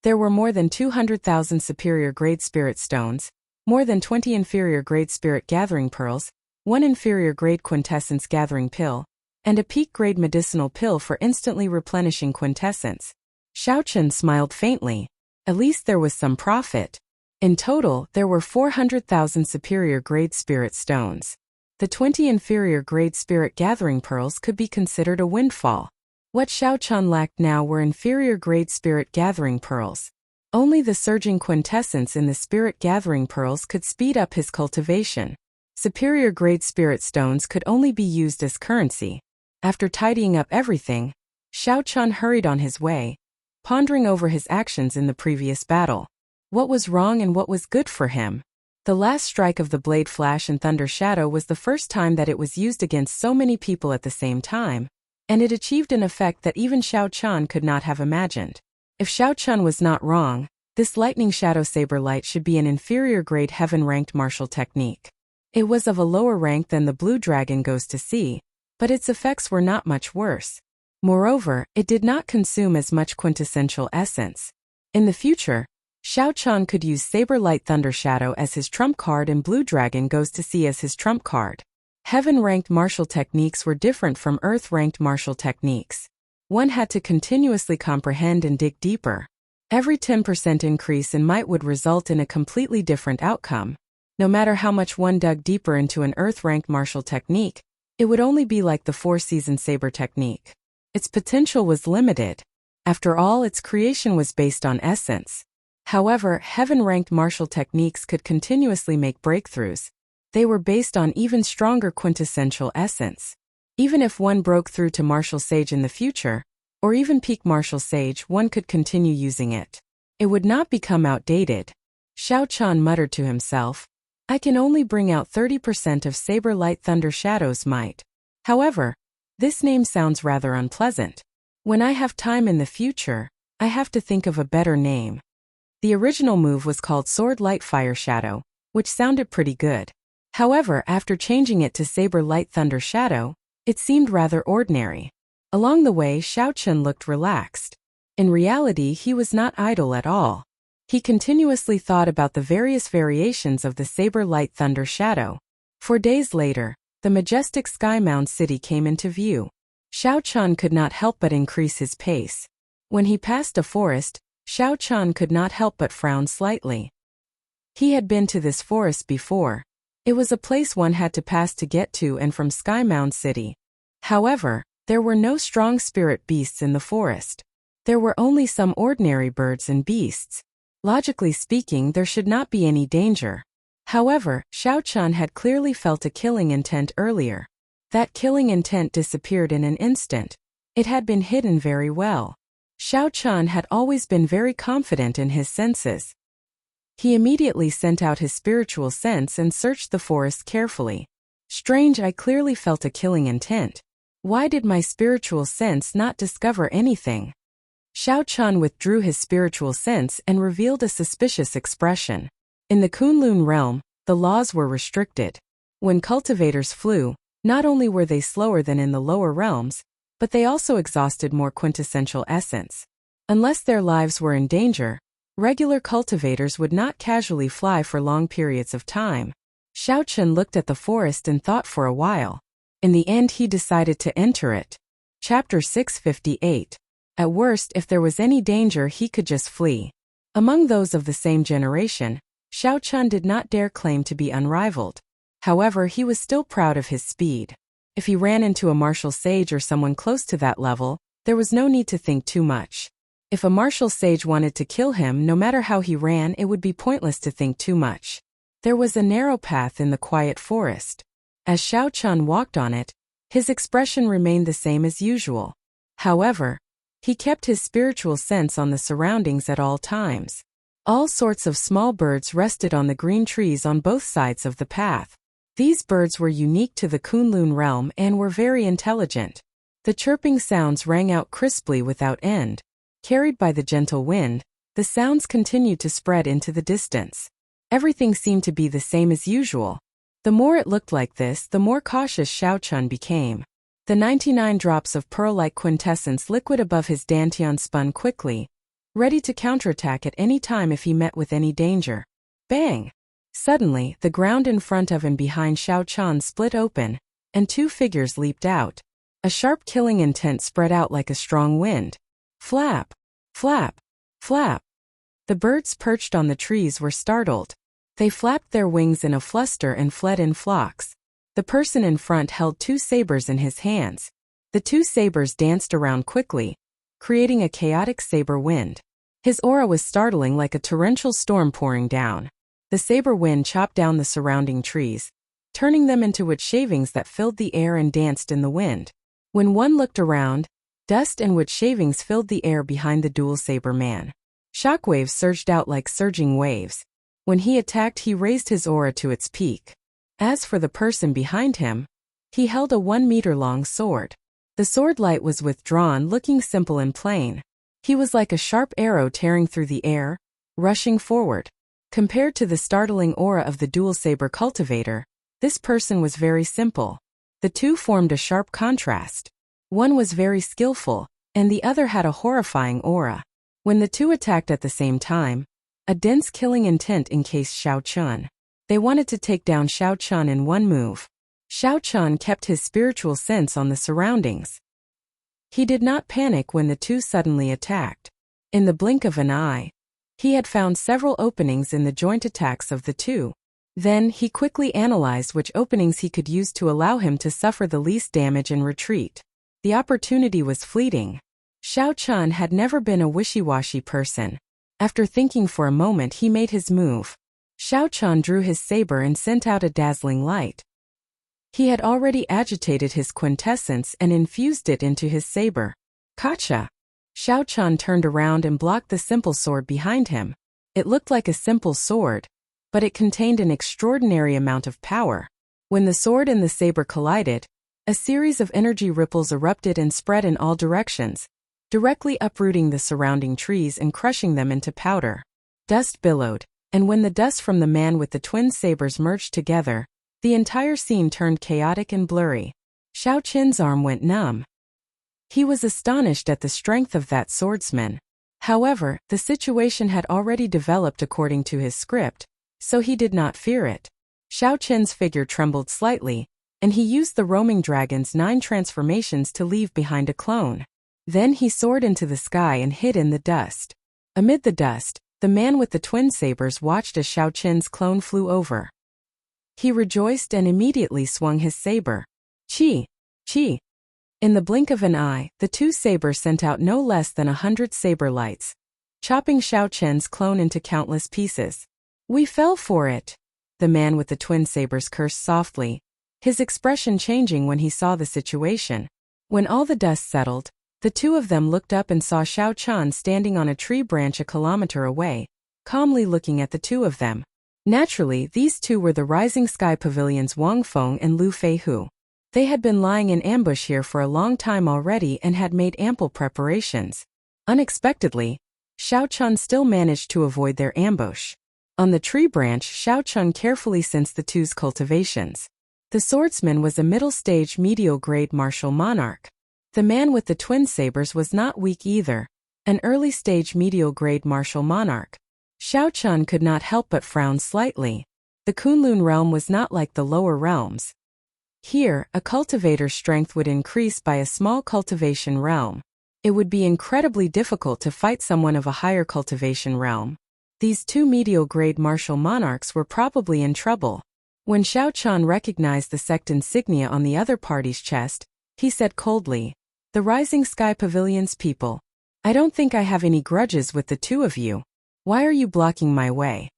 There were more than 200,000 superior-grade spirit stones, more than 20 inferior-grade spirit gathering pearls, 1 inferior-grade quintessence gathering pill, and a peak-grade medicinal pill for instantly replenishing quintessence. Xiao Chen smiled faintly. At least there was some profit. In total, there were 400,000 superior-grade spirit stones. The 20 inferior-grade spirit gathering pearls could be considered a windfall. What Xiao Chen lacked now were inferior-grade spirit gathering pearls. Only the surging quintessence in the spirit gathering pearls could speed up his cultivation. Superior-grade spirit stones could only be used as currency. After tidying up everything, Xiao Chen hurried on his way, pondering over his actions in the previous battle. What was wrong and what was good for him? The last strike of the Blade Flash and Thunder Shadow was the first time that it was used against so many people at the same time, and it achieved an effect that even Xiao Chen could not have imagined. If Xiao Chen was not wrong, this Lightning Shadow Saber Light should be an inferior-grade heaven-ranked martial technique. It was of a lower rank than the Blue Dragon Goes to Sea, but its effects were not much worse. Moreover, it did not consume as much quintessential essence. In the future, Xiao Chen could use Saber Light Thunder Shadow as his trump card and Blue Dragon Goes to Sea as his trump card. Heaven-ranked martial techniques were different from Earth-ranked martial techniques. One had to continuously comprehend and dig deeper. Every 10% increase in might would result in a completely different outcome. No matter how much one dug deeper into an Earth-ranked martial technique, it would only be like the Four-Season Saber technique. Its potential was limited. After all, its creation was based on essence. However, heaven-ranked martial techniques could continuously make breakthroughs. They were based on even stronger quintessential essence. Even if one broke through to Martial Sage in the future, or even peak Martial Sage, one could continue using it. It would not become outdated. Xiao Chen muttered to himself, I can only bring out 30% of Saber Light Thunder Shadow's might. However, this name sounds rather unpleasant. When I have time in the future, I have to think of a better name. The original move was called Sword Light Fire Shadow, which sounded pretty good. However, after changing it to Saber Light Thunder Shadow, it seemed rather ordinary. Along the way, Xiaochun looked relaxed. In reality, he was not idle at all. He continuously thought about the various variations of the Saber Light Thunder Shadow. 4 days later, the majestic Sky Mound City came into view. Xiaochun could not help but increase his pace. When he passed a forest, Xiaochun could not help but frown slightly. He had been to this forest before. It was a place one had to pass to get to and from Sky Mound City. However, there were no strong spirit beasts in the forest. There were only some ordinary birds and beasts. Logically speaking, there should not be any danger. However, Xiaochun had clearly felt a killing intent earlier. That killing intent disappeared in an instant. It had been hidden very well. Xiaochun had always been very confident in his senses. He immediately sent out his spiritual sense and searched the forest carefully. Strange, I clearly felt a killing intent. Why did my spiritual sense not discover anything? Xiaochun withdrew his spiritual sense and revealed a suspicious expression. In the Kunlun realm, the laws were restricted. When cultivators flew, not only were they slower than in the lower realms, but they also exhausted more quintessential essence. Unless their lives were in danger, regular cultivators would not casually fly for long periods of time. Xiaochun looked at the forest and thought for a while. In the end, he decided to enter it. Chapter 658. At worst, if there was any danger, he could just flee. Among those of the same generation, Xiaochun did not dare claim to be unrivaled. However, he was still proud of his speed. If he ran into a martial sage or someone close to that level, there was no need to think too much. If a martial sage wanted to kill him, no matter how he ran, it would be pointless to think too much. There was a narrow path in the quiet forest. As Xiaochun walked on it, his expression remained the same as usual. However, he kept his spiritual sense on the surroundings at all times. All sorts of small birds rested on the green trees on both sides of the path. These birds were unique to the Kunlun realm and were very intelligent. The chirping sounds rang out crisply without end. Carried by the gentle wind, the sounds continued to spread into the distance. Everything seemed to be the same as usual. The more it looked like this, the more cautious Xiaochun became. The 99 drops of pearl-like quintessence liquid above his dantian spun quickly, ready to counterattack at any time if he met with any danger. Bang! Suddenly, the ground in front of and behind Xiaochun split open, and 2 figures leaped out. A sharp killing intent spread out like a strong wind. Flap! Flap! Flap! The birds perched on the trees were startled. They flapped their wings in a fluster and fled in flocks. The person in front held 2 sabers in his hands. The 2 sabers danced around quickly, creating a chaotic saber wind. His aura was startling, like a torrential storm pouring down. The saber wind chopped down the surrounding trees, turning them into wood shavings that filled the air and danced in the wind. When one looked around, dust and wood shavings filled the air behind the dual saber man. Shockwaves surged out like surging waves. When he attacked, he raised his aura to its peak. As for the person behind him, he held a 1-meter-long sword. The sword light was withdrawn, looking simple and plain. He was like a sharp arrow tearing through the air, rushing forward. Compared to the startling aura of the dual saber cultivator, this person was very simple. The two formed a sharp contrast. One was very skillful, and the other had a horrifying aura. When the two attacked at the same time, a dense killing intent encased Xiaochun. They wanted to take down Xiaochun in one move. Xiaochun kept his spiritual sense on the surroundings. He did not panic when the two suddenly attacked. In the blink of an eye, he had found several openings in the joint attacks of the two. Then, he quickly analyzed which openings he could use to allow him to suffer the least damage and retreat. The opportunity was fleeting. Xiaochun had never been a wishy-washy person. After thinking for a moment, he made his move. Xiaochun drew his saber and sent out a dazzling light. He had already agitated his quintessence and infused it into his saber. Gotcha! Xiaochun turned around and blocked the simple sword behind him. It looked like a simple sword, but it contained an extraordinary amount of power. When the sword and the saber collided, a series of energy ripples erupted and spread in all directions, directly uprooting the surrounding trees and crushing them into powder. Dust billowed, and when the dust from the man with the twin sabers merged together, the entire scene turned chaotic and blurry. Xiao Qin's arm went numb. He was astonished at the strength of that swordsman. However, the situation had already developed according to his script, so he did not fear it. Xiao Qin's figure trembled slightly, and he used the roaming dragon's 9 transformations to leave behind a clone. Then he soared into the sky and hid in the dust. Amid the dust, the man with the twin sabers watched as Xiao Qin's clone flew over. He rejoiced and immediately swung his saber. Chi! Chi! In the blink of an eye, the 2 sabers sent out no less than 100 saber lights, chopping Xiao Qin's clone into countless pieces. "We fell for it," the man with the twin sabers cursed softly, his expression changing when he saw the situation. When all the dust settled, the 2 of them looked up and saw Xiao Qin standing on a tree branch a kilometer away, calmly looking at the 2 of them. Naturally, these 2 were the Rising Sky Pavilion's Wang Feng and Lu Feihu. They had been lying in ambush here for a long time already and had made ample preparations. Unexpectedly, Xiao Qin still managed to avoid their ambush. On the tree branch, Xiao Qin carefully sensed the 2's cultivations. The swordsman was a middle-stage medial-grade martial monarch. The man with the twin sabers was not weak either, an early-stage medial-grade martial monarch. Xiao Qin could not help but frown slightly. The Kunlun realm was not like the lower realms. Here, a cultivator's strength would increase by a small cultivation realm. It would be incredibly difficult to fight someone of a higher cultivation realm. These 2 medial-grade martial monarchs were probably in trouble. When Xiao Qin recognized the sect insignia on the other party's chest, he said coldly, "The Rising Sky Pavilion's people. I don't think I have any grudges with the 2 of you. Why are you blocking my way?"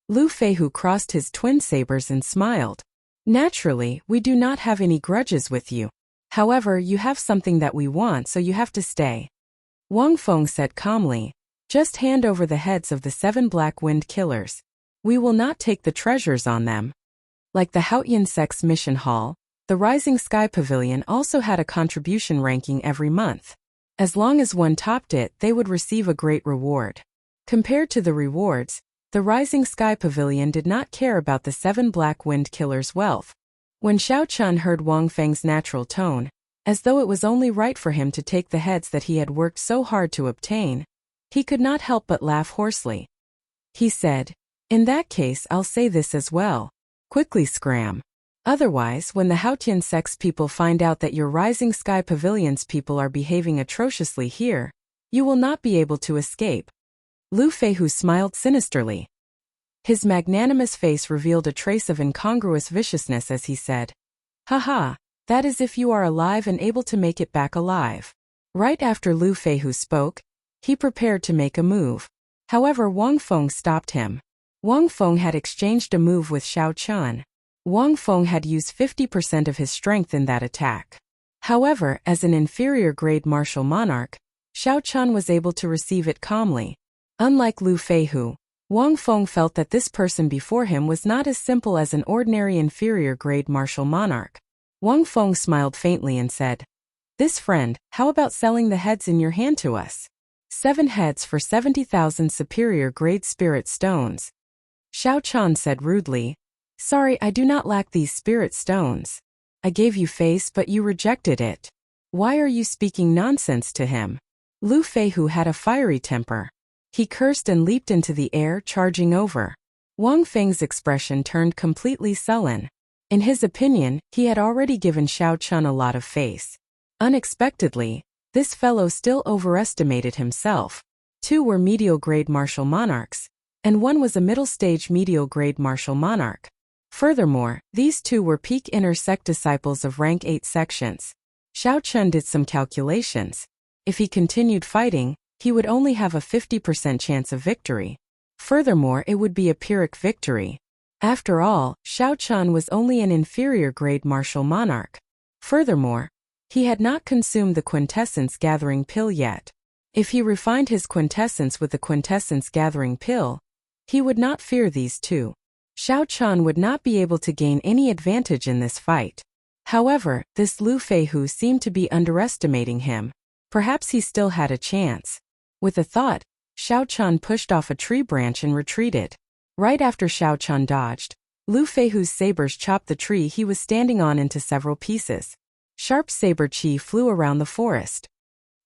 Lu Feihu crossed his twin sabers and smiled. "Naturally, we do not have any grudges with you. However, you have something that we want, so you have to stay." Wang Feng said calmly, "Just hand over the heads of the 7 Black Wind Killers. We will not take the treasures on them." Like the Haotian sect's mission hall, the Rising Sky Pavilion also had a contribution ranking every month. As long as one topped it, they would receive a great reward. Compared to the rewards, the Rising Sky Pavilion did not care about the 7 Black Wind Killers' wealth. When Xiao Qin heard Wang Feng's natural tone, as though it was only right for him to take the heads that he had worked so hard to obtain, he could not help but laugh hoarsely. He said, "In that case, I'll say this as well. Quickly scram. Otherwise, when the Haotian sect's people find out that your Rising Sky Pavilion's people are behaving atrociously here, you will not be able to escape." Lu Feihu smiled sinisterly. His magnanimous face revealed a trace of incongruous viciousness as he said, "Haha, that is if you are alive and able to make it back alive." Right after Lu Feihu spoke, he prepared to make a move. However, Wang Feng stopped him. Wang Feng had exchanged a move with Xiao Qin. Wang Feng had used 50% of his strength in that attack. However, as an inferior-grade martial monarch, Xiao Qin was able to receive it calmly. Unlike Lu Feihu, Wang Feng felt that this person before him was not as simple as an ordinary inferior-grade martial monarch. Wang Feng smiled faintly and said, "This friend, how about selling the heads in your hand to us? 7 heads for 70,000 superior-grade spirit stones." Xiao Qin said rudely, "Sorry, I do not lack these spirit stones. I gave you face but you rejected it. Why are you speaking nonsense to him?" Lu Feihu had a fiery temper. He cursed and leaped into the air, charging over. Wang Feng's expression turned completely sullen. In his opinion, he had already given Xiao Qin a lot of face. Unexpectedly, this fellow still overestimated himself. 2 were medial-grade martial monarchs, and 1 was a middle-stage medial-grade martial monarch. Furthermore, these 2 were peak inner sect disciples of rank 8 sections. Xiao Qin did some calculations. If he continued fighting, he would only have a 50% chance of victory. Furthermore, it would be a Pyrrhic victory. After all, Xiao Qin was only an inferior-grade martial monarch. Furthermore, he had not consumed the quintessence gathering pill yet. If he refined his quintessence with the quintessence gathering pill, he would not fear these 2. Xiao Chan would not be able to gain any advantage in this fight. However, this Lu Feihu seemed to be underestimating him. Perhaps he still had a chance. With a thought, Xiao Chan pushed off a tree branch and retreated. Right after Xiao Chan dodged, Lu Feihu's sabers chopped the tree he was standing on into several pieces. Sharp saber chi flew around the forest.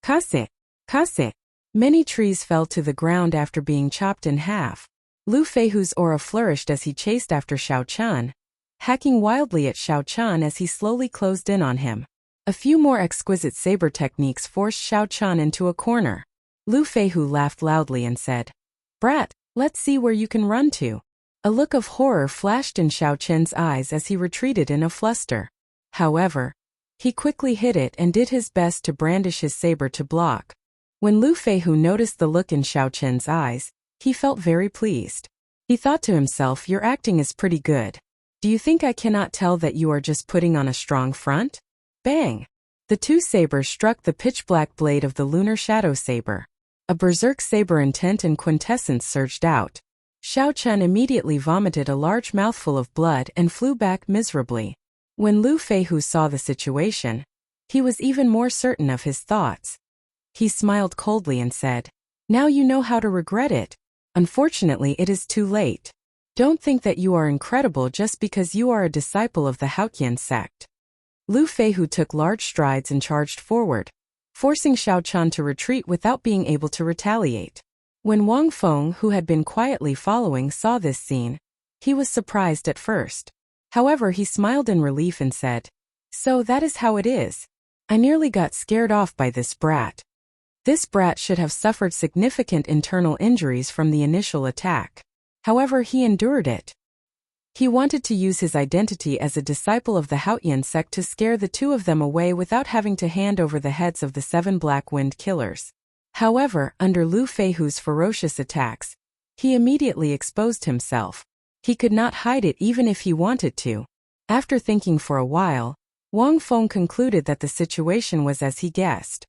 Kase! Kase! Many trees fell to the ground after being chopped in half. Lu Feihu's aura flourished as he chased after Xiao Chan, hacking wildly at Xiao Chan as he slowly closed in on him. A few more exquisite saber techniques forced Xiao Chan into a corner. Lu Feihu laughed loudly and said, "Brat, let's see where you can run to." A look of horror flashed in Xiao Chen's eyes as he retreated in a fluster. However, he quickly hid it and did his best to brandish his saber to block. When Lu Feihu noticed the look in Xiao Chen's eyes, he felt very pleased. He thought to himself, "Your acting is pretty good. Do you think I cannot tell that you are just putting on a strong front?" Bang! The two sabers struck the pitch-black blade of the lunar shadow saber. A berserk saber intent and quintessence surged out. Xiao Chen immediately vomited a large mouthful of blood and flew back miserably. When Lu Feihu saw the situation, he was even more certain of his thoughts. He smiled coldly and said, "Now you know how to regret it. Unfortunately, it is too late. Don't think that you are incredible just because you are a disciple of the Haoqian sect." Lu Feihu took large strides and charged forward, forcing Xiao Chan to retreat without being able to retaliate. When Wang Feng, who had been quietly following, saw this scene, he was surprised at first. However, he smiled in relief and said, "So that is how it is. I nearly got scared off by this brat." This brat should have suffered significant internal injuries from the initial attack. However, he endured it. He wanted to use his identity as a disciple of the Haoqian sect to scare the two of them away without having to hand over the heads of the 7 Black Wind Killers. However, under Lu Feihu's ferocious attacks, he immediately exposed himself. He could not hide it even if he wanted to. After thinking for a while, Wang Feng concluded that the situation was as he guessed.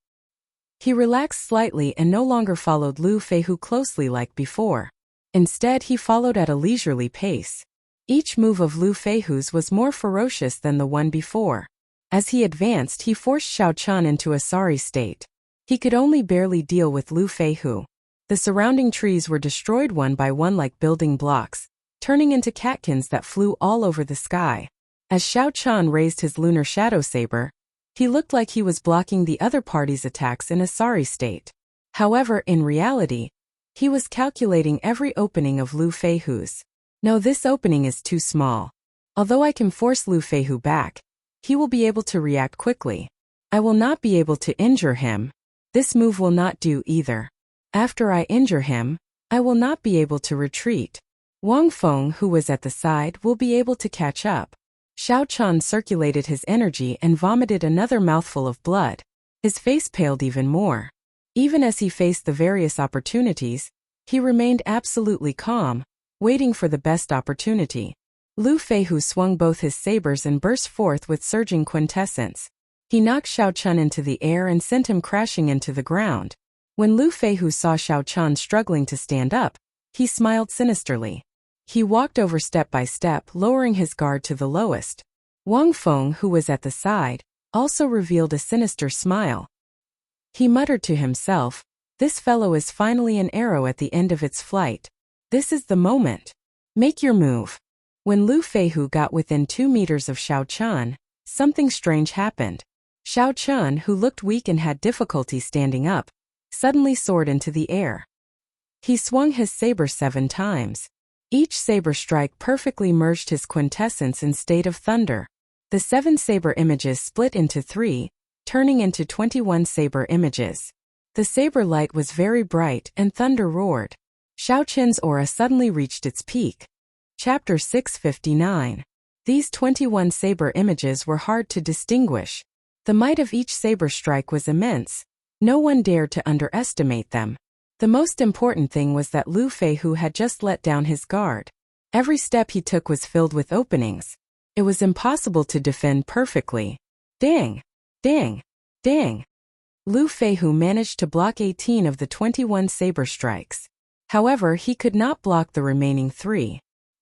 He relaxed slightly and no longer followed Lu Feihu closely like before. Instead, he followed at a leisurely pace. Each move of Lu Feihu's was more ferocious than the one before. As he advanced, he forced Xiao Chan into a sorry state. He could only barely deal with Lu Feihu. The surrounding trees were destroyed one by one like building blocks, turning into catkins that flew all over the sky. As Xiao Chan raised his lunar shadow saber, he looked like he was blocking the other party's attacks in a sorry state. However, in reality, he was calculating every opening of Lu Feihu's. "No, this opening is too small. Although I can force Lu Feihu back, he will be able to react quickly. I will not be able to injure him. This move will not do either. After I injure him, I will not be able to retreat. Wang Feng, who was at the side, will be able to catch up." Xiao Chan circulated his energy and vomited another mouthful of blood. His face paled even more. Even as he faced the various opportunities, he remained absolutely calm, waiting for the best opportunity. Lu Feihu swung both his sabers and burst forth with surging quintessence. He knocked Xiao Chan into the air and sent him crashing into the ground. When Lu Feihu saw Xiao Chan struggling to stand up, he smiled sinisterly. He walked over step by step, lowering his guard to the lowest. Wang Feng, who was at the side, also revealed a sinister smile. He muttered to himself, "This fellow is finally an arrow at the end of its flight. This is the moment. Make your move." When Lu Feihu got within 2 meters of Xiao Chan, something strange happened. Xiao Chan, who looked weak and had difficulty standing up, suddenly soared into the air. He swung his saber 7 times. Each saber strike perfectly merged his quintessence in state of thunder. The 7 saber images split into 3, turning into 21 saber images. The saber light was very bright and thunder roared. Xiao Chen's aura suddenly reached its peak. Chapter 659. These 21 saber images were hard to distinguish. The might of each saber strike was immense. No one dared to underestimate them. The most important thing was that Lu Feihu had just let down his guard. Every step he took was filled with openings. It was impossible to defend perfectly. Dang! Dang! Dang! Lu Feihu managed to block 18 of the 21 saber strikes. However, he could not block the remaining 3.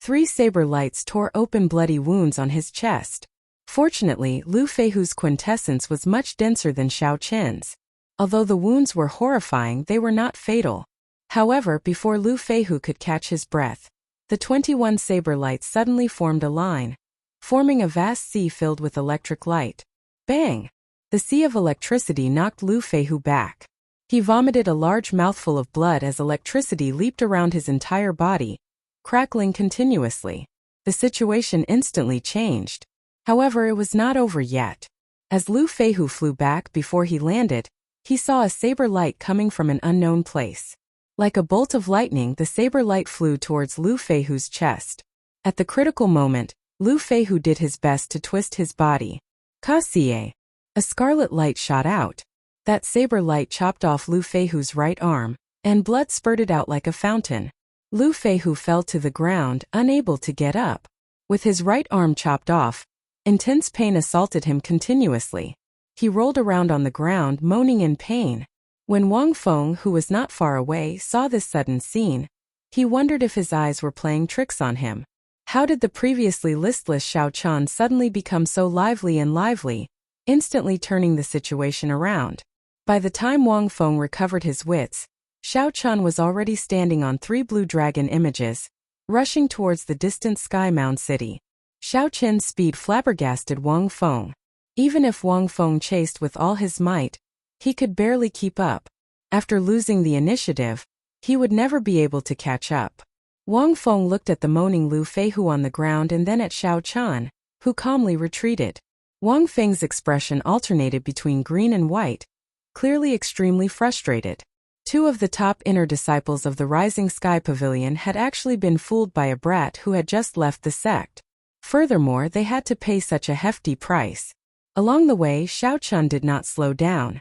3 saber lights tore open bloody wounds on his chest. Fortunately, Lu Feihu's quintessence was much denser than Xiao Qin's. Although the wounds were horrifying, they were not fatal. However, before Lu Feihu could catch his breath, the 21 saber lights suddenly formed a line, forming a vast sea filled with electric light. Bang! The sea of electricity knocked Lu Feihu back. He vomited a large mouthful of blood as electricity leaped around his entire body, crackling continuously. The situation instantly changed. However, it was not over yet. As Lu Feihu flew back before he landed, he saw a saber light coming from an unknown place. Like a bolt of lightning, the saber light flew towards Lu Feihu's chest. At the critical moment, Lu Feihu did his best to twist his body. Kasie! A scarlet light shot out. That saber light chopped off Lu Feihu's right arm, and blood spurted out like a fountain. Lu Feihu fell to the ground, unable to get up. With his right arm chopped off, intense pain assaulted him continuously. He rolled around on the ground, moaning in pain. When Wang Feng, who was not far away, saw this sudden scene, he wondered if his eyes were playing tricks on him. How did the previously listless Xiao Qian suddenly become so lively and lively, instantly turning the situation around? By the time Wang Feng recovered his wits, Xiao Qian was already standing on 3 blue dragon images, rushing towards the distant Sky Mound city. Xiao Qian's speed flabbergasted Wang Feng. Even if Wang Feng chased with all his might, he could barely keep up. After losing the initiative, he would never be able to catch up. Wang Feng looked at the moaning Lu Feihu on the ground and then at Xiao Qian, who calmly retreated. Wang Feng's expression alternated between green and white, clearly extremely frustrated. 2 of the top inner disciples of the Rising Sky Pavilion had actually been fooled by a brat who had just left the sect. Furthermore, they had to pay such a hefty price. Along the way, Xiao Qian did not slow down.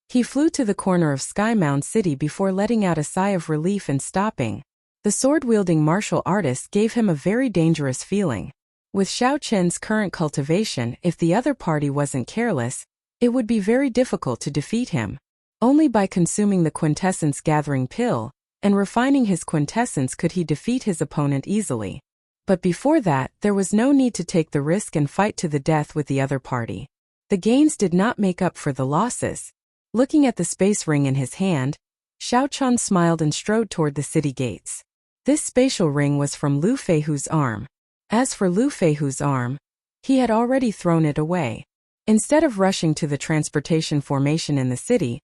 He flew to the corner of Sky Mound City before letting out a sigh of relief and stopping. The sword-wielding martial artist gave him a very dangerous feeling. With Xiao Qian's current cultivation, if the other party wasn't careless, it would be very difficult to defeat him. Only by consuming the quintessence gathering pill and refining his quintessence could he defeat his opponent easily. But before that, there was no need to take the risk and fight to the death with the other party. The gains did not make up for the losses. Looking at the space ring in his hand, Xiao Qian smiled and strode toward the city gates. This spatial ring was from Lu Feihu's arm. As for Lu Feihu's arm, he had already thrown it away. Instead of rushing to the transportation formation in the city,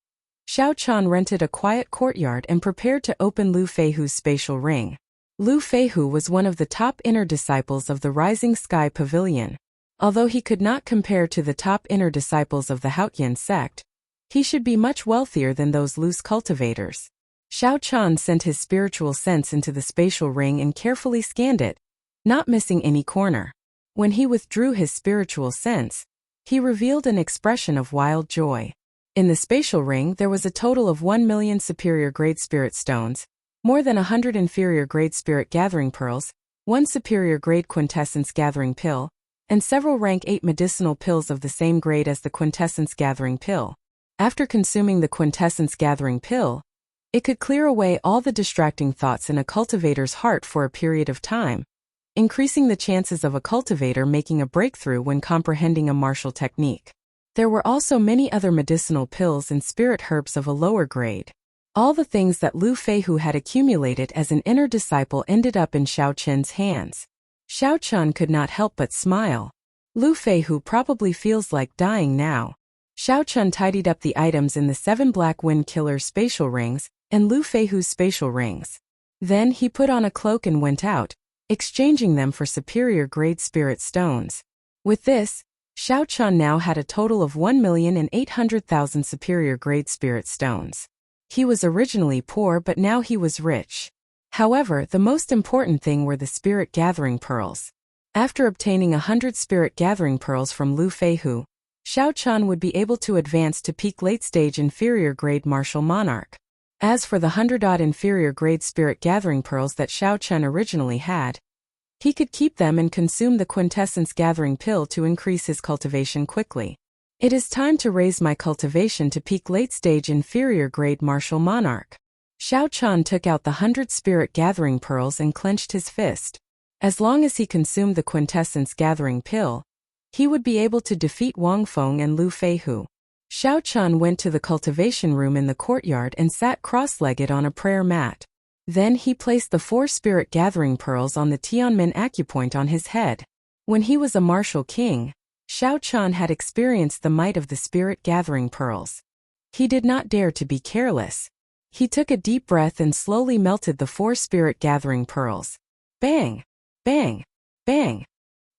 Xiao Qian rented a quiet courtyard and prepared to open Lu Feihu's spatial ring. Lu Feihu was one of the top inner disciples of the Rising Sky Pavilion. Although he could not compare to the top inner disciples of the Haotian sect, he should be much wealthier than those loose cultivators. Xiao Qian sent his spiritual sense into the spatial ring and carefully scanned it, not missing any corner. When he withdrew his spiritual sense, he revealed an expression of wild joy. In the spatial ring there was a total of 1 million superior grade spirit stones, more than 100 inferior grade spirit gathering pearls, 1 superior grade quintessence gathering pill, and several rank 8 medicinal pills of the same grade as the quintessence gathering pill. After consuming the quintessence gathering pill, it could clear away all the distracting thoughts in a cultivator's heart for a period of time, increasing the chances of a cultivator making a breakthrough when comprehending a martial technique. There were also many other medicinal pills and spirit herbs of a lower grade. All the things that Lu Feihu had accumulated as an inner disciple ended up in Xiao Qian's hands. Xiao Qian could not help but smile. Lu Feihu probably feels like dying now. Xiao Qian tidied up the items in the 7 Black Wind Killer spatial rings and Lu Feihu's spatial rings. Then he put on a cloak and went out, exchanging them for superior grade spirit stones. With this, Xiao Qian now had a total of 1,800,000 superior grade spirit stones. He was originally poor, but now he was rich. However, the most important thing were the spirit gathering pearls. After obtaining 100 spirit gathering pearls from Lu Feihu, Xiao Qian would be able to advance to peak late-stage inferior grade martial monarch. As for the 100-odd inferior grade spirit gathering pearls that Xiao Qian originally had, he could keep them and consume the quintessence gathering pill to increase his cultivation quickly. It is time to raise my cultivation to peak late-stage inferior grade martial monarch. Xiao Qian took out the 100 spirit gathering pearls and clenched his fist. As long as he consumed the quintessence-gathering pill, he would be able to defeat Wang Feng and Lu Feihu. Xiao Chun went to the cultivation room in the courtyard and sat cross-legged on a prayer mat. Then he placed the 4 spirit-gathering pearls on the Tianmen acupoint on his head. When he was a martial king, Xiao Chun had experienced the might of the spirit-gathering pearls. He did not dare to be careless. He took a deep breath and slowly melted the 4 spirit-gathering pearls. Bang! Bang! Bang!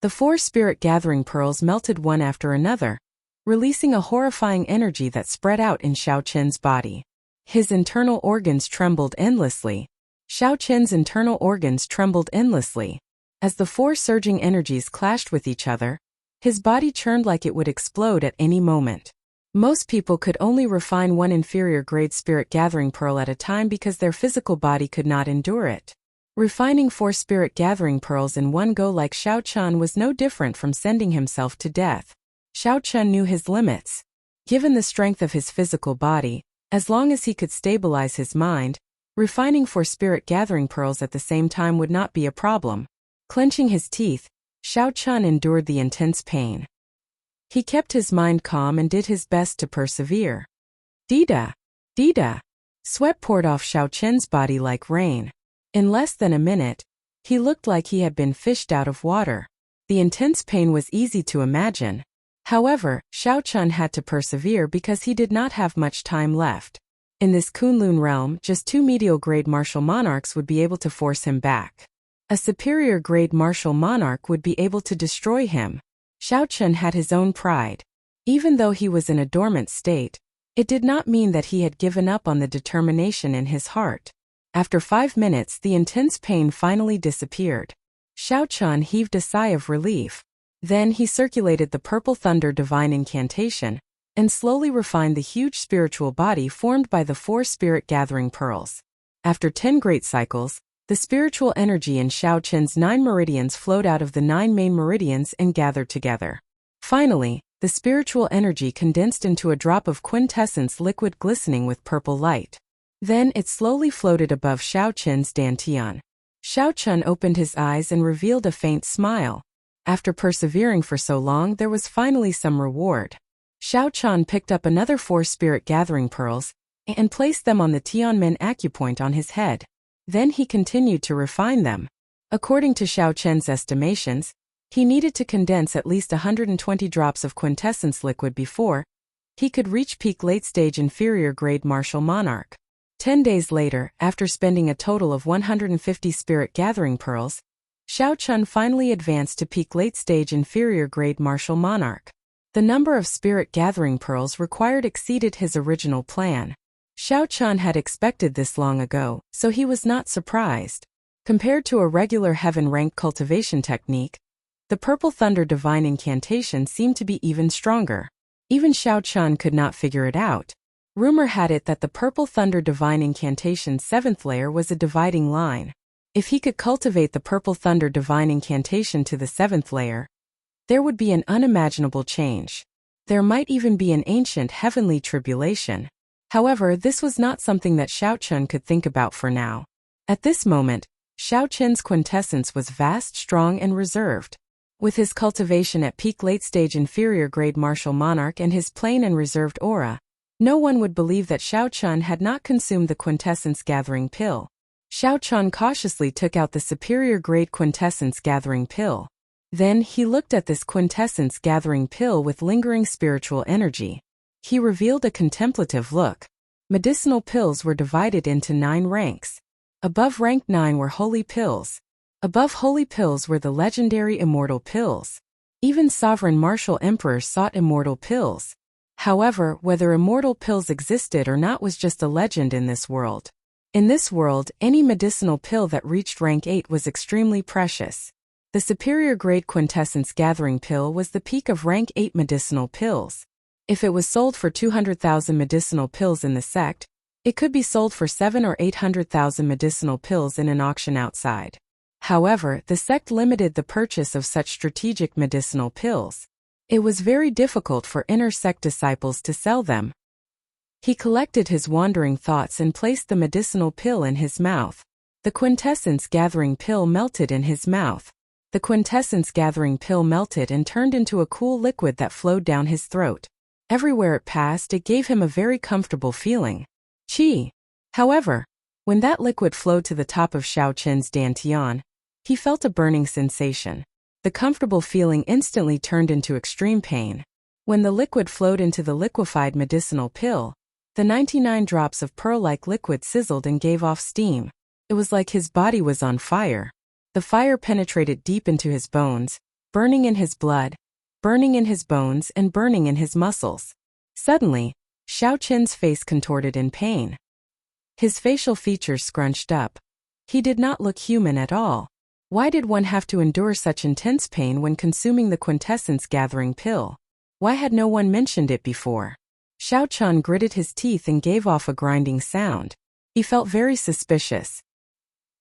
The 4 spirit-gathering pearls melted one after another, releasing a horrifying energy that spread out in Xiao Chen's body. His internal organs trembled endlessly. Xiao Chen's internal organs trembled endlessly. As the 4 surging energies clashed with each other, his body churned like it would explode at any moment. Most people could only refine one inferior-grade spirit-gathering pearl at a time because their physical body could not endure it. Refining 4 spirit-gathering pearls in one go like Xiao Chun was no different from sending himself to death. Xiao Chun knew his limits. Given the strength of his physical body, as long as he could stabilize his mind, refining 4 spirit-gathering pearls at the same time would not be a problem. Clenching his teeth, Xiao Chun endured the intense pain. He kept his mind calm and did his best to persevere. Dida! Dida! Sweat poured off Xiao Chen's body like rain. In less than a minute, he looked like he had been fished out of water. The intense pain was easy to imagine. However, Xiao Chun had to persevere because he did not have much time left. In this Kunlun realm, just 2 medial-grade martial monarchs would be able to force him back. A superior-grade martial monarch would be able to destroy him. Xiao Chun had his own pride. Even though he was in a dormant state, it did not mean that he had given up on the determination in his heart. After 5 minutes, the intense pain finally disappeared. Xiao Chun heaved a sigh of relief. Then he circulated the Purple Thunder Divine Incantation, and slowly refined the huge spiritual body formed by the 4 spirit-gathering pearls. After 10 great cycles, the spiritual energy in Xiao Chen's 9 meridians flowed out of the 9 main meridians and gathered together. Finally, the spiritual energy condensed into a drop of quintessence liquid glistening with purple light. Then it slowly floated above Xiao Chen's dantian. Xiao Chun opened his eyes and revealed a faint smile. After persevering for so long, there was finally some reward. Xiao Chun picked up another 4 spirit-gathering pearls and placed them on the Tianmen acupoint on his head. Then he continued to refine them. According to Xiao Chen's estimations, he needed to condense at least 120 drops of quintessence liquid before he could reach peak late-stage inferior-grade martial monarch. 10 days later, after spending a total of 150 spirit-gathering pearls, Xiao Chun finally advanced to peak late-stage inferior-grade martial monarch. The number of spirit-gathering pearls required exceeded his original plan. Xiao Chun had expected this long ago, so he was not surprised. Compared to a regular heaven-rank cultivation technique, the Purple Thunder Divine Incantation seemed to be even stronger. Even Xiao Chun could not figure it out. Rumor had it that the Purple Thunder Divine Incantation's 7th layer was a dividing line. If he could cultivate the Purple Thunder Divine Incantation to the 7th layer, there would be an unimaginable change. There might even be an ancient heavenly tribulation. However, this was not something that Xiao Chun could think about for now. At this moment, Xiao Chen's quintessence was vast, strong, and reserved. With his cultivation at peak late-stage inferior-grade martial monarch and his plain and reserved aura, no one would believe that Xiao Chun had not consumed the quintessence-gathering pill. Xiao Chun cautiously took out the superior-grade quintessence-gathering pill. Then he looked at this quintessence-gathering pill with lingering spiritual energy. He revealed a contemplative look. Medicinal pills were divided into 9 ranks. Above rank 9 were holy pills. Above holy pills were the legendary immortal pills. Even sovereign martial emperors sought immortal pills. However, whether immortal pills existed or not was just a legend in this world. In this world, any medicinal pill that reached rank 8 was extremely precious. The superior-grade quintessence-gathering pill was the peak of rank 8 medicinal pills. If it was sold for 200,000 medicinal pills in the sect, it could be sold for 700,000 or 800,000 medicinal pills in an auction outside. However, the sect limited the purchase of such strategic medicinal pills. It was very difficult for inner sect disciples to sell them. He collected his wandering thoughts and placed the medicinal pill in his mouth. The quintessence-gathering pill melted in his mouth. The quintessence-gathering pill melted and turned into a cool liquid that flowed down his throat. Everywhere it passed, it gave him a very comfortable feeling. Qi. However, when that liquid flowed to the top of Xiao Chen's dantian, he felt a burning sensation. The comfortable feeling instantly turned into extreme pain. When the liquid flowed into the liquefied medicinal pill, the 99 drops of pearl-like liquid sizzled and gave off steam. It was like his body was on fire. The fire penetrated deep into his bones, burning in his blood, burning in his bones, and burning in his muscles. Suddenly, Xiao Chen's face contorted in pain. His facial features scrunched up. He did not look human at all. Why did one have to endure such intense pain when consuming the quintessence-gathering pill? Why had no one mentioned it before? Xiao Chen gritted his teeth and gave off a grinding sound. He felt very suspicious.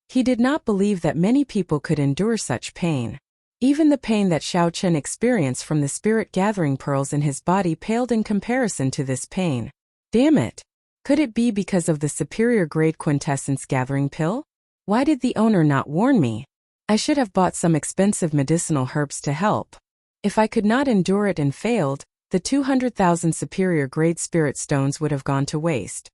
He did not believe that many people could endure such pain. Even the pain that Xiao Chen experienced from the spirit-gathering pearls in his body paled in comparison to this pain. Damn it! Could it be because of the superior-grade quintessence-gathering pill? Why did the owner not warn me? I should have bought some expensive medicinal herbs to help. If I could not endure it and failed, the 200,000 superior-grade spirit stones would have gone to waste.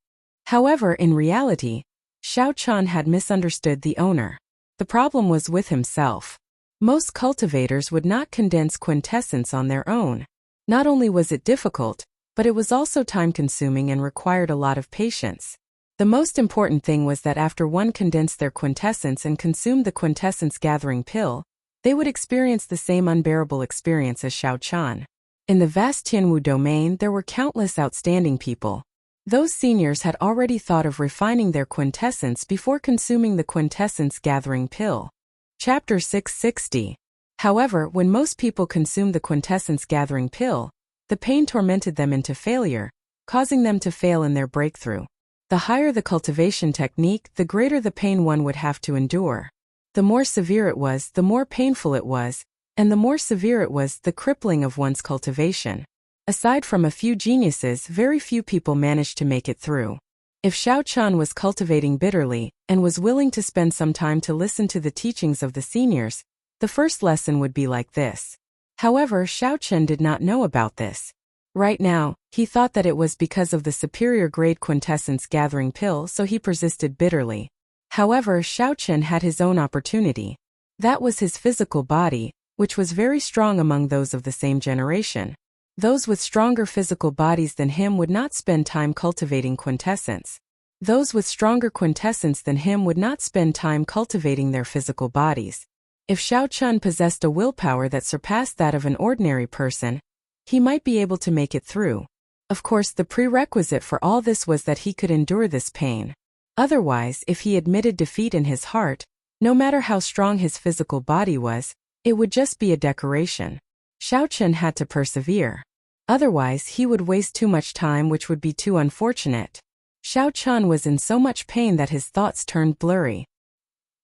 However, in reality, Xiao Chen had misunderstood the owner. The problem was with himself. Most cultivators would not condense quintessence on their own. Not only was it difficult, but it was also time-consuming and required a lot of patience. The most important thing was that after one condensed their quintessence and consumed the quintessence-gathering pill, they would experience the same unbearable experience as Xiao Chen. In the vast Tianwu domain, there were countless outstanding people. Those seniors had already thought of refining their quintessence before consuming the quintessence-gathering pill. Chapter 660. However, when most people consumed the quintessence-gathering pill, the pain tormented them into failure, causing them to fail in their breakthrough. The higher the cultivation technique, the greater the pain one would have to endure. The more severe it was, the more painful it was, and the more severe it was, the crippling of one's cultivation. Aside from a few geniuses, very few people managed to make it through. If Xiao Chen was cultivating bitterly, and was willing to spend some time to listen to the teachings of the seniors, the first lesson would be like this. However, Xiao Chen did not know about this. Right now, he thought that it was because of the superior-grade quintessence-gathering pill, so he persisted bitterly. However, Xiao Chen had his own opportunity. That was his physical body, which was very strong among those of the same generation. Those with stronger physical bodies than him would not spend time cultivating quintessence. Those with stronger quintessence than him would not spend time cultivating their physical bodies. If Xiao Chen possessed a willpower that surpassed that of an ordinary person, he might be able to make it through. Of course, the prerequisite for all this was that he could endure this pain. Otherwise, if he admitted defeat in his heart, no matter how strong his physical body was, it would just be a decoration. Xiao Chen had to persevere. Otherwise, he would waste too much time, which would be too unfortunate. Xiao Chen was in so much pain that his thoughts turned blurry.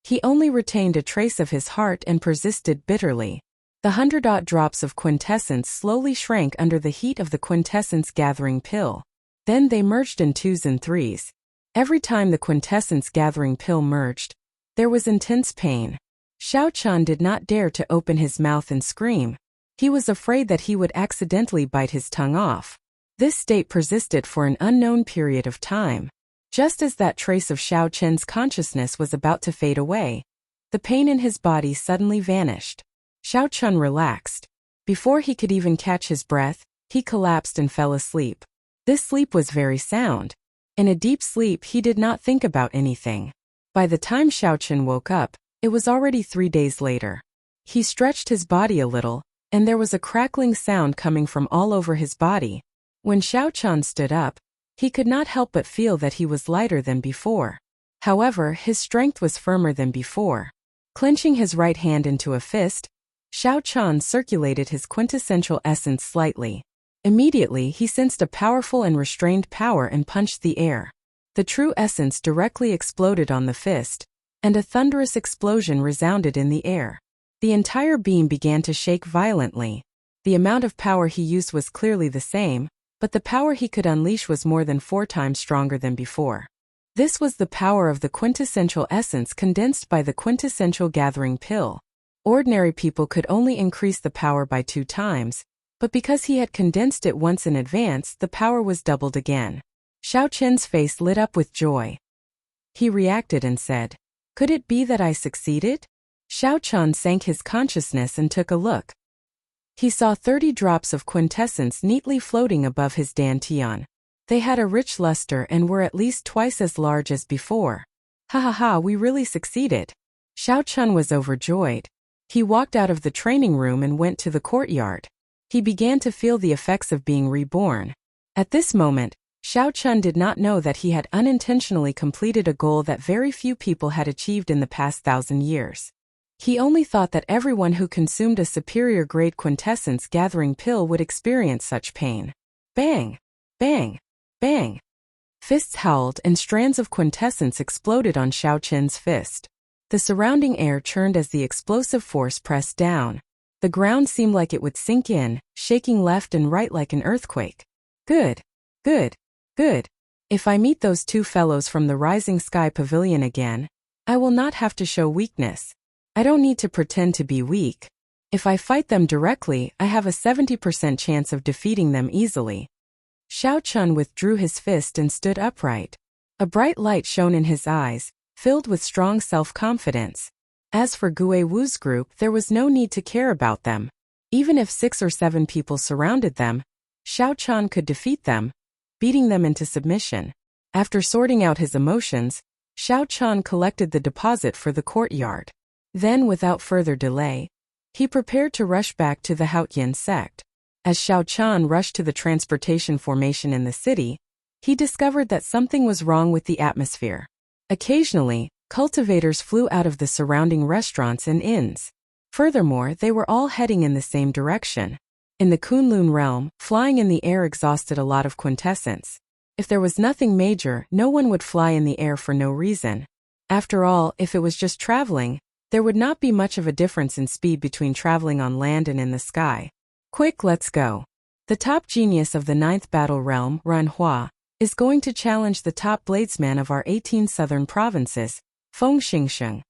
He only retained a trace of his heart and persisted bitterly. The 100 drops of quintessence slowly shrank under the heat of the quintessence-gathering pill. Then they merged in 2s and 3s. Every time the quintessence-gathering pill merged, there was intense pain. Xiao Chen did not dare to open his mouth and scream. He was afraid that he would accidentally bite his tongue off. This state persisted for an unknown period of time. Just as that trace of Xiao Chen's consciousness was about to fade away, the pain in his body suddenly vanished. Xiao Chen relaxed. Before he could even catch his breath, he collapsed and fell asleep. This sleep was very sound. In a deep sleep, he did not think about anything. By the time Xiao Chen woke up, it was already 3 days later. He stretched his body a little, and there was a crackling sound coming from all over his body. When Xiao Chen stood up, he could not help but feel that he was lighter than before. However, his strength was firmer than before. Clenching his right hand into a fist, Xiao Chen circulated his quintessential essence slightly. Immediately, he sensed a powerful and restrained power and punched the air. The true essence directly exploded on the fist, and a thunderous explosion resounded in the air. The entire beam began to shake violently. The amount of power he used was clearly the same, but the power he could unleash was more than 4 times stronger than before. This was the power of the quintessential essence condensed by the quintessential gathering pill. Ordinary people could only increase the power by 2 times, but because he had condensed it once in advance, the power was doubled again. Xiao Chen's face lit up with joy. He reacted and said, "Could it be that I succeeded?" Xiao Chen sank his consciousness and took a look. He saw 30 drops of quintessence neatly floating above his dantian. They had a rich luster and were at least twice as large as before. "Ha ha ha, we really succeeded." Xiao Chen was overjoyed. He walked out of the training room and went to the courtyard. He began to feel the effects of being reborn. At this moment, Xiao Chen did not know that he had unintentionally completed a goal that very few people had achieved in the past 1,000 years. He only thought that everyone who consumed a superior grade quintessence gathering pill would experience such pain. Bang! Bang! Bang! Fists howled and strands of quintessence exploded on Xiao Chen's fist. The surrounding air churned as the explosive force pressed down. The ground seemed like it would sink in, shaking left and right like an earthquake. Good, good, good. If I meet those 2 fellows from the Rising Sky Pavilion again, I will not have to show weakness. I don't need to pretend to be weak. If I fight them directly, I have a 70% chance of defeating them easily. Xiao Chen withdrew his fist and stood upright. A bright light shone in his eyes, filled with strong self-confidence. As for Gue Wu's group, there was no need to care about them. Even if 6 or 7 people surrounded them, Xiao Chen could defeat them, beating them into submission. After sorting out his emotions, Xiao Chen collected the deposit for the courtyard. Then, without further delay, he prepared to rush back to the Haotian sect. As Xiao Chen rushed to the transportation formation in the city, he discovered that something was wrong with the atmosphere. Occasionally, cultivators flew out of the surrounding restaurants and inns. Furthermore, they were all heading in the same direction. In the Kunlun realm, flying in the air exhausted a lot of quintessence. If there was nothing major, no one would fly in the air for no reason. After all, if it was just traveling, there would not be much of a difference in speed between traveling on land and in the sky. Quick, let's go. The top genius of the 9th battle realm, Renhua, is going to challenge the top bladesman of our 18 southern provinces, Feng Xingsheng.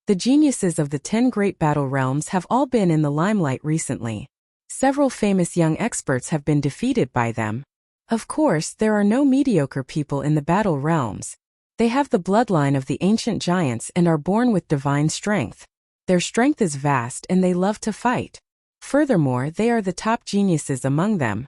The geniuses of the 10 great battle realms have all been in the limelight recently. Several famous young experts have been defeated by them. Of course, there are no mediocre people in the battle realms. They have the bloodline of the ancient giants and are born with divine strength. Their strength is vast and they love to fight. Furthermore, they are the top geniuses among them.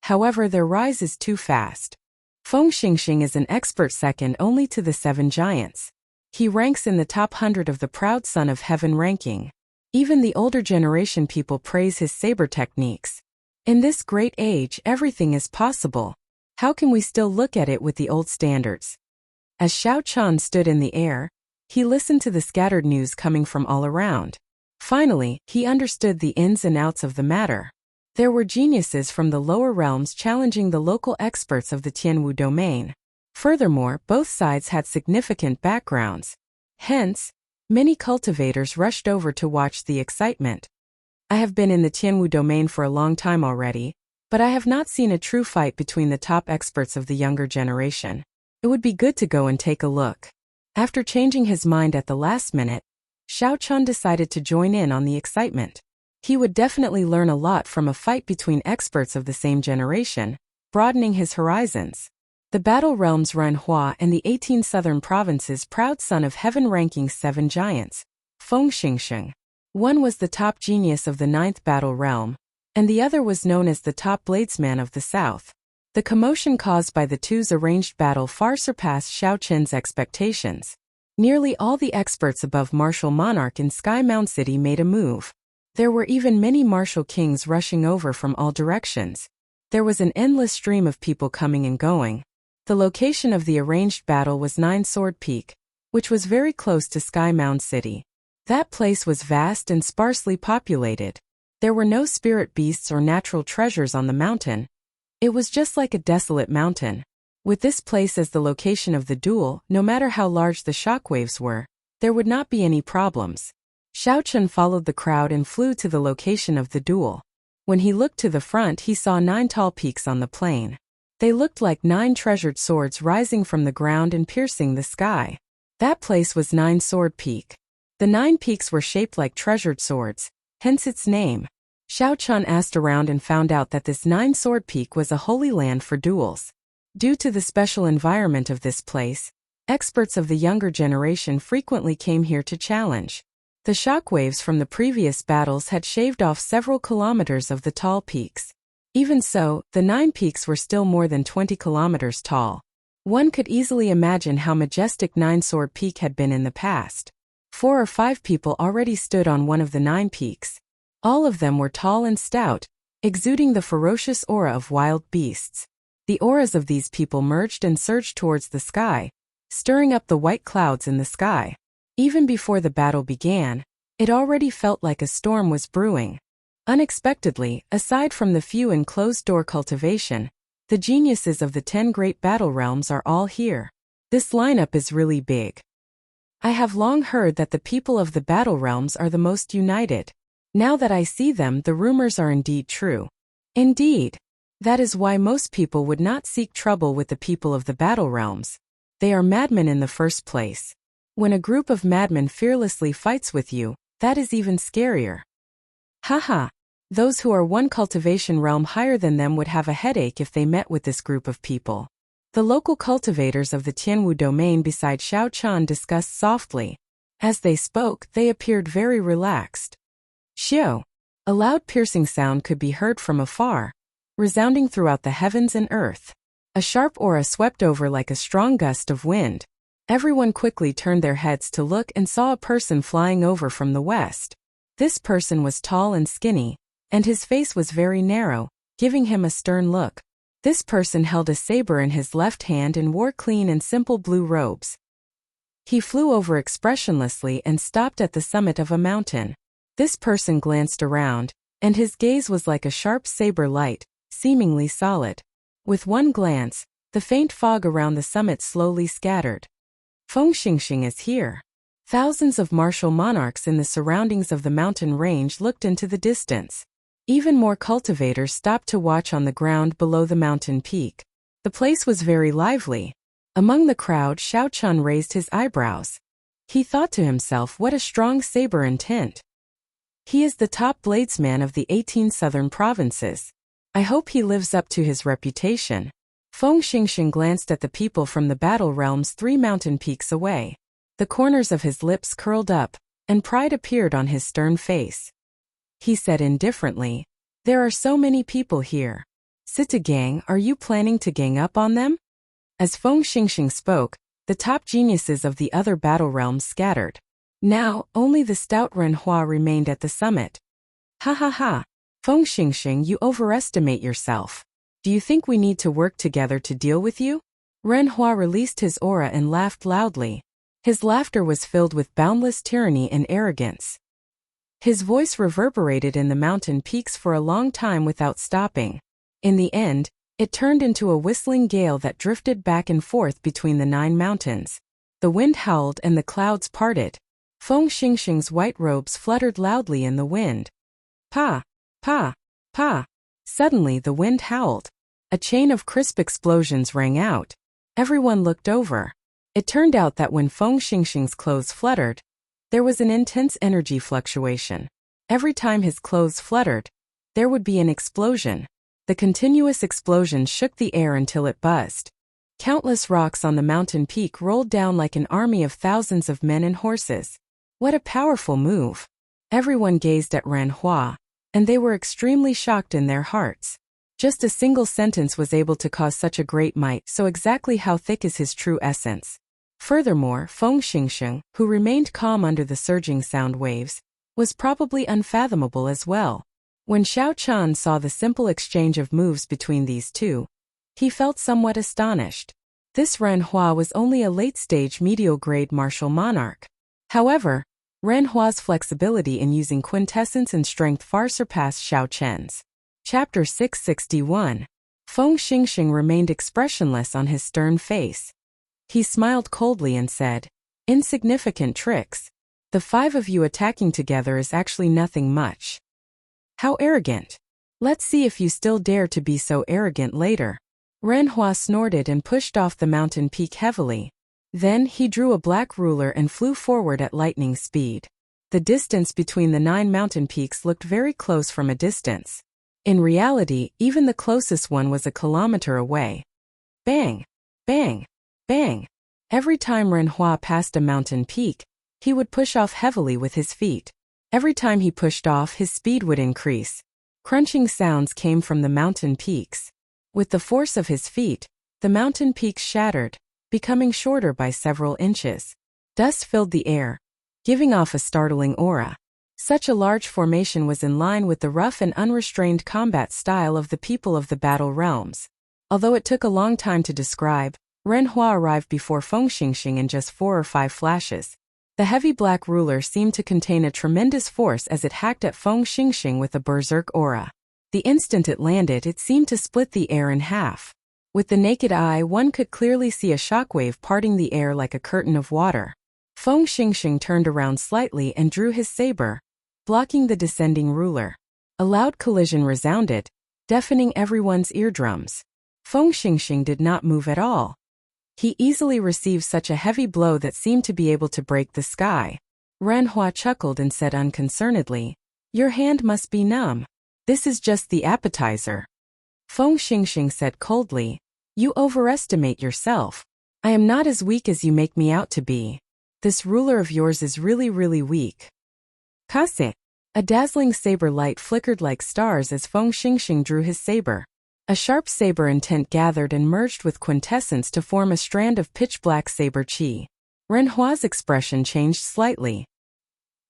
However, their rise is too fast. Feng Xingxing is an expert second only to the 7 giants. He ranks in the top 100 of the proud son of heaven ranking. Even the older generation people praise his saber techniques. In this great age, everything is possible. How can we still look at it with the old standards? As Xiao Chen stood in the air, he listened to the scattered news coming from all around. Finally, he understood the ins and outs of the matter. There were geniuses from the lower realms challenging the local experts of the Tianwu domain. Furthermore, both sides had significant backgrounds. Hence, many cultivators rushed over to watch the excitement. I have been in the Tianwu domain for a long time already, but I have not seen a true fight between the top experts of the younger generation. It would be good to go and take a look. After changing his mind at the last minute, Xiao Chen decided to join in on the excitement. He would definitely learn a lot from a fight between experts of the same generation, broadening his horizons. The battle realms Renhua and the 18 southern provinces proud son of heaven ranking 7 giants, Feng Xingsheng. One was the top genius of the 9th battle realm, and the other was known as the top bladesman of the south. The commotion caused by the two's arranged battle far surpassed Xiao Chen's expectations. Nearly all the experts above Martial Monarch in Sky Mound City made a move. There were even many martial kings rushing over from all directions. There was an endless stream of people coming and going. The location of the arranged battle was 9 Sword Peak, which was very close to Sky Mound City. That place was vast and sparsely populated. There were no spirit beasts or natural treasures on the mountain. It was just like a desolate mountain. With this place as the location of the duel, no matter how large the shockwaves were, there would not be any problems. Xiao Chen followed the crowd and flew to the location of the duel. When he looked to the front, he saw 9 tall peaks on the plain. They looked like 9 treasured swords rising from the ground and piercing the sky. That place was 9 Sword Peak. The 9 peaks were shaped like treasured swords, hence its name. Xiao Chun asked around and found out that this 9 Sword Peak was a holy land for duels. Due to the special environment of this place, experts of the younger generation frequently came here to challenge. The shockwaves from the previous battles had shaved off several kilometers of the tall peaks. Even so, the 9 peaks were still more than 20 kilometers tall. One could easily imagine how majestic 9 Sword Peak had been in the past. 4 or 5 people already stood on one of the 9 peaks. All of them were tall and stout, exuding the ferocious aura of wild beasts. The auras of these people merged and surged towards the sky, stirring up the white clouds in the sky. Even before the battle began, it already felt like a storm was brewing. Unexpectedly, aside from the few in closed-door cultivation, the geniuses of the 10 great battle realms are all here. This lineup is really big. I have long heard that the people of the battle realms are the most united. Now that I see them, the rumors are indeed true. Indeed. That is why most people would not seek trouble with the people of the battle realms. They are madmen in the first place. When a group of madmen fearlessly fights with you, that is even scarier. Haha. Those who are one cultivation realm higher than them would have a headache if they met with this group of people. The local cultivators of the Tianwu domain beside Xiao Chan discussed softly. As they spoke, they appeared very relaxed. Xiao. A loud piercing sound could be heard from afar, resounding throughout the heavens and earth. A sharp aura swept over like a strong gust of wind. Everyone quickly turned their heads to look and saw a person flying over from the west. This person was tall and skinny, and his face was very narrow, giving him a stern look. This person held a saber in his left hand and wore clean and simple blue robes. He flew over expressionlessly and stopped at the summit of a mountain. This person glanced around, and his gaze was like a sharp saber light, seemingly solid. With one glance, the faint fog around the summit slowly scattered. Feng Xingxing is here. Thousands of martial monarchs in the surroundings of the mountain range looked into the distance. Even more cultivators stopped to watch on the ground below the mountain peak. The place was very lively. Among the crowd, Xiao Chun raised his eyebrows. He thought to himself, what a strong saber intent. He is the top bladesman of the 18 southern provinces. I hope he lives up to his reputation. Feng Xingxing glanced at the people from the battle realms 3 mountain peaks away. The corners of his lips curled up, and pride appeared on his stern face. He said indifferently, there are so many people here. Sita gang, are you planning to gang up on them? As Feng Xingxing spoke, the top geniuses of the other battle realms scattered. Now, only the stout Ren Hua remained at the summit. Ha ha ha. Feng Xingxing, you overestimate yourself. Do you think we need to work together to deal with you? Ren Hua released his aura and laughed loudly. His laughter was filled with boundless tyranny and arrogance. His voice reverberated in the mountain peaks for a long time without stopping. In the end, it turned into a whistling gale that drifted back and forth between the 9 mountains. The wind howled and the clouds parted. Feng Xingxing's white robes fluttered loudly in the wind. Pa! Pa! Pa! Suddenly the wind howled. A chain of crisp explosions rang out. Everyone looked over. It turned out that when Feng Xingxing's clothes fluttered, there was an intense energy fluctuation. Every time his clothes fluttered, there would be an explosion. The continuous explosion shook the air until it buzzed. Countless rocks on the mountain peak rolled down like an army of thousands of men and horses. What a powerful move! Everyone gazed at Ren Hua, and they were extremely shocked in their hearts. Just a single sentence was able to cause such a great might, so exactly how thick is his true essence? Furthermore, Feng Xingxing, who remained calm under the surging sound waves, was probably unfathomable as well. When Xiao Chan saw the simple exchange of moves between these two, he felt somewhat astonished. This Ren Hua was only a late-stage medial-grade martial monarch. However, Ren Hua's flexibility in using quintessence and strength far surpassed Xiao Chen's. Chapter 661. Feng Xingxing remained expressionless on his stern face. He smiled coldly and said, insignificant tricks. The 5 of you attacking together is actually nothing much. How arrogant. Let's see if you still dare to be so arrogant later. Renhua snorted and pushed off the mountain peak heavily. Then he drew a black ruler and flew forward at lightning speed. The distance between the 9 mountain peaks looked very close from a distance. In reality, even the closest one was a kilometer away. Bang! Bang! Bang! Every time Renhua passed a mountain peak, he would push off heavily with his feet. Every time he pushed off, his speed would increase. Crunching sounds came from the mountain peaks. With the force of his feet, the mountain peaks shattered, becoming shorter by several inches. Dust filled the air, giving off a startling aura. Such a large formation was in line with the rough and unrestrained combat style of the people of the Battle Realms. Although it took a long time to describe, Renhua arrived before Feng Xingxing in just 4 or 5 flashes. The heavy black ruler seemed to contain a tremendous force as it hacked at Feng Xingxing with a berserk aura. The instant it landed, it seemed to split the air in half. With the naked eye, one could clearly see a shockwave parting the air like a curtain of water. Feng Xingxing turned around slightly and drew his saber, blocking the descending ruler. A loud collision resounded, deafening everyone's eardrums. Feng Xingxing did not move at all. He easily received such a heavy blow that seemed to be able to break the sky. Renhua chuckled and said unconcernedly, "Your hand must be numb. This is just the appetizer." Feng Xingxing said coldly, "You overestimate yourself. I am not as weak as you make me out to be. This ruler of yours is really weak." Kase! A dazzling saber light flickered like stars as Feng Xingxing drew his saber. A sharp saber intent gathered and merged with quintessence to form a strand of pitch-black saber chi. Renhua's expression changed slightly.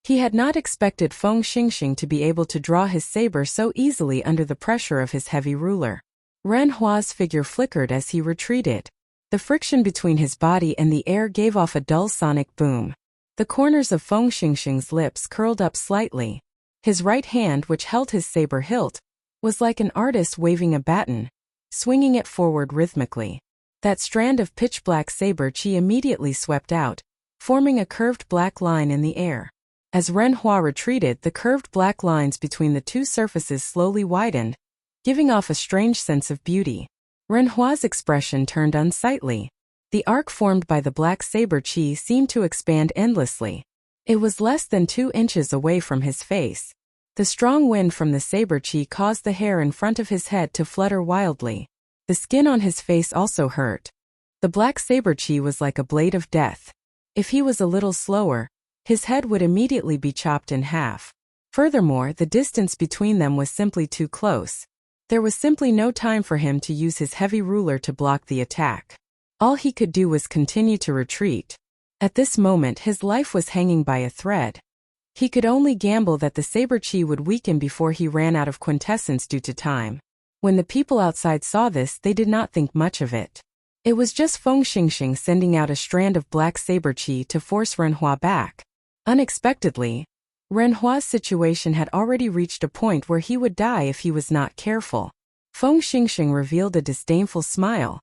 He had not expected Feng Xingxing to be able to draw his saber so easily under the pressure of his heavy ruler. Renhua's figure flickered as he retreated. The friction between his body and the air gave off a dull sonic boom. The corners of Feng Xingxing's lips curled up slightly. His right hand, which held his saber hilt, was like an artist waving a baton, swinging it forward rhythmically. That strand of pitch-black saber chi immediately swept out, forming a curved black line in the air. As Renhua retreated, the curved black lines between the two surfaces slowly widened, giving off a strange sense of beauty. Renhua's expression turned unsightly. The arc formed by the black saber chi seemed to expand endlessly. It was less than 2 inches away from his face. The strong wind from the saber chi caused the hair in front of his head to flutter wildly. The skin on his face also hurt. The black saber chi was like a blade of death. If he was a little slower, his head would immediately be chopped in half. Furthermore, the distance between them was simply too close. There was simply no time for him to use his heavy ruler to block the attack. All he could do was continue to retreat. At this moment, his life was hanging by a thread. He could only gamble that the saber chi would weaken before he ran out of quintessence due to time. When the people outside saw this, they did not think much of it. It was just Feng Xingxing sending out a strand of black saber chi to force Renhua back. Unexpectedly, Renhua's situation had already reached a point where he would die if he was not careful. Feng Xingxing revealed a disdainful smile.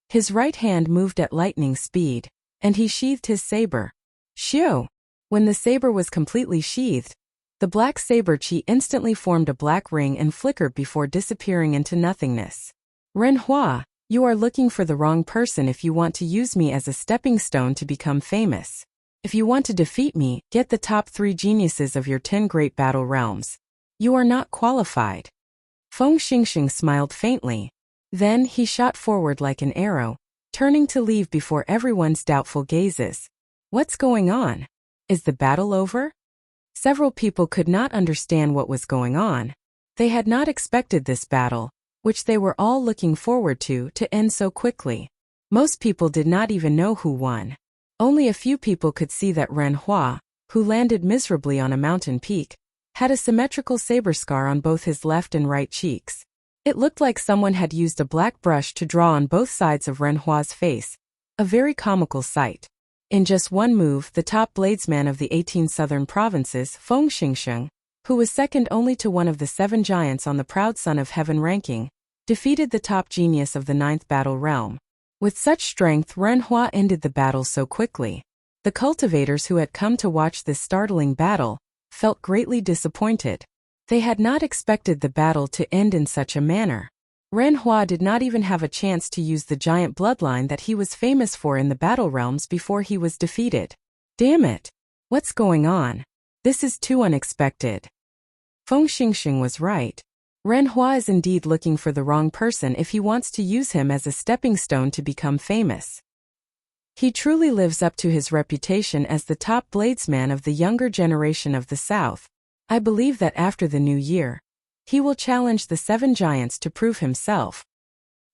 His right hand moved at lightning speed, and he sheathed his saber. Shio! When the saber was completely sheathed, the black saber chi instantly formed a black ring and flickered before disappearing into nothingness. Renhua, you are looking for the wrong person if you want to use me as a stepping stone to become famous. If you want to defeat me, get the top 3 geniuses of your 10 great battle realms. You are not qualified. Feng Xingxing smiled faintly. Then he shot forward like an arrow, turning to leave before everyone's doubtful gazes. What's going on? Is the battle over? Several people could not understand what was going on. They had not expected this battle, which they were all looking forward to end so quickly. Most people did not even know who won. Only a few people could see that Renhua, who landed miserably on a mountain peak, had a symmetrical saber scar on both his left and right cheeks. It looked like someone had used a black brush to draw on both sides of Renhua's face. A very comical sight. In just one move, the top bladesman of the 18 southern provinces, Feng Xingxing, who was second only to one of the 7 giants on the Proud Son of Heaven ranking, defeated the top genius of the 9th battle realm. With such strength, Renhua ended the battle so quickly. The cultivators who had come to watch this startling battle felt greatly disappointed. They had not expected the battle to end in such a manner. Ren Hua did not even have a chance to use the giant bloodline that he was famous for in the battle realms before he was defeated. Damn it! What's going on? This is too unexpected. Feng Xingxing was right. Ren Hua is indeed looking for the wrong person if he wants to use him as a stepping stone to become famous. He truly lives up to his reputation as the top bladesman of the younger generation of the South. I believe that after the new year, he will challenge the 7 giants to prove himself.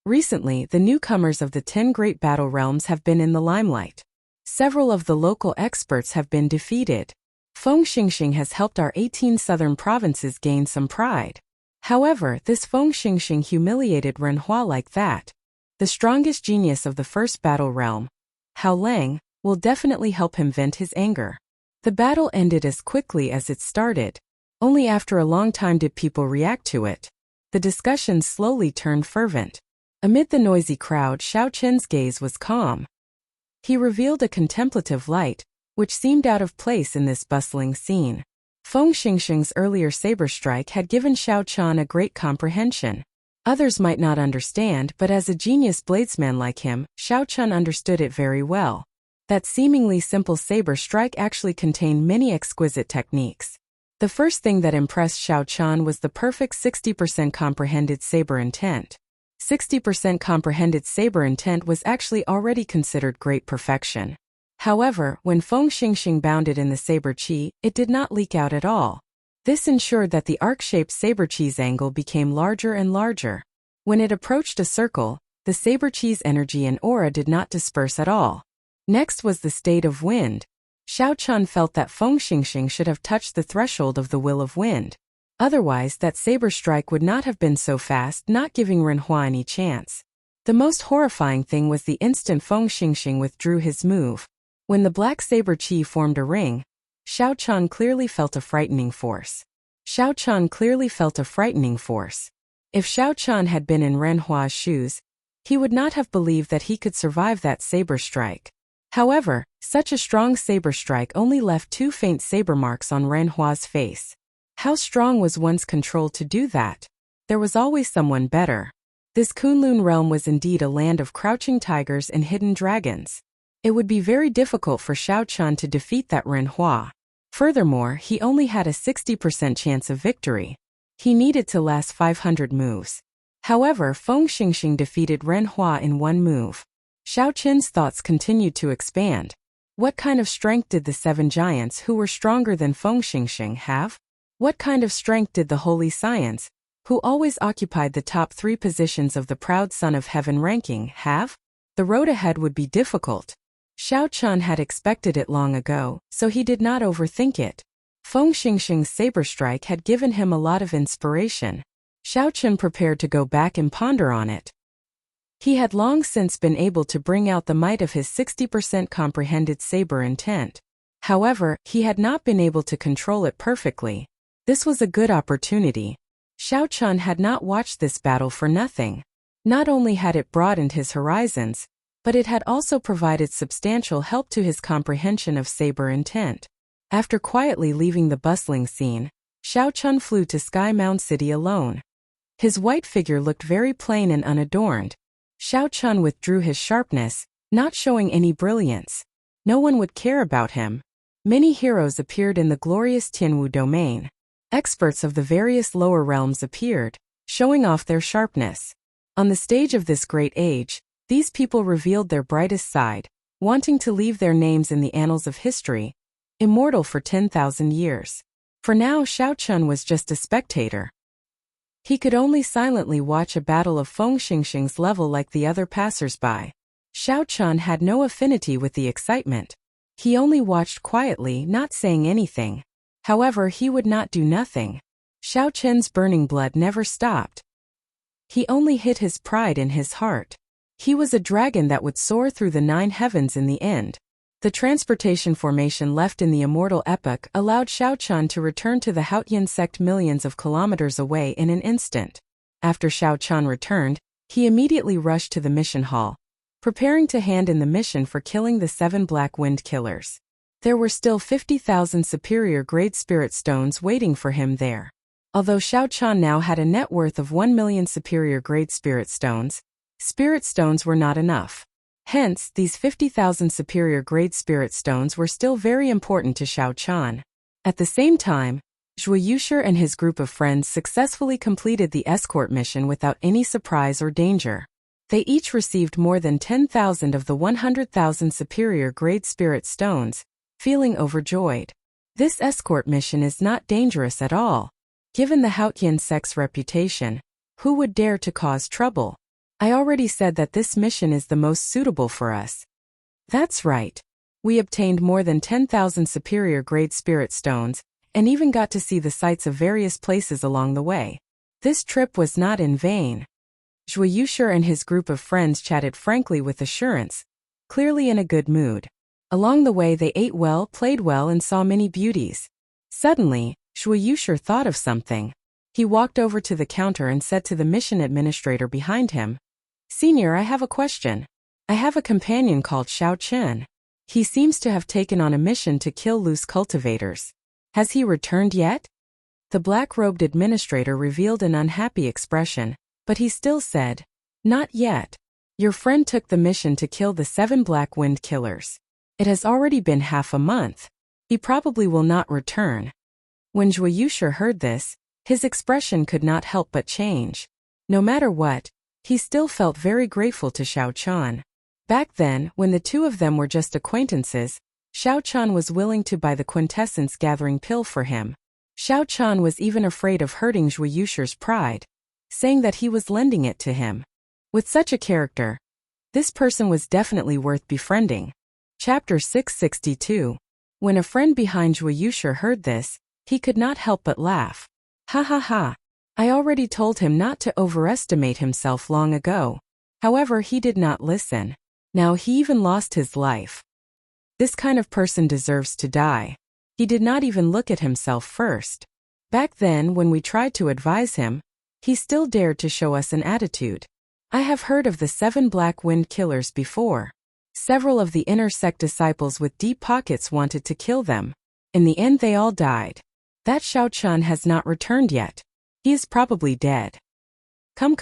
Recently, the newcomers of the 10 great battle realms have been in the limelight. Several of the local experts have been defeated. Feng Xingxing has helped our 18 southern provinces gain some pride. However, this Feng Xingxing humiliated Ren Hua like that. The strongest genius of the first battle realm, Hao Lang, will definitely help him vent his anger. The battle ended as quickly as it started. Only after a long time did people react to it. The discussion slowly turned fervent. Amid the noisy crowd, Xiao Chen's gaze was calm. He revealed a contemplative light, which seemed out of place in this bustling scene. Feng Xingxing's earlier saber strike had given Xiao Chen a great comprehension. Others might not understand, but as a genius bladesman like him, Xiao Chen understood it very well. That seemingly simple saber strike actually contained many exquisite techniques. The first thing that impressed Xiao Chen was the perfect 60% comprehended saber intent. 60% comprehended saber intent was actually already considered great perfection. However, when Feng Xingxing bounded in the saber chi, it did not leak out at all. This ensured that the arc-shaped saber chi's angle became larger and larger. When it approached a circle, the saber chi's energy and aura did not disperse at all. Next was the state of wind. Xiao Chen felt that Feng Xingxing should have touched the threshold of the will of wind. Otherwise, that saber strike would not have been so fast, not giving Ren Hua any chance. The most horrifying thing was the instant Feng Xingxing withdrew his move. When the black saber chi formed a ring, Xiao Chen clearly felt a frightening force. Xiao Chen clearly felt a frightening force. If Xiao Chen had been in Ren Hua's shoes, he would not have believed that he could survive that saber strike. However, such a strong saber strike only left 2 faint saber marks on Ren Hua's face. How strong was one's control to do that? There was always someone better. This Kunlun realm was indeed a land of crouching tigers and hidden dragons. It would be very difficult for Xiao Chen to defeat that Ren Hua. Furthermore, he only had a 60% chance of victory. He needed to last 500 moves. However, Feng Xingxing defeated Ren Hua in 1 move. Xiao Chen's thoughts continued to expand. What kind of strength did the 7 giants who were stronger than Feng Xingxing have? What kind of strength did the Holy Science, who always occupied the top 3 positions of the proud Son of Heaven ranking, have? The road ahead would be difficult. Xiao Chen had expected it long ago, so he did not overthink it. Feng Xingxing's saber strike had given him a lot of inspiration. Xiao Chen prepared to go back and ponder on it. He had long since been able to bring out the might of his 60% comprehended saber intent. However, he had not been able to control it perfectly. This was a good opportunity. Xiao Chen had not watched this battle for nothing. Not only had it broadened his horizons, but it had also provided substantial help to his comprehension of saber intent. After quietly leaving the bustling scene, Xiao Chen flew to Sky Mound City alone. His white figure looked very plain and unadorned. Xiao Chen withdrew his sharpness, not showing any brilliance. No one would care about him. Many heroes appeared in the glorious Tianwu domain. Experts of the various lower realms appeared, showing off their sharpness. On the stage of this great age, these people revealed their brightest side, wanting to leave their names in the annals of history, immortal for 10,000 years. For now, Xiao Chen was just a spectator. He could only silently watch a battle of Feng Xingxing's level like the other passers-by. Xiao Chen had no affinity with the excitement. He only watched quietly, not saying anything. However, he would not do nothing. Xiao Chen's burning blood never stopped. He only hid his pride in his heart. He was a dragon that would soar through the 9 heavens in the end. The transportation formation left in the immortal epoch allowed Xiao Chen to return to the Haotian sect millions of kilometers away in an instant. After Xiao Chen returned, he immediately rushed to the mission hall, preparing to hand in the mission for killing the 7 Black Wind Killers. There were still 50,000 superior grade spirit stones waiting for him there. Although Xiao Chan now had a net worth of 1 million superior-grade spirit stones were not enough. Hence, these 50,000 superior-grade spirit stones were still very important to Xiao Chan. At the same time, Zhuo Yushi and his group of friends successfully completed the escort mission without any surprise or danger. They each received more than 10,000 of the 100,000 superior-grade spirit stones, feeling overjoyed. This escort mission is not dangerous at all. Given the Haotian sect's reputation, who would dare to cause trouble? I already said that this mission is the most suitable for us. That's right. We obtained more than 10,000 superior-grade spirit stones, and even got to see the sights of various places along the way. This trip was not in vain. Zhuo Yushi and his group of friends chatted frankly with assurance, clearly in a good mood. Along the way they ate well, played well, and saw many beauties. Suddenly, Zhuo Yushi thought of something. He walked over to the counter and said to the mission administrator behind him, "Senior, I have a question. I have a companion called Xiao Chen. He seems to have taken on a mission to kill loose cultivators. Has he returned yet?" The black-robed administrator revealed an unhappy expression, but he still said, "Not yet. Your friend took the mission to kill the 7 Black Wind Killers. It has already been half a month. He probably will not return." When Zhuo Yushi heard this, his expression could not help but change. No matter what, he still felt very grateful to Xiao Chan. Back then, when the two of them were just acquaintances, Xiao Chan was willing to buy the quintessence gathering pill for him. Xiao Chan was even afraid of hurting Zhuo Yushi's pride, saying that he was lending it to him. With such a character, this person was definitely worth befriending. Chapter 662. When a friend behind Zhuo Yushi heard this, he could not help but laugh. Ha ha ha. I already told him not to overestimate himself long ago. However, he did not listen. Now he even lost his life. This kind of person deserves to die. He did not even look at himself first. Back then, when we tried to advise him, he still dared to show us an attitude. I have heard of the 7 Black Wind Killers before. Several of the inner sect disciples with deep pockets wanted to kill them. In the end they all died. That Xiao Chan has not returned yet. He is probably dead. Come.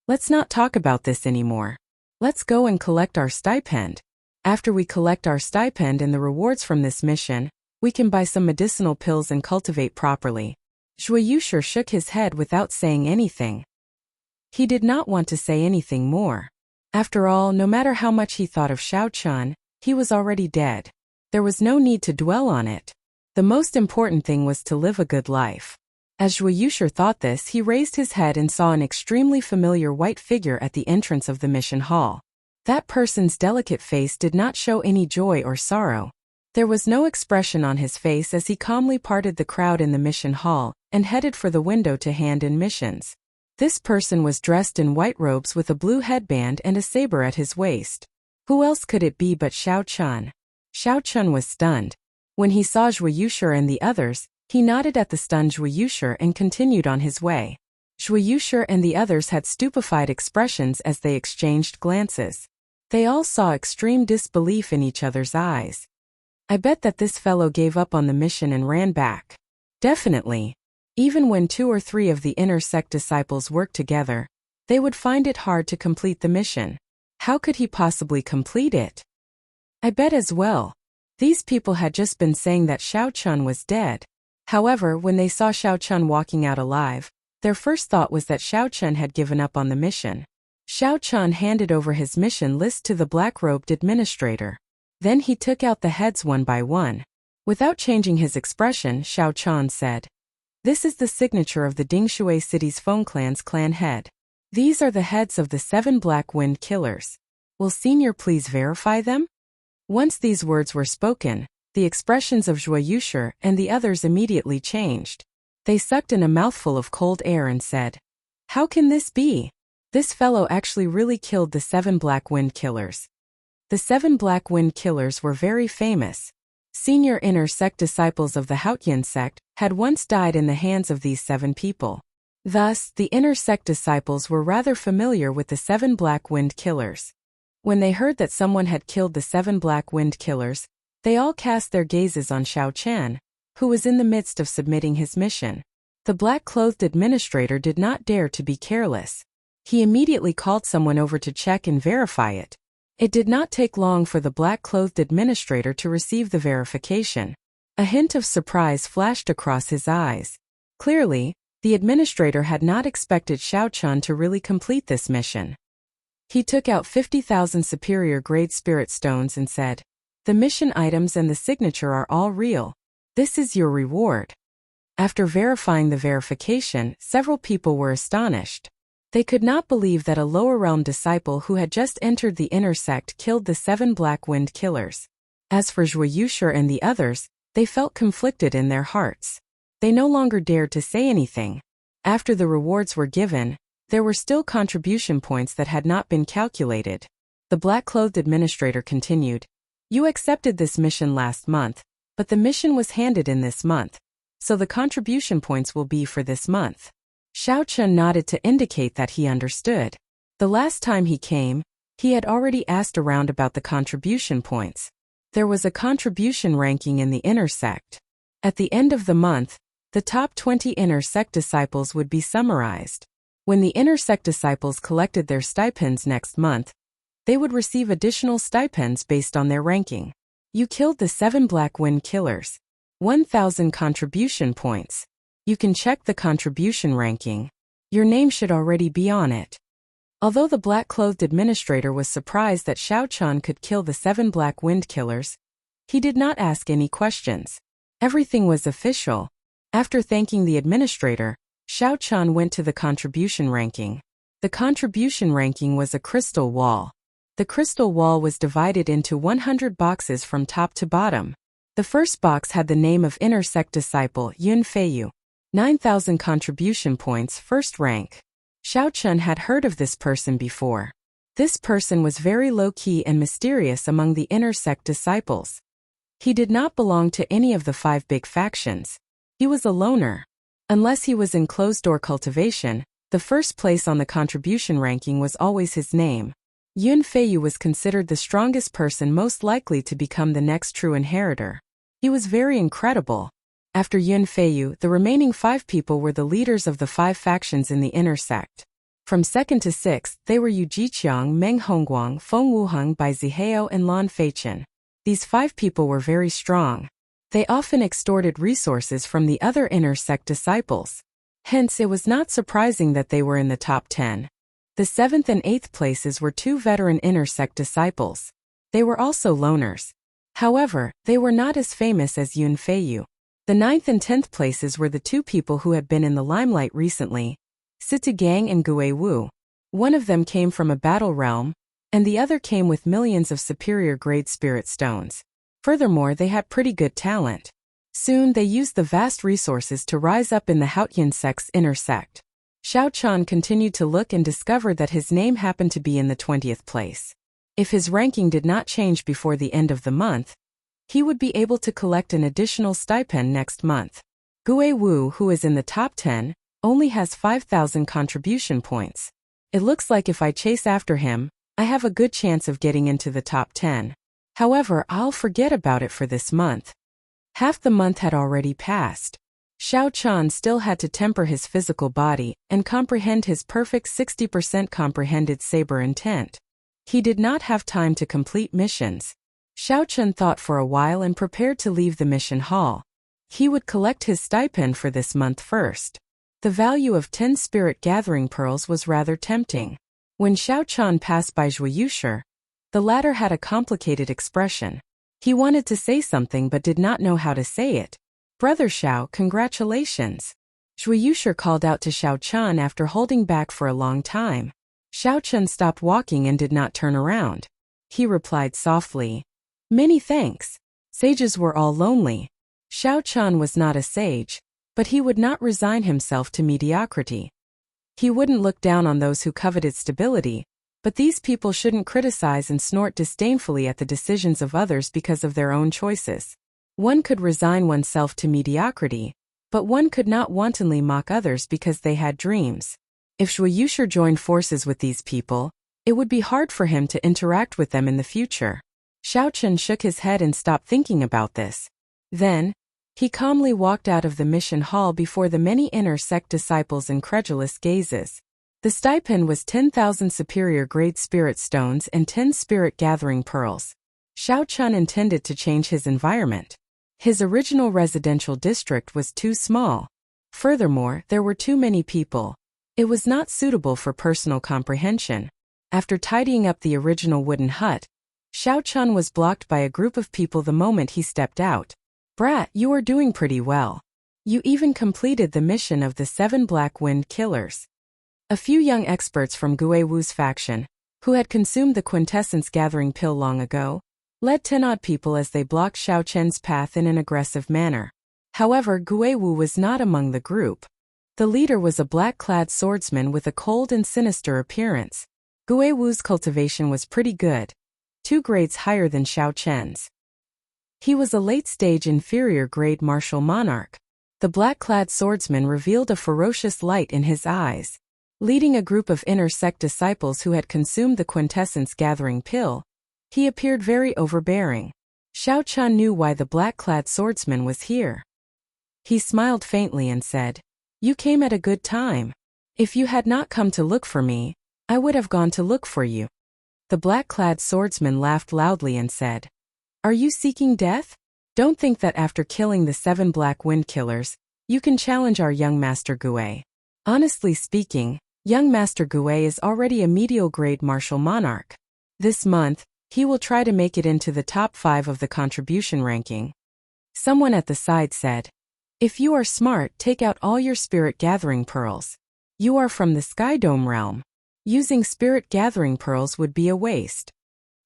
Let's not talk about this anymore. Let's go and collect our stipend. After we collect our stipend and the rewards from this mission, we can buy some medicinal pills and cultivate properly. Zhuo Yushi shook his head without saying anything. He did not want to say anything more. After all, no matter how much he thought of Xiao Chan, he was already dead. There was no need to dwell on it. The most important thing was to live a good life. As Zhuo Yushi thought this, he raised his head and saw an extremely familiar white figure at the entrance of the mission hall. That person's delicate face did not show any joy or sorrow. There was no expression on his face as he calmly parted the crowd in the mission hall and headed for the window to hand in missions. This person was dressed in white robes with a blue headband and a saber at his waist. Who else could it be but Xiao Chan? Xiao Chan was stunned. When he saw Zhuo Yushi and the others, he nodded at the stunned Zhuo Yushi and continued on his way. Zhuo Yushi and the others had stupefied expressions as they exchanged glances. They all saw extreme disbelief in each other's eyes. I bet that this fellow gave up on the mission and ran back. Definitely. Even when 2 or 3 of the inner sect disciples worked together, they would find it hard to complete the mission. How could he possibly complete it? I bet as well. These people had just been saying that Xiao Chan was dead. However, when they saw Xiao Chan walking out alive, their first thought was that Xiao Chan had given up on the mission. Xiao Chan handed over his mission list to the black-robed administrator. Then he took out the heads one by one. Without changing his expression, Xiao Chan said, "This is the signature of the Dingshui City's Feng Clan's clan head. These are the heads of the 7 Black Wind Killers. Will Senior please verify them?" Once these words were spoken, the expressions of Zhuo Yushi and the others immediately changed. They sucked in a mouthful of cold air and said, "How can this be? This fellow actually really killed the 7 Black Wind Killers." The 7 Black Wind Killers were very famous. Senior inner sect disciples of the Haotian sect had once died in the hands of these 7 people. Thus, the inner sect disciples were rather familiar with the 7 Black Wind Killers. When they heard that someone had killed the 7 Black Wind Killers, they all cast their gazes on Xiao Chan, who was in the midst of submitting his mission. The black-clothed administrator did not dare to be careless. He immediately called someone over to check and verify it. It did not take long for the black-clothed administrator to receive the verification. A hint of surprise flashed across his eyes. Clearly, the administrator had not expected Xiao Chun to really complete this mission. He took out 50,000 superior-grade spirit stones and said, "The mission items and the signature are all real. This is your reward." After verifying the verification, several people were astonished. They could not believe that a lower realm disciple who had just entered the inner sect killed the 7 Black Wind Killers. As for Zhuo Yushi and the others, they felt conflicted in their hearts. They no longer dared to say anything. After the rewards were given, there were still contribution points that had not been calculated. The black-clothed administrator continued, "You accepted this mission last month, but the mission was handed in this month, so the contribution points will be for this month." Xiao Chun nodded to indicate that he understood. The last time he came, he had already asked around about the contribution points. There was a contribution ranking in the inner sect. At the end of the month, the top 20 inner sect disciples would be summarized. When the inner sect disciples collected their stipends next month, they would receive additional stipends based on their ranking. You killed the 7 Black Wind Killers. 1,000 contribution points. You can check the contribution ranking. Your name should already be on it. Although the black-clothed administrator was surprised that Xiao Chun could kill the 7 Black Wind Killers, he did not ask any questions. Everything was official. After thanking the administrator, Xiao Chun went to the contribution ranking. The contribution ranking was a crystal wall. The crystal wall was divided into 100 boxes from top to bottom. The first box had the name of inner sect disciple Yun Feiyu. 9,000 contribution points, first rank. Xiao Chun had heard of this person before. This person was very low-key and mysterious among the inner sect disciples. He did not belong to any of the 5 big factions. He was a loner. Unless he was in closed-door cultivation, the first place on the contribution ranking was always his name. Yun Feiyu was considered the strongest person most likely to become the next true inheritor. He was very incredible. After Yun Feiyu, the remaining 5 people were the leaders of the 5 factions in the inner sect. From 2nd to 6th, they were Yu Jiqiang, Meng Hongguang, Feng Wuheng, Bai Zihao, and Lan Feichen. These 5 people were very strong. They often extorted resources from the other inner sect disciples. Hence, it was not surprising that they were in the top 10. The 7th and 8th places were 2 veteran inner sect disciples. They were also loners. However, they were not as famous as Yun Feiyu. The 9th and 10th places were the 2 people who had been in the limelight recently, Sita Gang and Gui Wu. One of them came from a battle realm, and the other came with millions of superior-grade spirit stones. Furthermore, they had pretty good talent. Soon they used the vast resources to rise up in the Haotian sect's inner sect. Xiao Chun continued to look and discovered that his name happened to be in the 20th place. If his ranking did not change before the end of the month, he would be able to collect an additional stipend next month. Gui Wu, who is in the top 10, only has 5,000 contribution points. It looks like if I chase after him, I have a good chance of getting into the top 10. However, I'll forget about it for this month. Half the month had already passed. Xiao Chun still had to temper his physical body and comprehend his perfect 60% comprehended saber intent. He did not have time to complete missions. Xiao Chun thought for a while and prepared to leave the mission hall. He would collect his stipend for this month first. The value of 10 spirit gathering pearls was rather tempting. When Xiao Chun passed by Zhuo Yushi, the latter had a complicated expression. He wanted to say something but did not know how to say it. "Brother Xiao, congratulations." Zhuo Yushi called out to Xiao Chun after holding back for a long time. Xiao Chun stopped walking and did not turn around. He replied softly, "Many thanks." Sages were all lonely. Xiao Chun was not a sage, but he would not resign himself to mediocrity. He wouldn't look down on those who coveted stability, but these people shouldn't criticize and snort disdainfully at the decisions of others because of their own choices. One could resign oneself to mediocrity, but one could not wantonly mock others because they had dreams. If Zhuo Yushi joined forces with these people, it would be hard for him to interact with them in the future. Xiao Chun shook his head and stopped thinking about this. Then, He calmly walked out of the mission hall before the many inner sect disciples' incredulous gazes. The stipend was 10,000 superior-grade spirit stones and 10 spirit-gathering pearls. Xiao Chun intended to change his environment. His original residential district was too small. Furthermore, there were too many people. It was not suitable for personal comprehension. After tidying up the original wooden hut, Xiao Chun was blocked by a group of people the moment he stepped out. "Brat, you are doing pretty well. You even completed the mission of the 7 Black Wind Killers." A few young experts from Gui Wu's faction, who had consumed the quintessence gathering pill long ago, led 10 odd people as they blocked Xiao Chen's path in an aggressive manner. However, Gui Wu was not among the group. The leader was a black-clad swordsman with a cold and sinister appearance. Gui Wu's cultivation was pretty good, 2 grades higher than Xiao Chen's. He was a late-stage inferior-grade martial monarch. The black-clad swordsman revealed a ferocious light in his eyes. Leading a group of inner sect disciples who had consumed the quintessence gathering pill, he appeared very overbearing. Xiao Chun knew why the black-clad swordsman was here. He smiled faintly and said, "You came at a good time. If you had not come to look for me, I would have gone to look for you." The black-clad swordsman laughed loudly and said, "Are you seeking death? Don't think that after killing the 7 Black Wind Killers, you can challenge our young Master Gui. Honestly speaking, young Master Gui is already a medial-grade martial monarch. This month, he will try to make it into the top 5 of the contribution ranking." Someone at the side said, "If you are smart, take out all your spirit gathering pearls. You are from the Sky Dome realm. Using spirit gathering pearls would be a waste."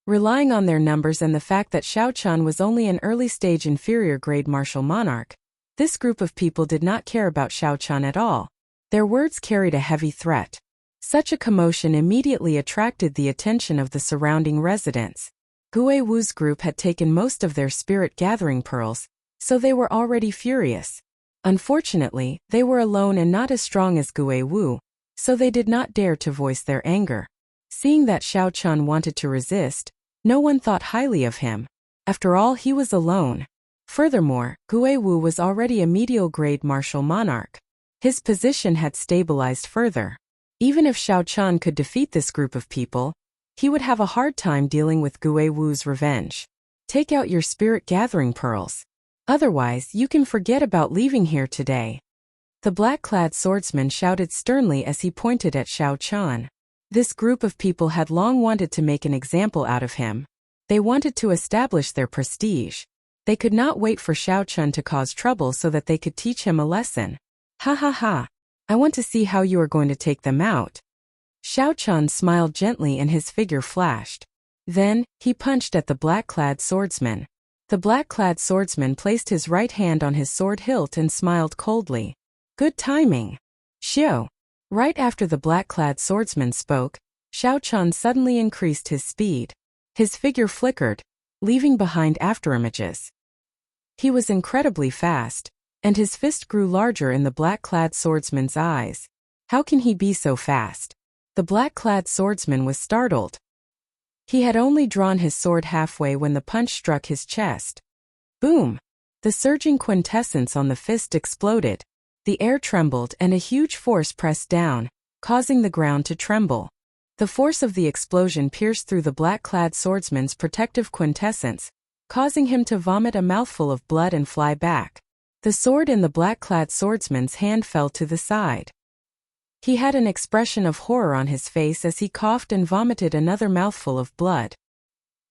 Relying on their numbers and the fact that Xiao Chun was only an early-stage inferior-grade martial monarch, this group of people did not care about Xiao Chun at all. Their words carried a heavy threat. Such a commotion immediately attracted the attention of the surrounding residents. Gui Wu's group had taken most of their spirit gathering pearls, so they were already furious. Unfortunately, they were alone and not as strong as Gui Wu, so they did not dare to voice their anger. Seeing that Xiao Chun wanted to resist, no one thought highly of him. After all, he was alone. Furthermore, Gui Wu was already a medial-grade martial monarch. His position had stabilized further. Even if Xiao Chun could defeat this group of people, he would have a hard time dealing with Gui Wu's revenge. "Take out your spirit gathering pearls. Otherwise, you can forget about leaving here today." The black-clad swordsman shouted sternly as he pointed at Xiao Chun. This group of people had long wanted to make an example out of him. They wanted to establish their prestige. They could not wait for Xiao Chun to cause trouble so that they could teach him a lesson. "Ha ha ha. I want to see how you are going to take them out." Xiao Chun smiled gently and his figure flashed. Then, he punched at the black-clad swordsman. The black-clad swordsman placed his right hand on his sword hilt and smiled coldly. "Good timing. Xiao." Right after the black-clad swordsman spoke, Xiao Chun suddenly increased his speed. His figure flickered, leaving behind afterimages. He was incredibly fast, and his fist grew larger in the black-clad swordsman's eyes. How can he be so fast? The black-clad swordsman was startled. He had only drawn his sword halfway when the punch struck his chest. Boom! The surging quintessence on the fist exploded. The air trembled and a huge force pressed down, causing the ground to tremble. The force of the explosion pierced through the black-clad swordsman's protective quintessence, causing him to vomit a mouthful of blood and fly back. The sword in the black-clad swordsman's hand fell to the side. He had an expression of horror on his face as he coughed and vomited another mouthful of blood.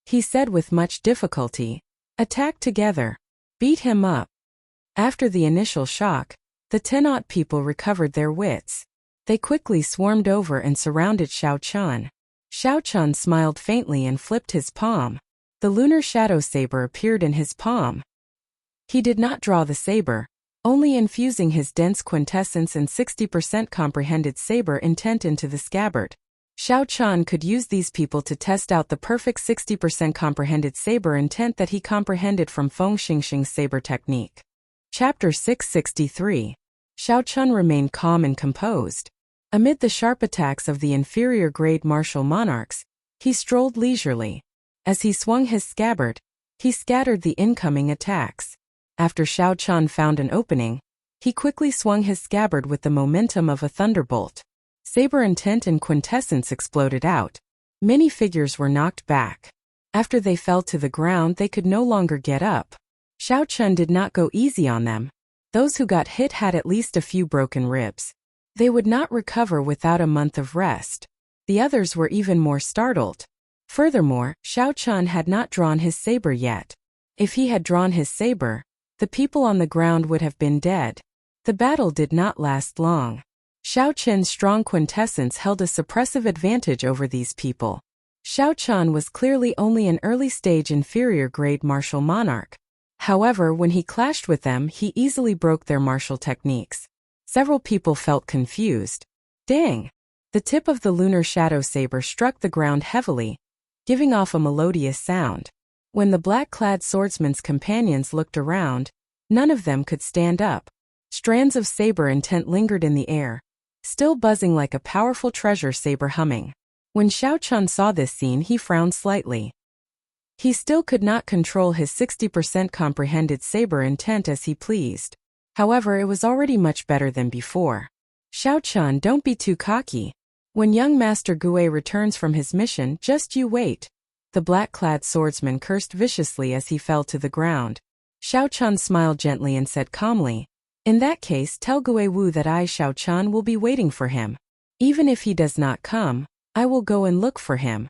He said with much difficulty, "Attack together. Beat him up." After the initial shock, the 10 odd people recovered their wits. They quickly swarmed over and surrounded Xiao Chun. Xiao Chun smiled faintly and flipped his palm. The lunar shadow saber appeared in his palm. He did not draw the saber, only infusing his dense quintessence and 60% comprehended saber intent into the scabbard. Xiao Chun could use these people to test out the perfect 60% comprehended saber intent that he comprehended from Feng Xingxing's saber technique. Chapter 663. Xiao Chun remained calm and composed. Amid the sharp attacks of the inferior-grade martial monarchs, he strolled leisurely. As he swung his scabbard, he scattered the incoming attacks. After Xiao Chan found an opening, he quickly swung his scabbard with the momentum of a thunderbolt. Saber intent and quintessence exploded out. Many figures were knocked back. After they fell to the ground, they could no longer get up. Xiao Chun did not go easy on them. Those who got hit had at least a few broken ribs. They would not recover without a month of rest. The others were even more startled. Furthermore, Xiao Chun had not drawn his saber yet. If he had drawn his saber, the people on the ground would have been dead. The battle did not last long. Xiao Chen's strong quintessence held a suppressive advantage over these people. Xiao Chun was clearly only an early-stage inferior-grade martial monarch. However, when he clashed with them, he easily broke their martial techniques. Several people felt confused. Dang! The tip of the lunar shadow saber struck the ground heavily, giving off a melodious sound. When the black-clad swordsman's companions looked around, none of them could stand up. Strands of saber intent lingered in the air, still buzzing like a powerful treasure saber humming. When Xiao Chun saw this scene, he frowned slightly. He still could not control his 60% comprehended saber intent as he pleased. However, it was already much better than before. Xiao Chun, don't be too cocky. When young Master Gue returns from his mission, just you wait. The black-clad swordsman cursed viciously as he fell to the ground. Xiao Chun smiled gently and said calmly, "In that case, tell Gue Wu that I, Xiao Chun, will be waiting for him. Even if he does not come, I will go and look for him.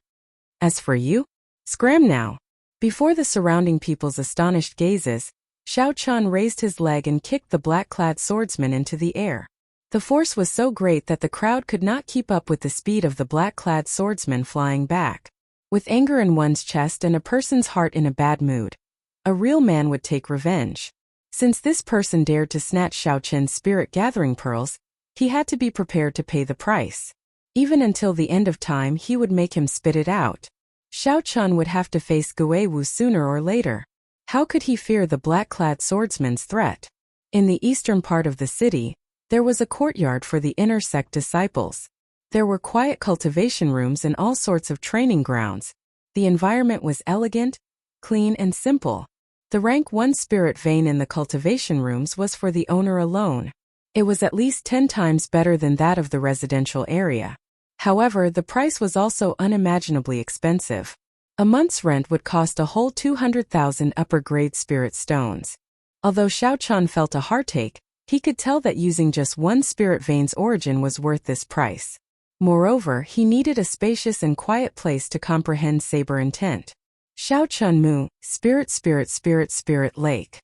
As for you, scram now." Before the surrounding people's astonished gazes, Xiao Chun raised his leg and kicked the black-clad swordsman into the air. The force was so great that the crowd could not keep up with the speed of the black-clad swordsman flying back. With anger in one's chest and a person's heart in a bad mood, a real man would take revenge. Since this person dared to snatch Xiao Chen's spirit-gathering pearls, he had to be prepared to pay the price. Even until the end of time, he would make him spit it out. Xiao Chun would have to face Gue Wu sooner or later. How could he fear the black-clad swordsman's threat? In the eastern part of the city, there was a courtyard for the inner sect disciples. There were quiet cultivation rooms and all sorts of training grounds. The environment was elegant, clean, and simple. The rank 1 spirit vein in the cultivation rooms was for the owner alone. It was at least 10 times better than that of the residential area. However, the price was also unimaginably expensive. A month's rent would cost a whole 200,000 upper-grade spirit stones. Although Xiao Chun felt a heartache, he could tell that using just 1 spirit vein's origin was worth this price. Moreover, he needed a spacious and quiet place to comprehend saber intent. Xiao Chun Mu, spirit lake.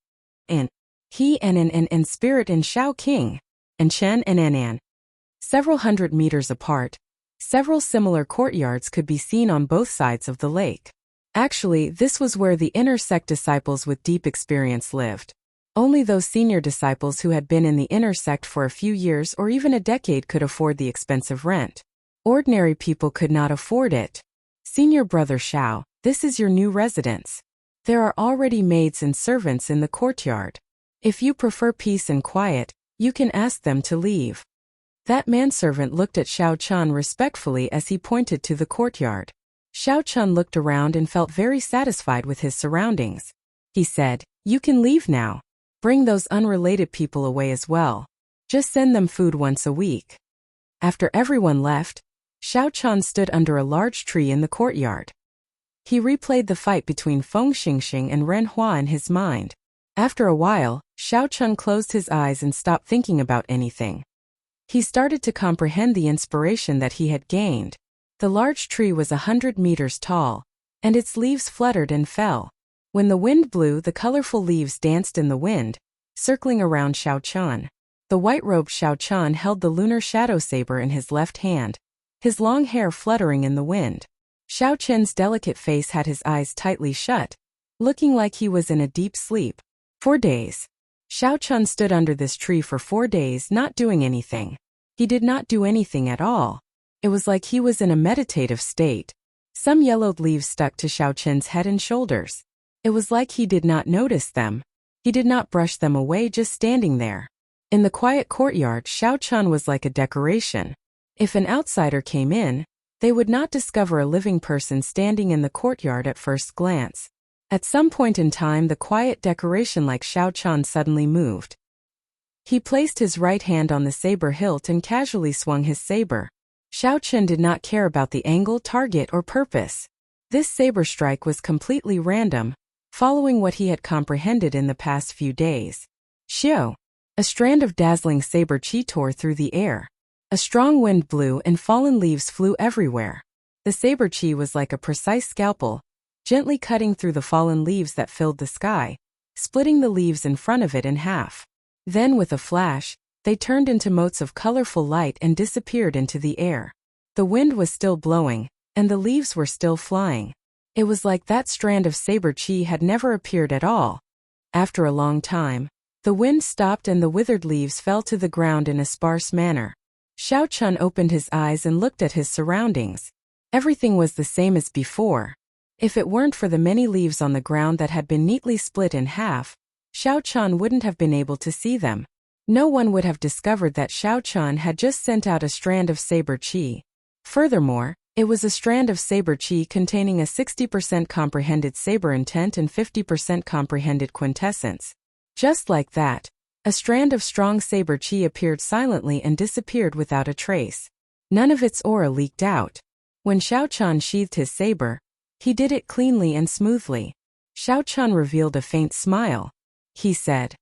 And he and spirit in Xiao King. And Chen and. Several hundred meters apart, several similar courtyards could be seen on both sides of the lake. Actually, this was where the inner sect disciples with deep experience lived. Only those senior disciples who had been in the inner sect for a few years or even a decade could afford the expensive rent. Ordinary people could not afford it. Senior Brother Xiao, this is your new residence. There are already maids and servants in the courtyard. If you prefer peace and quiet, you can ask them to leave. That manservant looked at Xiao Chun respectfully as he pointed to the courtyard. Xiao Chun looked around and felt very satisfied with his surroundings. He said, "You can leave now. Bring those unrelated people away as well. Just send them food once a week." After everyone left, Xiao Chun stood under a large tree in the courtyard. He replayed the fight between Feng Xingxing and Ren Hua in his mind. After a while, Xiao Chun closed his eyes and stopped thinking about anything. He started to comprehend the inspiration that he had gained. The large tree was 100 meters tall, and its leaves fluttered and fell. When the wind blew, the colorful leaves danced in the wind, circling around Xiao Chun. The white-robed Xiao Chun held the lunar shadow saber in his left hand, his long hair fluttering in the wind. Xiao Chen's delicate face had his eyes tightly shut, looking like he was in a deep sleep. 4 days. Xiao Chun stood under this tree for 4 days, not doing anything. He did not do anything at all. It was like he was in a meditative state. Some yellowed leaves stuck to Xiao Chen's head and shoulders. It was like he did not notice them. He did not brush them away, just standing there. In the quiet courtyard, Xiao Chun was like a decoration. If an outsider came in, they would not discover a living person standing in the courtyard at first glance. At some point in time, the quiet decoration like Xiao Chan suddenly moved. He placed his right hand on the saber hilt and casually swung his saber. Xiao Chan did not care about the angle, target, or purpose. This saber strike was completely random, following what he had comprehended in the past few days. Xiao! A strand of dazzling saber chi tore through the air. A strong wind blew and fallen leaves flew everywhere. The saber chi was like a precise scalpel, gently cutting through the fallen leaves that filled the sky, splitting the leaves in front of it in half. Then with a flash, they turned into motes of colorful light and disappeared into the air. The wind was still blowing, and the leaves were still flying. It was like that strand of saber chi had never appeared at all. After a long time, the wind stopped and the withered leaves fell to the ground in a sparse manner. Xiao Chan opened his eyes and looked at his surroundings. Everything was the same as before. If it weren't for the many leaves on the ground that had been neatly split in half, Xiao Chan wouldn't have been able to see them. No one would have discovered that Xiao Chan had just sent out a strand of saber chi. Furthermore, it was a strand of saber chi containing a 60% comprehended saber intent and 50% comprehended quintessence. Just like that, a strand of strong saber chi appeared silently and disappeared without a trace. None of its aura leaked out. When Xiao Chan sheathed his saber, he did it cleanly and smoothly. Xiao Chan revealed a faint smile. He said,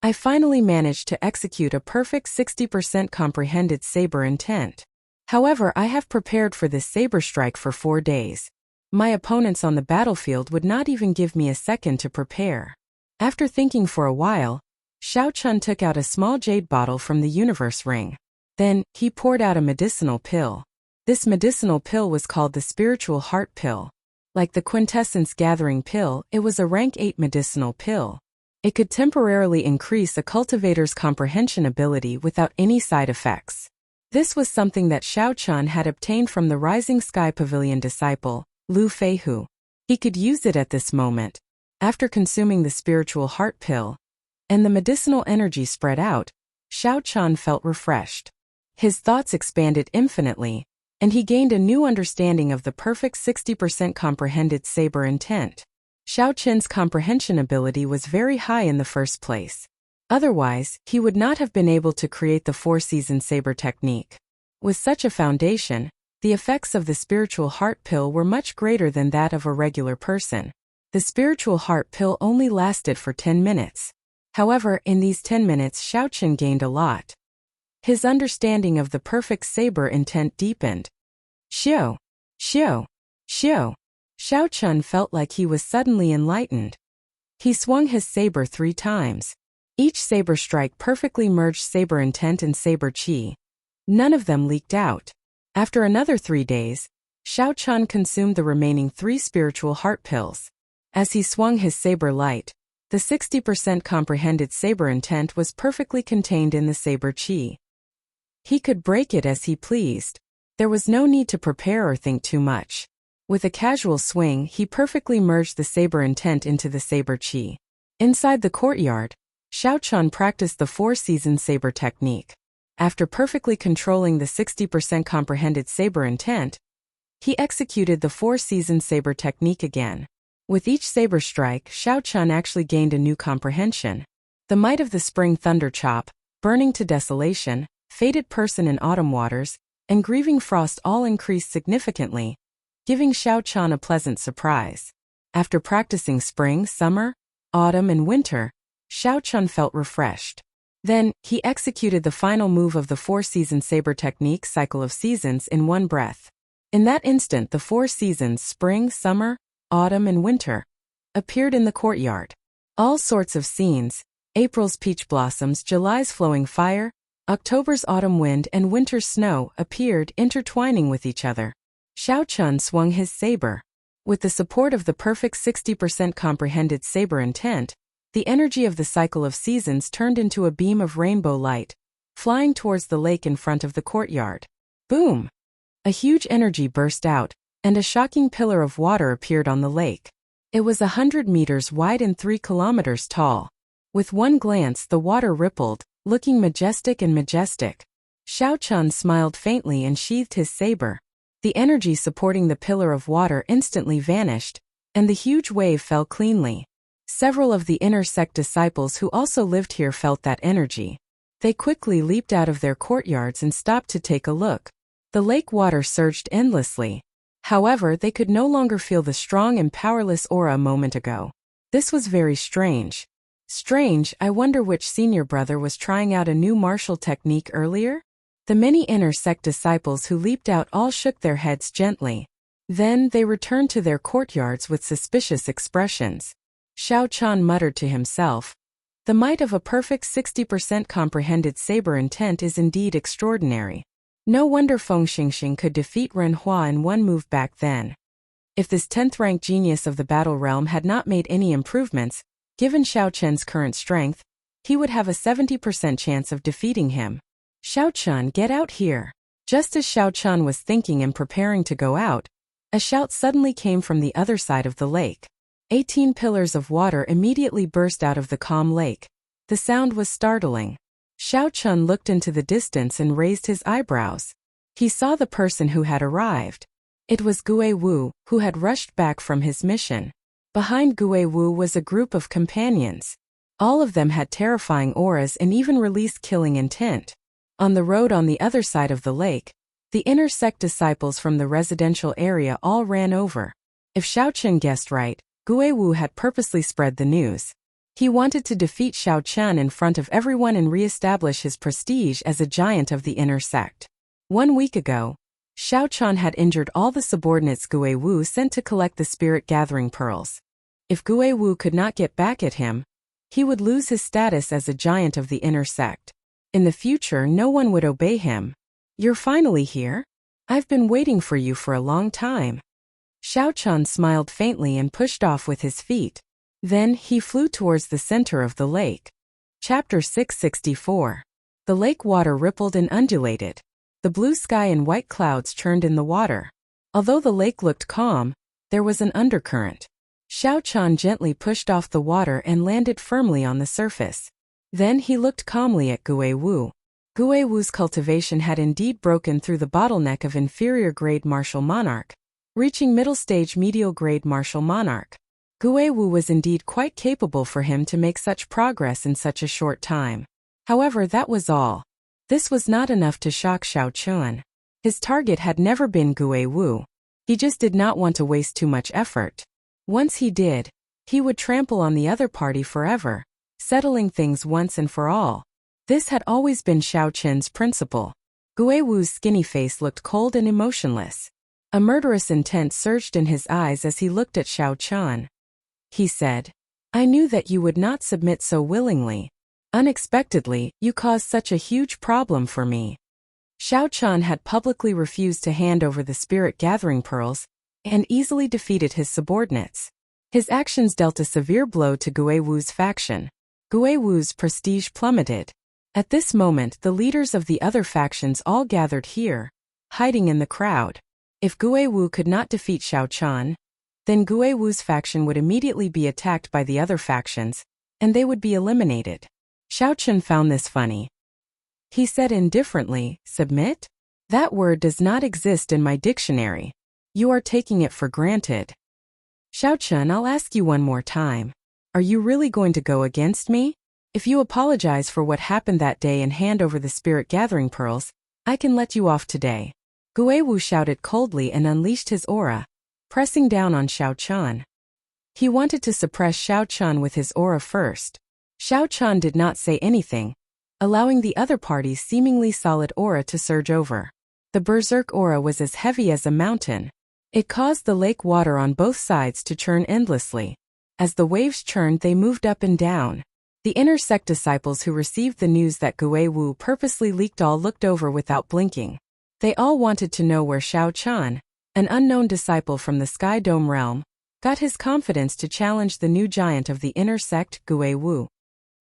"I finally managed to execute a perfect 60% comprehended saber intent. However, I have prepared for this saber strike for 4 days. My opponents on the battlefield would not even give me a second to prepare." After thinking for a while, Xiao Chan took out a small jade bottle from the universe ring. Then, he poured out a medicinal pill. This medicinal pill was called the spiritual heart pill. Like the quintessence gathering pill, it was a rank 8 medicinal pill. It could temporarily increase a cultivator's comprehension ability without any side effects. This was something that Xiao Chan had obtained from the Rising Sky Pavilion disciple, Lu Feihu. He could use it at this moment. After consuming the spiritual heart pill, and the medicinal energy spread out, Xiao Chan felt refreshed. His thoughts expanded infinitely, and he gained a new understanding of the perfect 60% comprehended saber intent. Xiao Chen's comprehension ability was very high in the first place. Otherwise, he would not have been able to create the 4-season saber technique. With such a foundation, the effects of the spiritual heart pill were much greater than that of a regular person. The spiritual heart pill only lasted for 10 minutes. However, in these 10 minutes Xiao Chen gained a lot. His understanding of the perfect saber intent deepened. Xiao! Xiao! Xiao! Xiao Chen felt like he was suddenly enlightened. He swung his saber 3 times. Each saber strike perfectly merged saber intent and saber chi. None of them leaked out. After another 3 days, Xiao Chen consumed the remaining 3 spiritual heart pills. As he swung his saber light, the 60% comprehended saber intent was perfectly contained in the saber chi. He could break it as he pleased. There was no need to prepare or think too much. With a casual swing, he perfectly merged the saber intent into the saber chi. Inside the courtyard, Xiao Chan practiced the 4-season saber technique. After perfectly controlling the 60% comprehended saber intent, he executed the 4-season saber technique again. With each saber strike, Xiao Chan actually gained a new comprehension. The might of the spring thunder chop, burning to desolation, fated person in autumn waters, and grieving frost all increased significantly, giving Xiao Chan a pleasant surprise. After practicing spring, summer, autumn, and winter, Xiao Chan felt refreshed. Then, he executed the final move of the 4-season saber technique cycle of seasons in one breath. In that instant, the 4 seasons, spring, summer, autumn, and winter, appeared in the courtyard. All sorts of scenes, April's peach blossoms, July's flowing fire, October's autumn wind, and winter's snow, appeared, intertwining with each other. Xiao Chan swung his saber. With the support of the perfect 60% comprehended saber intent, the energy of the cycle of seasons turned into a beam of rainbow light, flying towards the lake in front of the courtyard. Boom! A huge energy burst out, and a shocking pillar of water appeared on the lake. It was 100 meters wide and 3 kilometers tall. With one glance, the water rippled, looking majestic and majestic. Xiao Chan smiled faintly and sheathed his saber. The energy supporting the pillar of water instantly vanished, and the huge wave fell cleanly. Several of the inner sect disciples who also lived here felt that energy. They quickly leaped out of their courtyards and stopped to take a look. The lake water surged endlessly. However, they could no longer feel the strong and powerless aura a moment ago. This was very strange. Strange, I wonder which senior brother was trying out a new martial technique earlier? The many inner sect disciples who leaped out all shook their heads gently. Then they returned to their courtyards with suspicious expressions. Xiao Chan muttered to himself, "The might of a perfect 60% comprehended saber intent is indeed extraordinary. No wonder Feng Xingxing could defeat Ren Hua in one move back then." If this 10th-rank genius of the battle realm had not made any improvements, given Xiao Chen's current strength, he would have a 70% chance of defeating him. "Xiao Chen, get out here." Just as Xiao Chen was thinking and preparing to go out, a shout suddenly came from the other side of the lake. 18 pillars of water immediately burst out of the calm lake. The sound was startling. Xiao Chen looked into the distance and raised his eyebrows. He saw the person who had arrived. It was Gue Wu, who had rushed back from his mission. Behind Gue Wu was a group of companions. All of them had terrifying auras and even released killing intent. On the road on the other side of the lake, the inner sect disciples from the residential area all ran over. If Xiao Chen guessed right, Gue Wu had purposely spread the news. He wanted to defeat Xiao Chen in front of everyone and re-establish his prestige as a giant of the inner sect. 1 week ago, Xiao Chen had injured all the subordinates Gue Wu sent to collect the spirit gathering pearls. If Gue Wu could not get back at him, he would lose his status as a giant of the inner sect. In the future, no one would obey him. "You're finally here? I've been waiting for you for a long time." Xiao Chen smiled faintly and pushed off with his feet. Then he flew towards the center of the lake. Chapter 664. The lake water rippled and undulated. The blue sky and white clouds churned in the water. Although the lake looked calm, there was an undercurrent. Xiao Chen gently pushed off the water and landed firmly on the surface. Then he looked calmly at Gue Wu. Gue Wu's cultivation had indeed broken through the bottleneck of inferior-grade martial monarch, reaching middle-stage medial-grade martial monarch. Gue Wu was indeed quite capable for him to make such progress in such a short time. However, that was all. This was not enough to shock Xiao Chen. His target had never been Gue Wu. He just did not want to waste too much effort. Once he did, he would trample on the other party forever, settling things once and for all. This had always been Xiao Chen's principle. Gue Wu's skinny face looked cold and emotionless. A murderous intent surged in his eyes as he looked at Xiao Chen. He said, "I knew that you would not submit so willingly. Unexpectedly, you caused such a huge problem for me." Xiao Chen had publicly refused to hand over the spirit gathering pearls and easily defeated his subordinates. His actions dealt a severe blow to Gue Wu's faction. Gue Wu's prestige plummeted. At this moment, the leaders of the other factions all gathered here, hiding in the crowd. If Gue Wu could not defeat Xiao Chen, then Gue Wu's faction would immediately be attacked by the other factions, and they would be eliminated. Xiao Chen found this funny. He said indifferently, "Submit? That word does not exist in my dictionary. You are taking it for granted." "Xiao Chen, I'll ask you one more time. Are you really going to go against me? If you apologize for what happened that day and hand over the spirit gathering pearls, I can let you off today." Gue Wu shouted coldly and unleashed his aura, pressing down on Xiao Chen. He wanted to suppress Xiao Chen with his aura first. Xiao Chen did not say anything, allowing the other party's seemingly solid aura to surge over. The berserk aura was as heavy as a mountain. It caused the lake water on both sides to churn endlessly. As the waves churned, they moved up and down. The inner sect disciples who received the news that Gue Wu purposely leaked all looked over without blinking. They all wanted to know where Xiao Chen, an unknown disciple from the Sky Dome realm, got his confidence to challenge the new giant of the inner sect, Gue Wu.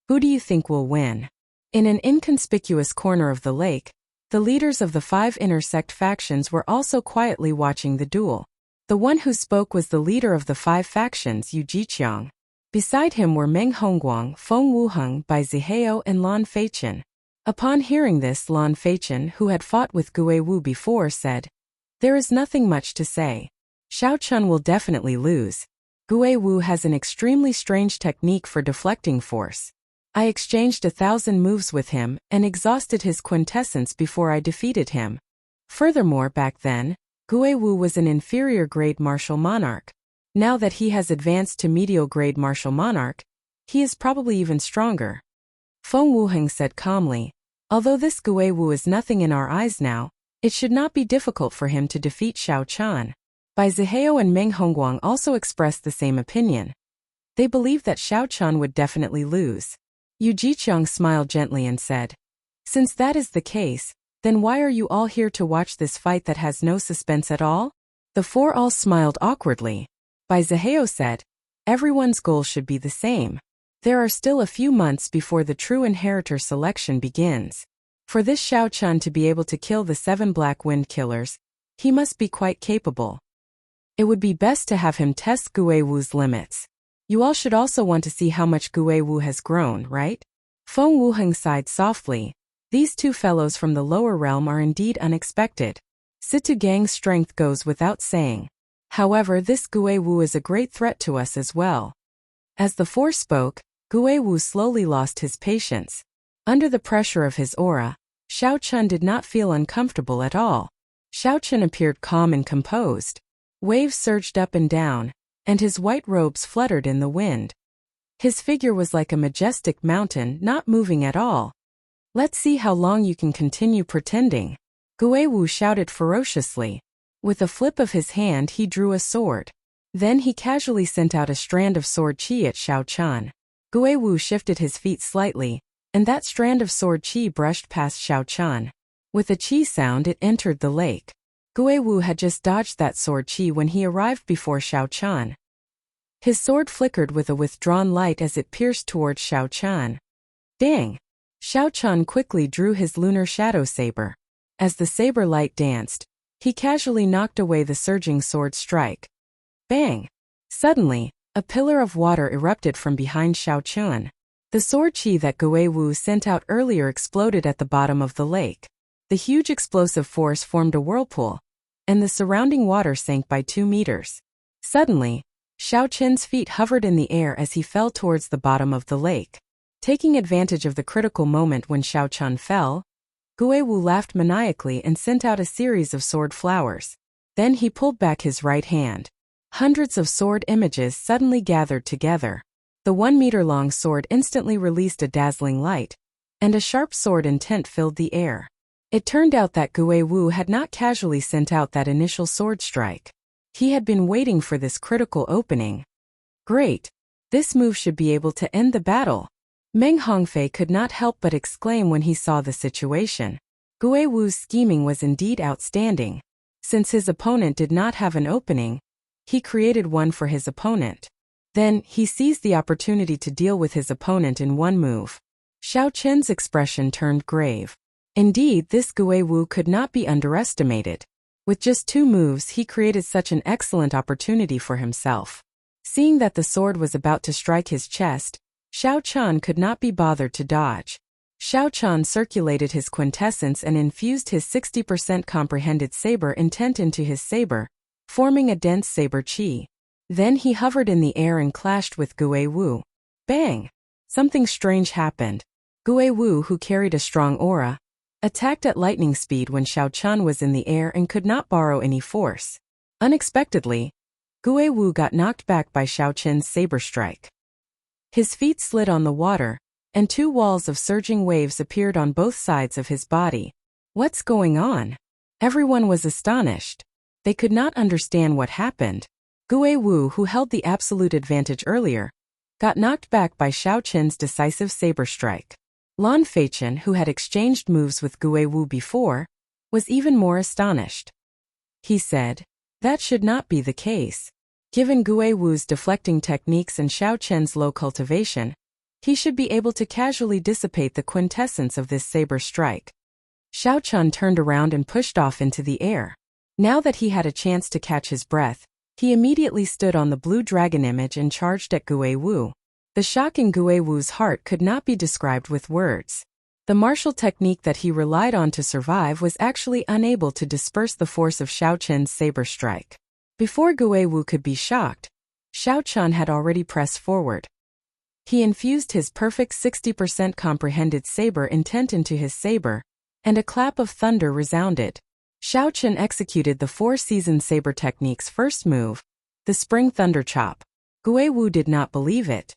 Who do you think will win? In an inconspicuous corner of the lake, the leaders of the 5 inner sect factions were also quietly watching the duel. The one who spoke was the leader of the 5 factions, Yu Jiqiang. Beside him were Meng Hongguang, Feng Wuheng, Bai Zihao, and Lan Feichen. Upon hearing this, Lan Feichen, who had fought with Gue Wu before, said, "There is nothing much to say. Xiao Chen will definitely lose. Gui Wu has an extremely strange technique for deflecting force. I exchanged 1,000 moves with him and exhausted his quintessence before I defeated him. Furthermore, back then, Gui Wu was an inferior grade martial monarch. Now that he has advanced to medial grade martial monarch, he is probably even stronger. Feng Wuheng said calmly, although this Gui Wu is nothing in our eyes now, it should not be difficult for him to defeat Xiao Chan. Bai Zihao and Meng Hongguang also expressed the same opinion. They believed that Xiao Chan would definitely lose. Yu Jiqiang smiled gently and said, since that is the case, then why are you all here to watch this fight that has no suspense at all? The four all smiled awkwardly. Bai Zihao said, everyone's goal should be the same. There are still a few months before the true inheritor selection begins. For this Xiao Chan to be able to kill the 7 Black Wind Killers, he must be quite capable. It would be best to have him test Gui Wu's limits. You all should also want to see how much Gui Wu has grown, right? Feng Wuheng sighed softly. These two fellows from the lower realm are indeed unexpected. Situ Gang's strength goes without saying. However, this Gui Wu is a great threat to us as well. As the four spoke, Gui Wu slowly lost his patience. Under the pressure of his aura, Xiao Chun did not feel uncomfortable at all. Xiao Chun appeared calm and composed. Waves surged up and down, and his white robes fluttered in the wind. His figure was like a majestic mountain, not moving at all. Let's see how long you can continue pretending. Gui Wu shouted ferociously. With a flip of his hand he drew a sword. Then he casually sent out a strand of sword chi at Xiao Chan. Gui Wu shifted his feet slightly, and that strand of sword chi brushed past Xiao Chan. With a chi sound it entered the lake. Gui Wu had just dodged that sword chi when he arrived before Xiao Chan. His sword flickered with a withdrawn light as it pierced towards Xiao Chan. Dang! Xiao Chan quickly drew his lunar shadow saber. As the saber light danced, he casually knocked away the surging sword strike. Bang! Suddenly, a pillar of water erupted from behind Xiao Chan. The sword chi that Gui Wu sent out earlier exploded at the bottom of the lake. The huge explosive force formed a whirlpool, and the surrounding water sank by 2 meters. Suddenly, Xiao Chen's feet hovered in the air as he fell towards the bottom of the lake. Taking advantage of the critical moment when Xiao Chan fell, Gui Wu laughed maniacally and sent out a series of sword flowers. Then he pulled back his right hand. Hundreds of sword images suddenly gathered together. The 1-meter-long sword instantly released a dazzling light, and a sharp sword intent filled the air. It turned out that Gui Wu had not casually sent out that initial sword strike. He had been waiting for this critical opening. Great! This move should be able to end the battle. Meng Hongfei could not help but exclaim when he saw the situation. Gui Wu's scheming was indeed outstanding. Since his opponent did not have an opening, he created one for his opponent. Then, he seized the opportunity to deal with his opponent in one move. Xiao Chen's expression turned grave. Indeed, this Gui Wu could not be underestimated. With just 2 moves he created such an excellent opportunity for himself. Seeing that the sword was about to strike his chest, Xiao Chan could not be bothered to dodge. Xiao Chan circulated his quintessence and infused his 60% comprehended saber intent into his saber, forming a dense saber chi. Then he hovered in the air and clashed with Gui Wu. Bang! Something strange happened. Gui Wu, who carried a strong aura, attacked at lightning speed when Xiao Chan was in the air and could not borrow any force. Unexpectedly, Gui Wu got knocked back by Xiao Chen's saber strike. His feet slid on the water, and 2 walls of surging waves appeared on both sides of his body. What's going on? Everyone was astonished. They could not understand what happened. Gui Wu, who held the absolute advantage earlier, got knocked back by Xiao Chen's decisive saber strike. Lan Feichen, who had exchanged moves with Gui Wu before, was even more astonished. He said, that should not be the case. Given Gui Wu's deflecting techniques and Xiao Chen's low cultivation, he should be able to casually dissipate the quintessence of this saber strike. Xiao Chan turned around and pushed off into the air. Now that he had a chance to catch his breath, he immediately stood on the blue dragon image and charged at Gui Wu. The shock in Gui Wu's heart could not be described with words. The martial technique that he relied on to survive was actually unable to disperse the force of Xiao Chen's saber strike. Before Gui Wu could be shocked, Xiao Chun had already pressed forward. He infused his perfect 60% comprehended saber intent into his saber, and a clap of thunder resounded. Xiao Chun executed the four-season saber technique's first move, the spring thunder chop. Gui Wu did not believe it.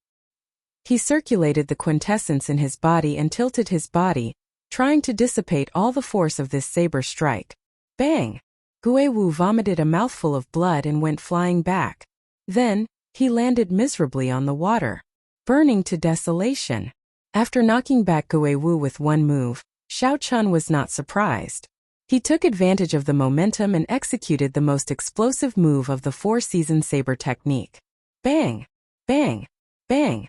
He circulated the quintessence in his body and tilted his body, trying to dissipate all the force of this saber strike. Bang! Gui Wu vomited a mouthful of blood and went flying back. Then, he landed miserably on the water, burning to desolation. After knocking back Gui Wu with one move, Xiao Chun was not surprised. He took advantage of the momentum and executed the most explosive move of the four-season saber technique. Bang! Bang! Bang!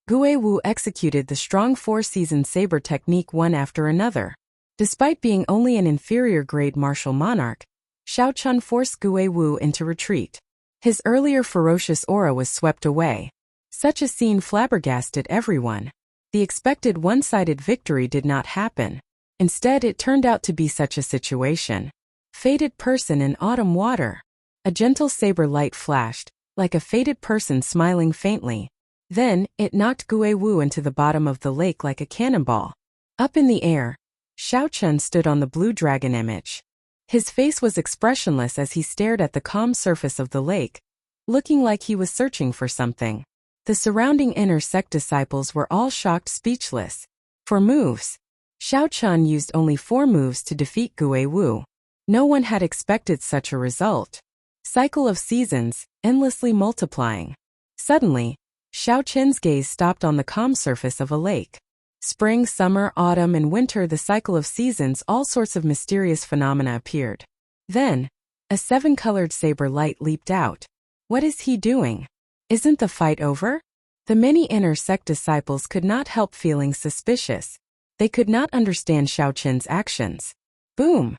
Gui Wu executed the strong four-season saber technique one after another. Despite being only an inferior-grade martial monarch, Xiao Chun forced Gui Wu into retreat. His earlier ferocious aura was swept away. Such a scene flabbergasted everyone. The expected one-sided victory did not happen. Instead, it turned out to be such a situation. Fated person in autumn water. A gentle saber light flashed, like a fated person smiling faintly. Then, it knocked Gui Wu into the bottom of the lake like a cannonball. Up in the air, Xiao Chun stood on the blue dragon image. His face was expressionless as he stared at the calm surface of the lake, looking like he was searching for something. The surrounding inner sect disciples were all shocked speechless. For moves, Xiao Chun used only 4 moves to defeat Gui Wu. No one had expected such a result. Cycle of seasons, endlessly multiplying. Suddenly, Xiao Chun's gaze stopped on the calm surface of a lake. Spring, summer, autumn, and winter, the cycle of seasons, all sorts of mysterious phenomena appeared. Then, a 7-colored saber light leaped out. What is he doing? Isn't the fight over? The many inner sect disciples could not help feeling suspicious. They could not understand Xiao Chun's actions. Boom!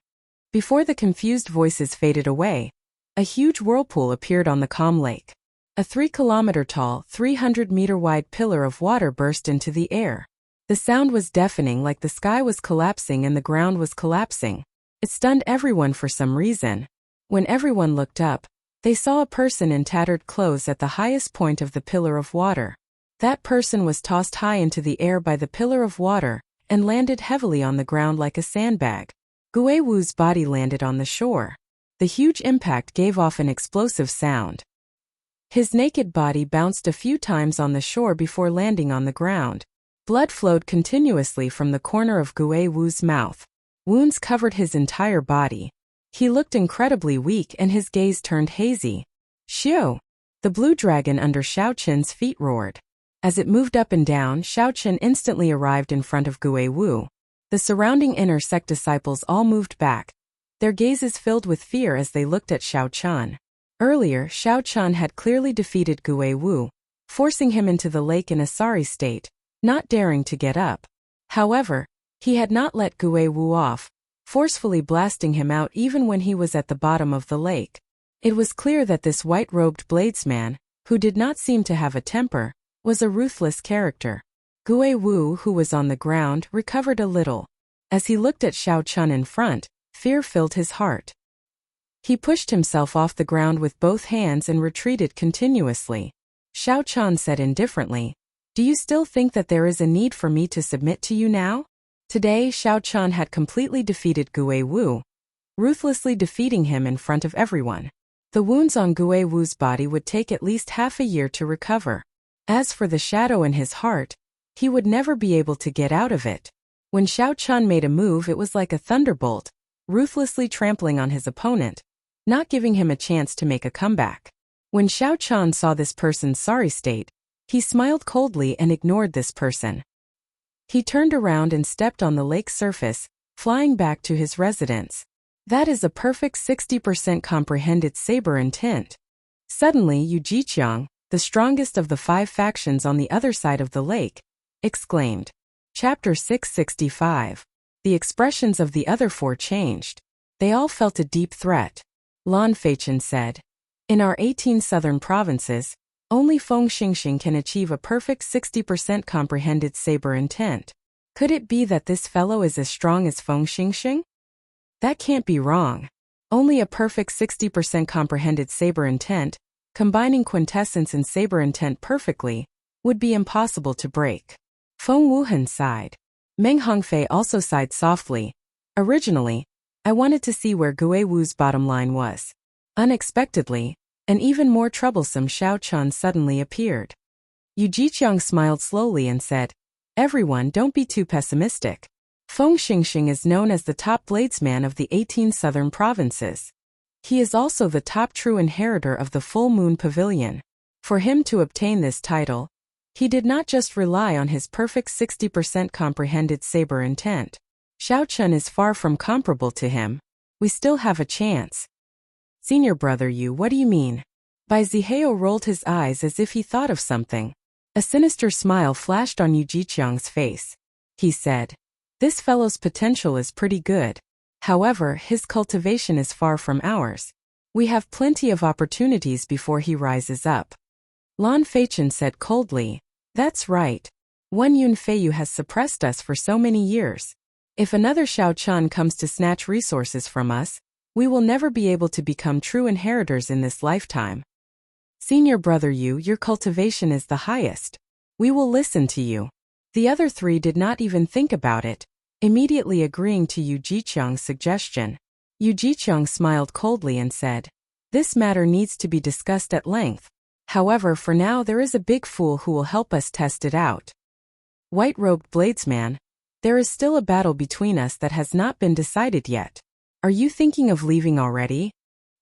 Before the confused voices faded away, a huge whirlpool appeared on the calm lake. A 3-kilometer-tall, 300-meter-wide pillar of water burst into the air. The sound was deafening, like the sky was collapsing and the ground was collapsing. It stunned everyone for some reason. When everyone looked up, they saw a person in tattered clothes at the highest point of the pillar of water. That person was tossed high into the air by the pillar of water and landed heavily on the ground like a sandbag. Gui Wu's body landed on the shore. The huge impact gave off an explosive sound. His naked body bounced a few times on the shore before landing on the ground. Blood flowed continuously from the corner of Gui Wu's mouth. Wounds covered his entire body. He looked incredibly weak and his gaze turned hazy. Xiu! The blue dragon under Xiao Chun's feet roared. As it moved up and down, Xiao Chun instantly arrived in front of Gui Wu. The surrounding inner sect disciples all moved back, their gazes filled with fear as they looked at Xiao Chun. Earlier, Xiao Chun had clearly defeated Gui Wu, forcing him into the lake in a sorry state, not daring to get up. However, he had not let Gui Wu off, forcefully blasting him out even when he was at the bottom of the lake. It was clear that this white-robed bladesman, who did not seem to have a temper, was a ruthless character. Gui Wu, who was on the ground, recovered a little. As he looked at Xiao Chun in front, fear filled his heart. He pushed himself off the ground with both hands and retreated continuously. Xiao Chun said indifferently, "Do you still think that there is a need for me to submit to you now?" Today, Xiao Chun had completely defeated Gui Wu, ruthlessly defeating him in front of everyone. The wounds on Gui Wu's body would take at least half a year to recover. As for the shadow in his heart, he would never be able to get out of it. When Xiao Chun made a move, it was like a thunderbolt, ruthlessly trampling on his opponent, not giving him a chance to make a comeback. When Xiao Chun saw this person's sorry state, he smiled coldly and ignored this person. He turned around and stepped on the lake surface, flying back to his residence. That is a perfect 60% comprehended saber intent. Suddenly Yu Jiqiang, the strongest of the 5 factions on the other side of the lake, exclaimed. Chapter 665. The expressions of the other 4 changed. They all felt a deep threat. Lan Feichen said, "In our 18 southern provinces, only Feng Xingxing can achieve a perfect 60% comprehended saber intent. Could it be that this fellow is as strong as Feng Xingxing? That can't be wrong. Only a perfect 60% comprehended saber intent combining quintessence and saber intent perfectly, would be impossible to break. Feng Wuhan sighed. Meng Hongfei also sighed softly. Originally, I wanted to see where Gui Wu's bottom line was. Unexpectedly, an even more troublesome Xiao Chun suddenly appeared. Yu Jiqiang smiled slowly and said, "Everyone, don't be too pessimistic. Feng Xingxing is known as the top bladesman of the 18 southern provinces. He is also the top true inheritor of the Full Moon Pavilion. For him to obtain this title, he did not just rely on his perfect 60% comprehended saber intent. Xiao Chun is far from comparable to him. We still have a chance." "Senior brother Yu, what do you mean?" Bai Zihao rolled his eyes as if he thought of something. A sinister smile flashed on Yu Jiqiang's face. He said, "This fellow's potential is pretty good. However, his cultivation is far from ours. We have plenty of opportunities before he rises up." Lan Feichen said coldly, "That's right. One Yun Feiyu has suppressed us for so many years. If another Xiao Chun comes to snatch resources from us, we will never be able to become true inheritors in this lifetime. Senior brother Yu, your cultivation is the highest. We will listen to you." The other three did not even think about it, immediately agreeing to Yu Jiqiang's suggestion. Yu Jiqiang smiled coldly and said, "This matter needs to be discussed at length. However, for now there is a big fool who will help us test it out. White-robed bladesman, there is still a battle between us that has not been decided yet. Are you thinking of leaving already?"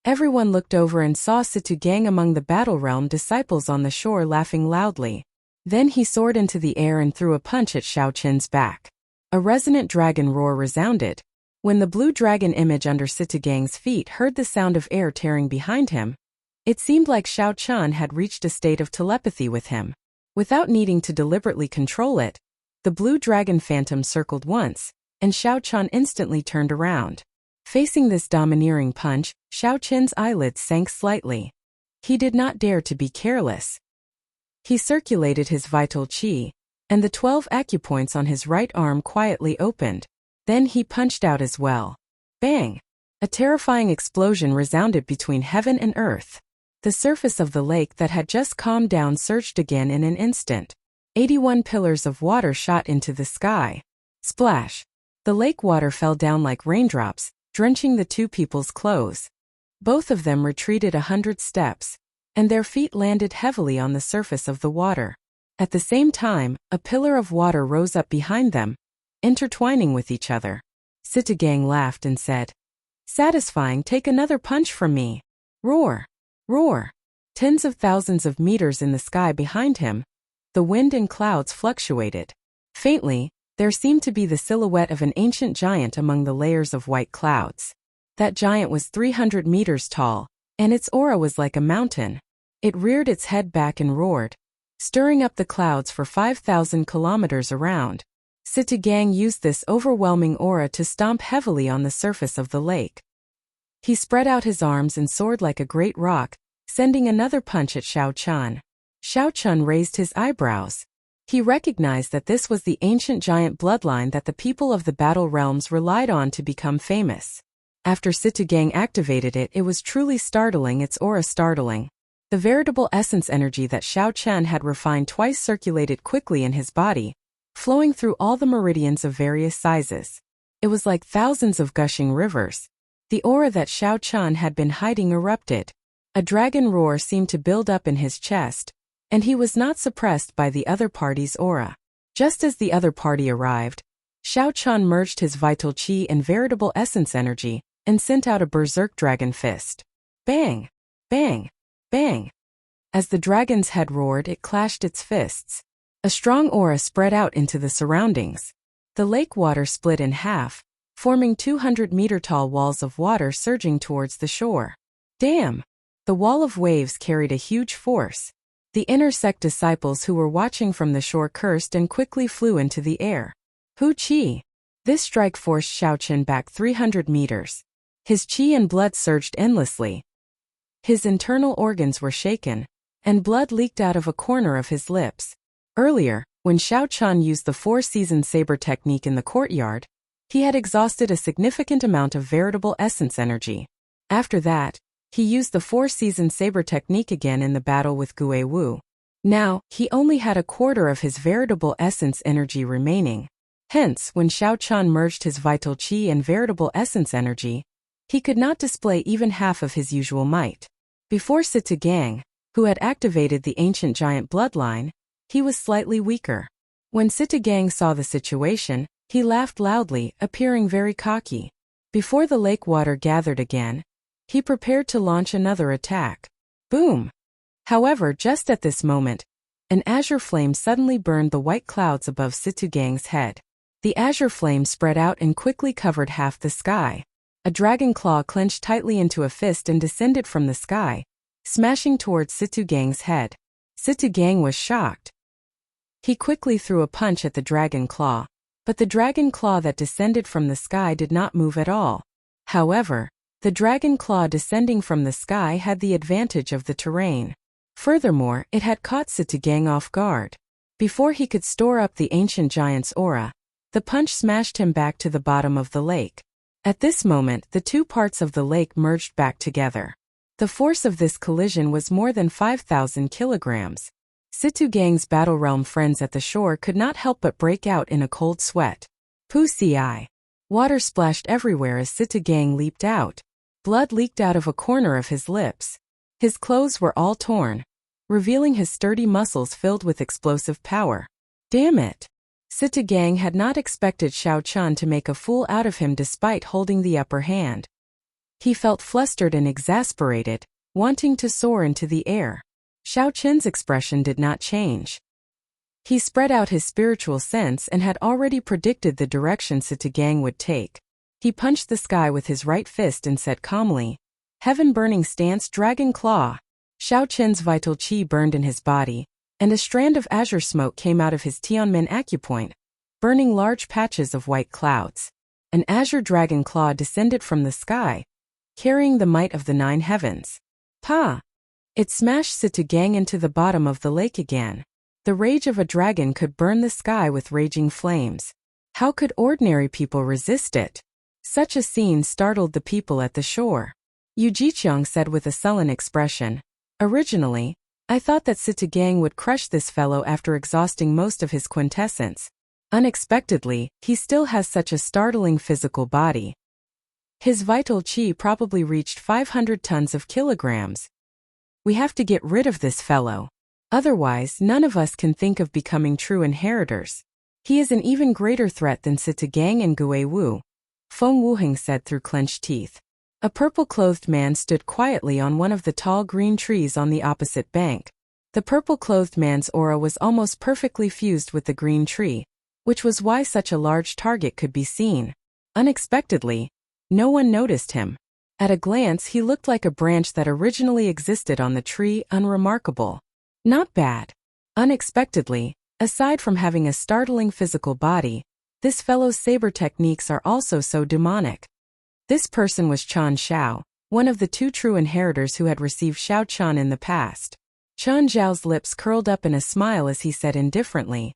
Everyone looked over and saw Situ Gang among the Battle Realm disciples on the shore laughing loudly. Then he soared into the air and threw a punch at Xiao Qin's back. A resonant dragon roar resounded. When the blue dragon image under Situ Gang's feet heard the sound of air tearing behind him, it seemed like Xiao Chun had reached a state of telepathy with him. Without needing to deliberately control it, the blue dragon phantom circled once, and Xiao Chun instantly turned around. Facing this domineering punch, Xiao Qin's eyelids sank slightly. He did not dare to be careless. He circulated his vital qi, and the 12 acupoints on his right arm quietly opened. Then he punched out as well. Bang! A terrifying explosion resounded between heaven and earth. The surface of the lake that had just calmed down surged again in an instant. 81 pillars of water shot into the sky. Splash! The lake water fell down like raindrops, drenching the two people's clothes. Both of them retreated 100 steps, and their feet landed heavily on the surface of the water. At the same time, a pillar of water rose up behind them, intertwining with each other. Sitagang laughed and said, "Satisfying, take another punch from me." Roar! Roar! Tens of thousands of meters in the sky behind him, the wind and clouds fluctuated. Faintly, there seemed to be the silhouette of an ancient giant among the layers of white clouds. That giant was 300 meters tall, and its aura was like a mountain. It reared its head back and roared, stirring up the clouds for 5,000 kilometers around. Sitagang used this overwhelming aura to stomp heavily on the surface of the lake. He spread out his arms and soared like a great rock, sending another punch at Xiao Chun. Xiao Chun raised his eyebrows. He recognized that this was the ancient giant bloodline that the people of the Battle Realms relied on to become famous. After Sitagang activated it, it was truly startling, its aura startling. The veritable essence energy that Xiao Chun had refined twice circulated quickly in his body, flowing through all the meridians of various sizes. It was like thousands of gushing rivers. The aura that Xiao Chun had been hiding erupted. A dragon roar seemed to build up in his chest, and he was not suppressed by the other party's aura. Just as the other party arrived, Xiao Chun merged his vital qi and veritable essence energy, and sent out a berserk dragon fist. Bang! Bang! Bang! As the dragon's head roared, it clashed its fists. A strong aura spread out into the surroundings. The lake water split in half, forming 200-meter-tall walls of water surging towards the shore. Damn! The wall of waves carried a huge force. The inner sect disciples who were watching from the shore cursed and quickly flew into the air. Hu Qi! This strike forced Xiao Chun back 300 meters. His qi and blood surged endlessly. His internal organs were shaken, and blood leaked out of a corner of his lips. Earlier, when Xiao Chun used the four-season saber technique in the courtyard, he had exhausted a significant amount of veritable essence energy. After that, He used the four-season saber technique again in the battle with Gui Wu. Now, he only had a quarter of his veritable essence energy remaining. Hence, when Xiao Chan merged his vital qi and veritable essence energy, he could not display even half of his usual might. Before Sita Gang, who had activated the ancient giant bloodline, he was slightly weaker. When Sita Gang saw the situation, he laughed loudly, appearing very cocky. Before the lake water gathered again, he prepared to launch another attack. Boom! However, just at this moment, an azure flame suddenly burned the white clouds above Sita Gang's head. The azure flame spread out and quickly covered half the sky. A dragon claw clenched tightly into a fist and descended from the sky, smashing towards Sita Gang's head. Sita Gang was shocked. He quickly threw a punch at the dragon claw, but the dragon claw that descended from the sky did not move at all. However, the dragon claw descending from the sky had the advantage of the terrain. Furthermore, it had caught Sita Gang off guard. Before he could store up the ancient giant's aura, the punch smashed him back to the bottom of the lake. At this moment, the two parts of the lake merged back together. The force of this collision was more than 5,000 kilograms. Sita Gang's battle realm friends at the shore could not help but break out in a cold sweat. Pussy. Water splashed everywhere as Sita Gang leaped out. Blood leaked out of a corner of his lips. His clothes were all torn, revealing his sturdy muscles filled with explosive power. Damn it! Sita Gang had not expected Xiao Chan to make a fool out of him despite holding the upper hand. He felt flustered and exasperated, wanting to soar into the air. Xiao Chen's expression did not change. He spread out his spiritual sense and had already predicted the direction Sita Gang would take. He punched the sky with his right fist and said calmly, "Heaven-burning stance, dragon claw." Xiao Chen's vital qi burned in his body, and a strand of azure smoke came out of his Tianmen acupoint, burning large patches of white clouds. An azure dragon claw descended from the sky, carrying the might of the 9 heavens. Pa! It smashed Sita Gang into the bottom of the lake again. The rage of a dragon could burn the sky with raging flames. How could ordinary people resist it? Such a scene startled the people at the shore. Yu Jiqiang said with a sullen expression, "Originally, I thought that Sita Gang would crush this fellow after exhausting most of his quintessence. Unexpectedly, he still has such a startling physical body. His vital qi probably reached 500 tons of kilograms. We have to get rid of this fellow. Otherwise, none of us can think of becoming true inheritors. He is an even greater threat than Sita Gang and Gui Wu," Feng Wuheng said through clenched teeth. A purple-clothed man stood quietly on one of the tall green trees on the opposite bank. The purple-clothed man's aura was almost perfectly fused with the green tree, which was why such a large target could be seen. Unexpectedly, no one noticed him. At a glance, he looked like a branch that originally existed on the tree, unremarkable. Not bad. Unexpectedly, aside from having a startling physical body, this fellow's saber techniques are also so demonic. This person was Chan Xiao, one of the 2 true inheritors who had received Xiao Chan in the past. Chan Xiao's lips curled up in a smile as he said indifferently,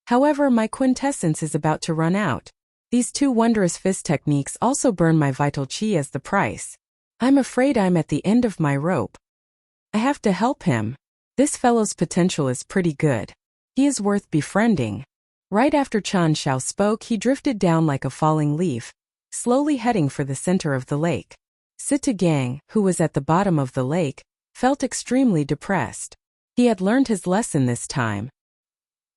"However, my quintessence is about to run out. These 2 wondrous fist techniques also burn my vital qi as the price. I'm afraid I'm at the end of my rope. I have to help him. This fellow's potential is pretty good. He is worth befriending." Right after Chan Xiao spoke, he drifted down like a falling leaf, slowly heading for the center of the lake. Sita Gang, who was at the bottom of the lake, felt extremely depressed. He had learned his lesson this time.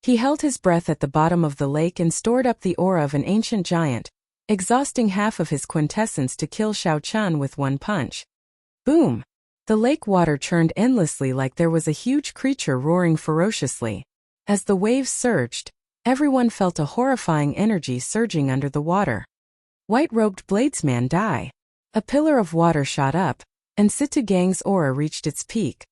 He held his breath at the bottom of the lake and stored up the aura of an ancient giant, exhausting half of his quintessence to kill Xiao Chan with one punch. Boom! The lake water churned endlessly like there was a huge creature roaring ferociously. As the waves surged, everyone felt a horrifying energy surging under the water. White-robed bladesman die. A pillar of water shot up, and Sita Gang's aura reached its peak.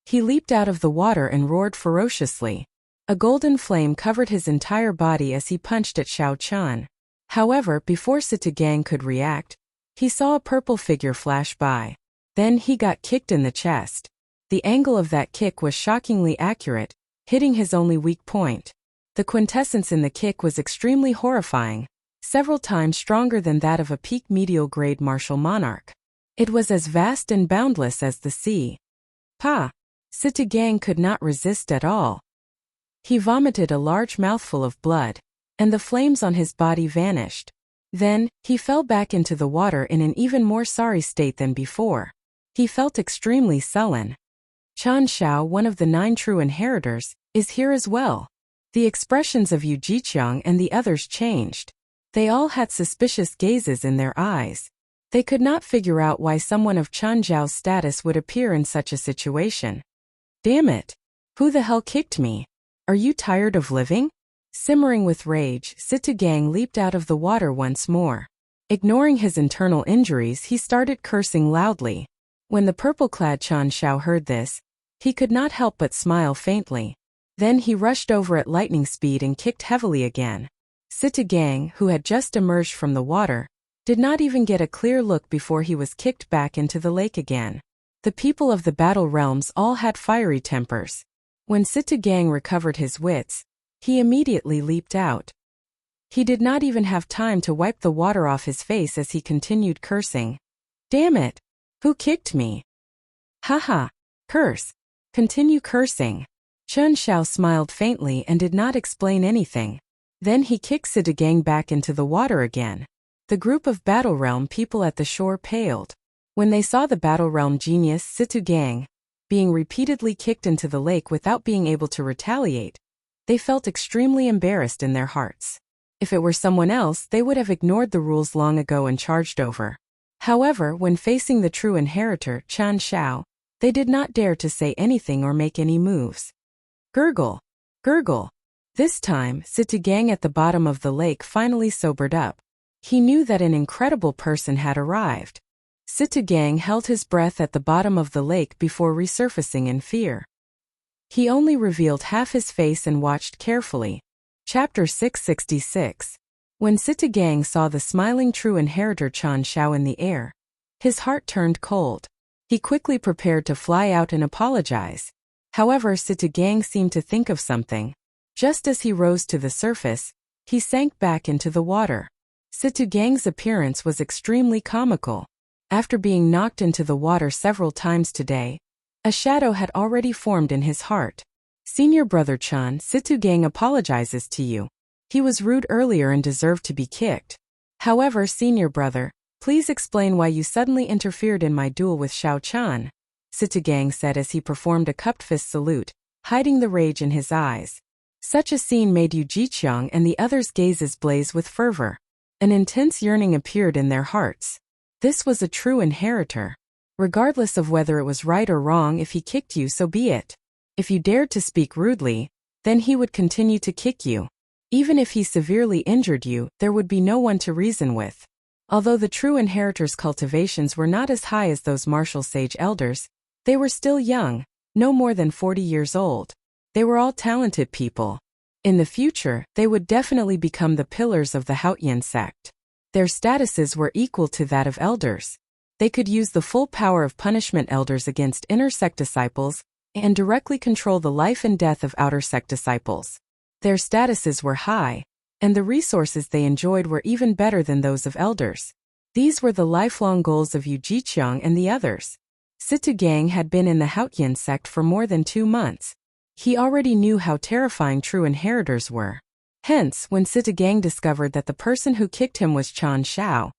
He leaped out of the water and roared ferociously. A golden flame covered his entire body as he punched at Xiao Chan. However, before Sita Gang could react, he saw a purple figure flash by. Then he got kicked in the chest. The angle of that kick was shockingly accurate, hitting his only weak point. The quintessence in the kick was extremely horrifying, several times stronger than that of a peak medial-grade martial monarch. It was as vast and boundless as the sea. Pa! Sitagang could not resist at all. He vomited a large mouthful of blood, and the flames on his body vanished. Then, he fell back into the water in an even more sorry state than before. He felt extremely sullen. Chan Shao, one of the 9 true inheritors, is here as well. The expressions of Yu Jiqiang and the others changed. They all had suspicious gazes in their eyes. They could not figure out why someone of Chan Zhao's status would appear in such a situation. Damn it! Who the hell kicked me? Are you tired of living? Simmering with rage, Sitagang leaped out of the water once more. Ignoring his internal injuries, he started cursing loudly. When the purple-clad Chan Shao heard this, he could not help but smile faintly. Then he rushed over at lightning speed and kicked heavily again. Sitagang, who had just emerged from the water, did not even get a clear look before he was kicked back into the lake again. The people of the battle realms all had fiery tempers. When Sitagang recovered his wits, he immediately leaped out. He did not even have time to wipe the water off his face as he continued cursing. Damn it! Who kicked me? Haha! Curse! Continue cursing. Chen Shao smiled faintly and did not explain anything. Then he kicked Sitagang back into the water again. The group of Battle Realm people at the shore paled. When they saw the Battle Realm genius Sitagang being repeatedly kicked into the lake without being able to retaliate, they felt extremely embarrassed in their hearts. If it were someone else, they would have ignored the rules long ago and charged over. However, when facing the true inheritor, Chan Shao, they did not dare to say anything or make any moves. Gurgle! Gurgle! This time, Sitagang at the bottom of the lake finally sobered up. He knew that an incredible person had arrived. Sitagang held his breath at the bottom of the lake before resurfacing in fear. He only revealed half his face and watched carefully. Chapter 666. When Sitagang saw the smiling true inheritor Chan Shao in the air, his heart turned cold. He quickly prepared to fly out and apologize. However, Sitagang seemed to think of something. Just as he rose to the surface, he sank back into the water. Sitagang's appearance was extremely comical. After being knocked into the water several times today, a shadow had already formed in his heart. Senior brother Chan, Sitagang apologizes to you. He was rude earlier and deserved to be kicked. However, senior brother, please explain why you suddenly interfered in my duel with Xiao Chan, Sitagang said as he performed a cupped fist salute, hiding the rage in his eyes. Such a scene made Yu Jiqiang and the others' gazes blaze with fervor. An intense yearning appeared in their hearts. This was a true inheritor. Regardless of whether it was right or wrong, if he kicked you, so be it. If you dared to speak rudely, then he would continue to kick you. Even if he severely injured you, there would be no one to reason with. Although the true inheritors' cultivations were not as high as those martial sage elders, they were still young, no more than 40 years old. They were all talented people. In the future, they would definitely become the pillars of the Haotian sect. Their statuses were equal to that of elders. They could use the full power of punishment elders against inner sect disciples and directly control the life and death of outer sect disciples. Their statuses were high, and the resources they enjoyed were even better than those of elders. These were the lifelong goals of Yu Jiqiang and the others. Sitagang had been in the Haotian sect for more than 2 months. He already knew how terrifying true inheritors were. Hence, when Sitagang discovered that the person who kicked him was Chan Shao,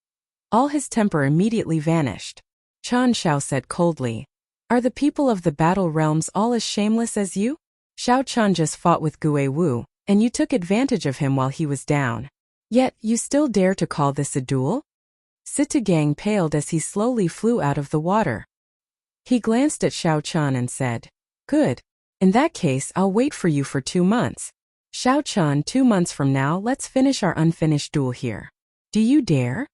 all his temper immediately vanished. Chan Shao said coldly, "Are the people of the battle realms all as shameless as you? Xiao Chan just fought with Gue Wu, and you took advantage of him while he was down. Yet, you still dare to call this a duel?" Sitagang paled as he slowly flew out of the water. He glanced at Xiao Chan and said, "Good. In that case, I'll wait for you for 2 months. Xiao Chan, 2 months from now, let's finish our unfinished duel here. Do you dare?"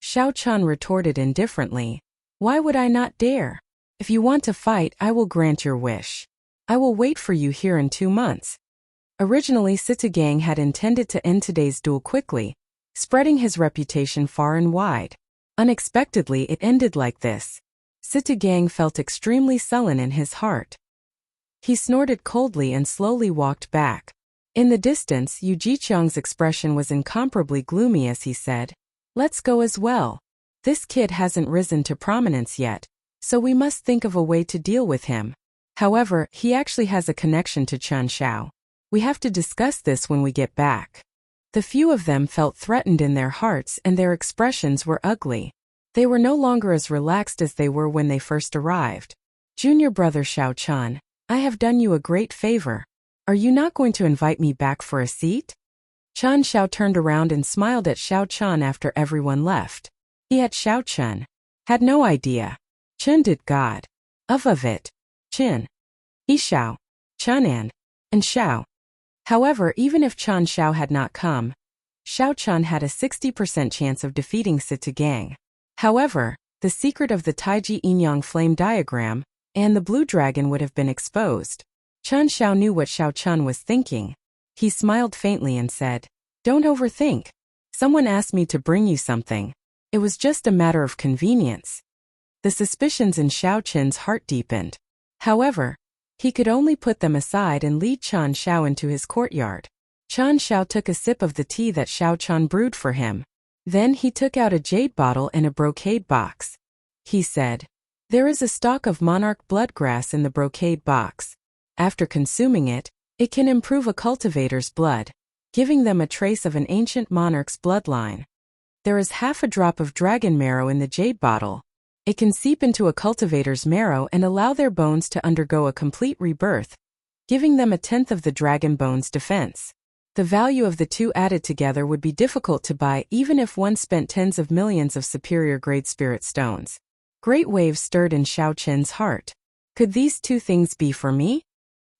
Xiao Chan retorted indifferently, "Why would I not dare? If you want to fight, I will grant your wish. I will wait for you here in 2 months." Originally, Sitagang had intended to end today's duel quickly, spreading his reputation far and wide. Unexpectedly, it ended like this. Sitagang felt extremely sullen in his heart. He snorted coldly and slowly walked back. In the distance, Yu Jiqiang's expression was incomparably gloomy as he said, "Let's go as well." This kid hasn't risen to prominence yet, so we must think of a way to deal with him. However, he actually has a connection to Chen Xiao. We have to discuss this when we get back." The few of them felt threatened in their hearts and their expressions were ugly. They were no longer as relaxed as they were when they first arrived. "Junior brother Xiao Chen, I have done you a great favor. Are you not going to invite me back for a seat?" Chen Xiao turned around and smiled at Xiao Chen after everyone left. He had Xiao Chen. Had no idea. Chen did God. Of it. Chin. He Xiao. Chen and Xiao. However, even if Chen Xiao had not come, Xiao Chen had a 60% chance of defeating Sita Gang. However, the secret of the Taiji Yin-Yang flame diagram and the blue dragon would have been exposed. Chen Xiao knew what Xiao Chen was thinking. He smiled faintly and said, "Don't overthink. Someone asked me to bring you something. It was just a matter of convenience." The suspicions in Xiao Chen's heart deepened. However, he could only put them aside and lead Chen Xiao into his courtyard. Chen Xiao took a sip of the tea that Xiao Chen brewed for him. Then he took out a jade bottle and a brocade box. He said, "There is a stalk of monarch bloodgrass in the brocade box. After consuming it, it can improve a cultivator's blood, giving them a trace of an ancient monarch's bloodline. There is half a drop of dragon marrow in the jade bottle. It can seep into a cultivator's marrow and allow their bones to undergo a complete rebirth, giving them a tenth of the dragon bone's defense. The value of the two added together would be difficult to buy even if one spent tens of millions of superior-grade spirit stones." Great waves stirred in Xiao Chen's heart. Could these two things be for me?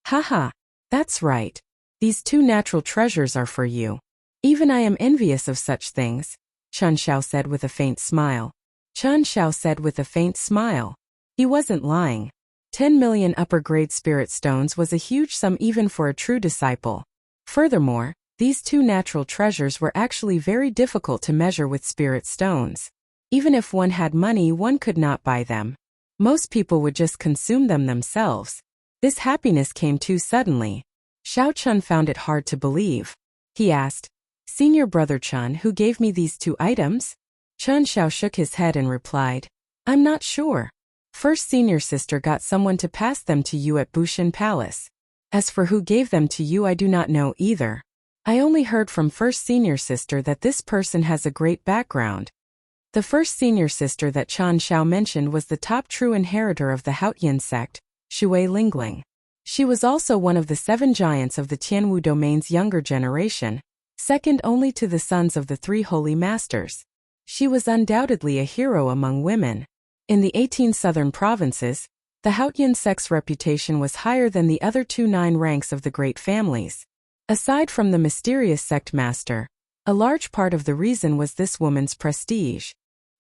Haha, that's right. These two natural treasures are for you. Even I am envious of such things, Chen Xiao said with a faint smile. Chen Xiao said with a faint smile. He wasn't lying. 10 million upper-grade spirit stones was a huge sum even for a true disciple. Furthermore, these two natural treasures were actually very difficult to measure with spirit stones. Even if one had money, one could not buy them. Most people would just consume them themselves. This happiness came too suddenly. Xiao Chen found it hard to believe. He asked, "Senior brother Chen, who gave me these two items?" Chen Xiao shook his head and replied, "I'm not sure. First senior sister got someone to pass them to you at Bushin Palace. As for who gave them to you, I do not know either. I only heard from first senior sister that this person has a great background." The first senior sister that Chen Xiao mentioned was the top true inheritor of the Haotian sect, Shui Lingling. She was also one of the 7 giants of the Tianwu domain's younger generation, second only to the sons of the 3 holy masters. She was undoubtedly a hero among women. In the 18 southern provinces, the Haotian sect's reputation was higher than the other 9 ranks of the great families. Aside from the mysterious sect master, a large part of the reason was this woman's prestige.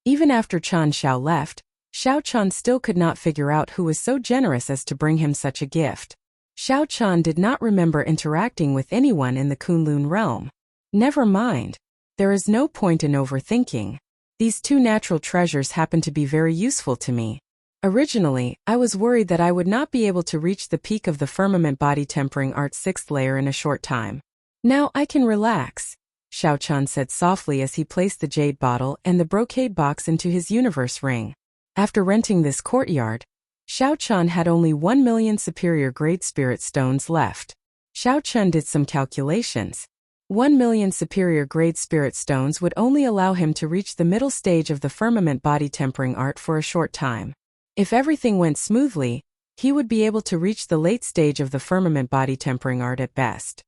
Even after Chen Xiao left, Xiao Chen still could not figure out who was so generous as to bring him such a gift. Xiao Chen did not remember interacting with anyone in the Kunlun realm. Never mind. There is no point in overthinking. These two natural treasures happen to be very useful to me. Originally, I was worried that I would not be able to reach the peak of the firmament body tempering art's 6th layer in a short time. Now I can relax, Xiao Chen said softly as he placed the jade bottle and the brocade box into his universe ring. After renting this courtyard, Xiao Chen had only 1 million superior grade spirit stones left. Xiao Chen did some calculations. 1 million superior grade spirit stones would only allow him to reach the middle stage of the firmament body tempering art for a short time. If everything went smoothly, he would be able to reach the late stage of the firmament body tempering art at best.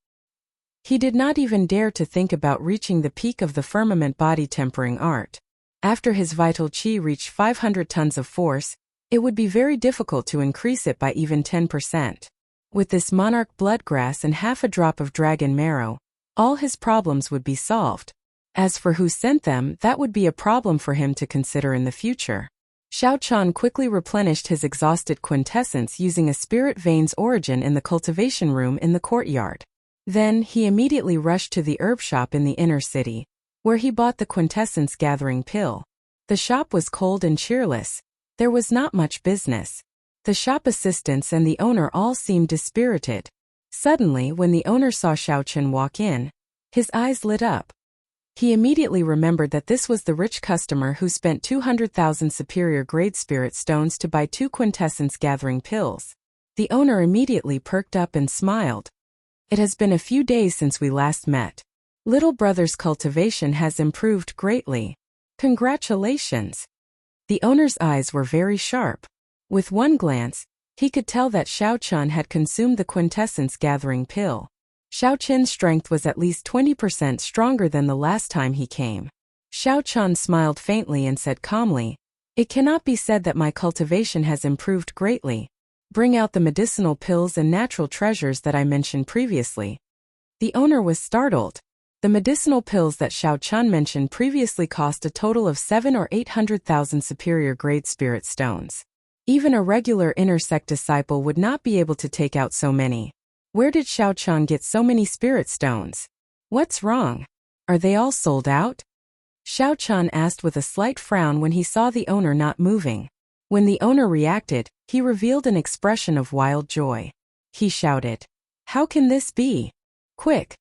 He did not even dare to think about reaching the peak of the firmament body tempering art. After his vital qi reached 500 tons of force, it would be very difficult to increase it by even 10%. With this monarch bloodgrass and half a drop of dragon marrow, all his problems would be solved. As for who sent them, that would be a problem for him to consider in the future. Xiao Chen quickly replenished his exhausted quintessence using a spirit vein's origin in the cultivation room in the courtyard. Then, he immediately rushed to the herb shop in the inner city, where he bought the quintessence gathering pill. The shop was cold and cheerless. There was not much business. The shop assistants and the owner all seemed dispirited. Suddenly, when the owner saw Xiao Chen walk in, his eyes lit up. He immediately remembered that this was the rich customer who spent 200,000 superior-grade spirit stones to buy 2 quintessence-gathering pills. The owner immediately perked up and smiled. It has been a few days since we last met. Little brother's cultivation has improved greatly. Congratulations. The owner's eyes were very sharp. With one glance, he could tell that Xiao Chun had consumed the quintessence-gathering pill. Xiao Chen's strength was at least 20% stronger than the last time he came. Xiao Chun smiled faintly and said calmly, "It cannot be said that my cultivation has improved greatly. Bring out the medicinal pills and natural treasures that I mentioned previously." The owner was startled. The medicinal pills that Xiao Chun mentioned previously cost a total of 700,000 or 800,000 superior-grade spirit stones. Even a regular inner sect disciple would not be able to take out so many. Where did Xiao Chun get so many spirit stones? What's wrong? Are they all sold out? Xiao Chun asked with a slight frown when he saw the owner not moving. When the owner reacted, he revealed an expression of wild joy. He shouted, "How can this be? Quick!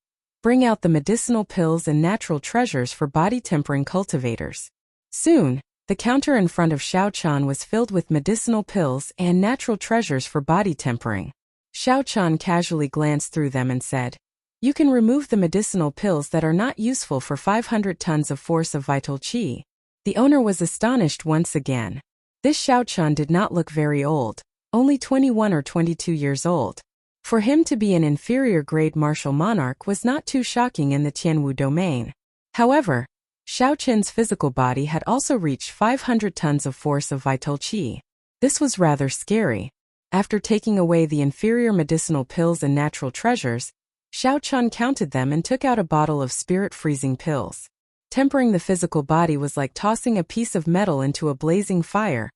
Bring out the medicinal pills and natural treasures for body-tempering cultivators." Soon, the counter in front of Xiao Chun was filled with medicinal pills and natural treasures for body tempering. Xiao Chun casually glanced through them and said, "You can remove the medicinal pills that are not useful for 500 tons of force of vital qi." The owner was astonished once again. This Xiao Chun did not look very old, only 21 or 22 years old. For him to be an inferior-grade martial monarch was not too shocking in the Tianwu domain. However, Xiao Chen's physical body had also reached 500 tons of force of vital qi. This was rather scary. After taking away the inferior medicinal pills and natural treasures, Xiao Chun counted them and took out a bottle of spirit-freezing pills. Tempering the physical body was like tossing a piece of metal into a blazing fire,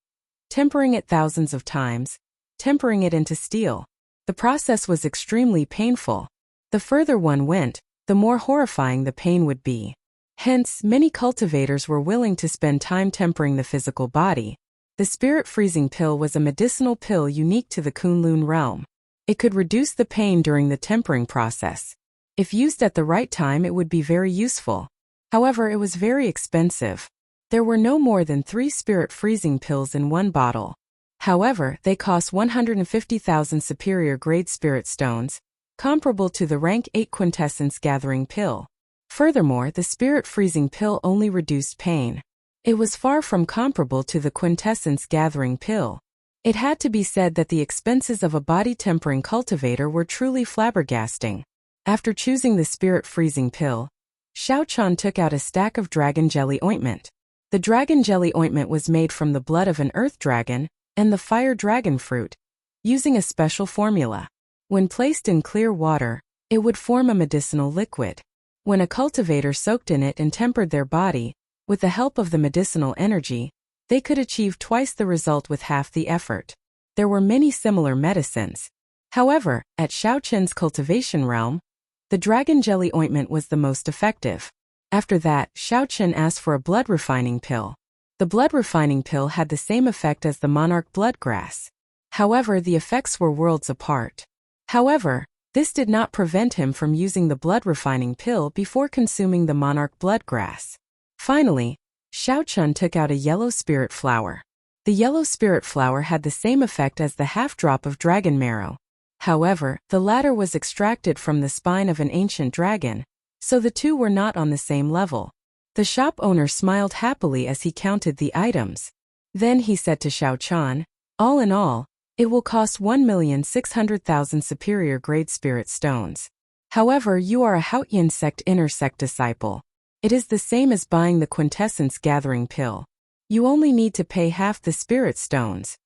tempering it thousands of times, tempering it into steel. The process was extremely painful. The further one went, the more horrifying the pain would be. Hence, many cultivators were willing to spend time tempering the physical body. The spirit-freezing pill was a medicinal pill unique to the Kunlun realm. It could reduce the pain during the tempering process. If used at the right time, it would be very useful. However, it was very expensive. There were no more than 3 spirit-freezing pills in one bottle. However, they cost 150,000 superior-grade spirit stones, comparable to the rank 8 quintessence-gathering pill. Furthermore, the spirit-freezing pill only reduced pain. It was far from comparable to the quintessence-gathering pill. It had to be said that the expenses of a body-tempering cultivator were truly flabbergasting. After choosing the spirit-freezing pill, Xiao Chun took out a stack of dragon jelly ointment. The dragon jelly ointment was made from the blood of an earth dragon and the fire dragon fruit, using a special formula. When placed in clear water, it would form a medicinal liquid. When a cultivator soaked in it and tempered their body, with the help of the medicinal energy, they could achieve twice the result with half the effort. There were many similar medicines. However, at Xiao Chen's cultivation realm, the dragon jelly ointment was the most effective. After that, Xiao Chen asked for a blood refining pill. The blood refining pill had the same effect as the monarch bloodgrass. However, the effects were worlds apart. However, this did not prevent him from using the blood refining pill before consuming the monarch bloodgrass. Finally, Xiao Chun took out a yellow spirit flower. The yellow spirit flower had the same effect as the half-drop of dragon marrow. However, the latter was extracted from the spine of an ancient dragon, so the two were not on the same level. The shop owner smiled happily as he counted the items. Then he said to Xiao Chun, "All in all, it will cost 1,600,000 superior-grade spirit stones. However, you are a Haotian sect inner sect disciple. It is the same as buying the quintessence-gathering pill. You only need to pay half the spirit stones."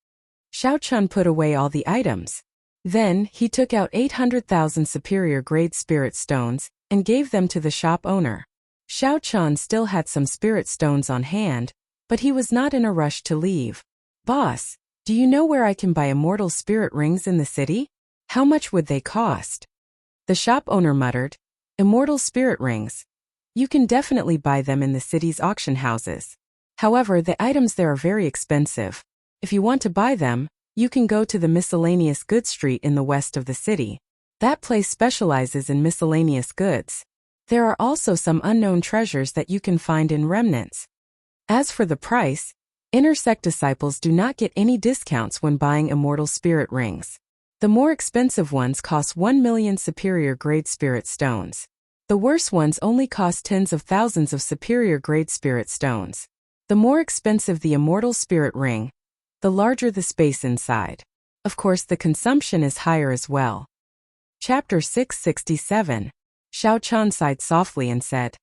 Xiao Chun put away all the items. Then, he took out 800,000 superior-grade spirit stones and gave them to the shop owner. Xiao Chun still had some spirit stones on hand, but he was not in a rush to leave. "Boss, do you know where I can buy immortal spirit rings in the city? How much would they cost?" The shop owner muttered, "Immortal spirit rings. You can definitely buy them in the city's auction houses. However, the items there are very expensive. If you want to buy them, you can go to the miscellaneous goods street in the west of the city. That place specializes in miscellaneous goods." There are also some unknown treasures that you can find in remnants. As for the price, inner sect disciples do not get any discounts when buying immortal spirit rings. The more expensive ones cost 1 million superior grade spirit stones. The worse ones only cost tens of thousands of superior grade spirit stones. The more expensive the immortal spirit ring, the larger the space inside. Of course, the consumption is higher as well. Chapter 667. Xiao Chan sighed softly and said,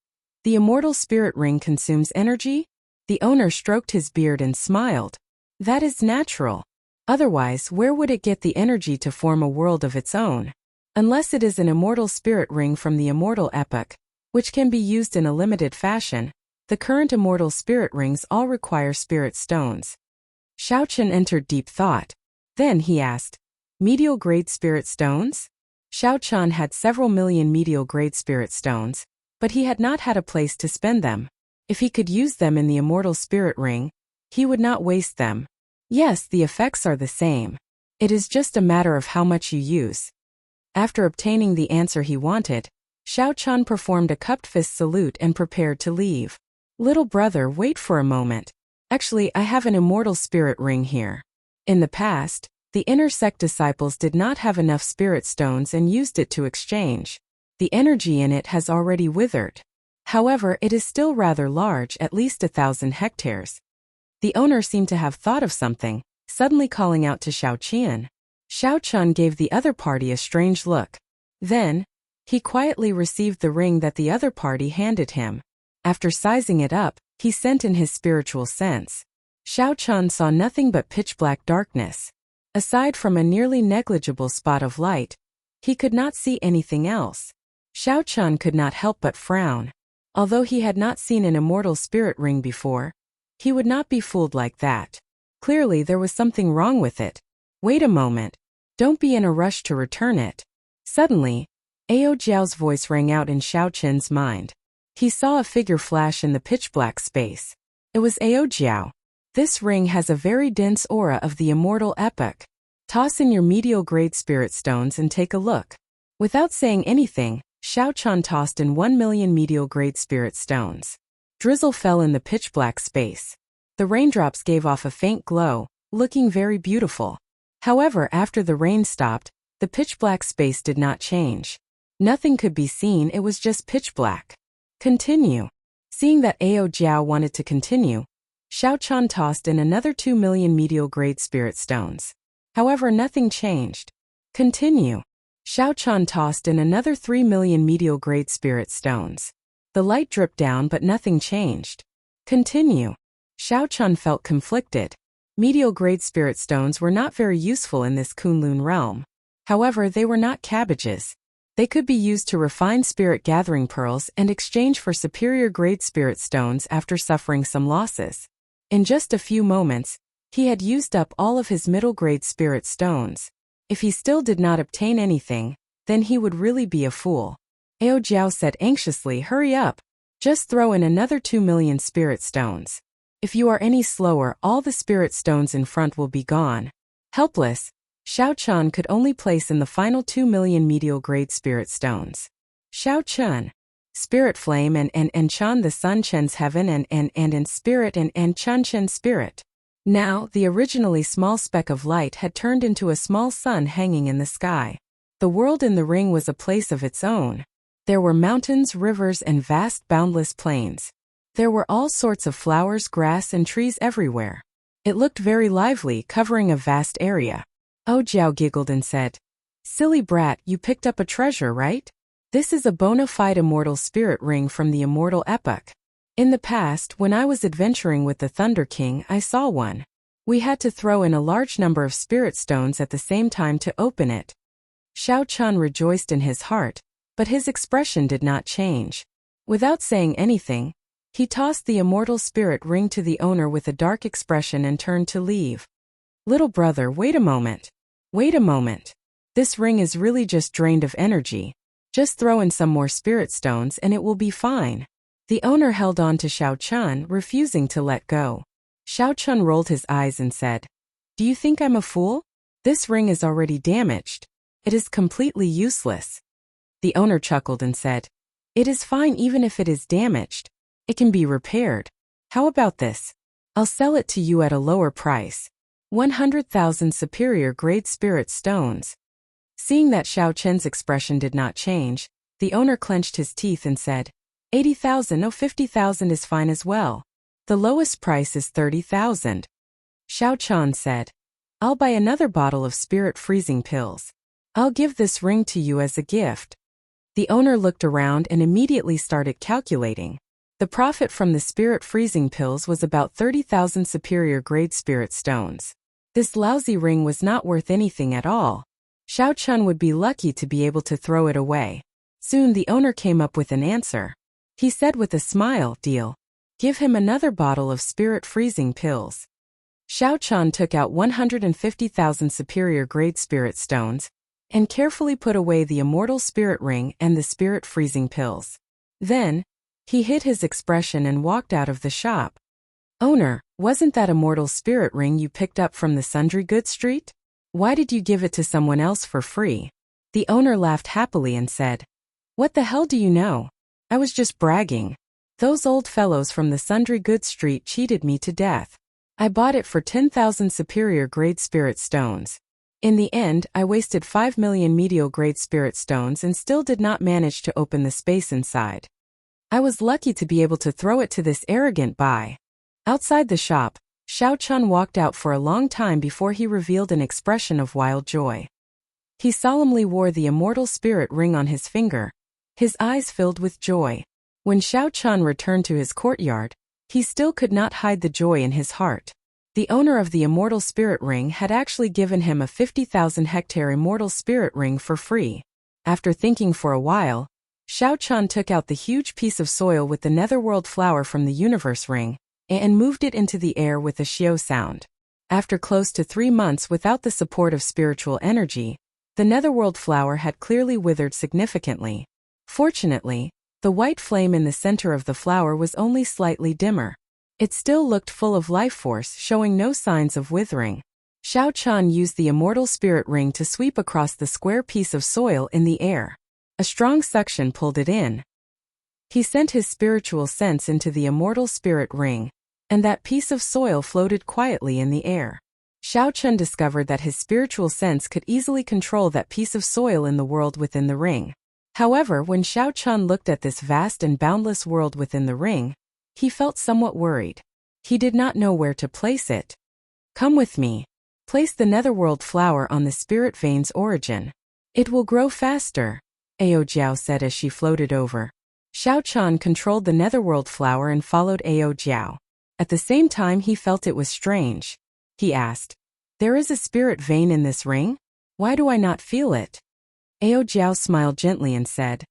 "The immortal spirit ring consumes energy?" The owner stroked his beard and smiled. "That is natural. Otherwise, where would it get the energy to form a world of its own? Unless it is an immortal spirit ring from the immortal epoch, which can be used in a limited fashion. The current immortal spirit rings all require spirit stones." Xiao Chen entered deep thought. Then he asked, "Medial grade spirit stones?" Xiao Chan had several million medial grade spirit stones, but he had not had a place to spend them. If he could use them in the immortal spirit ring, he would not waste them. Yes, the effects are the same. It is just a matter of how much you use. After obtaining the answer he wanted, Xiao Chan performed a cupped fist salute and prepared to leave. "Little brother, wait for a moment. Actually, I have an immortal spirit ring here." In the past, the inner sect disciples did not have enough spirit stones and used it to exchange. The energy in it has already withered. However, it is still rather large, at least 1,000 hectares. The owner seemed to have thought of something, suddenly calling out to Xiao Qian. Xiao Chun gave the other party a strange look. Then, he quietly received the ring that the other party handed him. After sizing it up, he sent in his spiritual sense. Xiao Chun saw nothing but pitch-black darkness. Aside from a nearly negligible spot of light, he could not see anything else. Xiao Chun could not help but frown. Although he had not seen an immortal spirit ring before, he would not be fooled like that. Clearly there was something wrong with it. "Wait a moment. Don't be in a rush to return it." Suddenly, Ao Jiao's voice rang out in Xiao Chen's mind. He saw a figure flash in the pitch-black space. It was Ao Jiao. "This ring has a very dense aura of the immortal epoch. Toss in your medial grade spirit stones and take a look." Without saying anything, Xiao Chan tossed in 1 million medial grade spirit stones. Drizzle fell in the pitch-black space. The raindrops gave off a faint glow, looking very beautiful. However, after the rain stopped, the pitch-black space did not change. Nothing could be seen, it was just pitch-black. "Continue." Seeing that Ao Jiao wanted to continue, Xiao Chan tossed in another 2 million medial grade spirit stones. However, nothing changed. "Continue." Xiao Chan tossed in another 3 million medial grade spirit stones. The light dripped down but nothing changed. "Continue." Xiao Chan felt conflicted. Medial grade spirit stones were not very useful in this Kunlun realm. However, they were not cabbages. They could be used to refine spirit gathering pearls and exchange for superior grade spirit stones after suffering some losses. In just a few moments, he had used up all of his middle grade spirit stones. If he still did not obtain anything, then he would really be a fool. Ao Jiao said anxiously, "Hurry up. Just throw in another 2 million spirit stones. If you are any slower, all the spirit stones in front will be gone." Helpless, Xiao Chun could only place in the final 2 million medial grade spirit stones. Xiao Chun, spirit flame and Chun the sun Chen's heaven and in spirit and Chun Chen spirit. Now, the originally small speck of light had turned into a small sun hanging in the sky. The world in the ring was a place of its own. There were mountains, rivers, and vast boundless plains. There were all sorts of flowers, grass, and trees everywhere. It looked very lively, covering a vast area. Ao Jiao giggled and said, "Silly brat, you picked up a treasure, right? This is a bona fide immortal spirit ring from the immortal epoch. In the past, when I was adventuring with the Thunder King, I saw one. We had to throw in a large number of spirit stones at the same time to open it." Xiao Chun rejoiced in his heart, but his expression did not change. Without saying anything, he tossed the immortal spirit ring to the owner with a dark expression and turned to leave. "Little brother, wait a moment. Wait a moment. This ring is really just drained of energy. Just throw in some more spirit stones and it will be fine." The owner held on to Xiao Chun, refusing to let go. Xiao Chun rolled his eyes and said, "Do you think I'm a fool? This ring is already damaged. It is completely useless." The owner chuckled and said, It is fine even if it is damaged. It can be repaired. How about this? I'll sell it to you at a lower price. 100,000 superior grade spirit stones. Seeing that Xiao Chen's expression did not change, the owner clenched his teeth and said, 80,000, oh 50,000 is fine as well. The lowest price is 30,000. Xiao Chen said, I'll buy another bottle of spirit freezing pills. I'll give this ring to you as a gift. The owner looked around and immediately started calculating. The profit from the spirit freezing pills was about 30,000 superior grade spirit stones. This lousy ring was not worth anything at all. Xiao Chen would be lucky to be able to throw it away. Soon the owner came up with an answer. He said with a smile, deal. Give him another bottle of spirit freezing pills. Xiao Chen took out 150,000 superior grade spirit stones and carefully put away the immortal spirit ring and the spirit freezing pills. Then, he hid his expression and walked out of the shop. Owner, wasn't that immortal spirit ring you picked up from the sundry goods street? Why did you give it to someone else for free? The owner laughed happily and said, What the hell do you know? I was just bragging. Those old fellows from the sundry goods street cheated me to death. I bought it for 10,000 superior grade spirit stones. In the end, I wasted 5 million medial grade spirit stones and still did not manage to open the space inside. I was lucky to be able to throw it to this arrogant buy. Outside the shop, Xiao Chen walked out for a long time before he revealed an expression of wild joy. He solemnly wore the immortal spirit ring on his finger, his eyes filled with joy. When Xiao Chen returned to his courtyard, he still could not hide the joy in his heart. The owner of the immortal spirit ring had actually given him a 50,000 hectare immortal spirit ring for free. After thinking for a while, Xiao Chen took out the huge piece of soil with the netherworld flower from the universe ring and moved it into the air with a xiao sound. After close to 3 months without the support of spiritual energy, the netherworld flower had clearly withered significantly. Fortunately, the white flame in the center of the flower was only slightly dimmer. It still looked full of life force, showing no signs of withering. Xiao Chen used the immortal spirit ring to sweep across the square piece of soil in the air. A strong suction pulled it in. He sent his spiritual sense into the immortal spirit ring, and that piece of soil floated quietly in the air. Xiao Chen discovered that his spiritual sense could easily control that piece of soil in the world within the ring. However, when Xiao Chen looked at this vast and boundless world within the ring, he felt somewhat worried. He did not know where to place it. Come with me. Place the netherworld flower on the spirit vein's origin. It will grow faster, Ao Jiao said as she floated over. Xiao Chen controlled the netherworld flower and followed Ao Jiao. At the same time he felt it was strange. He asked, There is a spirit vein in this ring? Why do I not feel it? Ao Jiao smiled gently and said,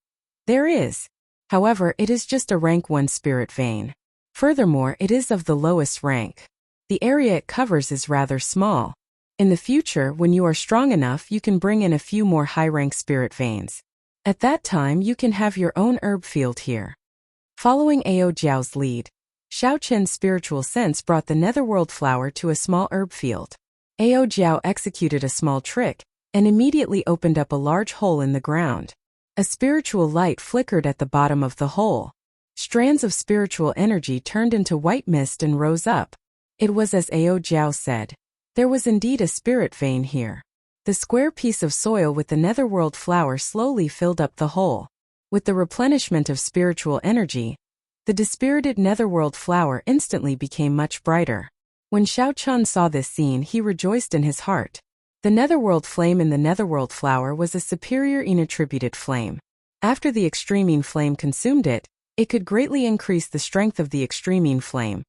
There is. However, it is just a rank 1 spirit vein. Furthermore, it is of the lowest rank. The area it covers is rather small. In the future, when you are strong enough, you can bring in a few more high-rank spirit veins. At that time, you can have your own herb field here. Following Ao Jiao's lead, Xiao Chen's spiritual sense brought the netherworld flower to a small herb field. Ao Jiao executed a small trick and immediately opened up a large hole in the ground. A spiritual light flickered at the bottom of the hole. Strands of spiritual energy turned into white mist and rose up. It was as Ao Jiao said. There was indeed a spirit vein here. The square piece of soil with the netherworld flower slowly filled up the hole. With the replenishment of spiritual energy, the dispirited netherworld flower instantly became much brighter. When Xiao Chen saw this scene, he rejoiced in his heart. The netherworld flame in the netherworld flower was a superior inattributed flame. After the extremine flame consumed it, it could greatly increase the strength of the extremine flame,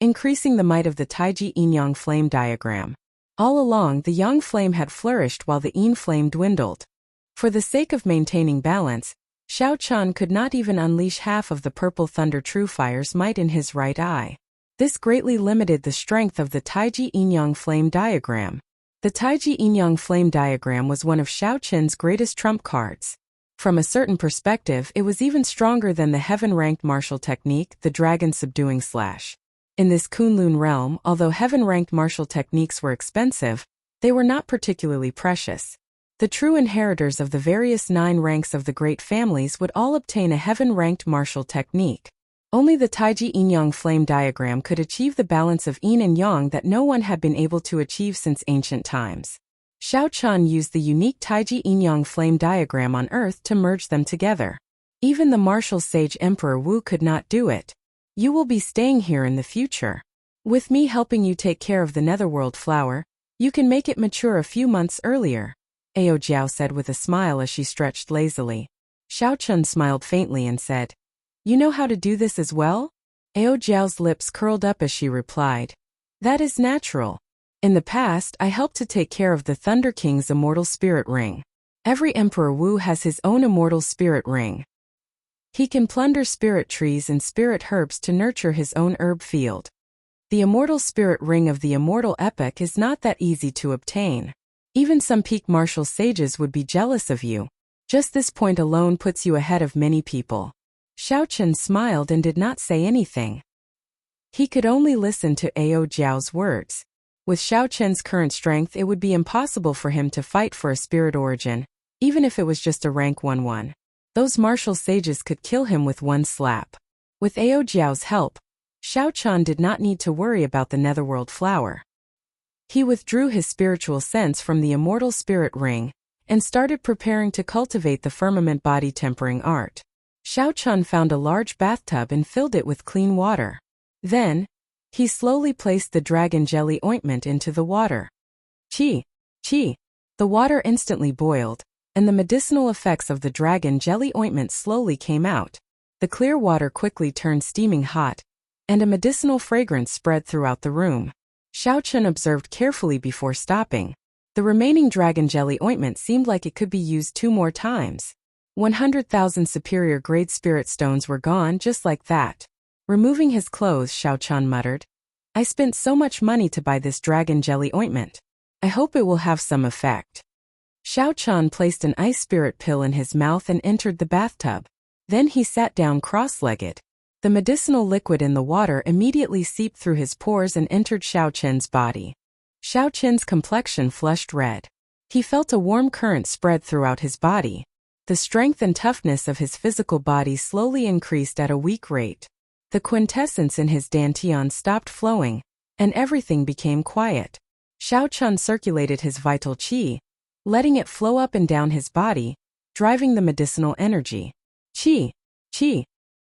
increasing the might of the Taiji yin-yang flame diagram. All along, the yang flame had flourished while the yin flame dwindled. For the sake of maintaining balance, Xiao Chen could not even unleash half of the purple thunder true fire's might in his right eye. This greatly limited the strength of the Taiji yin-yang flame diagram. The Taiji yin-yang flame diagram was one of Xiao Chen's greatest trump cards. From a certain perspective, it was even stronger than the heaven-ranked martial technique, the dragon subduing slash. In this Kunlun realm, although heaven-ranked martial techniques were expensive, they were not particularly precious. The true inheritors of the various 9 ranks of the great families would all obtain a heaven-ranked martial technique. Only the Taiji yin-yang flame diagram could achieve the balance of yin and yang that no one had been able to achieve since ancient times. Xiao Chun used the unique Taiji yin-yang flame diagram on Earth to merge them together. Even the martial sage Emperor Wu could not do it. You will be staying here in the future. With me helping you take care of the netherworld flower, you can make it mature a few months earlier, Ao Jiao said with a smile as she stretched lazily. Xiao Chun smiled faintly and said, "You know how to do this as well?" Ao Jiao's lips curled up as she replied, "That is natural. In the past, I helped to take care of the Thunder King's immortal spirit ring. Every Emperor Wu has his own immortal spirit ring. He can plunder spirit trees and spirit herbs to nurture his own herb field. The immortal spirit ring of the immortal epoch is not that easy to obtain. Even some peak martial sages would be jealous of you. Just this point alone puts you ahead of many people." Xiao Chun smiled and did not say anything. He could only listen to Ao Jiao's words. With Xiao Chun's current strength, it would be impossible for him to fight for a spirit origin, even if it was just a rank 1-1. Those martial sages could kill him with one slap. With Ao Jiao's help, Xiao Chun did not need to worry about the netherworld flower. He withdrew his spiritual sense from the immortal spirit ring and started preparing to cultivate the firmament body tempering art. Xiao Chun found a large bathtub and filled it with clean water. Then, he slowly placed the dragon jelly ointment into the water. Chi! Chi! The water instantly boiled, and the medicinal effects of the dragon jelly ointment slowly came out. The clear water quickly turned steaming hot, and a medicinal fragrance spread throughout the room. Xiao Chun observed carefully before stopping. The remaining dragon jelly ointment seemed like it could be used 2 more times. 100,000 superior grade spirit stones were gone just like that. Removing his clothes, Xiao Chun muttered, "I spent so much money to buy this dragon jelly ointment. I hope it will have some effect." Xiao Chun placed an ice spirit pill in his mouth and entered the bathtub. Then he sat down cross-legged. The medicinal liquid in the water immediately seeped through his pores and entered Xiao Chun's body. Xiao Chun's complexion flushed red. He felt a warm current spread throughout his body. The strength and toughness of his physical body slowly increased at a weak rate. The quintessence in his dantian stopped flowing, and everything became quiet. Xiao Chun circulated his vital qi, letting it flow up and down his body, driving the medicinal energy. Qi, qi.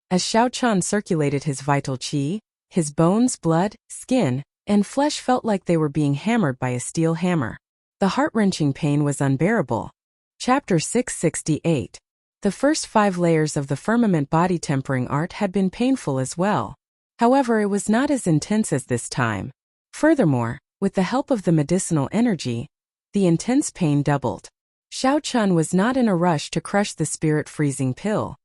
As Xiao Chun circulated his vital qi, his bones, blood, skin, and flesh felt like they were being hammered by a steel hammer. The heart-wrenching pain was unbearable. Chapter 668. The first 5 layers of the firmament body tempering art had been painful as well. However, it was not as intense as this time. Furthermore, with the help of the medicinal energy, the intense pain doubled. Xiao Chun was not in a rush to crush the spirit-freezing pill.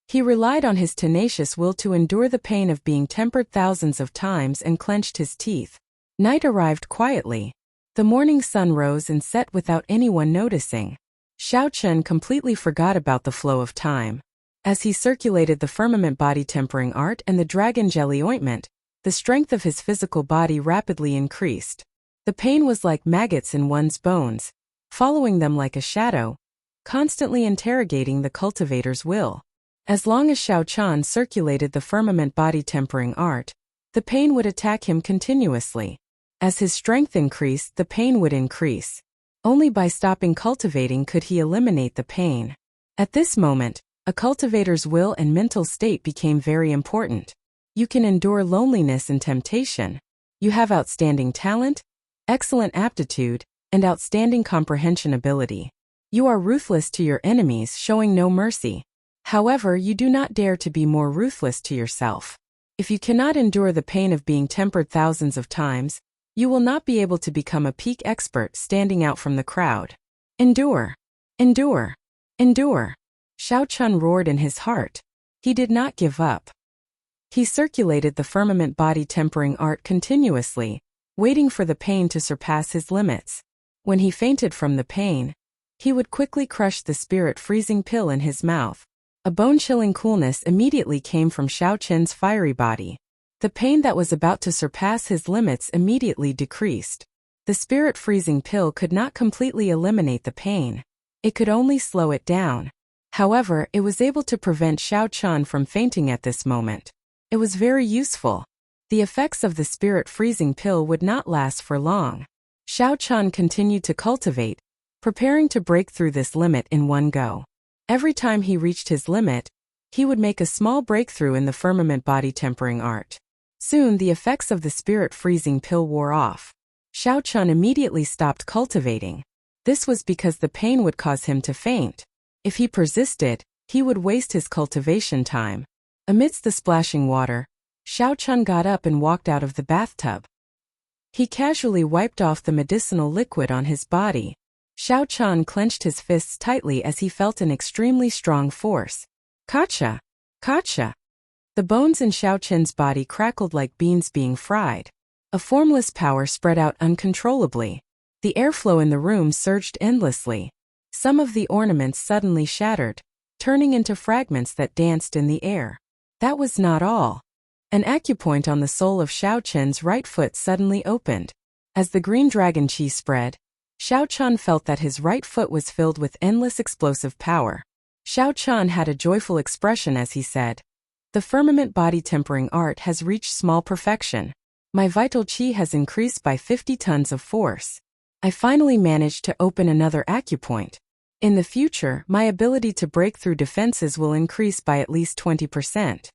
He relied on his tenacious will to endure the pain of being tempered thousands of times and clenched his teeth. Night arrived quietly. The morning sun rose and set without anyone noticing. Xiao Chun completely forgot about the flow of time. As he circulated the firmament body tempering art and the dragon jelly ointment, the strength of his physical body rapidly increased. The pain was like maggots in one's bones, following them like a shadow, constantly interrogating the cultivator's will. As long as Xiao Chun circulated the firmament body tempering art, the pain would attack him continuously. As his strength increased, the pain would increase. Only by stopping cultivating could he eliminate the pain. At this moment, a cultivator's will and mental state became very important. You can endure loneliness and temptation. You have outstanding talent, excellent aptitude, and outstanding comprehension ability. You are ruthless to your enemies, showing no mercy. However, you do not dare to be more ruthless to yourself. If you cannot endure the pain of being tempered thousands of times, you will not be able to become a peak expert standing out from the crowd. Endure. Endure. Endure. Xiao Chun roared in his heart. He did not give up. He circulated the firmament body tempering art continuously, waiting for the pain to surpass his limits. When he fainted from the pain, he would quickly crush the spirit freezing pill in his mouth. A bone-chilling coolness immediately came from Xiao Chun's fiery body. The pain that was about to surpass his limits immediately decreased. The spirit freezing pill could not completely eliminate the pain. It could only slow it down. However, it was able to prevent Xiao Chun from fainting at this moment. It was very useful. The effects of the spirit freezing pill would not last for long. Xiao Chun continued to cultivate, preparing to break through this limit in one go. Every time he reached his limit, he would make a small breakthrough in the firmament body tempering art. Soon the effects of the spirit freezing pill wore off. Xiao Chun immediately stopped cultivating. This was because the pain would cause him to faint. If he persisted, he would waste his cultivation time. Amidst the splashing water, Xiao Chun got up and walked out of the bathtub. He casually wiped off the medicinal liquid on his body. Xiao Chun clenched his fists tightly as he felt an extremely strong force. Kacha! Kacha! The bones in Xiao Chun's body crackled like beans being fried. A formless power spread out uncontrollably. The airflow in the room surged endlessly. Some of the ornaments suddenly shattered, turning into fragments that danced in the air. That was not all. An acupoint on the sole of Xiao Chun's right foot suddenly opened. As the green dragon chi spread, Xiao Chun felt that his right foot was filled with endless explosive power. Xiao Chun had a joyful expression as he said, "The firmament body tempering art has reached small perfection. My vital chi has increased by 50 tons of force. I finally managed to open another acupoint. In the future, my ability to break through defenses will increase by at least 20%.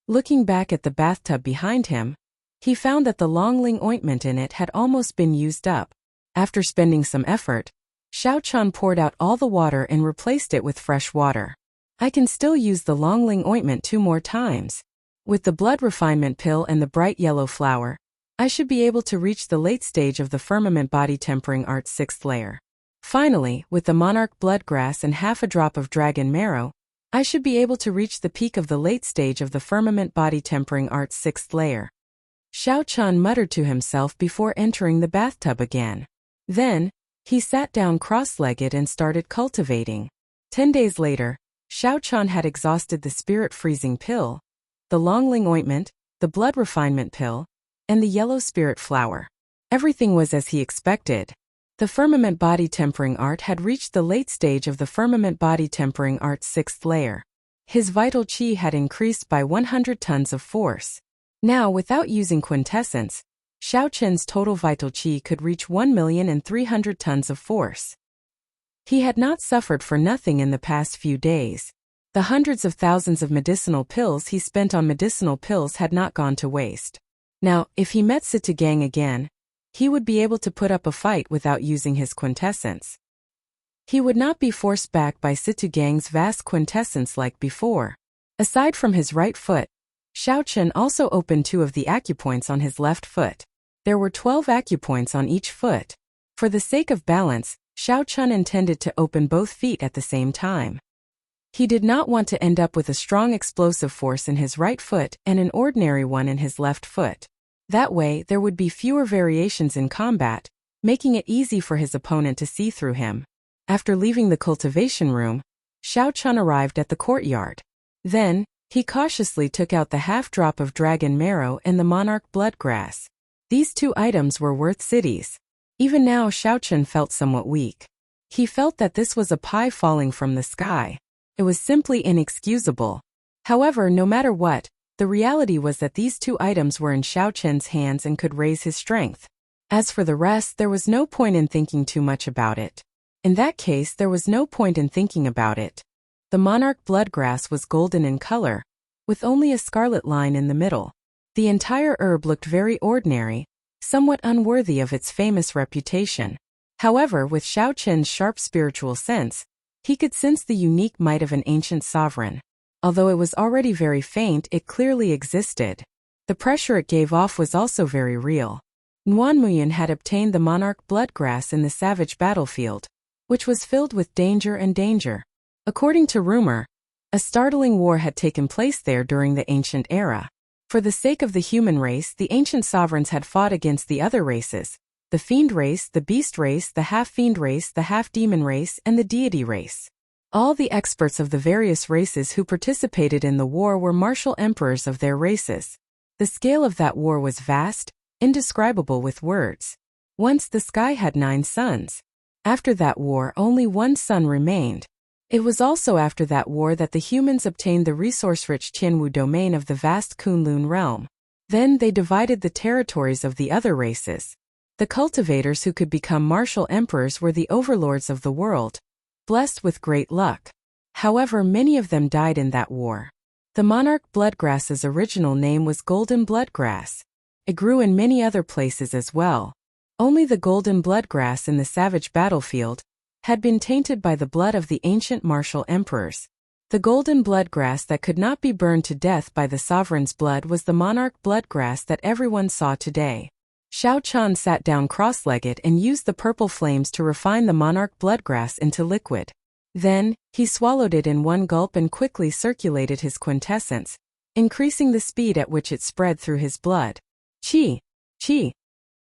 Looking back at the bathtub behind him, he found that the Longling ointment in it had almost been used up. After spending some effort, Xiao Chun poured out all the water and replaced it with fresh water. I can still use the Longling ointment 2 more times. With the blood refinement pill and the bright yellow flower, I should be able to reach the late stage of the firmament body tempering art's 6th layer. Finally, with the monarch bloodgrass and half a drop of dragon marrow, I should be able to reach the peak of the late stage of the firmament body tempering art's 6th layer." Xiao Chun muttered to himself before entering the bathtub again. Then, he sat down cross-legged and started cultivating. 10 days later, Xiao Chun had exhausted the spirit freezing pill, the Longling ointment, the blood refinement pill, and the yellow spirit flower. Everything was as he expected. The firmament body tempering art had reached the late stage of the firmament body tempering art's 6th layer. His vital chi had increased by 100 tons of force. Now, without using quintessence, Xiao Chun's total vital chi could reach 1,300,000 tons of force. He had not suffered for nothing in the past few days. The hundreds of thousands of medicinal pills he spent on medicinal pills had not gone to waste. Now, if he met Sita Gang again, he would be able to put up a fight without using his quintessence. He would not be forced back by Sita Gang's vast quintessence like before. Aside from his right foot, Xiao Chun also opened 2 of the acupoints on his left foot. There were 12 acupoints on each foot. For the sake of balance, Xiao Chun intended to open both feet at the same time. He did not want to end up with a strong explosive force in his right foot and an ordinary one in his left foot. That way, there would be fewer variations in combat, making it easy for his opponent to see through him. After leaving the cultivation room, Xiao Chun arrived at the courtyard. Then, he cautiously took out the half-drop of dragon marrow and the monarch bloodgrass. These 2 items were worth cities. Even now Xiao Chun felt somewhat weak. He felt that this was a pie falling from the sky. It was simply inexcusable. However, no matter what, the reality was that these 2 items were in Xiao Chun's hands and could raise his strength. As for the rest, there was no point in thinking too much about it. In that case, there was no point in thinking about it. The monarch bloodgrass was golden in color, with only a scarlet line in the middle. The entire herb looked very ordinary, somewhat unworthy of its famous reputation. However, with Xiao Chun's sharp spiritual sense, he could sense the unique might of an ancient sovereign. Although it was already very faint, it clearly existed. The pressure it gave off was also very real. Nguyen had obtained the monarch bloodgrass in the savage battlefield, which was filled with danger and danger. According to rumor, a startling war had taken place there during the ancient era. For the sake of the human race, the ancient sovereigns had fought against the other races, the fiend race, the beast race, the half-fiend race, the half-demon race, and the deity race. All the experts of the various races who participated in the war were martial emperors of their races. The scale of that war was vast, indescribable with words. Once the sky had 9 suns. After that war, only one sun remained. It was also after that war that the humans obtained the resource-rich Tianwu domain of the vast Kunlun realm. Then they divided the territories of the other races. The cultivators who could become martial emperors were the overlords of the world, blessed with great luck. However, many of them died in that war. The monarch bloodgrass's original name was golden bloodgrass. It grew in many other places as well. Only the golden bloodgrass in the savage battlefield had been tainted by the blood of the ancient martial emperors. The golden bloodgrass that could not be burned to death by the sovereign's blood was the monarch bloodgrass that everyone saw today. Xiao Chan sat down cross-legged and used the purple flames to refine the monarch bloodgrass into liquid. Then, he swallowed it in one gulp and quickly circulated his quintessence, increasing the speed at which it spread through his blood. Qi! Qi!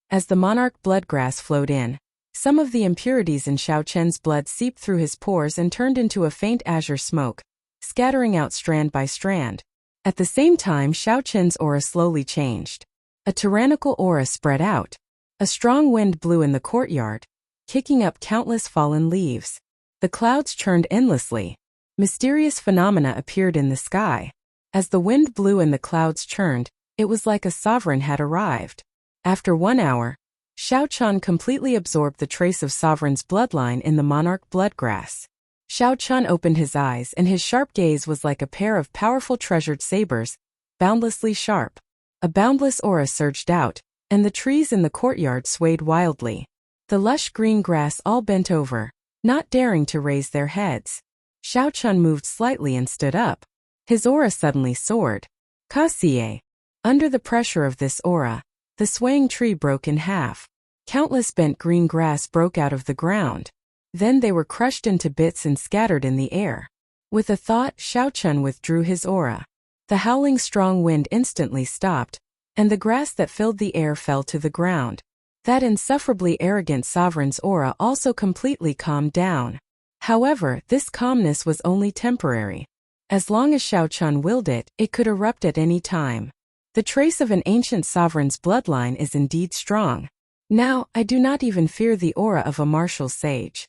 As the monarch bloodgrass flowed in, some of the impurities in Xiao Chen's blood seeped through his pores and turned into a faint azure smoke, scattering out strand by strand. At the same time, Xiao Chen's aura slowly changed. A tyrannical aura spread out. A strong wind blew in the courtyard, kicking up countless fallen leaves. The clouds churned endlessly. Mysterious phenomena appeared in the sky. As the wind blew and the clouds churned, it was like a sovereign had arrived. After 1 hour, Xiao Chan completely absorbed the trace of sovereign's bloodline in the monarch bloodgrass. Xiao Chan opened his eyes and his sharp gaze was like a pair of powerful treasured sabers, boundlessly sharp. A boundless aura surged out, and the trees in the courtyard swayed wildly. The lush green grass all bent over, not daring to raise their heads. Xiao Chan moved slightly and stood up. His aura suddenly soared. Kasie. Under the pressure of this aura, the swaying tree broke in half. Countless bent green grass broke out of the ground. Then they were crushed into bits and scattered in the air. With a thought, Xiao Chan withdrew his aura. The howling strong wind instantly stopped, and the grass that filled the air fell to the ground. That insufferably arrogant sovereign's aura also completely calmed down. However, this calmness was only temporary. As long as Xiao Chan willed it, it could erupt at any time. The trace of an ancient sovereign's bloodline is indeed strong. Now, I do not even fear the aura of a martial sage.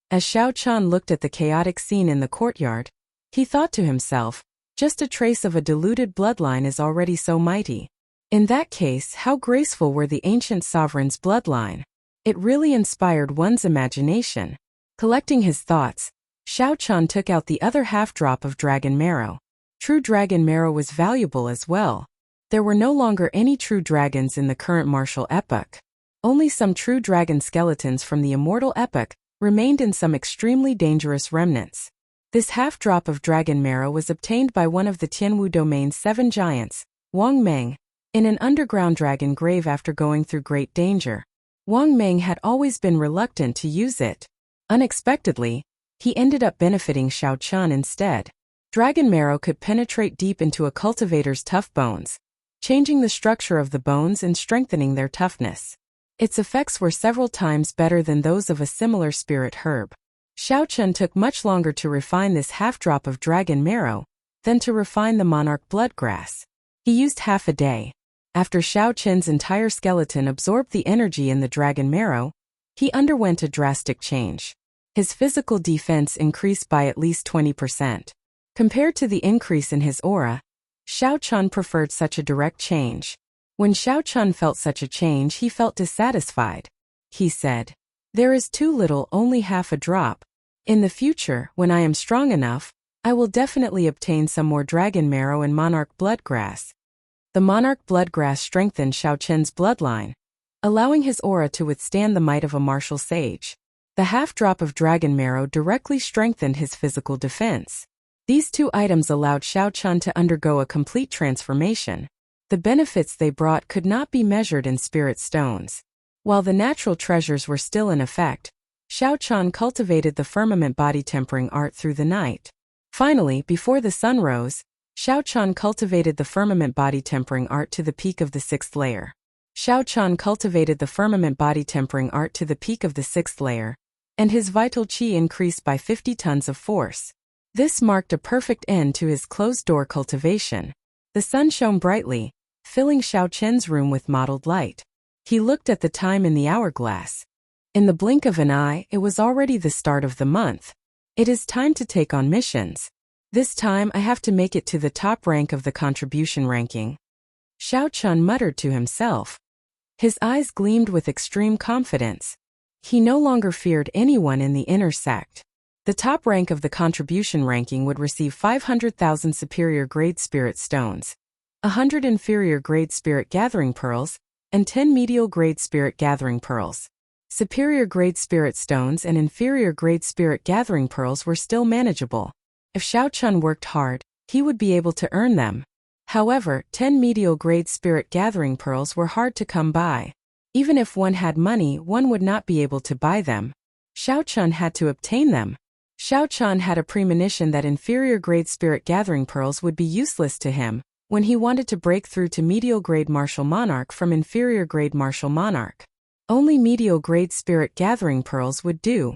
As Xiao Chan looked at the chaotic scene in the courtyard, he thought to himself, just a trace of a diluted bloodline is already so mighty. In that case, how graceful were the ancient sovereign's bloodline? It really inspired one's imagination. Collecting his thoughts, Xiao Chan took out the other half-drop of dragon marrow. True dragon marrow was valuable as well. There were no longer any true dragons in the current martial epoch. Only some true dragon skeletons from the immortal epoch remained in some extremely dangerous remnants. This half-drop of dragon marrow was obtained by one of the Tianwu domain's 7 giants, Wang Meng, in an underground dragon grave after going through great danger. Wang Meng had always been reluctant to use it. Unexpectedly, he ended up benefiting Xiao Chan instead. Dragon marrow could penetrate deep into a cultivator's tough bones, changing the structure of the bones and strengthening their toughness. Its effects were several times better than those of a similar spirit herb. Xiao Chan took much longer to refine this half-drop of dragon marrow than to refine the monarch bloodgrass. He used half a day. After Xiao Chen's entire skeleton absorbed the energy in the dragon marrow, he underwent a drastic change. His physical defense increased by at least 20%. Compared to the increase in his aura, Xiao Chan preferred such a direct change. When Xiao Chan felt such a change, he felt dissatisfied. He said, "There is too little, only half a drop. In the future, when I am strong enough, I will definitely obtain some more dragon marrow and monarch bloodgrass." The monarch bloodgrass strengthened Xiao Chen's bloodline, allowing his aura to withstand the might of a martial sage. The half-drop of dragon marrow directly strengthened his physical defense. These two items allowed Xiao Chan to undergo a complete transformation. The benefits they brought could not be measured in spirit stones. While the natural treasures were still in effect, Xiao Chan cultivated the firmament body tempering art through the night. Finally, before the sun rose, Xiao Chan cultivated the firmament body tempering art to the peak of the 6th layer. Xiao Chan cultivated the firmament body tempering art to the peak of the 6th layer, and his vital qi increased by 50 tons of force. This marked a perfect end to his closed-door cultivation. The sun shone brightly, filling Xiao Chen's room with mottled light. He looked at the time in the hourglass. In the blink of an eye, it was already the start of the month. It is time to take on missions. This time I have to make it to the top rank of the contribution ranking. Xiao Chun muttered to himself. His eyes gleamed with extreme confidence. He no longer feared anyone in the inner sect. The top rank of the contribution ranking would receive 500,000 superior grade spirit stones, 100 inferior grade spirit gathering pearls, and 10 medial grade spirit gathering pearls. Superior grade spirit stones and inferior grade spirit gathering pearls were still manageable. If Xiao Chun worked hard, he would be able to earn them. However, 10 medial grade spirit gathering pearls were hard to come by. Even if one had money, one would not be able to buy them. Xiao Chun had to obtain them. Xiao Chun had a premonition that inferior grade spirit gathering pearls would be useless to him when he wanted to break through to medial grade martial monarch from inferior grade martial monarch. Only medial grade spirit gathering pearls would do.